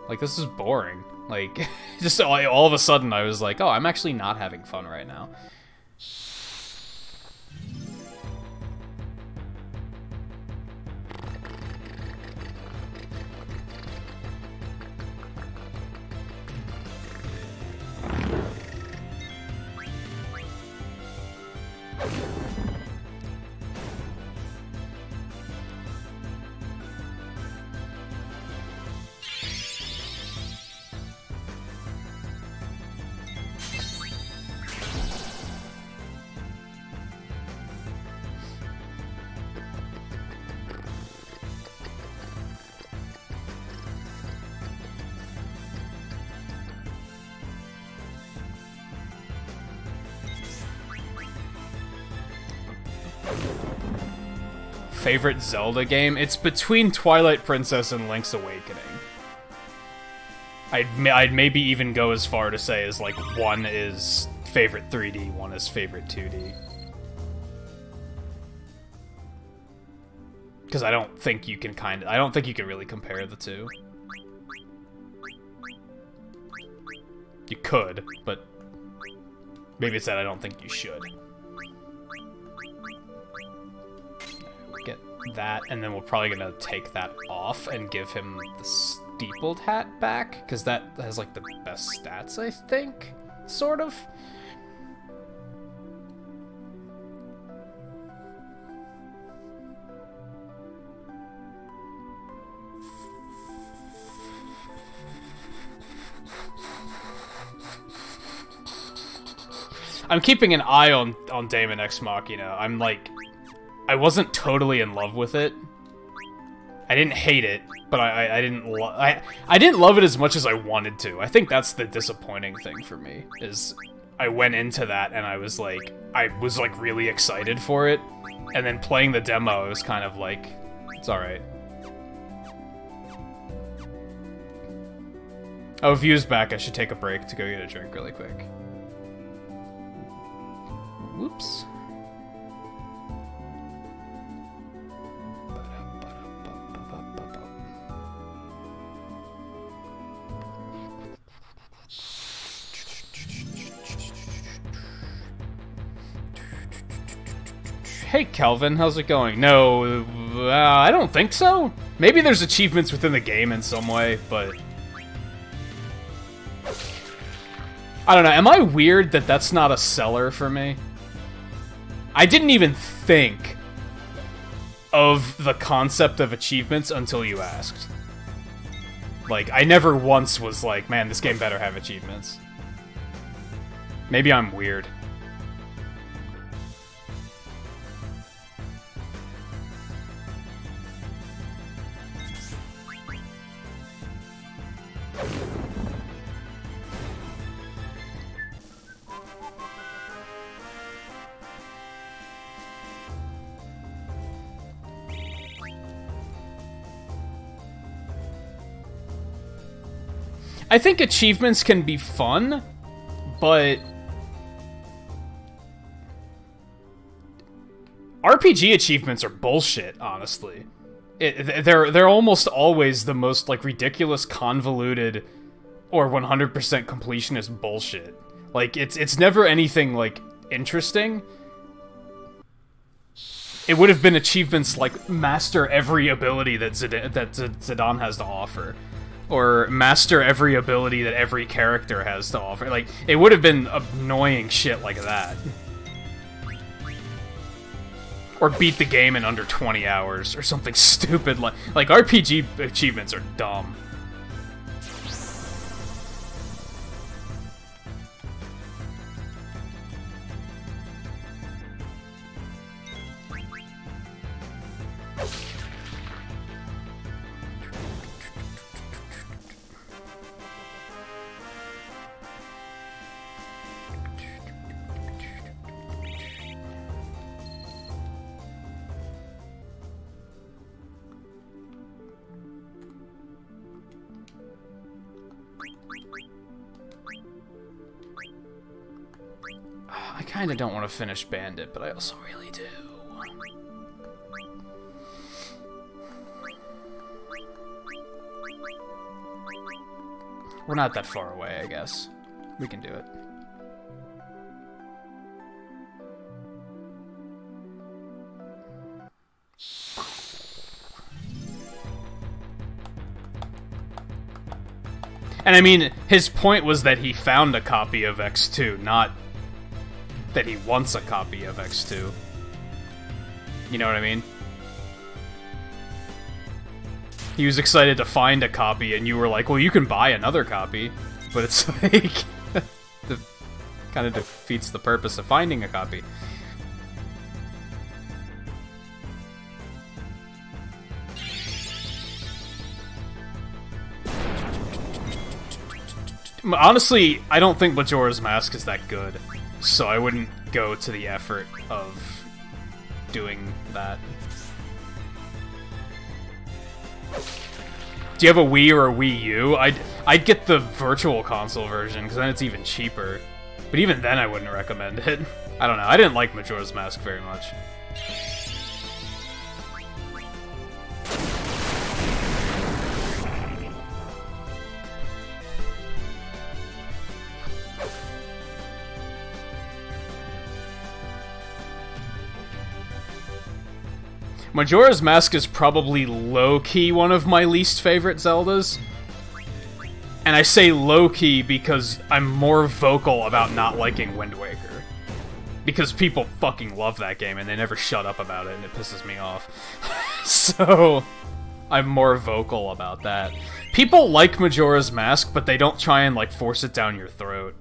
Like, this is boring. Like, just all of a sudden I was like, oh, I'm actually not having fun right now. Favorite Zelda game? It's between Twilight Princess and Link's Awakening. I'd maybe even go as far to say as, like, one is favorite 3D, one is favorite 2D. Because I don't think you can I don't think you can really compare the two. You could, but maybe it's that I don't think you should. Get that, and then we're probably gonna take that off and give him the steepled hat back, because that has, like, the best stats, I think? Sort of? I'm keeping an eye on Daemon X Machina. I'm like, I wasn't totally in love with it. I didn't hate it, but I didn't love it as much as I wanted to. I think that's the disappointing thing for me, is I went into that and I was like really excited for it, and then playing the demo, it was kind of like, it's alright. Oh, View's back. I should take a break to go get a drink really quick. Whoops. Hey Kelvin, how's it going? No, I don't think so. Maybe there's achievements within the game in some way, but I don't know. Am I weird that that's not a seller for me? I didn't even think of the concept of achievements until you asked. Like, I never once was like, man, this game better have achievements. Maybe I'm weird. I think achievements can be fun, but RPG achievements are bullshit, honestly. They're almost always the most, like, ridiculous, convoluted, or 100% completionist bullshit. Like, it's never anything, like, interesting. It would have been achievements like master every ability that Zidane has to offer, or master every ability that every character has to offer. Like, it would have been annoying shit like that. Or beat the game in under 20 hours, or something stupid like RPG achievements are dumb. I kind of don't want to finish Bandit, but I also really do. We're not that far away, I guess. We can do it. And I mean, his point was that he found a copy of X2, not that he wants a copy of X2. You know what I mean? He was excited to find a copy, and you were like, well, you can buy another copy. But it's like... kind of defeats the purpose of finding a copy. Honestly, I don't think Majora's Mask is that good, so I wouldn't go to the effort of doing that. Do you have a Wii or a Wii U? I'd get the Virtual Console version, because then it's even cheaper. But even then, I wouldn't recommend it. I don't know, I didn't like Majora's Mask very much. Majora's Mask is probably low-key one of my least favorite Zeldas. And I say low-key because I'm more vocal about not liking Wind Waker. Because people fucking love that game and they never shut up about it and it pisses me off. So, I'm more vocal about that. People like Majora's Mask, but they don't try and, like, force it down your throat.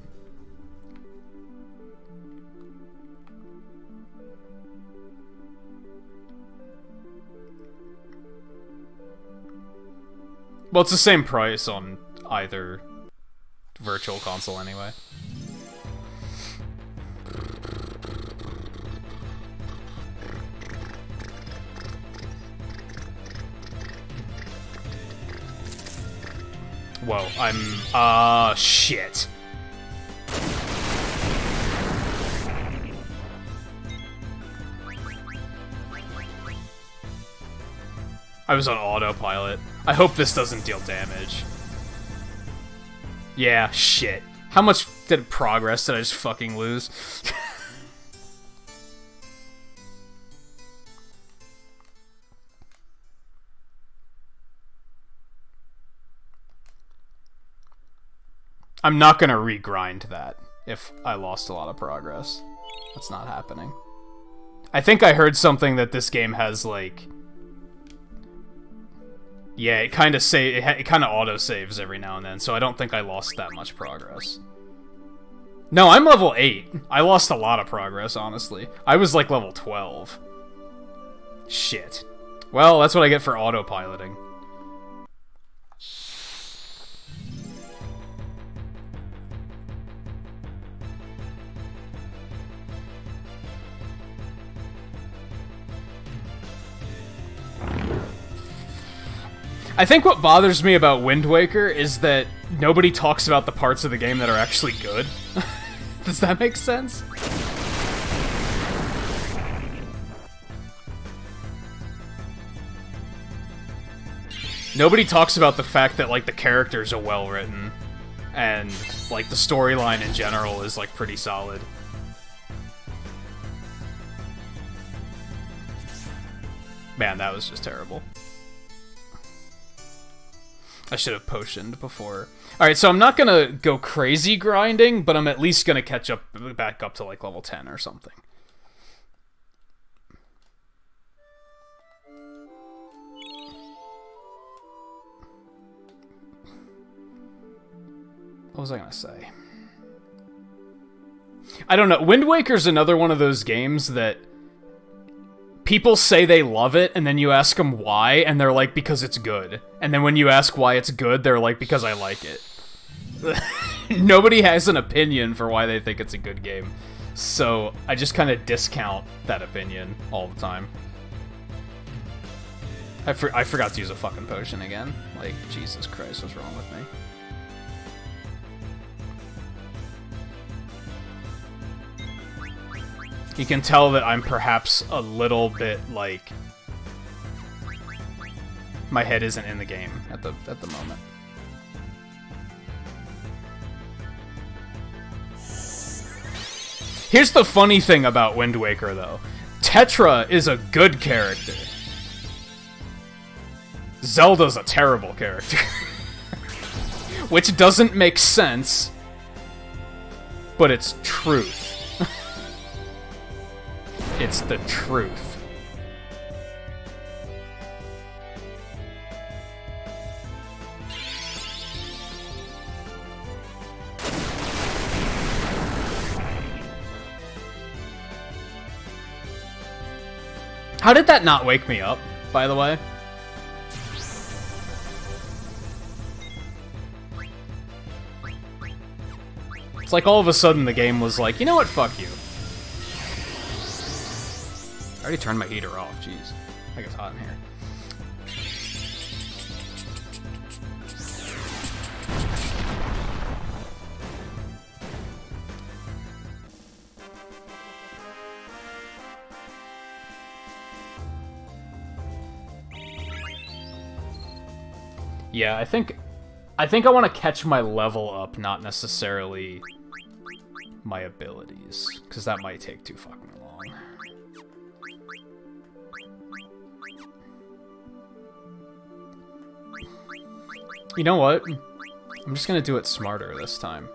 Well, it's the same price on either Virtual Console anyway. Whoa, I'm... shit. I was on autopilot. I hope this doesn't deal damage. Yeah, shit. How much progress did I just fucking lose? I'm not gonna regrind that if I lost a lot of progress. That's not happening. I think I heard something that this game has, like... Yeah, it kind of auto-saves every now and then, so I don't think I lost that much progress. No, I'm level 8. I lost a lot of progress, honestly. I was like level 12. Shit. Well, that's what I get for autopiloting. I think what bothers me about Wind Waker is that nobody talks about the parts of the game that are actually good. Does that make sense? Nobody talks about the fact that, like, the characters are well written, and, like, the storyline in general is, like, pretty solid. Man, that was just terrible. I should have potioned before. Alright, so I'm not gonna go crazy grinding, but I'm at least gonna catch up, back up to like level 10 or something. What was I gonna say? I don't know. Wind Waker's another one of those games that people say they love it, and then you ask them why, and they're like, because it's good. And then when you ask why it's good, they're like, because I like it. Nobody has an opinion for why they think it's a good game. So, I just kind of discount that opinion all the time. I forgot to use a fucking potion again. Like, Jesus Christ, what's wrong with me? You can tell that I'm perhaps a little bit, like... My head isn't in the game at the moment. Here's the funny thing about Wind Waker, though. Tetra is a good character. Zelda's a terrible character. Which doesn't make sense, but it's truth. It's the truth. How did that not wake me up, by the way? It's like all of a sudden the game was like, you know what, fuck you. I already turned my heater off, jeez. I think it's hot in here. Yeah, I think I want to catch my level up, not necessarily my abilities, because that might take too fucking long. You know what? I'm just gonna do it smarter this time.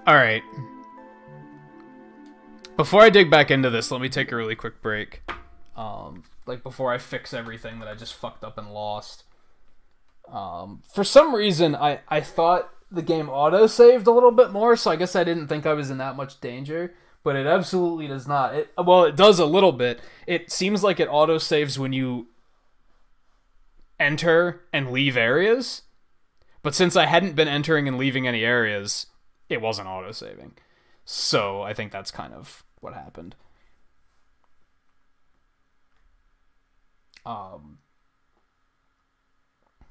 Alright. Before I dig back into this, let me take a really quick break. Like, before I fix everything that I just fucked up and lost. For some reason, I thought the game auto-saved a little bit more, so I guess I didn't think I was in that much danger. But it absolutely does not. Well, it does a little bit. It seems like it auto-saves when you enter and leave areas. But since I hadn't been entering and leaving any areas, it wasn't auto-saving. So I think that's kind of what happened. But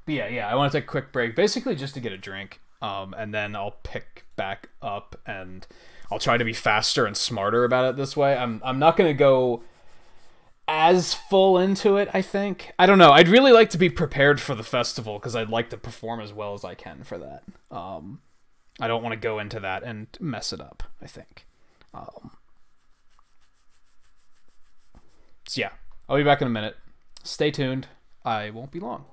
yeah, I want to take a quick break, basically just to get a drink, and then I'll pick back up, and I'll try to be faster and smarter about it this way. I'm not going to go as full into it, I think. I don't know. I'd really like to be prepared for the festival, because I'd like to perform as well as I can for that. I don't want to go into that and mess it up, I think. So yeah, I'll be back in a minute. Stay tuned. I won't be long.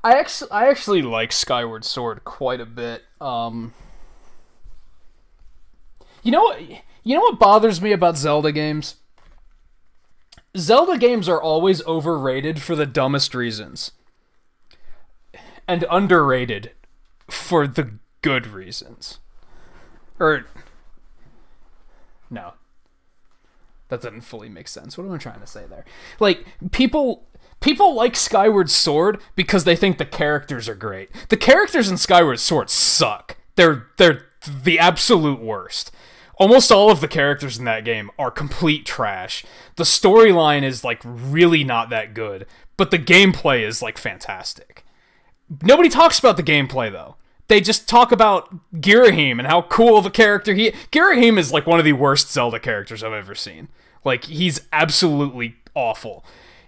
I actually like Skyward Sword quite a bit. You know what bothers me about Zelda games? Zelda games are always overrated for the dumbest reasons. And underrated for the good reasons. Or... no. That doesn't fully make sense. What am I trying to say there? Like, people like Skyward Sword because they think the characters are great. The characters in Skyward Sword suck. They're the absolute worst. Almost all of the characters in that game are complete trash. The storyline is, like, really not that good, but the gameplay is, like, fantastic. Nobody talks about the gameplay, though. They just talk about Girahim and how cool of a character he is. Girahim is, like, one of the worst Zelda characters I've ever seen. Like, he's absolutely awful.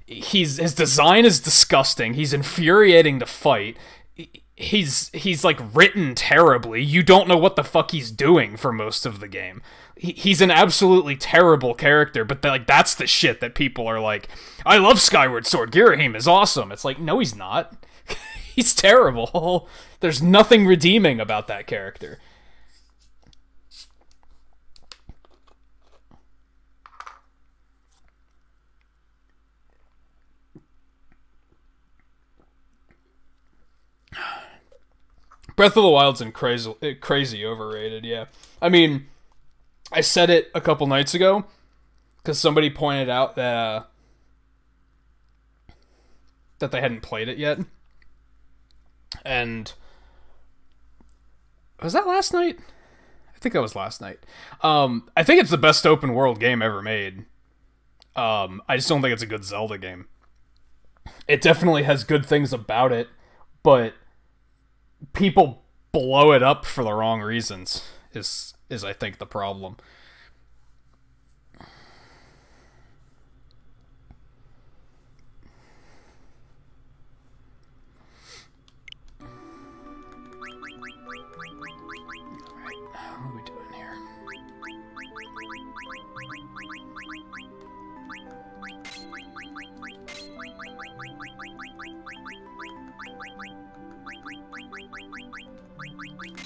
His design is disgusting. He's infuriating to fight. He's like written terribly. You don't know what the fuck he's doing for most of the game. He's an absolutely terrible character, but like that's the shit that people are like, I love Skyward Sword. Girahim is awesome. It's like, no, he's not. He's terrible. There's nothing redeeming about that character. Breath of the Wild's crazy overrated, yeah. I mean, I said it a couple nights ago, because somebody pointed out that they hadn't played it yet. And... was that last night? I think that was last night. I think it's the best open world game ever made. I just don't think it's a good Zelda game. It definitely has good things about it, but... people blow it up for the wrong reasons, is I think the problem. Alright, what are we doing here?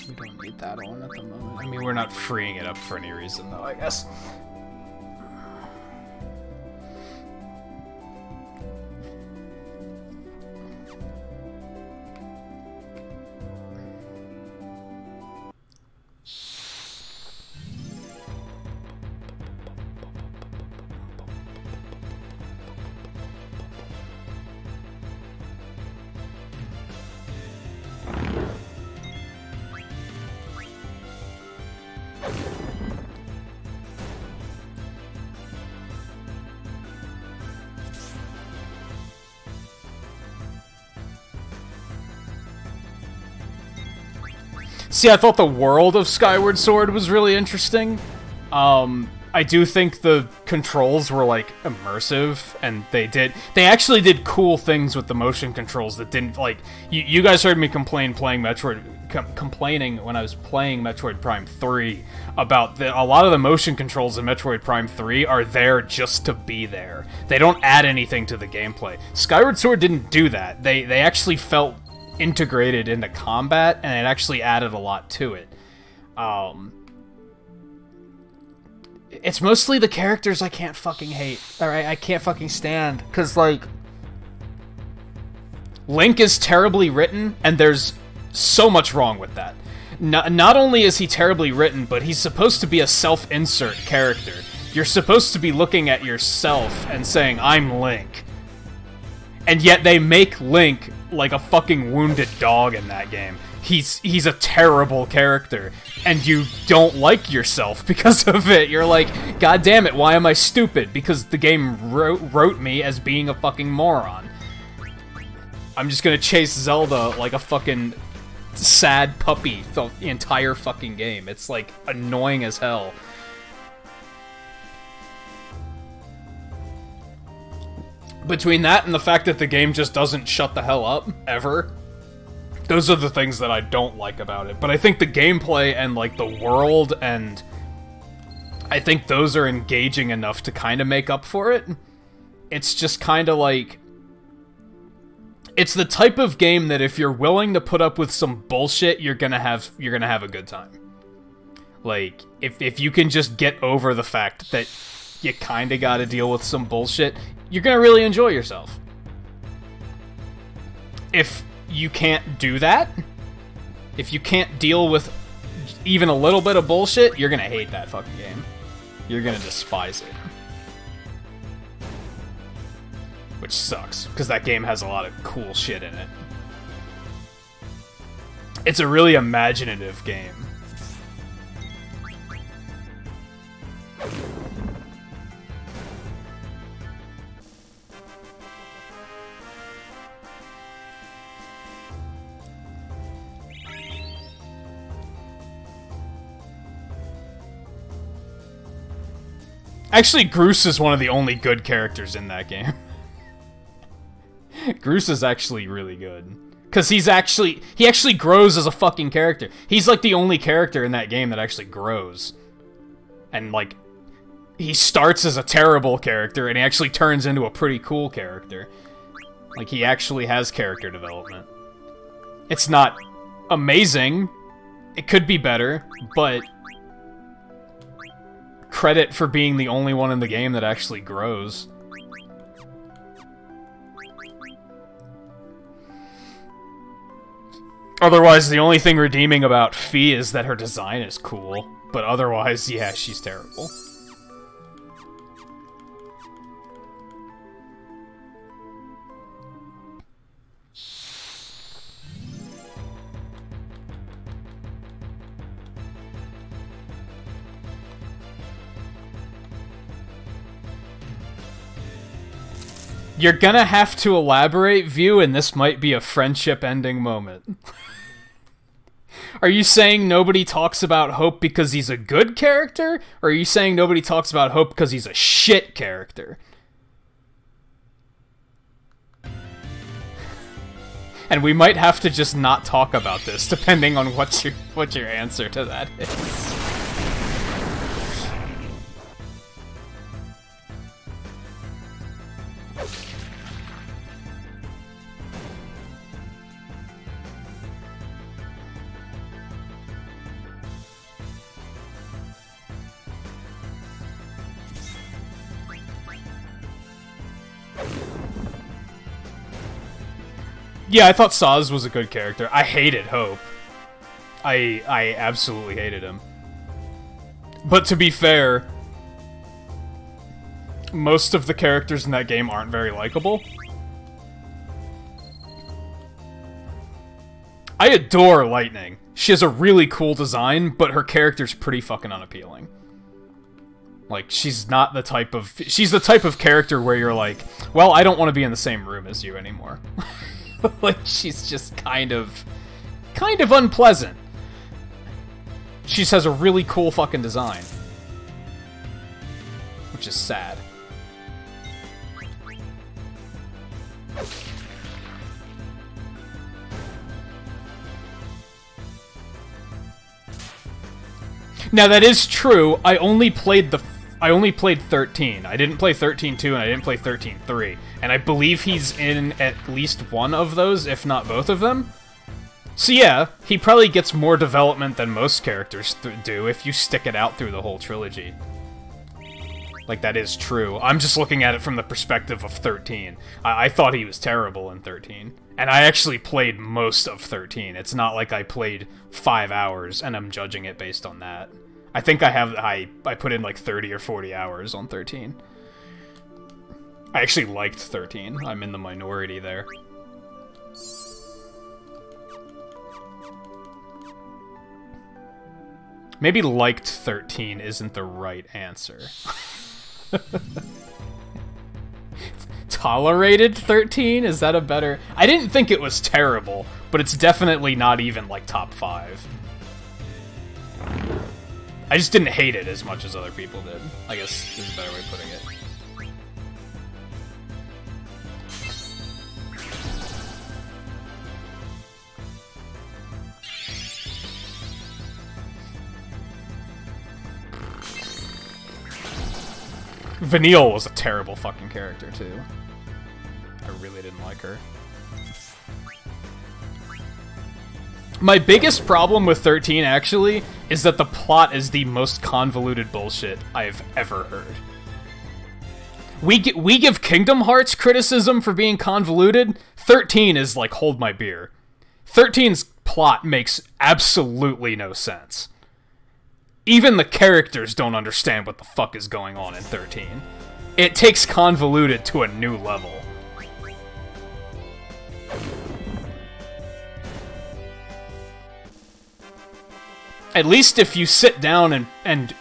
We don't need that on at the moment. I mean, we're not freeing it up for any reason, though, I guess. See, I thought the world of Skyward Sword was really interesting. I do think the controls were, like, immersive, and they actually did cool things with the motion controls that didn't, like, you guys heard me complaining when I was playing Metroid Prime 3 about a lot of the motion controls in Metroid Prime 3 are there just to be there. They don't add anything to the gameplay. Skyward Sword didn't do that. They actually felt integrated into combat, and it actually added a lot to it. It's mostly the characters I can't fucking hate. Alright, I can't fucking stand. Because, like, Link is terribly written, and there's so much wrong with that. Not only is he terribly written, but he's supposed to be a self-insert character. You're supposed to be looking at yourself and saying, I'm Link. And yet they make Link like a fucking wounded dog in that game. He's a terrible character, and you don't like yourself because of it. You're like, God damn it, why am I stupid? Because the game wrote me as being a fucking moron. I'm just gonna chase Zelda like a fucking sad puppy the entire fucking game. It's like annoying as hell. Between that and the fact that the game just doesn't shut the hell up, ever, those are the things that I don't like about it. But I think the gameplay and, like, the world, and I think those are engaging enough to kind of make up for it. It's just kind of like... It's the type of game that if you're willing to put up with some bullshit, you're gonna have a good time. Like, if you can just get over the fact that you kinda gotta deal with some bullshit, you're gonna really enjoy yourself. If you can't do that, if you can't deal with even a little bit of bullshit, you're gonna hate that fucking game. You're gonna despise it. Which sucks, because that game has a lot of cool shit in it. It's a really imaginative game. Actually, Groose is one of the only good characters in that game. Groose is actually really good. Because he actually grows as a fucking character. He's like the only character in that game that actually grows. And like, he starts as a terrible character and he actually turns into a pretty cool character. Like, he actually has character development. It's not amazing. It could be better, but credit for being the only one in the game that actually grows. Otherwise, the only thing redeeming about Fee is that her design is cool. But otherwise, yeah, she's terrible. You're gonna have to elaborate, View, and this might be a friendship-ending moment. Are you saying nobody talks about Hope because he's a good character? Or are you saying nobody talks about Hope because he's a shit character? And we might have to just not talk about this, depending on what your answer to that is. Yeah, I thought Saz was a good character. I hated Hope. I absolutely hated him. But to be fair, most of the characters in that game aren't very likable. I adore Lightning. She has a really cool design, but her character's pretty fucking unappealing. Like, she's not the type of... She's the type of character where you're like, well, I don't want to be in the same room as you anymore. Like, she's just kind of unpleasant. She just has a really cool fucking design. Which is sad. Now, that is true. I only played 13. I didn't play 13.2 and I didn't play 13.3. And I believe he's in at least one of those, if not both of them. So yeah, he probably gets more development than most characters do if you stick it out through the whole trilogy. Like, that is true. I'm just looking at it from the perspective of 13. I thought he was terrible in 13. And I actually played most of 13. It's not like I played 5 hours and I'm judging it based on that. I think I put in like 30 or 40 hours on 13. I actually liked 13. I'm in the minority there. Maybe liked 13 isn't the right answer. Tolerated 13? Is that a better... I didn't think it was terrible, but it's definitely not even like top 5. I just didn't hate it as much as other people did. I guess is a better way of putting it. Vanille was a terrible fucking character, too. I really didn't like her. My biggest problem with 13, actually, is that the plot is the most convoluted bullshit I've ever heard. We give Kingdom Hearts criticism for being convoluted. 13 is like, hold my beer. 13's plot makes absolutely no sense. Even the characters don't understand what the fuck is going on in 13. It takes convoluted to a new level. At least if you sit down and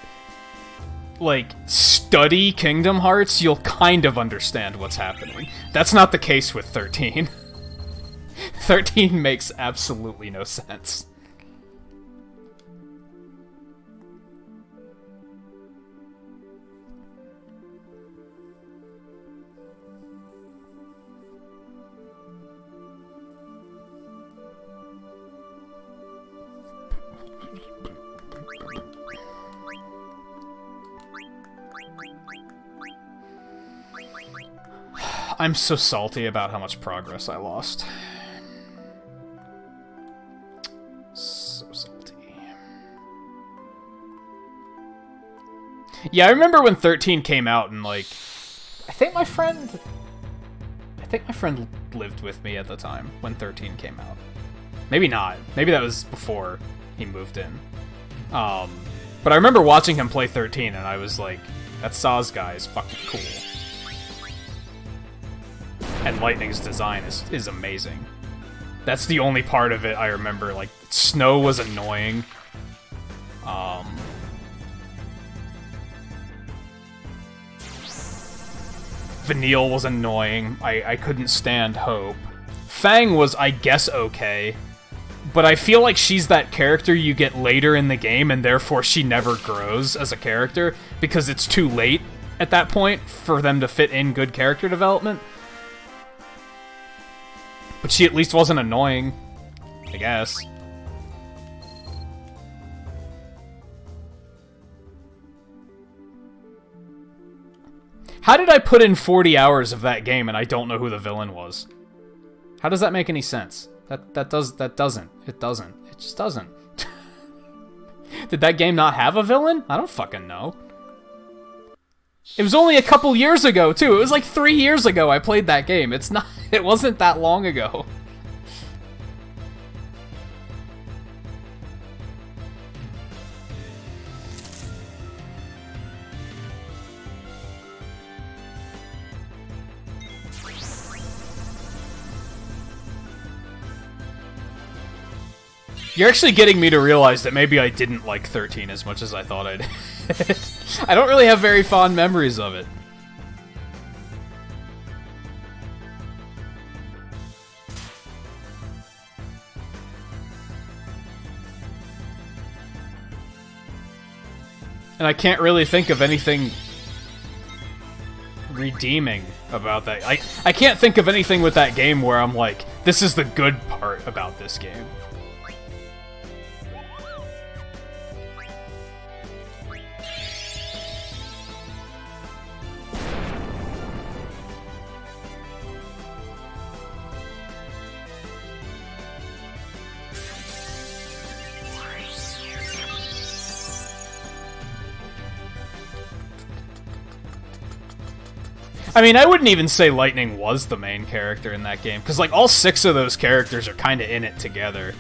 like, study Kingdom Hearts, you'll kind of understand what's happening. That's not the case with 13. 13 makes absolutely no sense. I'm so salty about how much progress I lost. So salty. Yeah, I remember when 13 came out and, like, I think my friend lived with me at the time when 13 came out. Maybe not. Maybe that was before he moved in. But I remember watching him play 13 and I was like, that Saz guy is fucking cool. And Lightning's design is amazing. That's the only part of it I remember. Like, Snow was annoying. Vanille was annoying. I couldn't stand Hope. Fang was, I guess, okay. But I feel like she's that character you get later in the game, and therefore she never grows as a character, because it's too late at that point for them to fit in good character development. But she at least wasn't annoying, I guess. How did I put in 40 hours of that game and I don't know who the villain was? How does that make any sense? It doesn't. It just doesn't. Did that game not have a villain? I don't fucking know. It was only a couple years ago, too. It was like 3 years ago I played that game. It wasn't that long ago. You're actually getting me to realize that maybe I didn't like 13 as much as I thought I did. I don't really have very fond memories of it. And I can't really think of anything redeeming about that. I can't think of anything with that game where I'm like, this is the good part about this game. I mean, I wouldn't even say Lightning was the main character in that game, because, like, all 6 of those characters are kind of in it together.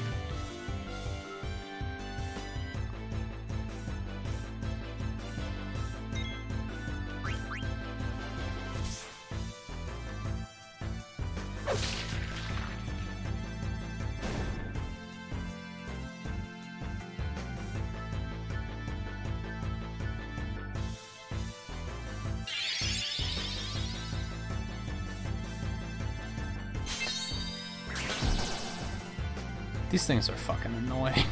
These things are fucking annoying.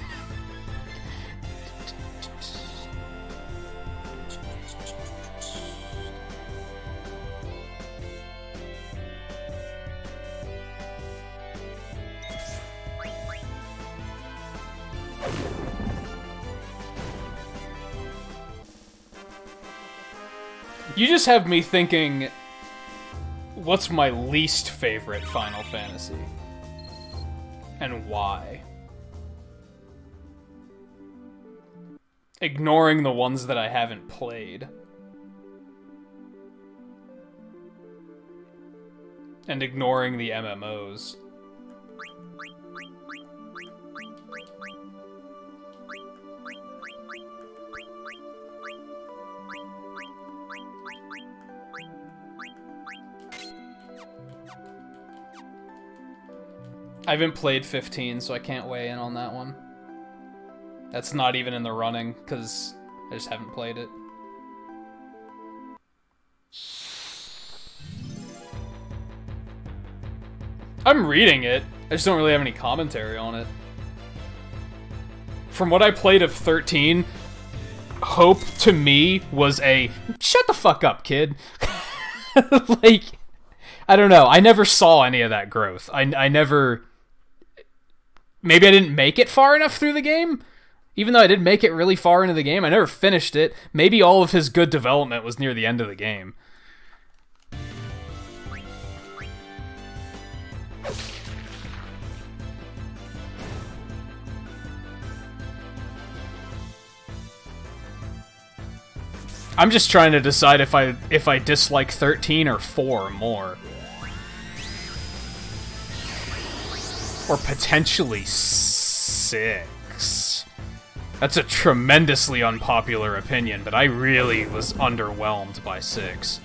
You just have me thinking, what's my least favorite Final Fantasy? And why? Ignoring the ones that I haven't played. And ignoring the MMOs. I haven't played 15, so I can't weigh in on that one. That's not even in the running, because I just haven't played it. I'm reading it, I just don't really have any commentary on it. From what I played of 13, Hope, to me, was a, shut the fuck up, kid. Like, I don't know, I never saw any of that growth. I never... Maybe I didn't make it far enough through the game? Even though I did make it really far into the game, I never finished it. Maybe all of his good development was near the end of the game. I'm just trying to decide if I dislike 13 or 4 more. Or potentially 6. That's a tremendously unpopular opinion, but I really was underwhelmed by 6.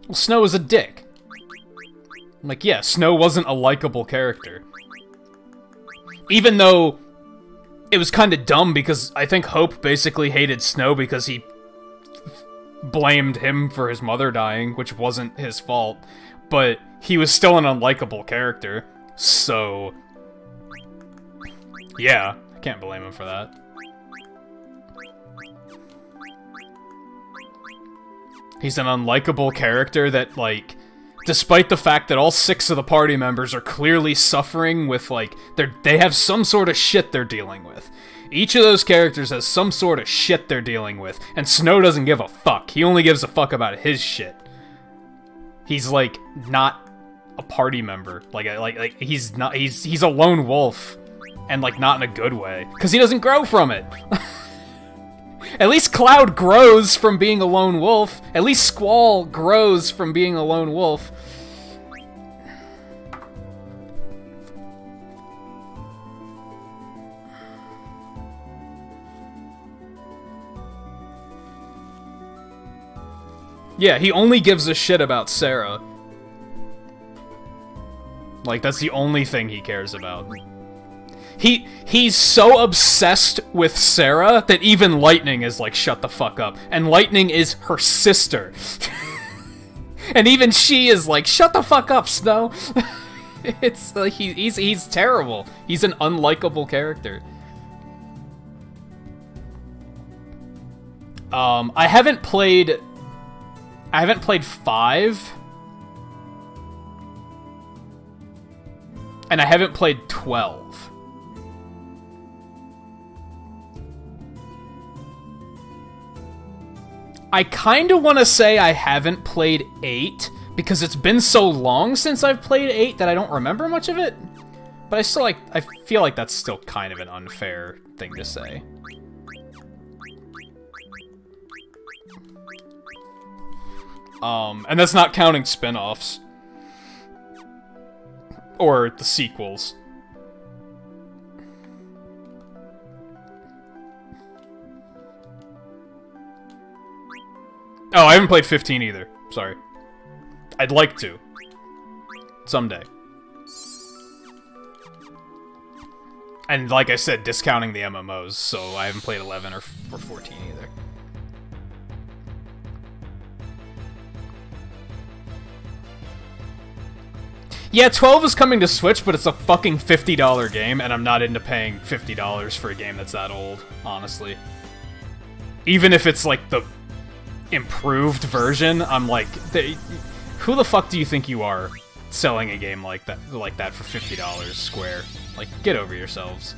Well, Snow is a dick. Like, yeah, Snow wasn't a likable character. Even though it was kind of dumb because I think Hope basically hated Snow because he blamed him for his mother dying, which wasn't his fault. But he was still an unlikable character, so... yeah, I can't blame him for that. He's an unlikable character that, like, despite the fact that all 6 of the party members are clearly suffering with, like, they have some sort of shit they're dealing with. Each of those characters has some sort of shit they're dealing with, and Snow doesn't give a fuck. He only gives a fuck about his shit. He's, like, not a party member. Like he's a lone wolf, and, like, not in a good way. Because he doesn't grow from it. At least Cloud grows from being a lone wolf. At least Squall grows from being a lone wolf. Yeah, he only gives a shit about Sarah. Like, that's the only thing he cares about. He's so obsessed with Sarah that even Lightning is like, shut the fuck up. And Lightning is her sister. And even she is like, shut the fuck up, Snow. It's like, he's terrible. He's an unlikable character. I haven't played 5. And I haven't played 12. I kind of want to say I haven't played 8, because it's been so long since I've played 8 that I don't remember much of it. But I feel like that's still kind of an unfair thing to say. And that's not counting spin-offs. Or the sequels. Oh, I haven't played 15 either. Sorry. I'd like to. Someday. And like I said, discounting the MMOs, so I haven't played 11 or 14 either. Yeah, 12 is coming to Switch, but it's a fucking $50 game, and I'm not into paying $50 for a game that's that old, honestly. Even if it's like the improved version, I'm like, who the fuck do you think you are? selling a game like that for $50 square. Like, get over yourselves.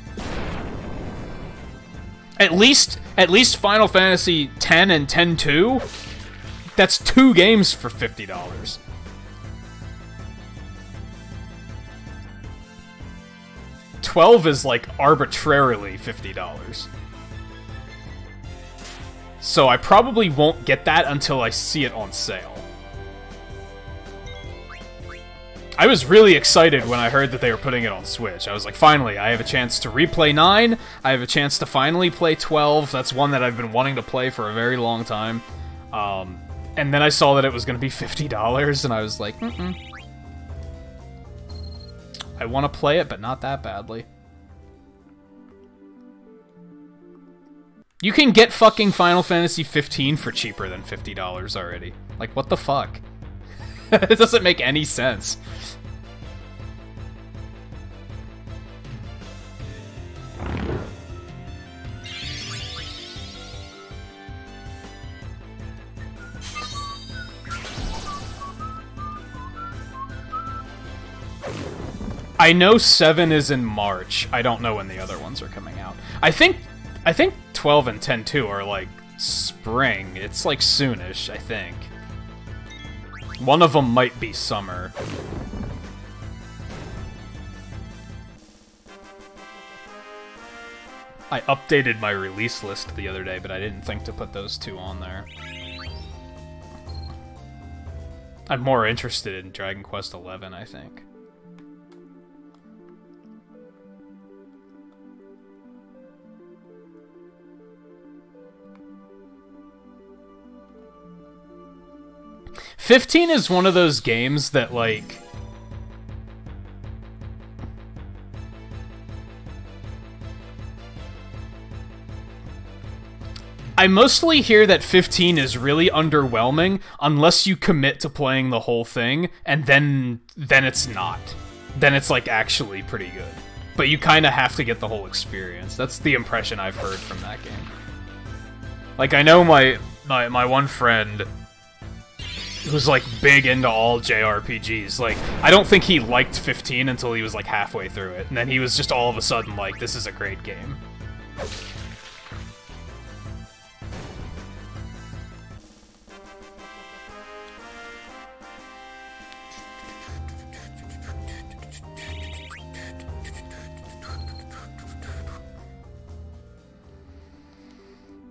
At least Final Fantasy X and X-2, that's 2 games for $50. $12 is like arbitrarily $50. So I probably won't get that until I see it on sale. I was really excited when I heard that they were putting it on Switch. I was like, finally, I have a chance to replay 9, I have a chance to finally play 12, that's one that I've been wanting to play for a very long time. And then I saw that it was going to be $50, and I was like, I want to play it, but not that badly. You can get fucking Final Fantasy 15 for cheaper than $50 already. Like, what the fuck? It doesn't make any sense. I know 7 is in March. I don't know when the other ones are coming out. I think 12 and 10-2 are like spring. It's like soonish, I think. One of them might be summer. I updated my release list the other day, but I didn't think to put those 2 on there. I'm more interested in Dragon Quest XI, I think. '15 is one of those games that, like... I mostly hear that 15 is really underwhelming unless you commit to playing the whole thing, and then it's not. Then it's, like, actually pretty good. But you kind of have to get the whole experience. That's the impression I've heard from that game. Like, I know my one friend... who's, like, big into all JRPGs. Like, I don't think he liked 15 until he was, like, halfway through it. And then he was just all of a sudden like, this is a great game.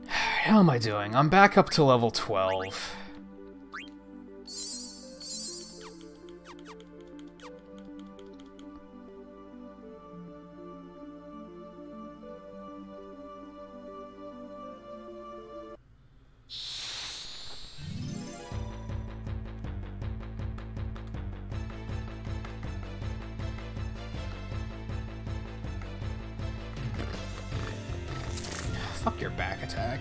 How am I doing? I'm back up to level 12. Fuck your back attack.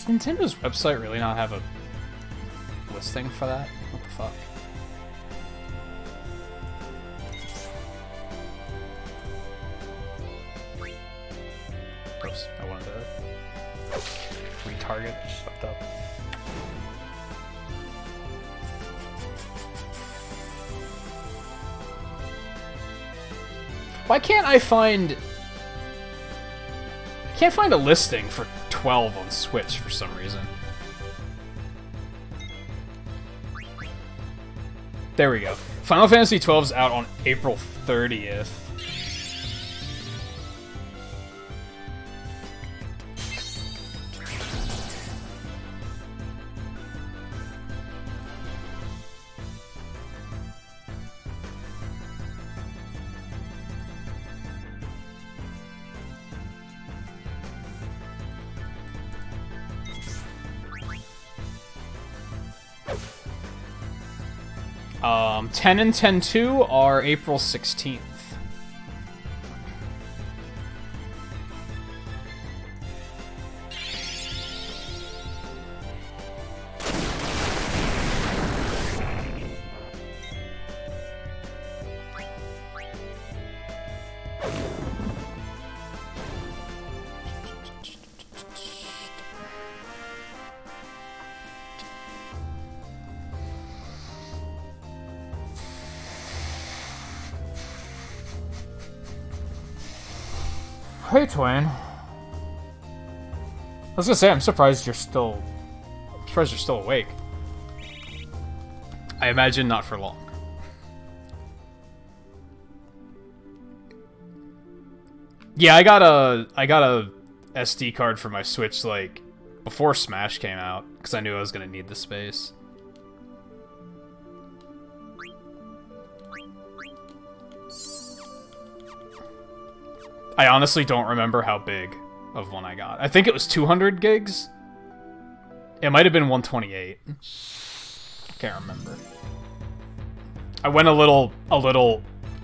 Does Nintendo's website really not have a listing for that? What the fuck? Oops, I wanted to retarget. Fucked up. Why can't I find... I can't find a listing for 12 on Switch for some reason. There we go. Final Fantasy XII is out on April 30th. Ten and 10-2 are April 16th. Hey, Twain. I was gonna say, I'm surprised you're still awake. I imagine not for long. Yeah, I got a SD card for my Switch, like, before Smash came out, because I knew I was gonna need the space. I honestly don't remember how big of one I got. I think it was 200 gigs? It might have been 128. Can't remember. I went a little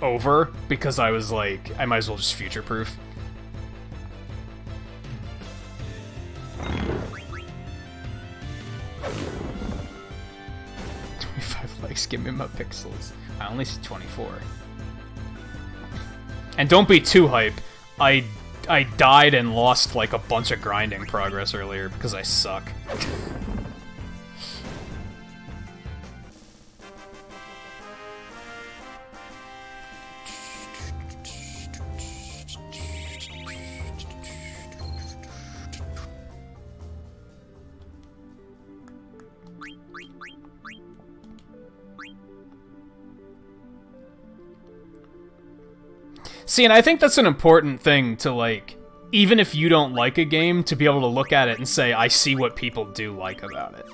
over because I was like, I might as well just future-proof. Likes, give me my pixels. I only see 24. And don't be too hype. I died and lost like a bunch of grinding progress earlier because I suck. See, and I think that's an important thing to, like, even if you don't like a game, to be able to look at it and say, I see what people do like about it.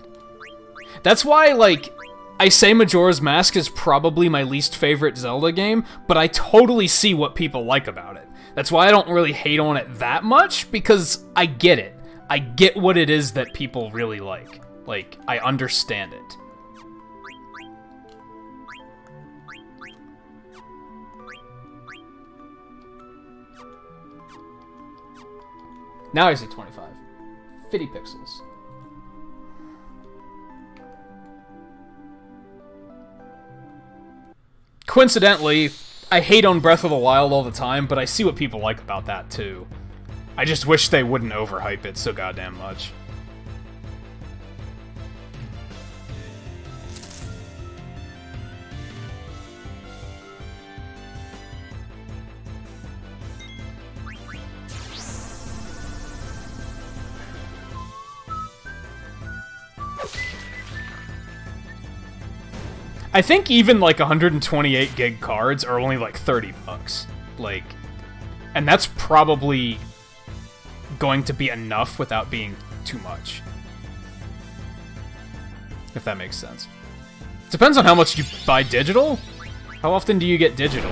That's why, like, I say Majora's Mask is probably my least favorite Zelda game, but I totally see what people like about it. That's why I don't really hate on it that much, because I get it. I get what it is that people really like. Like, I understand it. Now I see 25. 50 pixels. Coincidentally, I hate on Breath of the Wild all the time, but I see what people like about that too. I just wish they wouldn't overhype it so goddamn much. I think even like 128 gig cards are only like 30 bucks. Like, and that's probably going to be enough without being too much. If that makes sense. Depends on how much you buy digital. How often do you get digital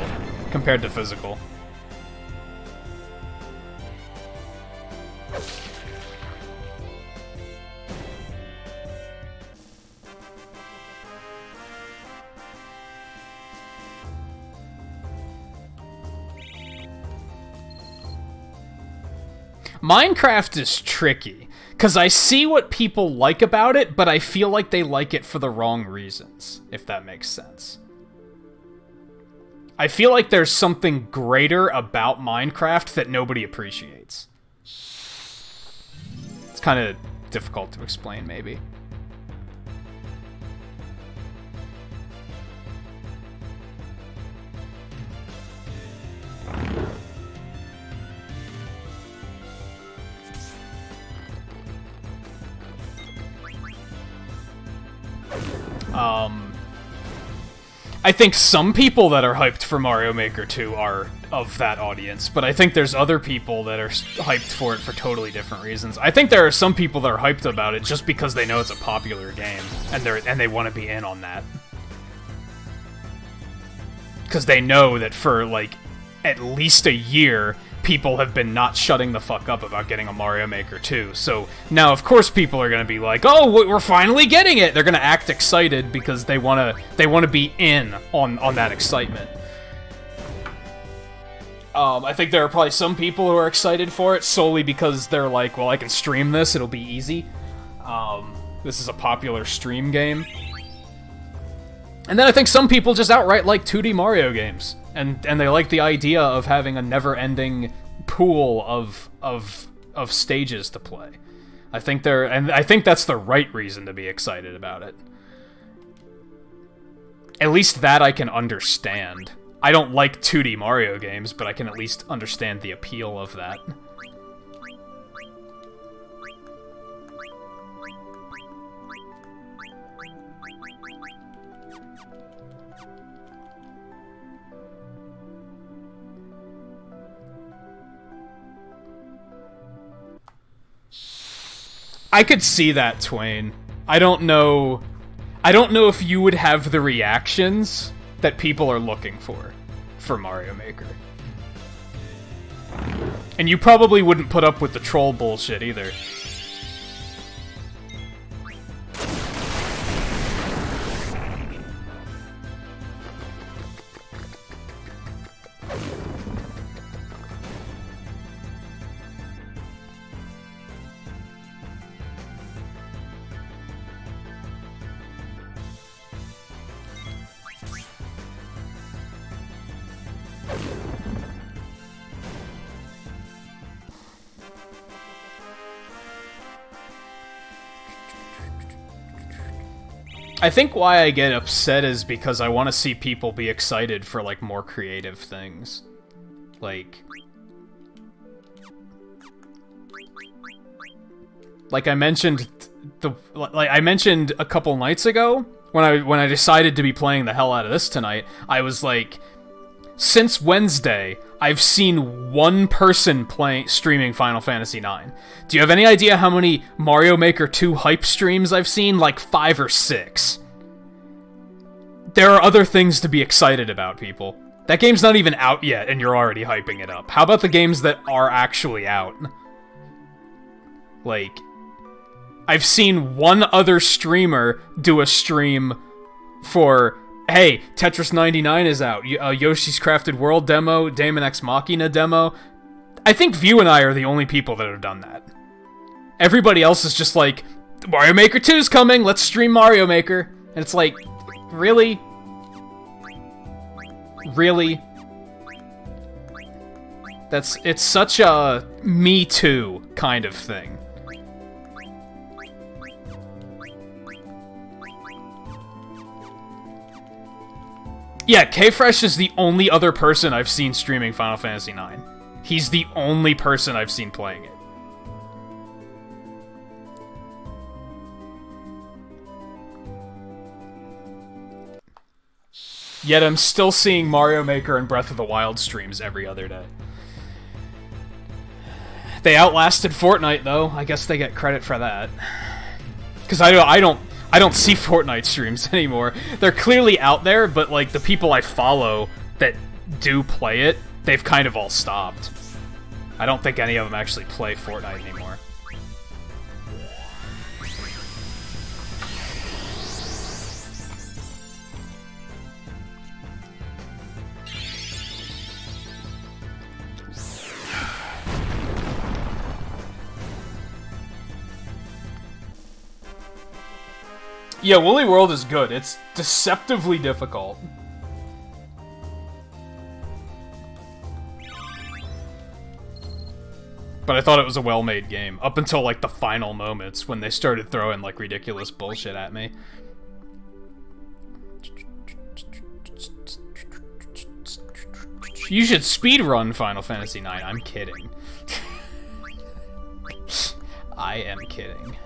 compared to physical? Minecraft is tricky, because I see what people like about it, but I feel like they like it for the wrong reasons, if that makes sense. I feel like there's something greater about Minecraft that nobody appreciates. It's kind of difficult to explain, maybe. I think some people that are hyped for Mario Maker 2 are of that audience, but I think there's other people that are hyped for it for totally different reasons. I think there are some people that are hyped about it just because they know it's a popular game, and they want to be in on that. Because they know that for, like, at least a year, people have been not shutting the fuck up about getting a Mario Maker 2. So now, of course, people are going to be like, "Oh, we're finally getting it!" They're going to act excited because they want to be in on that excitement. I think there are probably some people who are excited for it solely because they're like, "Well, I can stream this; it'll be easy." This is a popular stream game. And then I think some people just outright like 2D Mario games. And they like the idea of having a never-ending pool of stages to play. I think that's the right reason to be excited about it. At least that I can understand. I don't like 2D Mario games, but I can at least understand the appeal of that. I could see that, Twain. I don't know if you would have the reactions that people are looking for Mario Maker. And you probably wouldn't put up with the troll bullshit either. I think why I get upset is because I want to see people be excited for, like, more creative things. Like I mentioned I mentioned a couple nights ago when I decided to be playing the hell out of this tonight. I was like, since Wednesday, I've seen one person streaming Final Fantasy IX. Do you have any idea how many Mario Maker 2 hype streams I've seen? Like 5 or 6. There are other things to be excited about, people. That game's not even out yet, and you're already hyping it up. How about the games that are actually out? Like, I've seen one other streamer do a stream for, hey, Tetris 99 is out, Yoshi's Crafted World demo, Daemon X Machina demo. I think View and I are the only people that have done that. Everybody else is just like, Mario Maker 2's coming, let's stream Mario Maker. And it's like, really? Really? It's such a Me Too kind of thing. Yeah, K-Fresh is the only other person I've seen streaming Final Fantasy IX. He's the only person I've seen playing it. Yet I'm still seeing Mario Maker and Breath of the Wild streams every other day. They outlasted Fortnite, though. I guess they get credit for that. Because I don't see Fortnite streams anymore. They're clearly out there, but like the people I follow that do play it, they've kind of all stopped. I don't think any of them actually play Fortnite anymore. Yeah, Woolly World is good. It's deceptively difficult. But I thought it was a well-made game, up until, like, the final moments, when they started throwing, like, ridiculous bullshit at me. You should speedrun Final Fantasy IX. I'm kidding. I am kidding.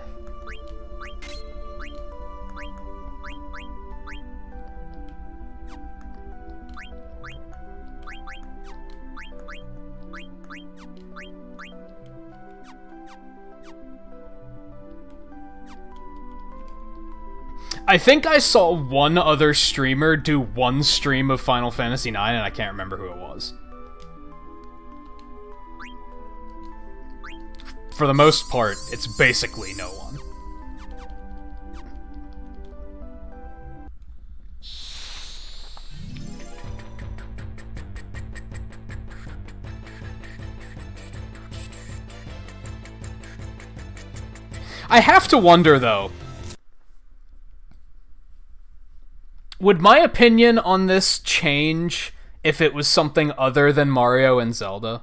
I think I saw one other streamer do one stream of Final Fantasy IX, and I can't remember who it was. For the most part, it's basically no one. I have to wonder, though, would my opinion on this change if it was something other than Mario and Zelda?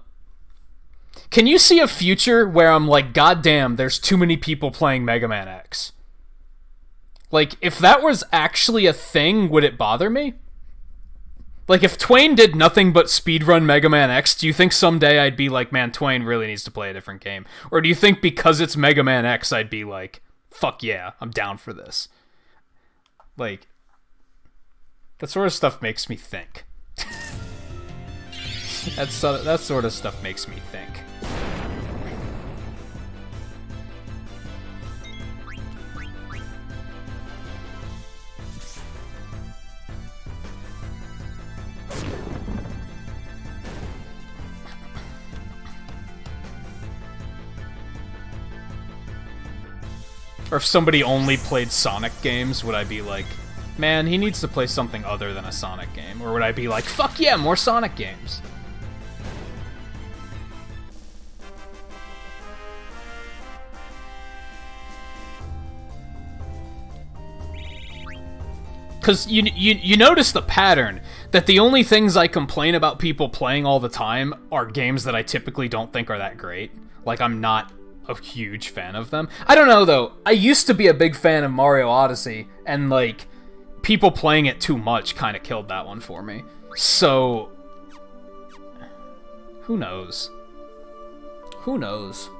Can you see a future where I'm like, goddamn, there's too many people playing Mega Man X? Like, if that was actually a thing, would it bother me? Like, if Twain did nothing but speedrun Mega Man X, do you think someday I'd be like, man, Twain really needs to play a different game? Or do you think because it's Mega Man X, I'd be like, fuck yeah, I'm down for this? Like, that sort of stuff makes me think. That sort of stuff makes me think. Or if somebody only played Sonic games, would I be like, man, he needs to play something other than a Sonic game? Or would I be like, fuck yeah, more Sonic games? Because you notice the pattern, that the only things I complain about people playing all the time are games that I typically don't think are that great. Like, I'm not a huge fan of them. I don't know, though. I used to be a big fan of Mario Odyssey, and, like, people playing it too much kind of killed that one for me. So, who knows? Who knows?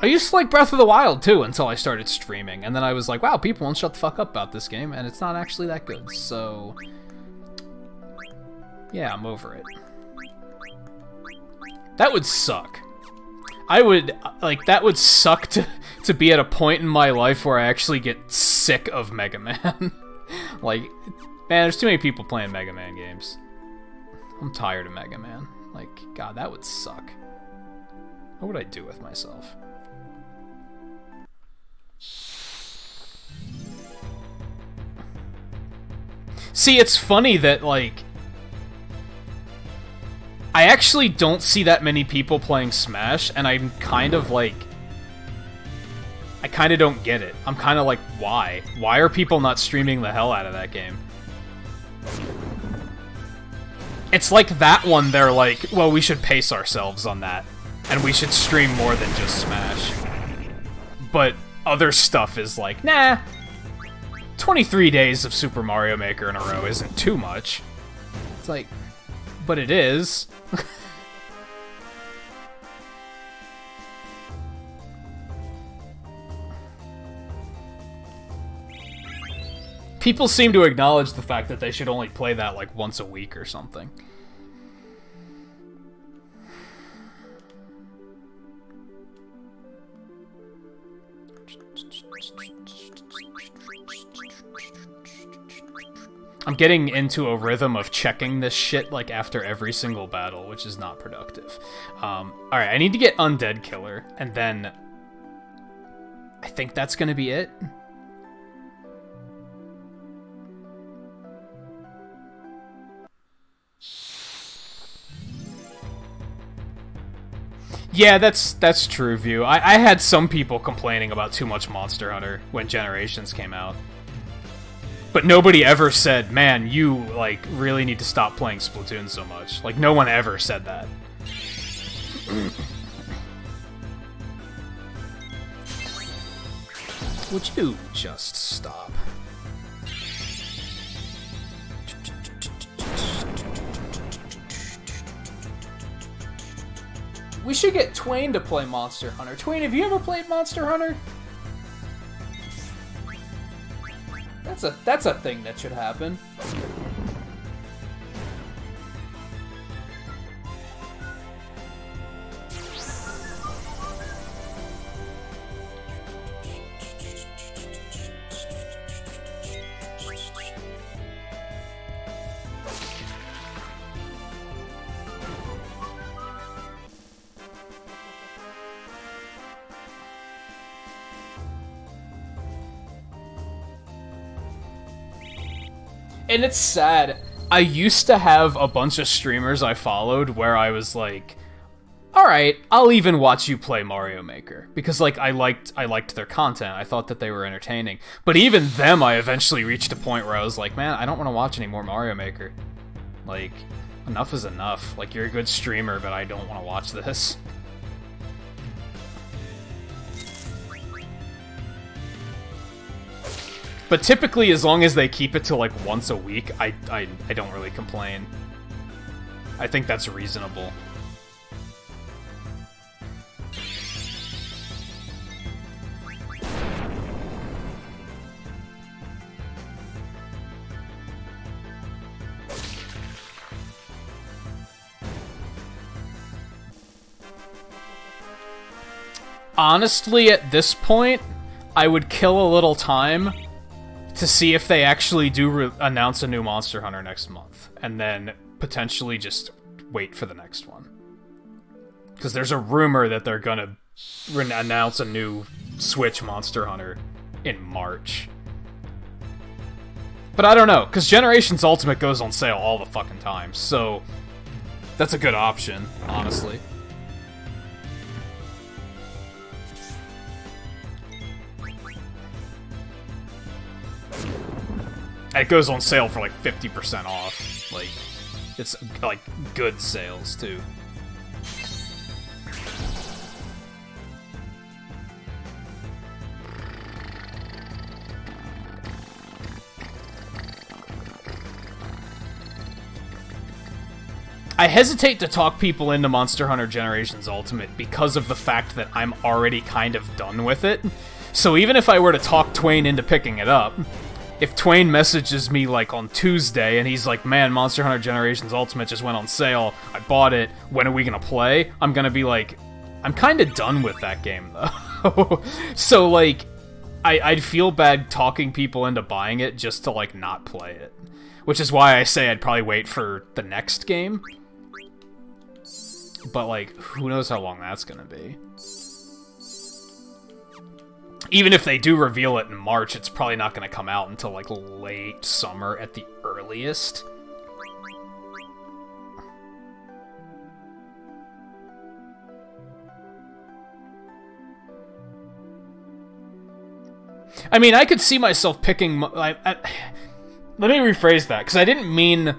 I used to like Breath of the Wild, too, until I started streaming, and then I was like, wow, people won't shut the fuck up about this game, and it's not actually that good, so yeah, I'm over it. That would suck. That would suck to be at a point in my life where I actually get sick of Mega Man. Like, man, there's too many people playing Mega Man games. I'm tired of Mega Man. Like, God, that would suck. What would I do with myself? See, it's funny that, like, I actually don't see that many people playing Smash, and I'm kind of like, I kind of don't get it. I'm kind of like, why? Why are people not streaming the hell out of that game? It's like that one, they're like, well, we should pace ourselves on that, and we should stream more than just Smash. But other stuff is like, nah, 23 days of Super Mario Maker in a row isn't too much. It's like, but it is. People seem to acknowledge the fact that they should only play that like once a week or something. I'm getting into a rhythm of checking this shit like after every single battle, which is not productive. Alright, I need to get Undead Killer, and then I think that's gonna be it. Yeah, that's true, View. I had some people complaining about too much Monster Hunter when Generations came out. But nobody ever said, man, you, like, really need to stop playing Splatoon so much. Like, no one ever said that. Would you just stop? We should get Twain to play Monster Hunter. Twain, have you ever played Monster Hunter? That's a thing that should happen. And it's sad. I used to have a bunch of streamers I followed where I was like, alright, I'll even watch you play Mario Maker. Because, like, I liked their content. I thought that they were entertaining. But even them, I eventually reached a point where I was like, man, I don't want to watch any more Mario Maker. Like, enough is enough. Like, you're a good streamer, but I don't want to watch this. But typically, as long as they keep it to, like, once a week, I don't really complain. I think that's reasonable. Honestly, at this point, I would kill a little time to see if they actually do announce a new Monster Hunter next month, and then potentially just wait for the next one. Because there's a rumor that they're gonna announce a new Switch Monster Hunter in March. But I don't know, because Generations Ultimate goes on sale all the fucking time, so that's a good option, honestly. It goes on sale for like 50% off. Like, it's like good sales too. I hesitate to talk people into Monster Hunter Generations Ultimate because of the fact that I'm already kind of done with it. So even if I were to talk Twain into picking it up, if Twain messages me, like, on Tuesday, and he's like, man, Monster Hunter Generations Ultimate just went on sale, I bought it, when are we gonna play? I'm gonna be like, I'm kinda done with that game, though. So, like, I'd feel bad talking people into buying it just to, like, not play it. Which is why I say I'd probably wait for the next game. But, like, who knows how long that's gonna be. Even if they do reveal it in March, it's probably not going to come out until, like, late summer at the earliest. I mean, I could see myself picking... let me rephrase that, because I didn't mean...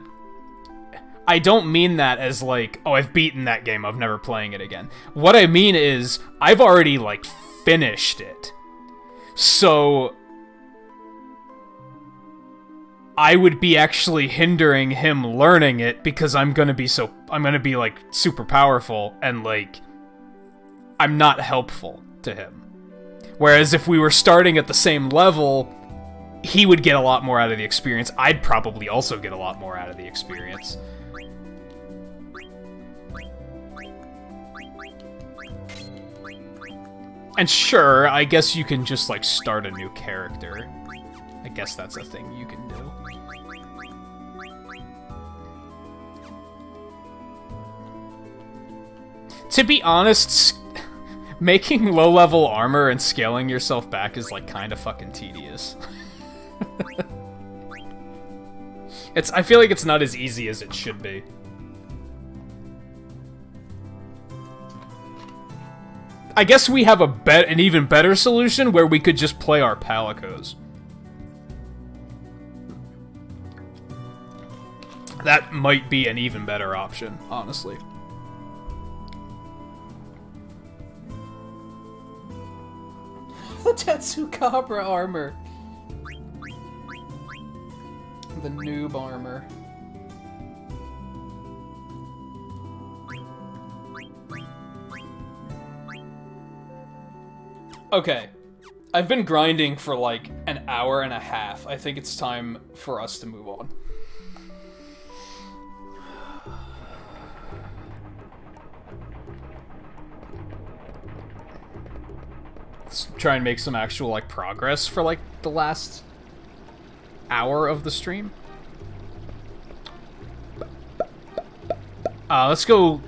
I don't mean that as, like, oh, I've beaten that game, I'm never playing it again. What I mean is, I've already, like, finished it. So, I would be actually hindering him learning it because I'm gonna be like super powerful and like I'm not helpful to him. Whereas if we were starting at the same level, he would get a lot more out of the experience. I'd probably also get a lot more out of the experience. And sure, I guess you can just, like, start a new character. I guess that's a thing you can do. To be honest, making low-level armor and scaling yourself back is, like, kind of fucking tedious. I feel like it's not as easy as it should be. I guess we have an even better solution where we could just play our Palicos. That might be an even better option, honestly. The Tetsukabra armor. The noob armor. Okay, I've been grinding for like an hour and a half. I think it's time for us to move on. Let's try and make some actual like progress for like the last hour of the stream. Let's go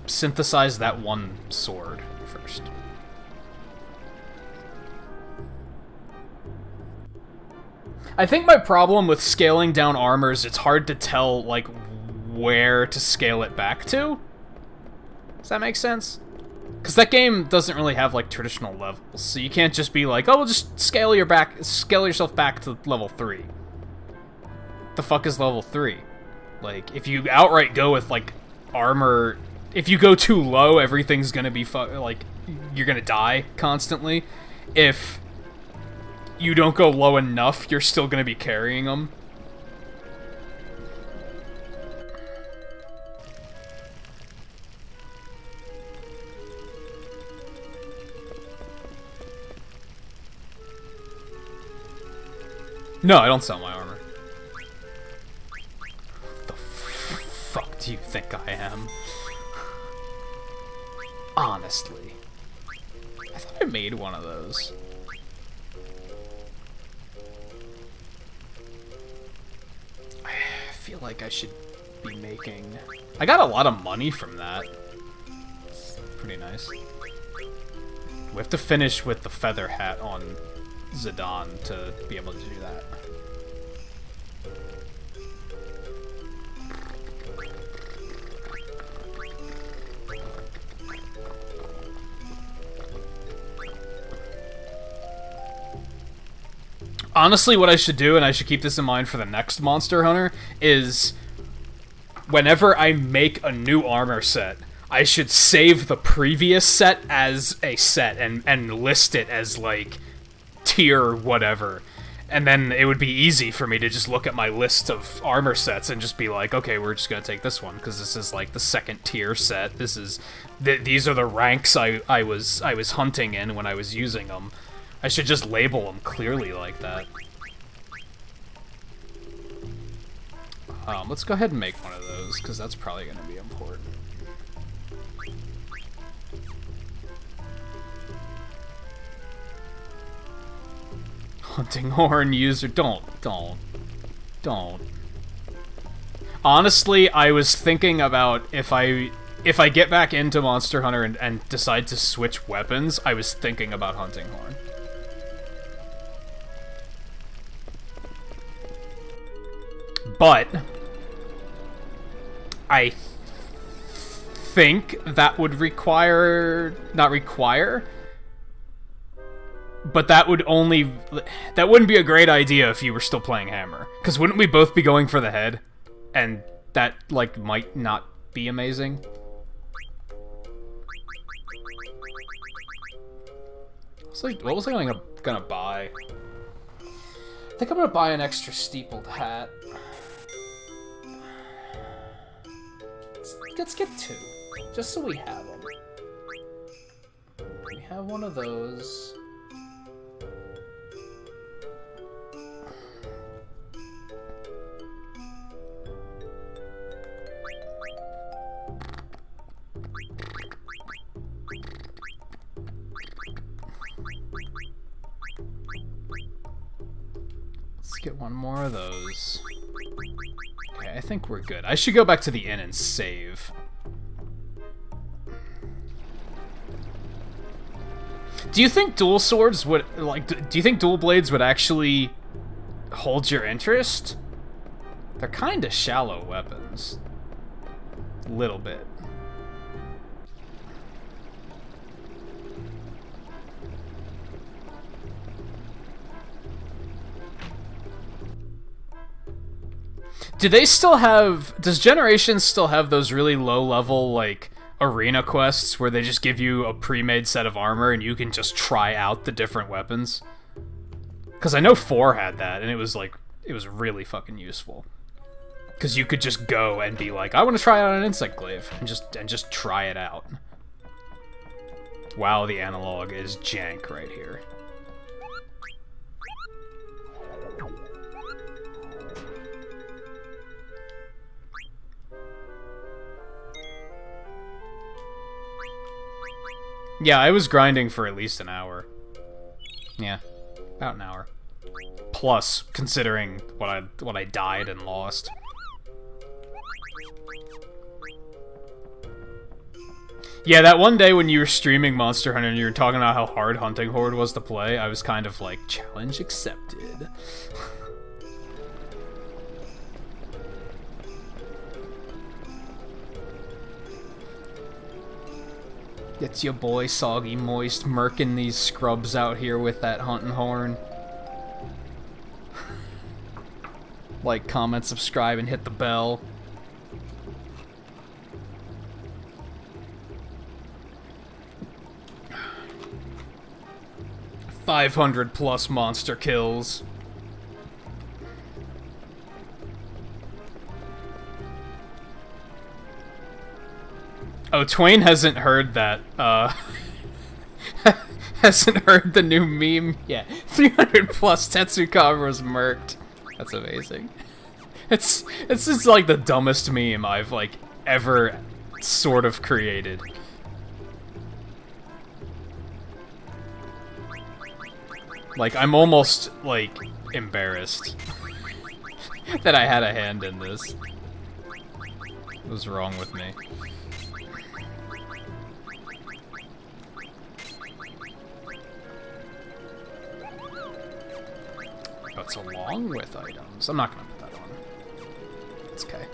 synthesize that one sword first. I think my problem with scaling down armors, it's hard to tell, like, where to scale it back to. Does that make sense? Because that game doesn't really have, like, traditional levels, so you can't just be like, oh, we'll just scale yourself back to level 3. The fuck is level 3? Like, if you outright go with, like, armor... If you go too low, everything's gonna be like, you're gonna die constantly. If you don't go low enough, you're still gonna be carrying them. No, I don't sell my armor. What the fuck do you think I am? Honestly. I thought I made one of those. I feel like I should be making... I got a lot of money from that. It's pretty nice. We have to finish with the feather hat on Zidane to be able to do that. Honestly, what I should do, and I should keep this in mind for the next Monster Hunter, is whenever I make a new armor set, I should save the previous set as a set and list it as, like, tier whatever. And then it would be easy for me to just look at my list of armor sets and just be like, okay, we're just gonna take this one, because this is, like, the second tier set. This is... these are the ranks I was hunting in when I was using them. I should just label them clearly like that. Let's go ahead and make one of those, because that's probably going to be important. Hunting horn user, don't. Honestly, I was thinking about if I get back into Monster Hunter and decide to switch weapons, I was thinking about hunting horn. But I think that would require... not require... but that would only... that wouldn't be a great idea if you were still playing Hammer. Because wouldn't we both be going for the head? And that, like, might not be amazing. What was I gonna buy? I think I'm gonna buy an extra steepled hat. Let's get two, just so we have them. We have one of those. Let's get one more of those. Okay, I think we're good. I should go back to the inn and save. Do you think dual swords would, like, do you think dual blades would actually hold your interest? They're kind of shallow weapons. A little bit. Do they still have... does Generations still have those really low-level, like, arena quests where they just give you a pre-made set of armor and you can just try out the different weapons? Because I know 4 had that, and it was, like, it was really fucking useful. Because you could just go and be like, I want to try out an insect glaive, and just try it out. Wow, the analog is jank right here. Yeah, I was grinding for at least an hour. Yeah, about an hour. Plus, considering what I died and lost. Yeah, that one day when you were streaming Monster Hunter and you were talking about how hard Hunting Horde was to play, I was kind of like, challenge accepted. It's your boy, Soggy Moist, murking these scrubs out here with that hunting horn. Like, comment, subscribe, and hit the bell. +500 monster kills. Oh, Twain hasn't heard that, Hasn't heard the new meme yet. 300 plus Tetsukawa was murked. That's amazing. It's just like the dumbest meme I've like ever sort of created. Like, I'm almost like embarrassed that I had a hand in this. What was wrong with me? It's along with items. I'm not gonna put that on. It's okay.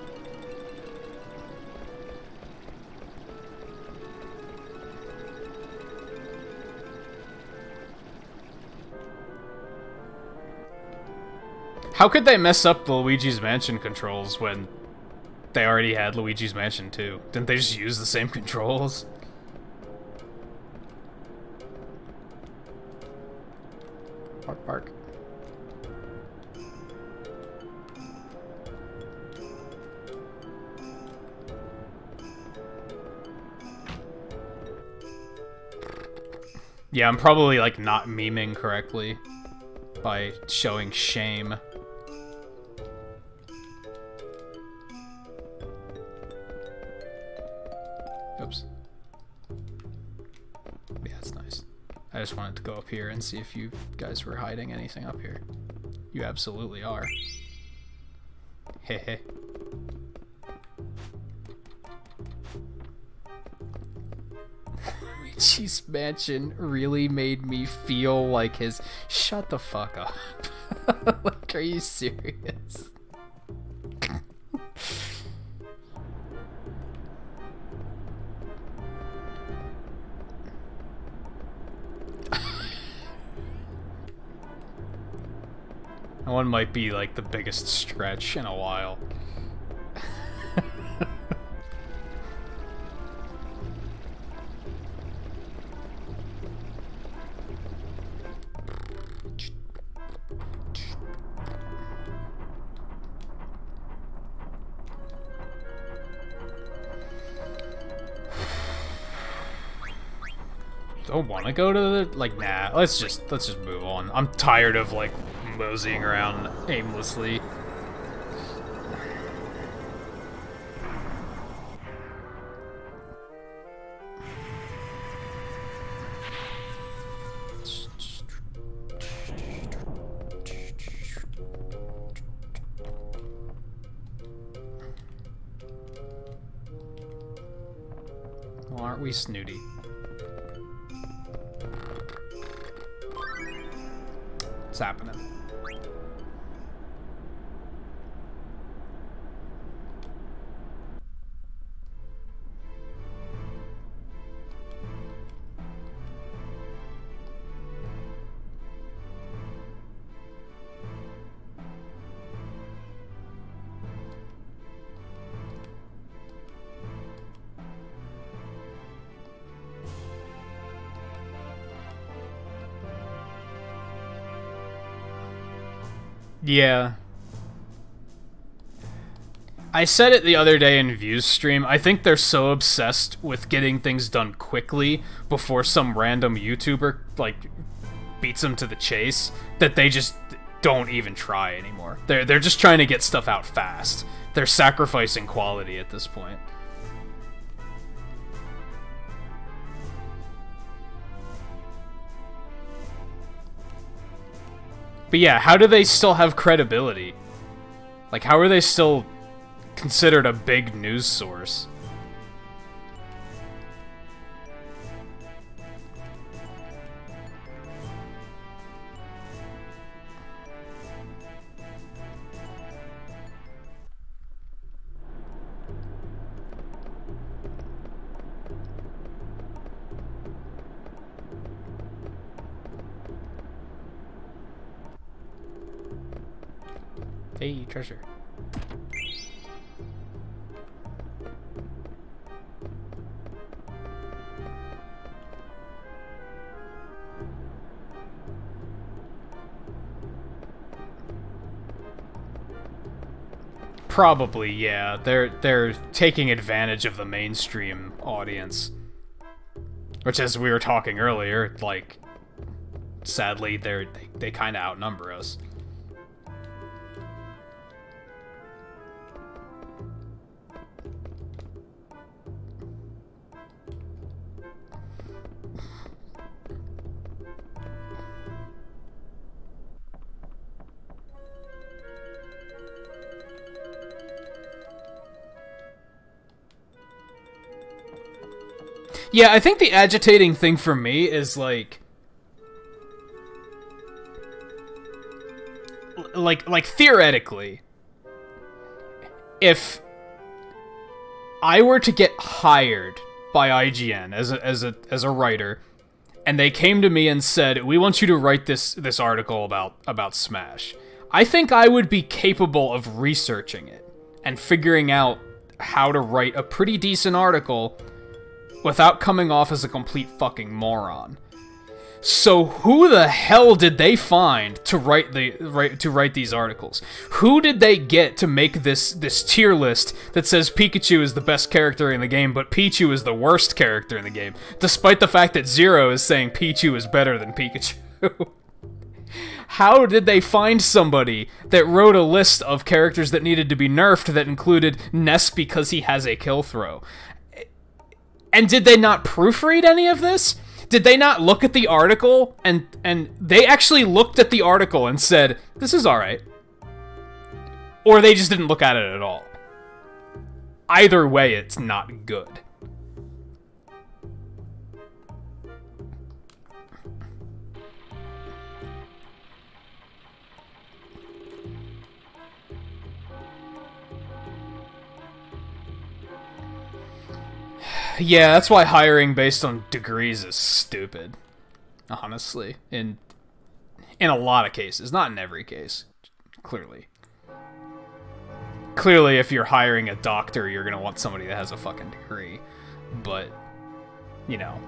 How could they mess up the Luigi's Mansion controls when they already had Luigi's Mansion 2? Didn't they just use the same controls? Bark, bark. Yeah, I'm probably, like, not memeing correctly by showing shame. Oops. Yeah, that's nice. I just wanted to go up here and see if you guys were hiding anything up here. You absolutely are. Hehe. Luigi's Mansion really made me feel like his... Shut the fuck up. Like, are you serious? That one might be like the biggest stretch in a while. Don't want to go to the, like, nah, let's just move on. I'm tired of like moseying around aimlessly. Well, aren't we snooty? What's happening? Yeah. I said it the other day in View's stream, I think they're so obsessed with getting things done quickly before some random YouTuber, like, beats them to the chase, that they just don't even try anymore. They're just trying to get stuff out fast. They're sacrificing quality at this point. But yeah, how do they still have credibility? Like, how are they still considered a big news source? Hey, treasure. Probably, yeah. They're taking advantage of the mainstream audience. Which, as we were talking earlier, like, sadly, they kind of outnumber us. Yeah, I think the agitating thing for me is like theoretically, if I were to get hired by IGN as a writer, and they came to me and said, "We want you to write this article about Smash," I think I would be capable of researching it and figuring out how to write a pretty decent article without coming off as a complete fucking moron. So who the hell did they find to write these articles? Who did they get to make this tier list that says Pikachu is the best character in the game, but Pichu is the worst character in the game, despite the fact that Zero is saying Pichu is better than Pikachu? How did they find somebody that wrote a list of characters that needed to be nerfed that included Ness because he has a kill throw? And did they not proofread any of this? Did they not look at the article and they actually looked at the article and said, this is alright? Or they just didn't look at it at all? Either way, it's not good. Yeah, that's why hiring based on degrees is stupid. Honestly, in a lot of cases, not in every case. Clearly, if you're hiring a doctor, you're gonna want somebody that has a fucking degree. But, you know.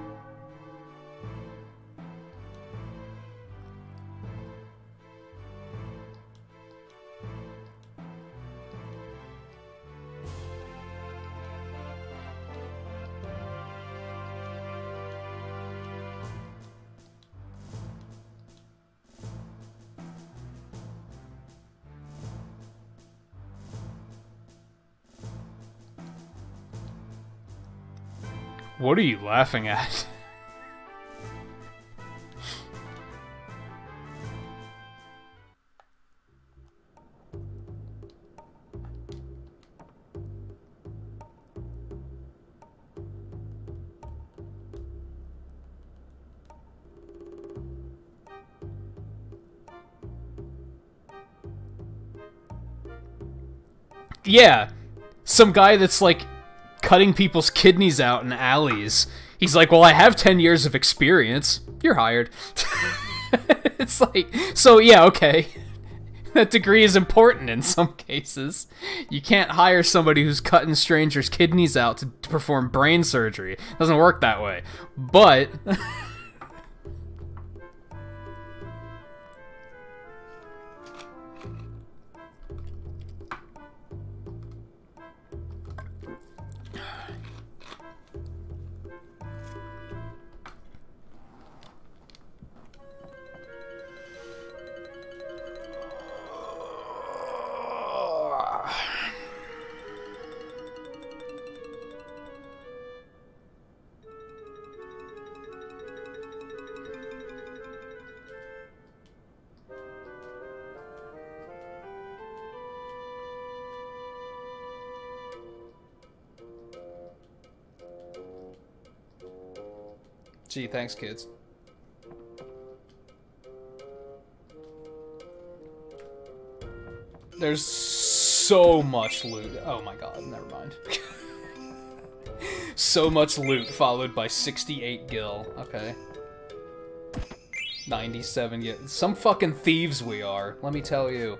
What are you laughing at? Yeah, some guy that's like cutting people's kidneys out in alleys. He's like, well, I have 10 years of experience. You're hired. It's like, so yeah, okay. That degree is important in some cases. You can't hire somebody who's cutting strangers' kidneys out to perform brain surgery. It doesn't work that way. But... Gee, thanks, kids. There's so much loot. Oh my god, never mind. So much loot, followed by 68 gil. Okay. 97 gil. Some fucking thieves we are, let me tell you.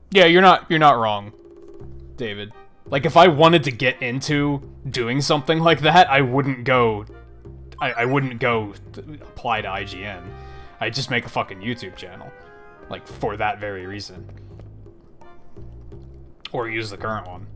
Yeah, you're not wrong, David. Like, if I wanted to get into doing something like that, I wouldn't go I wouldn't go apply to IGN. I'd just make a fucking YouTube channel. Like, for that very reason. Or use the current one.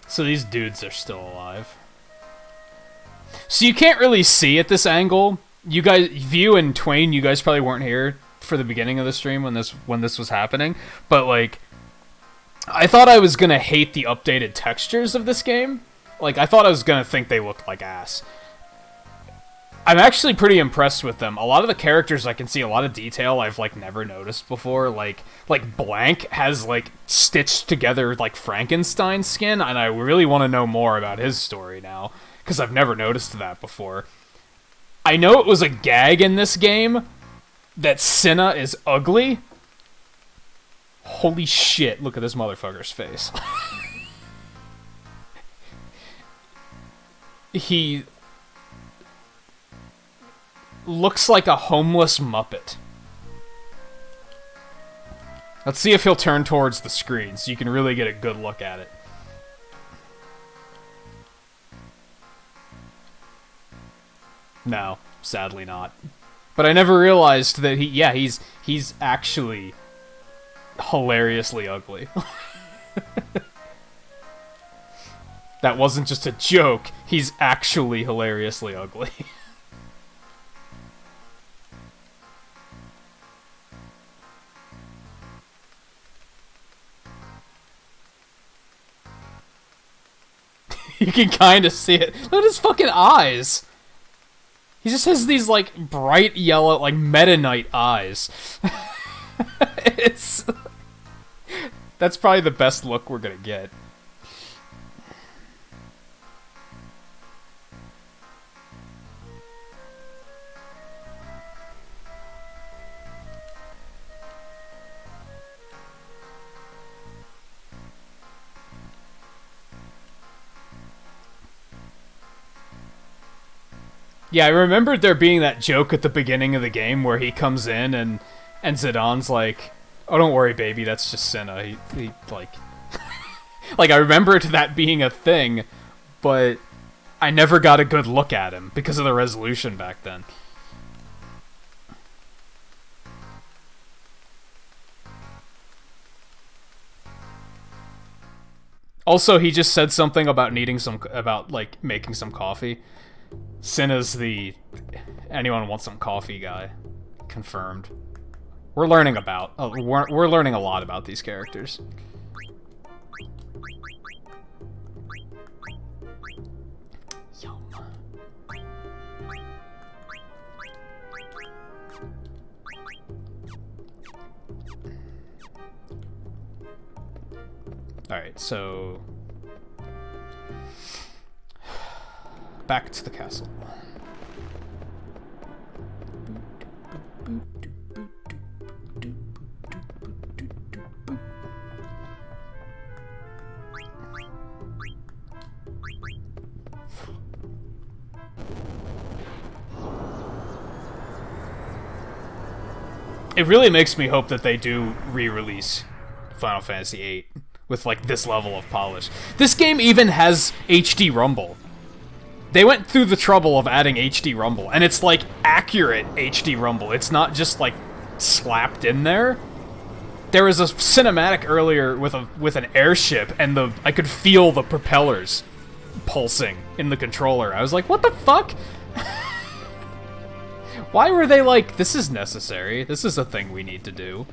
So these dudes are still alive. So you can't really see at this angle. You guys, View and Twain, you guys probably weren't here for the beginning of the stream when this was happening. But like, I thought I was gonna hate the updated textures of this game. Like, I thought I was gonna think they looked like ass. I'm actually pretty impressed with them. A lot of the characters I can see a lot of detail I've like never noticed before. Like Blank has like stitched together like Frankenstein skin, and I really want to know more about his story now because I've never noticed that before. I know it was a gag in this game that Cinna is ugly. Holy shit, look at this motherfucker's face. He looks like a homeless Muppet. Let's see if he'll turn towards the screen so you can really get a good look at it. No, sadly not. But I never realized that he's actually hilariously ugly. That wasn't just a joke, he's actually hilariously ugly. You can kind of see it. Look at his fucking eyes. He just has these, like, bright yellow, like, Meta Knight eyes. It's... That's probably the best look we're gonna get. Yeah, I remembered there being that joke at the beginning of the game where he comes in and Zidane's like, "Oh, don't worry, baby, that's just Cinna." He like... like, I remembered that being a thing, but I never got a good look at him because of the resolution back then. Also, he just said something about needing some... about, like, making some coffee. Cinna's the anyone wants some coffee guy. Confirmed. We're learning about we're learning a lot about these characters. Yum. All right, so back to the castle. It really makes me hope that they do re-release Final Fantasy VIII with like this level of polish. This game even has HD Rumble. They went through the trouble of adding HD Rumble, and it's like accurate HD Rumble. It's not just like slapped in there. There was a cinematic earlier with an airship, and I could feel the propellers pulsing in the controller. I was like, what the fuck? Why were they like, this is necessary, this is a thing we need to do?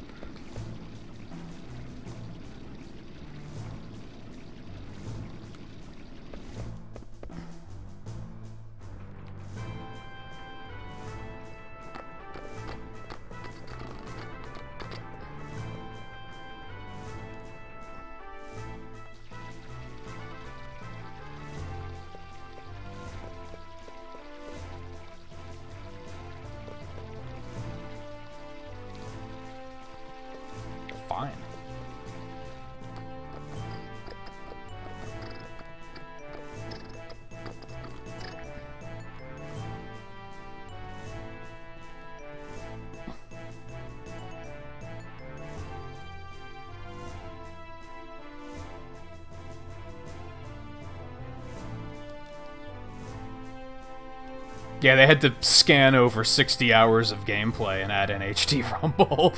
Yeah, they had to scan over 60 hours of gameplay and add in HD Rumble.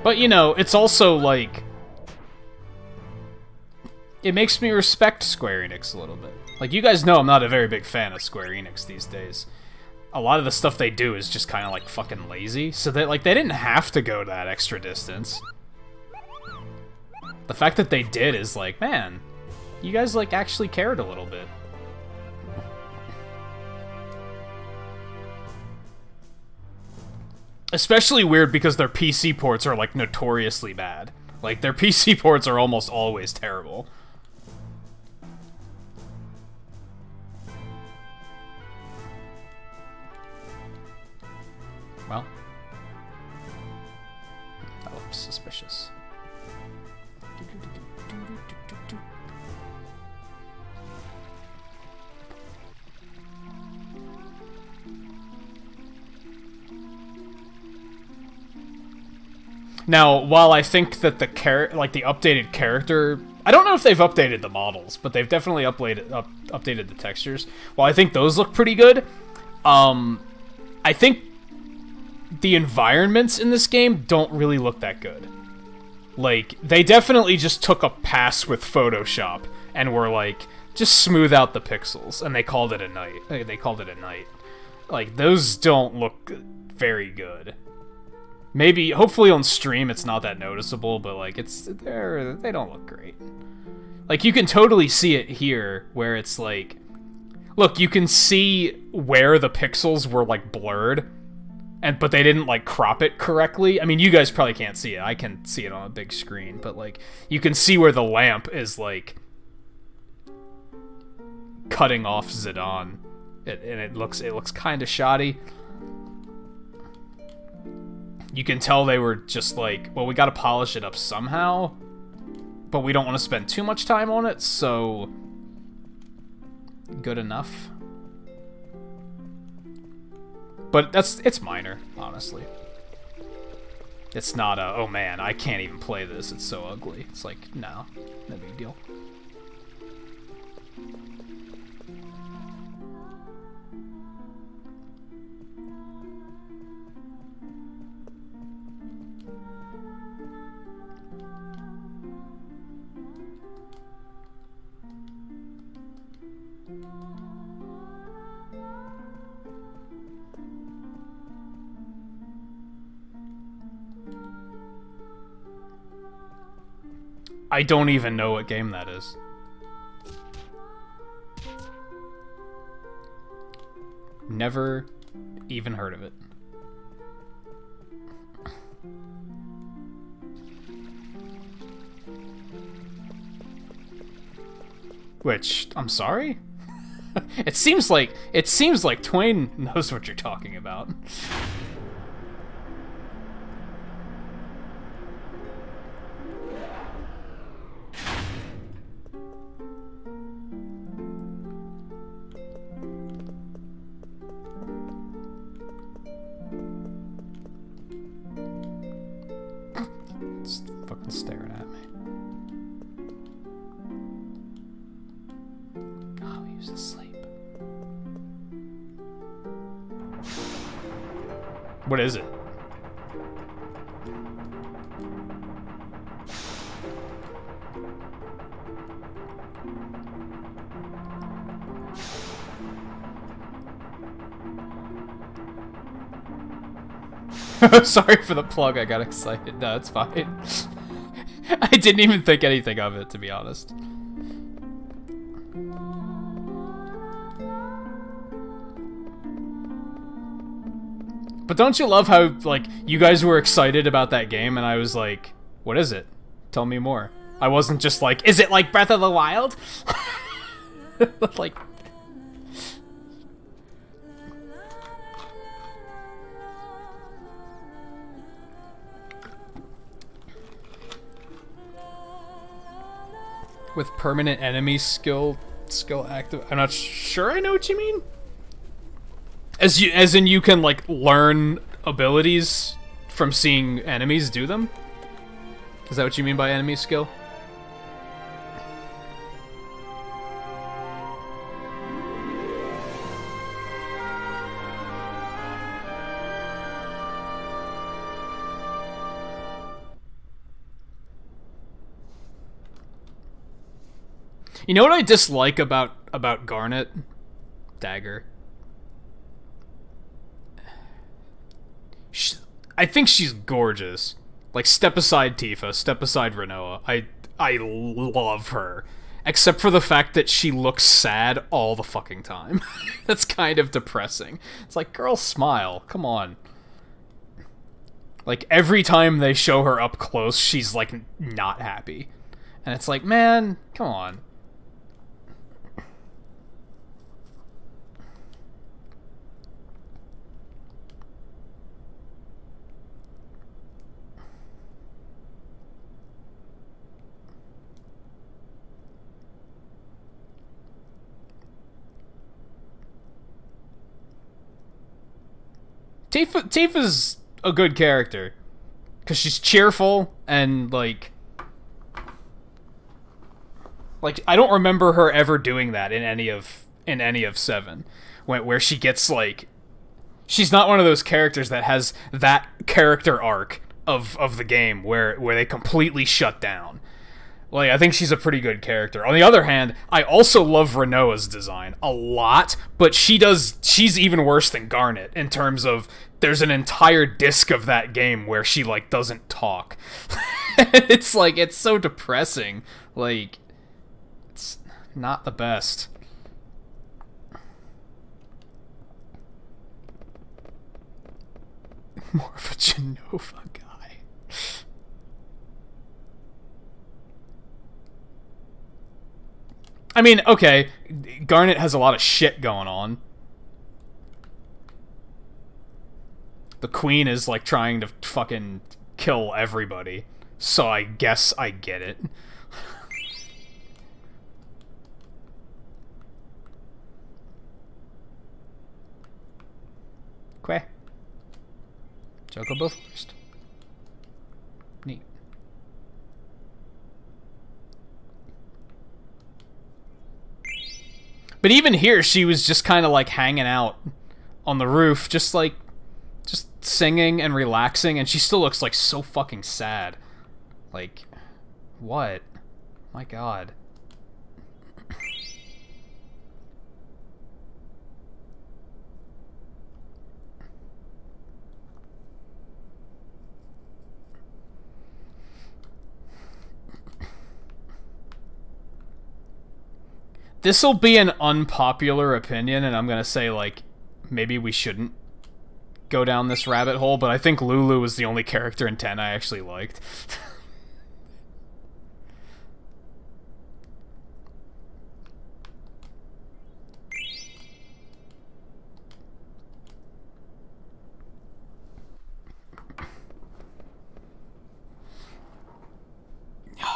But, you know, it's also, like... It makes me respect Square Enix a little bit. Like, you guys know I'm not a very big fan of Square Enix these days. A lot of the stuff they do is just kind of, like, fucking lazy. So, they didn't have to go that extra distance. The fact that they did is like, man, you guys, like, actually cared a little bit. Especially weird because their PC ports are, like, notoriously bad. Like, their PC ports are almost always terrible. Well. That looks suspicious. Now, while I think that the updated character, I don't know if they've updated the models, but they've definitely updated the textures. While I think those look pretty good, I think the environments in this game don't really look that good. Like, they definitely just took a pass with Photoshop and were like, just smooth out the pixels, and they called it a night. Like, those don't look very good. Maybe, hopefully on stream it's not that noticeable, but like, they don't look great. Like, you can totally see it here, where it's like, look, you can see where the pixels were like blurred, but they didn't like crop it correctly. I mean, you guys probably can't see it. I can see it on a big screen, but like, you can see where the lamp is like cutting off Zidane, and it looks kind of shoddy. You can tell they were just like, well, we gotta polish it up somehow, but we don't want to spend too much time on it, so good enough. But it's minor, honestly. It's not a, oh man, I can't even play this, it's so ugly. It's like, no big deal. I don't even know what game that is. Never even heard of it. Which, I'm sorry? It seems like Twain knows what you're talking about. Just fucking staring at me. Oh, he was asleep. What is it? Sorry for the plug, I got excited. No, it's fine. I didn't even think anything of it, to be honest. But don't you love how, like, you guys were excited about that game, and I was like, what is it? Tell me more. I wasn't just like, is it like Breath of the Wild? Like... With permanent enemy skill active. I'm not sure I know what you mean. As in you can like learn abilities from seeing enemies do them? Is that what you mean by enemy skill? You know what I dislike about Garnet? Dagger. I think she's gorgeous. Like, step aside Tifa, step aside Renoa. I love her. Except for the fact that she looks sad all the fucking time. That's kind of depressing. It's like, girl, smile. Come on. Like, every time they show her up close, she's, like, not happy. And it's like, man, come on. Tifa's a good character. Because she's cheerful and, like, I don't remember her ever doing that in any of 7. Where she gets, like... She's not one of those characters that has that character arc of the game where they completely shut down. Like, I think she's a pretty good character. On the other hand, I also love Renoa's design a lot, but she's even worse than Garnet in terms of there's an entire disc of that game where she, like, doesn't talk. It's like, it's so depressing. Like, it's not the best. More of a Genova guy. I mean, okay, Garnet has a lot of shit going on. The Queen is, like, trying to fucking kill everybody. So I guess I get it. Okay. Chocobo first. Neat. But even here, she was just kind of like hanging out on the roof, just singing and relaxing, and she still looks like so fucking sad. Like, what? My God. This'll be an unpopular opinion, and I'm gonna say, like, maybe we shouldn't go down this rabbit hole, but I think Lulu was the only character in 10 I actually liked.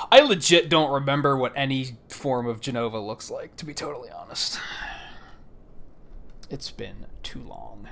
I legit don't remember what any form of Genova looks like, to be totally honest. It's been too long.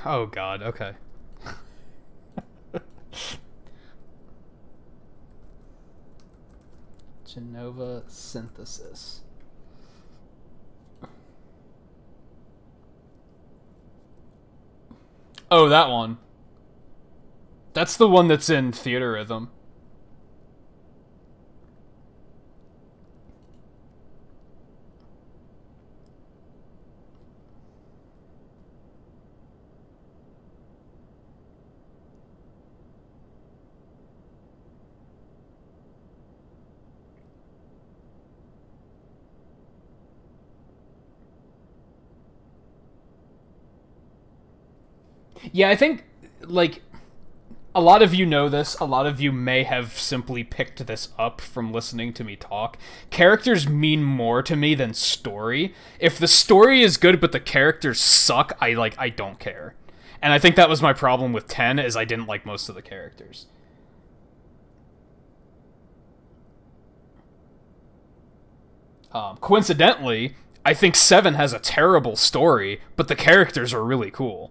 Oh God, okay. Genova synthesis. Oh, that one. That's the one that's in Theater Rhythm. Yeah, I think, like, a lot of you know this, a lot of you may have simply picked this up from listening to me talk. Characters mean more to me than story. If the story is good but the characters suck, I don't care. And I think that was my problem with 10, is I didn't like most of the characters. Coincidentally, I think 7 has a terrible story, but the characters are really cool.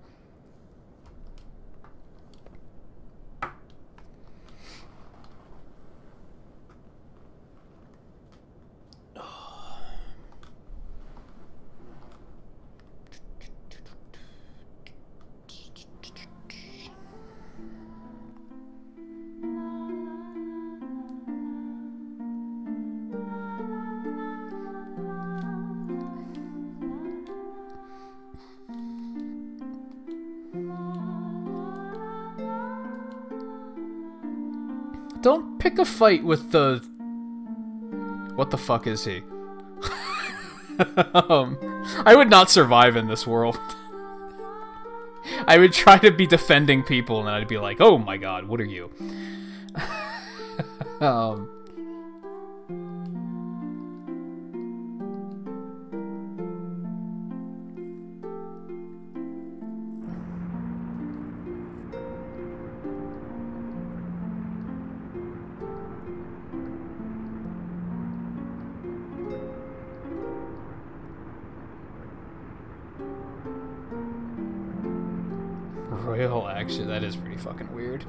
Don't pick a fight with the... What the fuck is he? I would not survive in this world. I would try to be defending people and I'd be like, oh my god, what are you? Royal action, that is pretty fucking weird.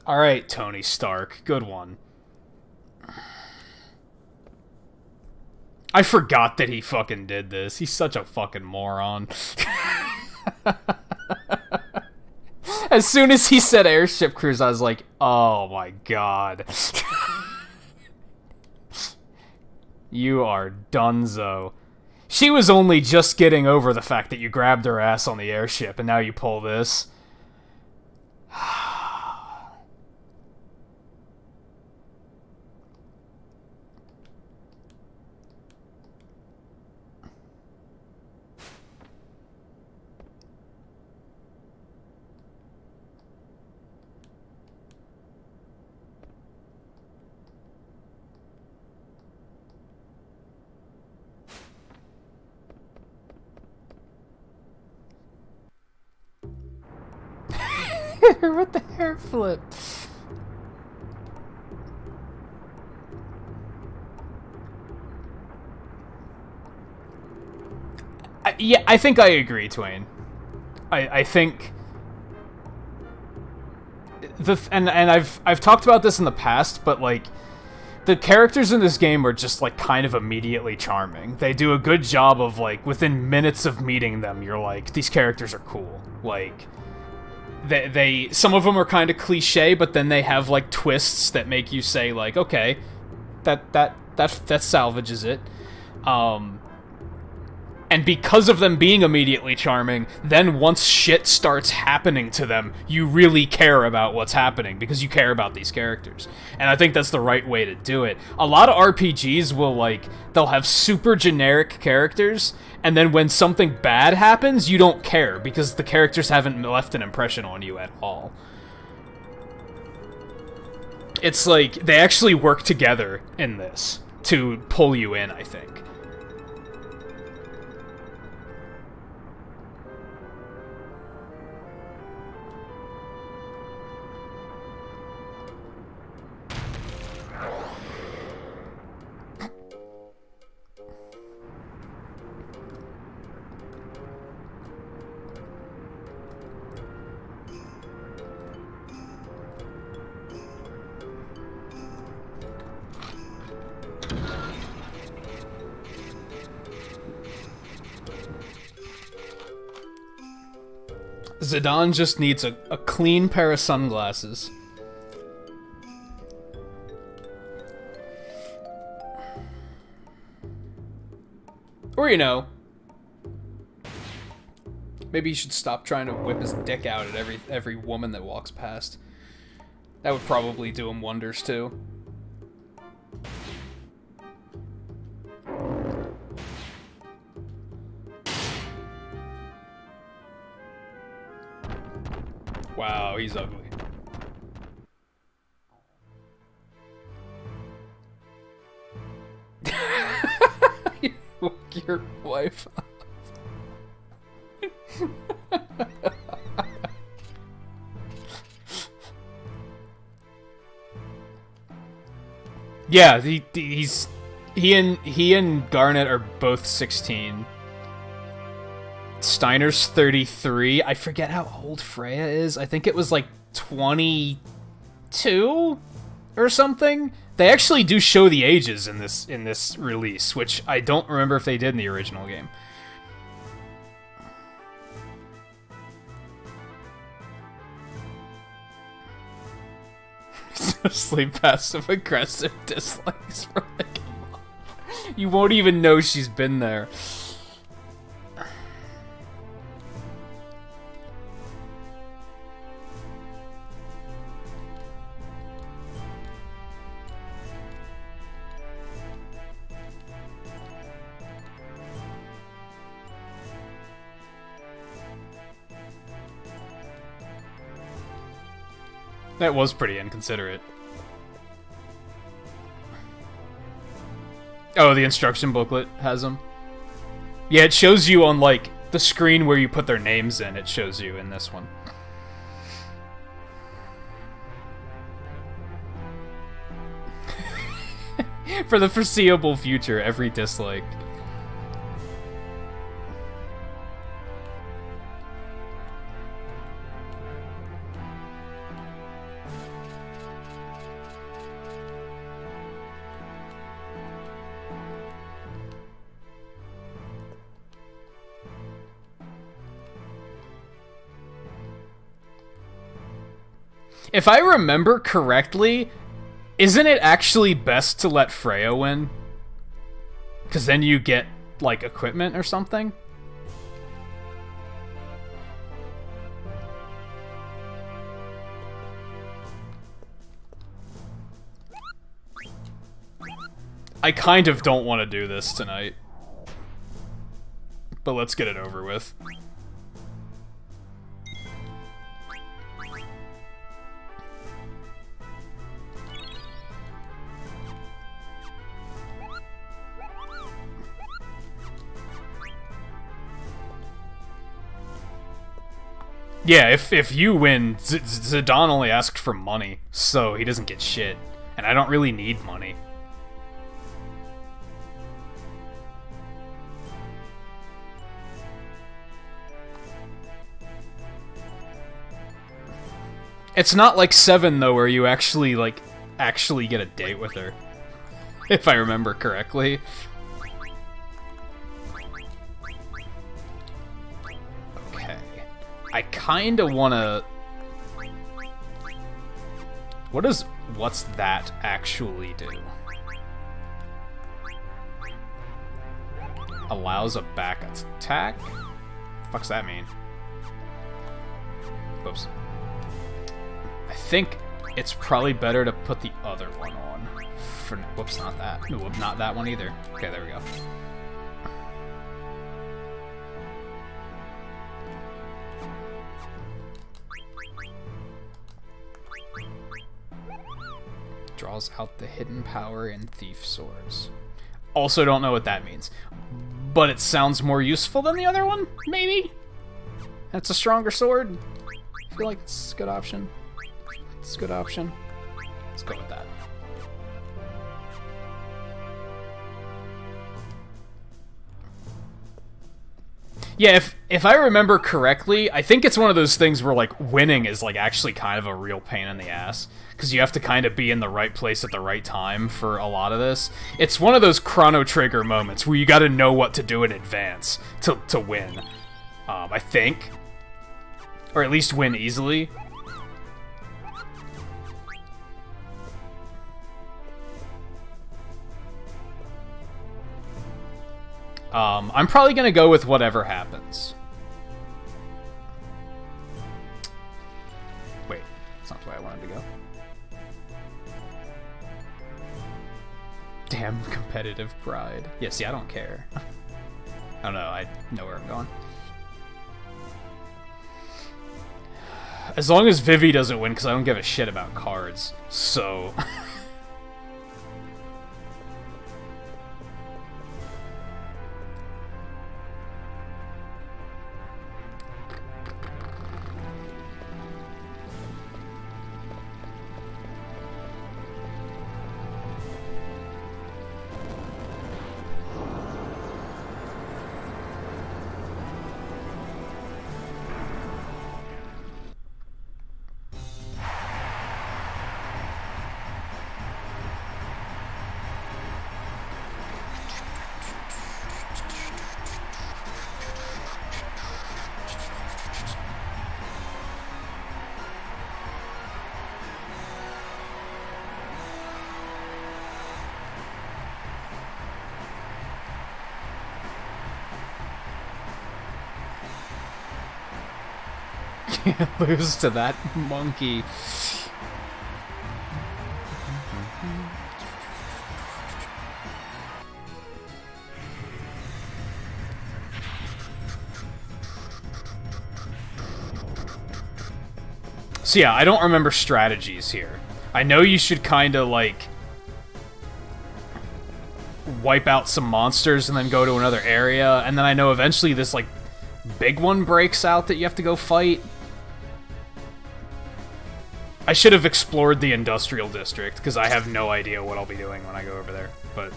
Alright, Tony Stark. Good one. I forgot that he fucking did this. He's such a fucking moron. As soon as he said airship cruise, I was like, oh my god. You are dunzo. She was only just getting over the fact that you grabbed her ass on the airship, and now you pull this. Hit her with the hair flip. Yeah, I think I agree, Twain. I think and I've talked about this in the past, but like the characters in this game are just like kind of immediately charming. They do a good job of like within minutes of meeting them, you're like, these characters are cool. Like they some of them are kind of cliche, but then they have like twists that make you say like, okay, that salvages it. And because of them being immediately charming, then once shit starts happening to them, you really care about what's happening, because you care about these characters. And I think that's the right way to do it. A lot of RPGs will, like, they'll have super generic characters, and then when something bad happens, you don't care, because the characters haven't left an impression on you at all. It's like, they actually work together in this to pull you in, I think. Zidane just needs a clean pair of sunglasses. Or, you know, maybe he should stop trying to whip his dick out at every woman that walks past. That would probably do him wonders, too. Wow, he's ugly. You woke your wife up. Yeah, he and Garnet are both 16. Steiner's 33. I forget how old Freya is. I think it was like 22 or something. They actually do show the ages in this release, which I don't remember if they did in the original game. Mostly passive-aggressive dislikes for like a month. You won't even know she's been there. That was pretty inconsiderate. Oh, the instruction booklet has them? Yeah, it shows you on, like, the screen where you put their names in. It shows you in this one. For the foreseeable future, every dislike. If I remember correctly, isn't it actually best to let Freya win? Because then you get, like, equipment or something? I kind of don't want to do this tonight. But let's get it over with. Yeah, if you win, Zidane only asked for money, so he doesn't get shit. And I don't really need money. It's not like 7, though, where you actually, like, actually get a date with her. If I remember correctly. I kinda wanna... What does what's that actually do? allows a back attack? Fuck's that mean? Whoops. I think it's probably better to put the other one on. Whoops, not that. Ooh, not that one either. Okay, there we go. Draws out the hidden power in Thief Swords. Also don't know what that means. But it sounds more useful than the other one, maybe? It's a stronger sword. I feel like it's a good option. It's a good option. Let's go with that. Yeah, if I remember correctly, I think it's one of those things where, like, winning is, like, actually kind of a real pain in the ass. Because you have to kind of be in the right place at the right time for a lot of this. It's one of those Chrono Trigger moments where you gotta know what to do in advance to win. I think. Or at least win easily. I'm probably gonna go with whatever happens. Wait, that's not the way I wanted to go. Damn competitive pride. Yeah, see, I don't care. I don't know, I know where I'm going. As long as Vivi doesn't win, because I don't give a shit about cards, so... Can't lose to that monkey. So yeah, I don't remember strategies here. I know you should kind of like wipe out some monsters and then go to another area, and then I know eventually this like big one breaks out that you have to go fight. I should have explored the industrial district, because I have no idea what I'll be doing when I go over there, but...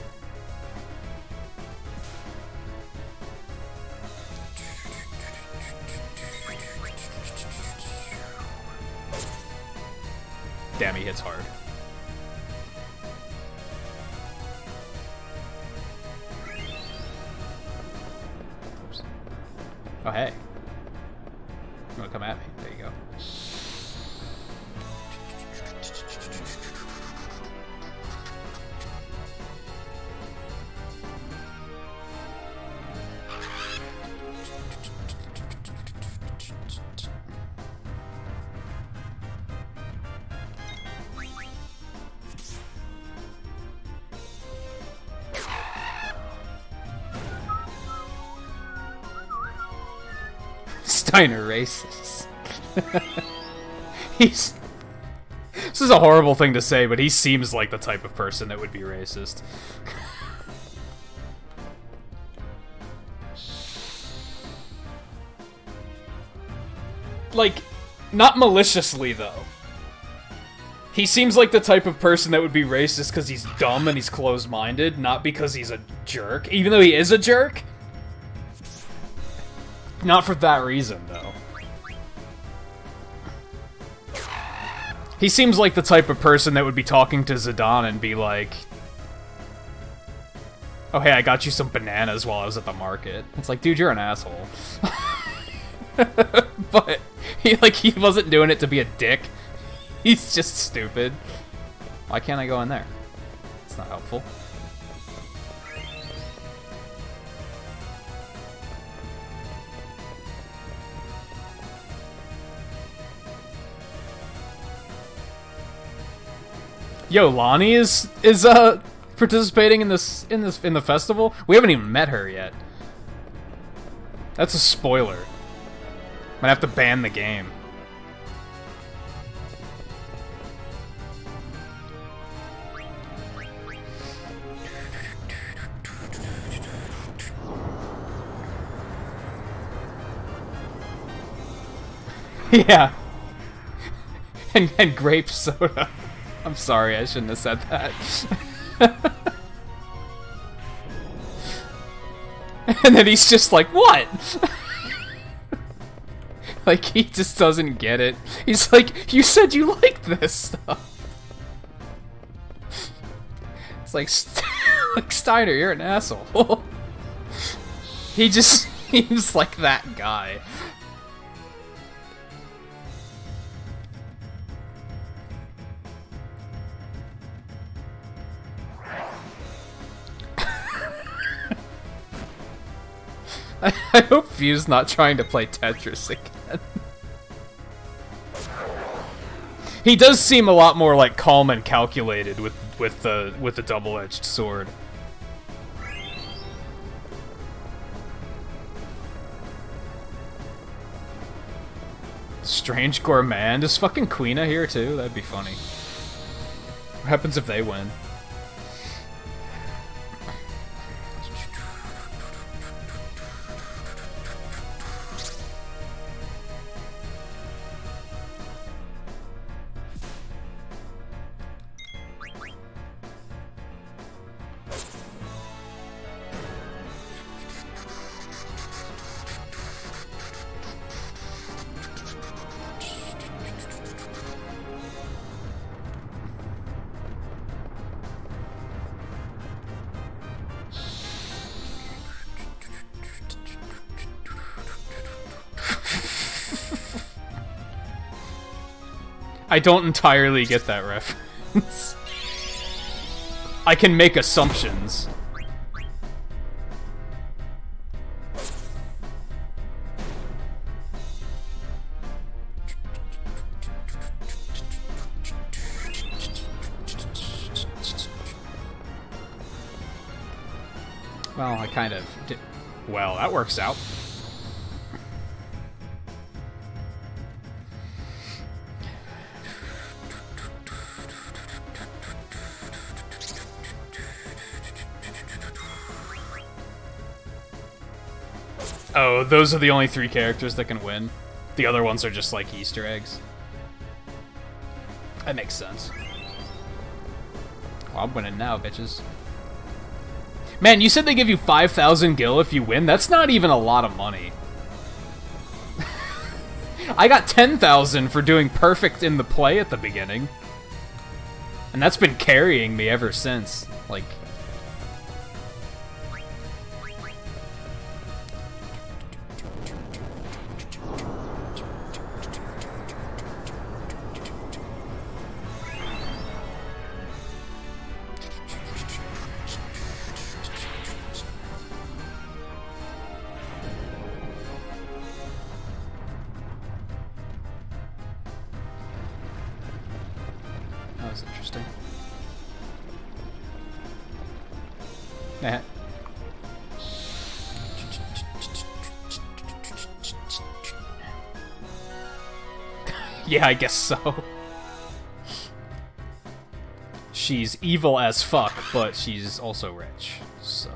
Damn, he hits hard. Oops. Oh, hey. You wanna come at me? There you go. Steiner racist. He's... This is a horrible thing to say, but he seems like the type of person that would be racist. Like, not maliciously, though. He seems like the type of person that would be racist because he's dumb and he's closed-minded, not because he's a jerk. Even though he is a jerk. Not for that reason, though. He seems like the type of person that would be talking to Zidane and be like, oh, hey, I got you some bananas while I was at the market. It's like, dude, you're an asshole. But he wasn't doing it to be a dick. He's just stupid. Why can't I go in there? It's not helpful. Yo, Lonnie is participating in the festival. We haven't even met her yet. That's a spoiler. Might have to ban the game. Yeah. And grape soda. I'm sorry, I shouldn't have said that. And then he's just like, what? Like, he just doesn't get it. He's like, you said you liked this stuff. It's like, like Steiner, you're an asshole. He just seems like that guy. I hope Fue's not trying to play Tetris again. He does seem a lot more like calm and calculated with the double-edged sword. Strange Gourmand. Is fucking Queena here too? That'd be funny. What happens if they win? I don't entirely get that reference. I can make assumptions. Well, I kind of did. Well, that works out. Oh, those are the only 3 characters that can win. The other ones are just like Easter eggs. That makes sense. Well, I'm winning now, bitches. Man, you said they give you 5,000 gil if you win? That's not even a lot of money. I got 10,000 for doing perfect in the play at the beginning. And that's been carrying me ever since. Like... That was interesting. Eh. Yeah, I guess so. She's evil as fuck, but she's also rich, so...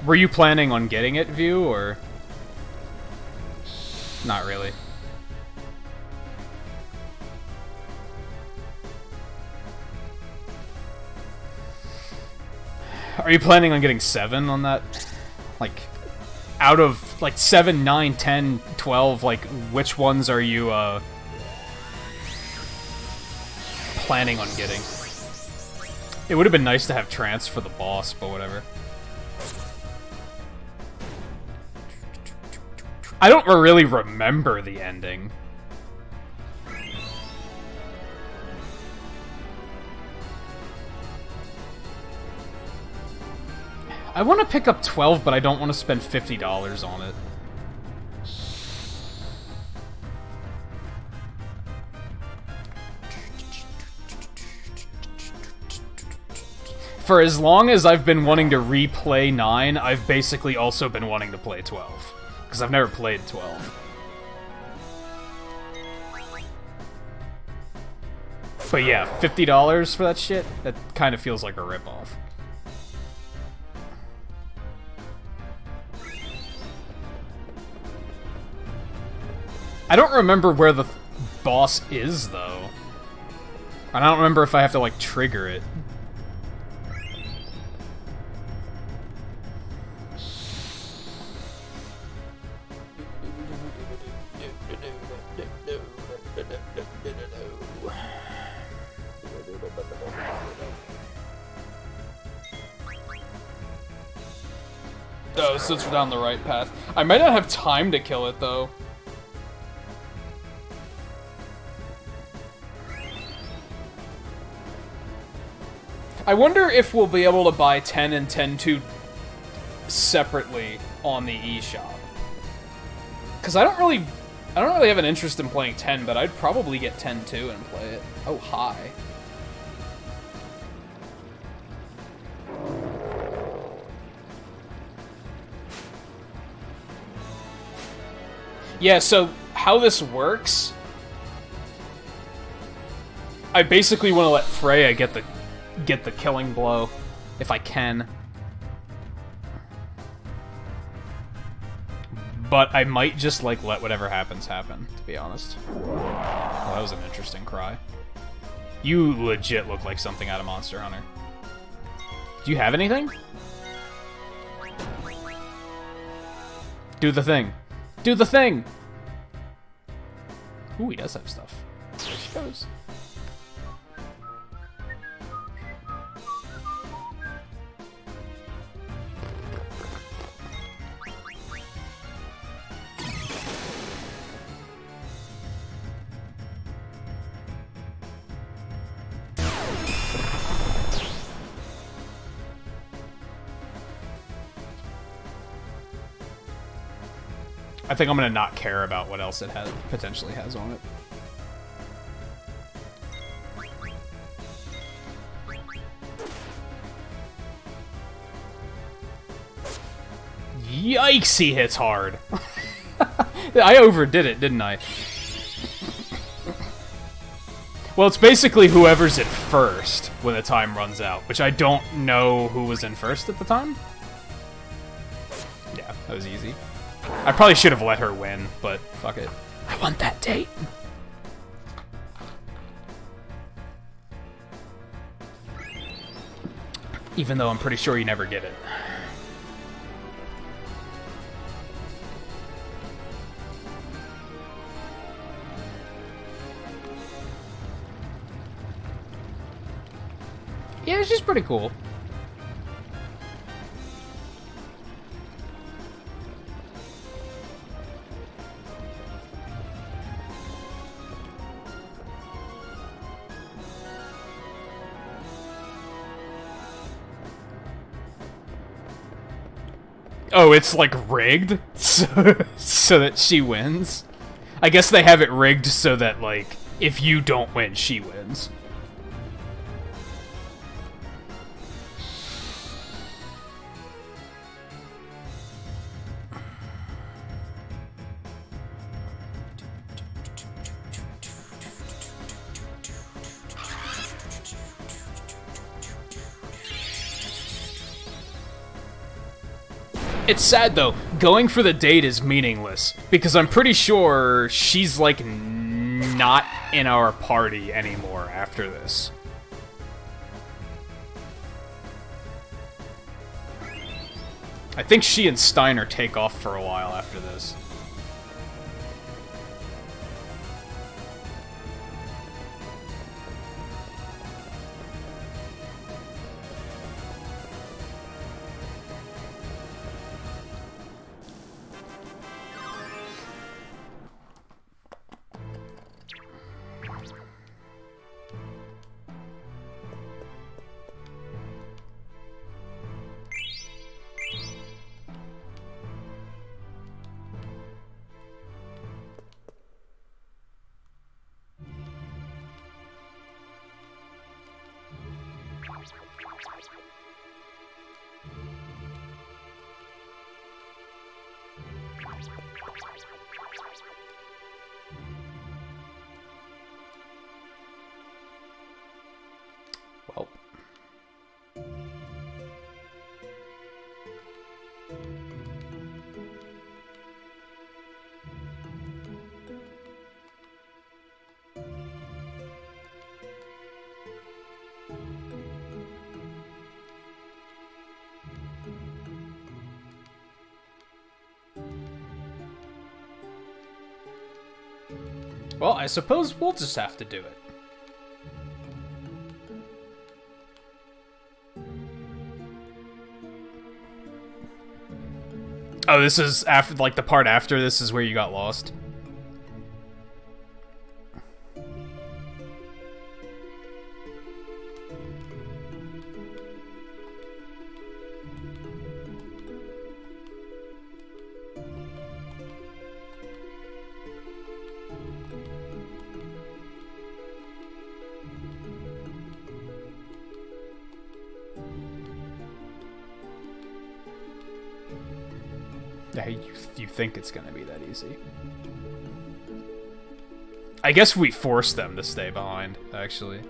Were you planning on getting it, View, or... Not really. Are you planning on getting 7 on that? Like, out of, like, 7, 9, 10, 12, like, which ones are you, planning on getting? It would have been nice to have trance for the boss, but whatever. I don't really remember the ending. I want to pick up 12, but I don't want to spend $50 on it. For as long as I've been wanting to replay 9, I've basically also been wanting to play 12. Because I've never played 12. But yeah, $50 for that shit? That kind of feels like a ripoff. I don't remember where the boss is, though. And I don't remember if I have to, like, trigger it. Oh, so it's down the right path. I might not have time to kill it, though. I wonder if we'll be able to buy 10 and 10-2 separately on the eShop. Because I don't really have an interest in playing 10, but I'd probably get 10-2 and play it. Oh, hi. Yeah, so how this works, I basically want to let Freya get the killing blow, if I can. But I might just, like, let whatever happens happen, to be honest. Oh, that was an interesting cry. You legit look like something out of Monster Hunter. Do you have anything? Do the thing. Do the thing! Ooh, he does have stuff. There she goes. I think I'm gonna not care about what else it potentially has on it. Yikes, he hits hard. I overdid it, didn't I? Well, it's basically whoever's in first when the time runs out, which I don't know who was in first at the time. Yeah, that was easy. I probably should have let her win, but fuck it. I want that date. Even though I'm pretty sure you never get it. Yeah, she's pretty cool. Oh, it's like rigged so that she wins? I guess they have it rigged so that, like, if you don't win, she wins. It's sad, though. Going for the date is meaningless, because I'm pretty sure she's, like, not in our party anymore after this. I think she and Steiner take off for a while after this. Well. Well, I suppose we'll just have to do it. Oh, this is after, like, the part after this is where you got lost. Yeah, you think it's gonna be that easy. I guess we forced them to stay behind, actually.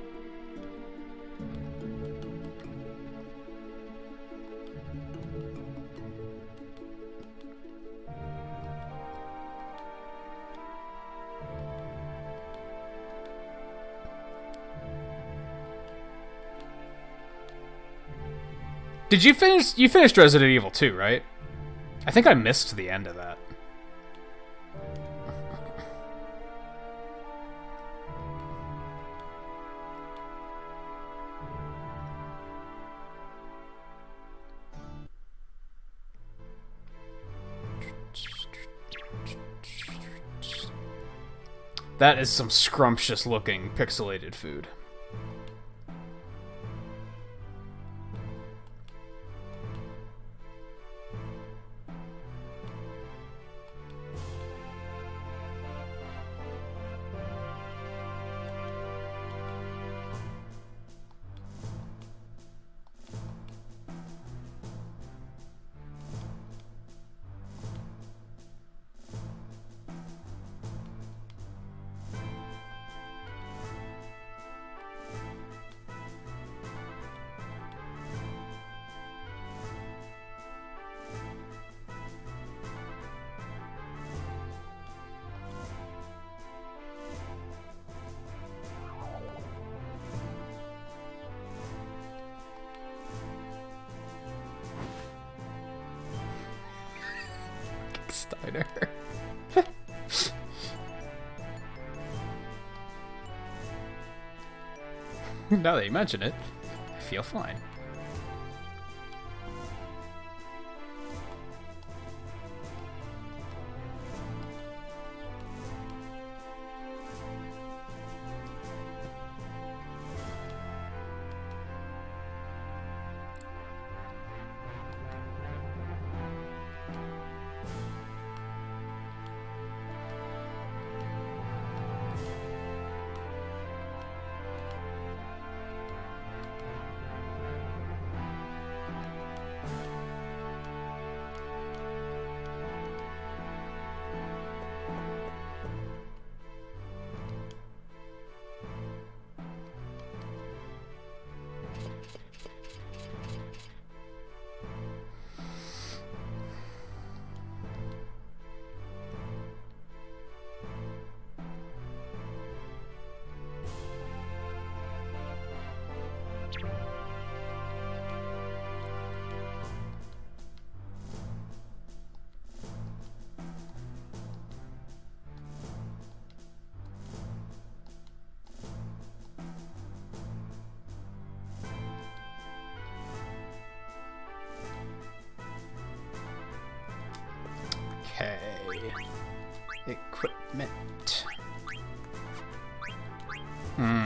Did you finish? You finished Resident Evil 2, right? I think I missed the end of that. That is some scrumptious looking pixelated food. Steiner. Now that you mention it, I feel fine. Okay. Equipment.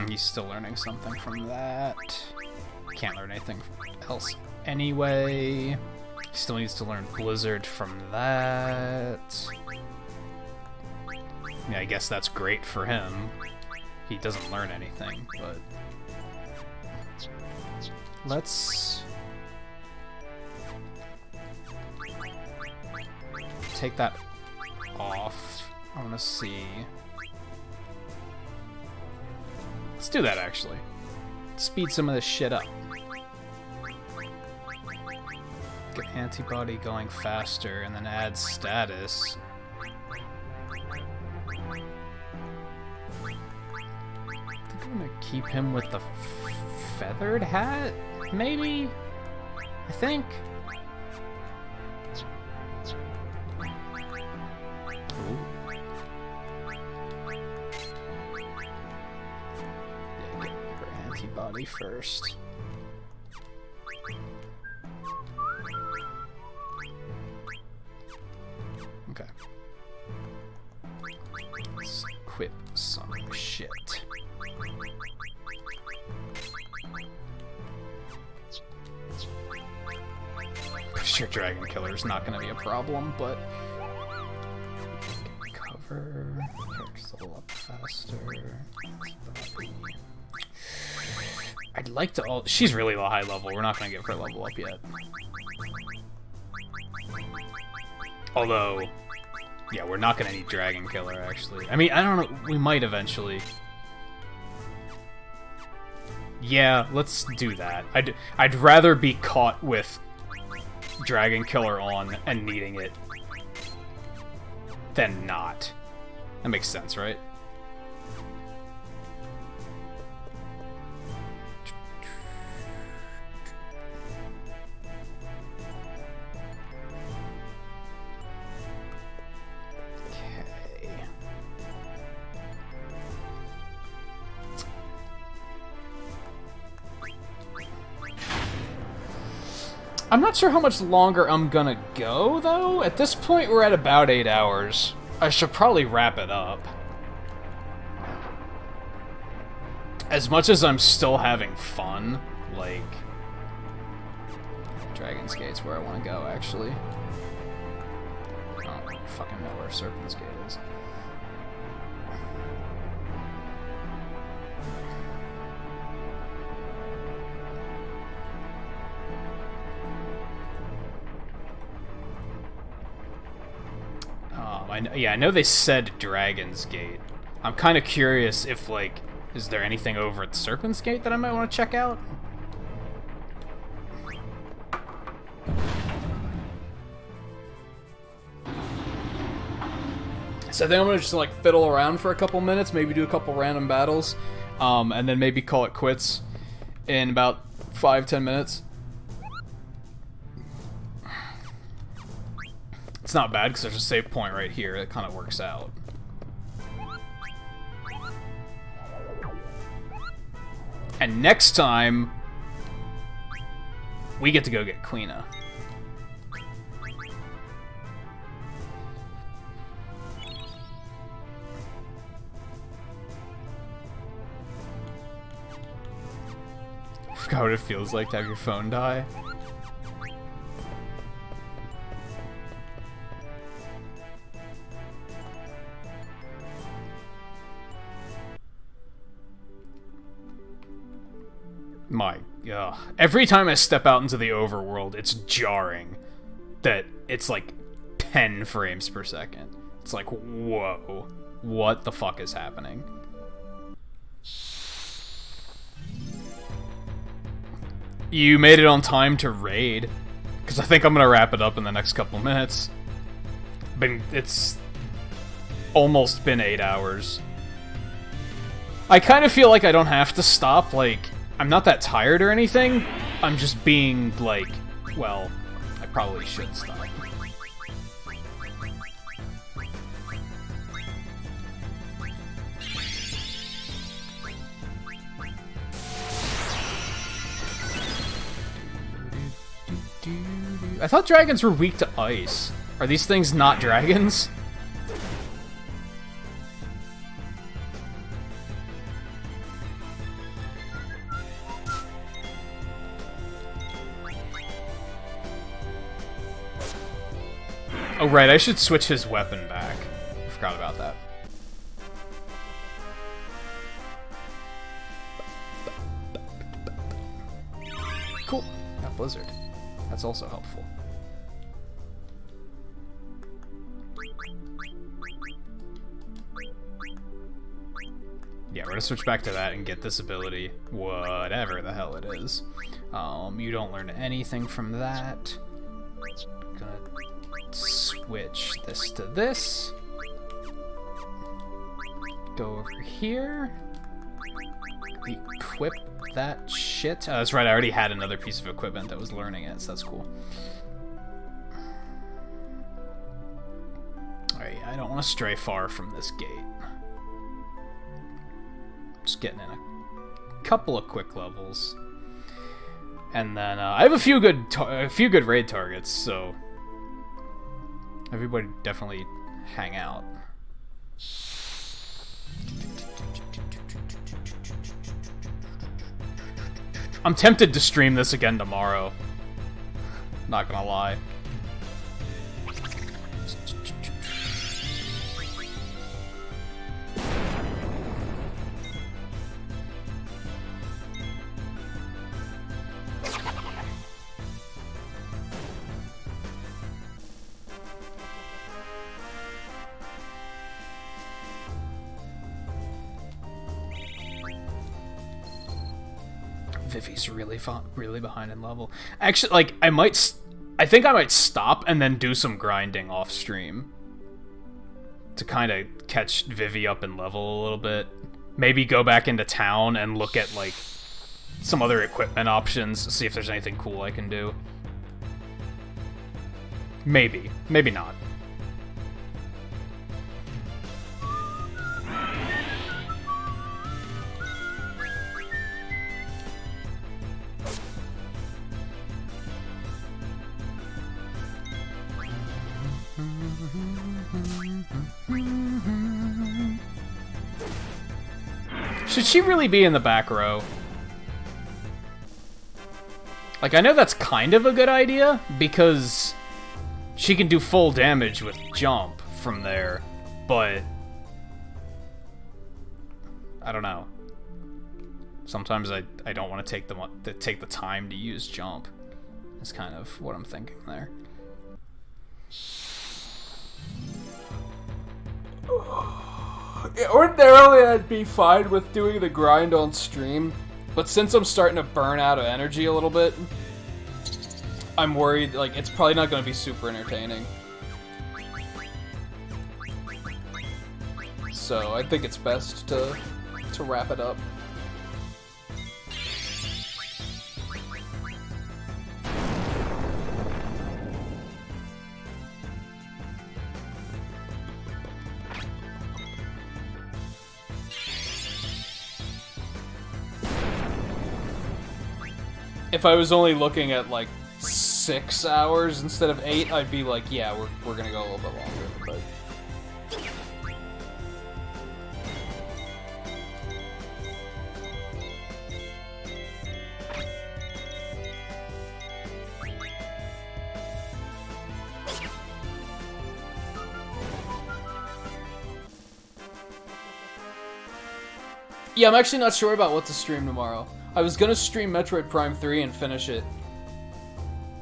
He's still learning something from that. Can't learn anything else anyway. He still needs to learn Blizzard from that. Yeah, I guess that's great for him. He doesn't learn anything, but... Let's... take that off. I want to see. Let's do that, actually. Speed some of this shit up. Get antibody going faster, and then add status. I think I'm gonna keep him with the feathered hat, maybe? I think. Ooh. Yeah, get her antibody first. Okay. Let's equip some shit. Pretty sure Dragon Killer is not going to be a problem, but cover. Characters level up faster. I'd like to. Oh, she's really low high level. We're not going to give her level up yet. Although, yeah, we're not going to need Dragon Killer, actually. I mean, I don't know. We might eventually. Yeah, let's do that. I'd rather be caught with Dragon Killer on and needing it than not. That makes sense, right? I'm not sure how much longer I'm gonna go, though. At this point, we're at about 8 hours. I should probably wrap it up. As much as I'm still having fun, like... Dragon's Gate's where I want to go, actually. I don't fucking know where Serpent's Gate is. I know they said Dragon's Gate. I'm kind of curious if, like, is there anything over at Serpent's Gate that I might want to check out? So I think I'm gonna just, like, fiddle around for a couple minutes, maybe do a couple random battles, and then maybe call it quits in about 5-10 minutes. It's not bad, because there's a save point right here that kind of works out. And next time, we get to go get Queena. I forgot what it feels like to have your phone die. My God. Every time I step out into the overworld, it's jarring that it's like 10 frames per second. It's like, whoa, what the fuck is happening? You made it on time to raid, because I think I'm gonna wrap it up in the next couple minutes. It's almost been 8 hours. I kind of feel like I don't have to stop, like, I'm not that tired or anything. I'm just being, like, well, I probably should stop. I thought dragons were weak to ice. Are these things not dragons? Oh, right, I should switch his weapon back. I forgot about that. Cool. Got Blizzard. That's also helpful. Yeah, we're gonna switch back to that and get this ability, whatever the hell it is. You don't learn anything from that. Gonna switch this to this. Go over here. Equip that shit. Oh, that's right, I already had another piece of equipment that was learning it, so that's cool. Alright, I don't want to stray far from this gate. Just getting in a couple of quick levels. And then I have a few good raid targets, so everybody definitely hang out. I'm tempted to stream this again tomorrow. Not gonna lie. Vivi's really behind in level. Actually, like, I think I might stop and then do some grinding off stream to kind of catch Vivi up in level a little bit. Maybe go back into town and look at, like, some other equipment options, see if there's anything cool I can do. Maybe. Maybe not. Should she really be in the back row? Like, I know that's kind of a good idea, because she can do full damage with jump from there, but I don't know. Sometimes I don't want to take the time to use jump. That's kind of what I'm thinking there. Ordinarily, I'd be fine with doing the grind on stream, but since I'm starting to burn out of energy a little bit, I'm worried, like, it's probably not going to be super entertaining. So, I think it's best to wrap it up. If I was only looking at, like, 6 hours instead of 8, I'd be like, yeah, we're gonna go a little bit longer, but... Yeah, I'm actually not sure about what to stream tomorrow. I was gonna stream Metroid Prime 3 and finish it.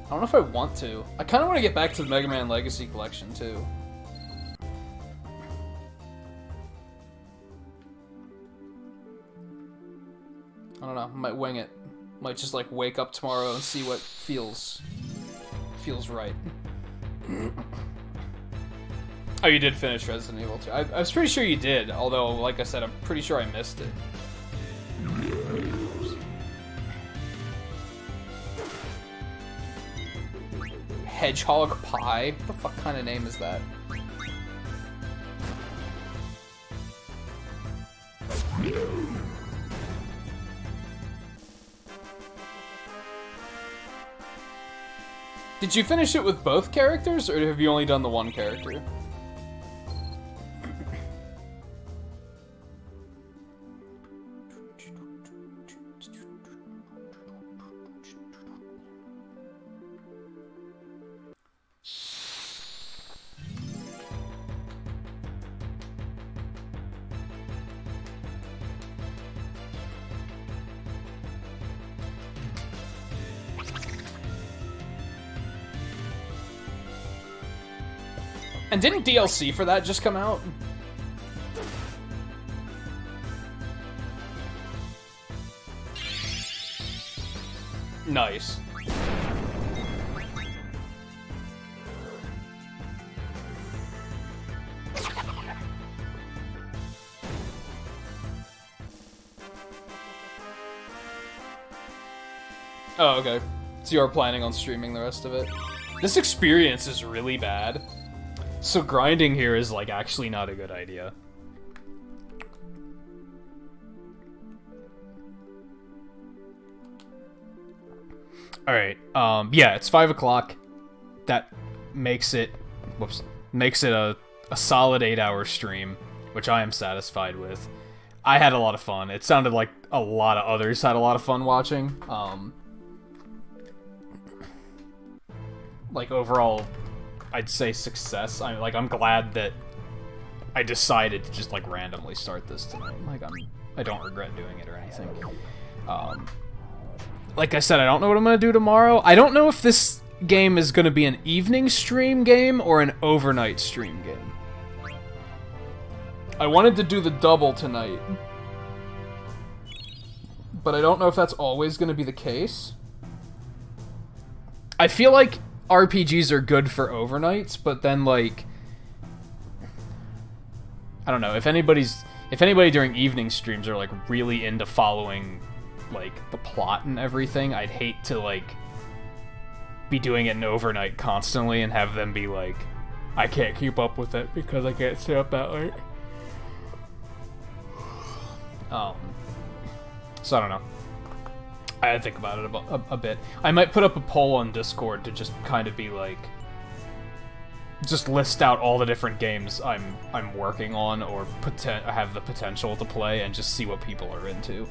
I don't know if I want to. I kind of want to get back to the Mega Man Legacy Collection, too. I don't know, I might wing it. Might just, like, wake up tomorrow and see what feels right. Oh, you did finish Resident Evil 2. I was pretty sure you did, although, like I said, I'm pretty sure I missed it. Hedgehog Pie? What the fuck kind of name is that? Did you finish it with both characters, or have you only done the one character? And didn't DLC for that just come out? Nice. Oh, okay. So you're planning on streaming the rest of it? This experience is really bad. So grinding here is, like, actually not a good idea. Alright, yeah, it's 5 o'clock. That makes it... Whoops. Makes it a solid 8-hour stream, which I am satisfied with. I had a lot of fun. It sounded like a lot of others had a lot of fun watching. Like, overall, I'd say success. I'm glad that I decided to just, like, randomly start this tonight. Like, I don't regret doing it or anything. Like I said, I don't know what I'm gonna do tomorrow. I don't know if this game is gonna be an evening stream game or an overnight stream game. I wanted to do the double tonight, but I don't know if that's always gonna be the case. I feel like RPGs are good for overnights, but then, like, I don't know, if anybody during evening streams are, like, really into following, like, the plot and everything, I'd hate to, like, be doing it in overnight constantly and have them be like, I can't keep up with it because I can't stay up that late. So I don't know. I had to think about it a bit. I might put up a poll on Discord to just kind of be like, just list out all the different games I'm working on or have the potential to play, and just see what people are into.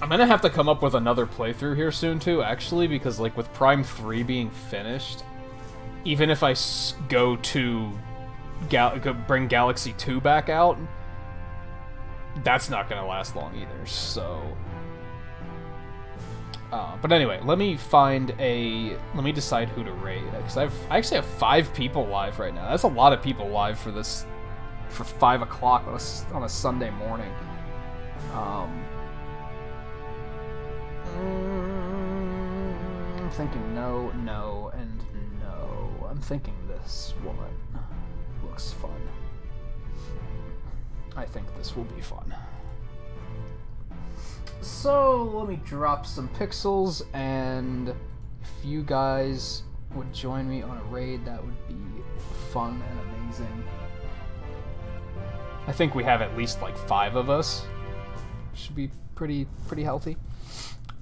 I'm gonna have to come up with another playthrough here soon too, actually, because, like, with Prime 3 being finished, even if I go to bring Galaxy 2 back out, that's not gonna last long either, so... but anyway, let me decide who to raid, because I actually have 5 people live right now. That's a lot of people live for 5 o'clock on a Sunday morning. I'm thinking no, and no. I'm thinking this one looks fun. I think this will be fun. So, let me drop some pixels, and if you guys would join me on a raid, that would be fun and amazing. I think we have at least, like, 5 of us. Should be pretty healthy.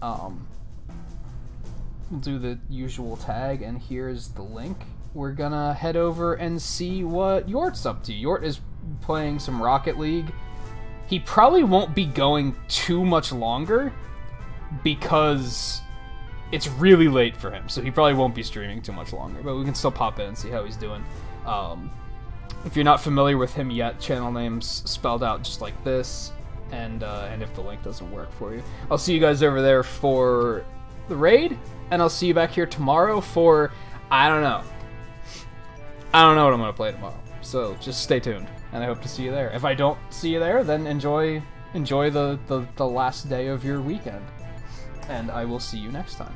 We'll do the usual tag, and here's the link. We're gonna head over and see what Yort's up to. Yort is playing some Rocket League. He probably won't be going too much longer because it's really late for him, so he probably won't be streaming too much longer, but we can still pop in and see how he's doing. If you're not familiar with him yet, channel name's spelled out just like this, and if the link doesn't work for you, I'll see you guys over there for the raid, and I'll see you back here tomorrow for, I don't know what I'm gonna play tomorrow, so just stay tuned, and I hope to see you there. If I don't see you there, then enjoy the last day of your weekend, and I will see you next time.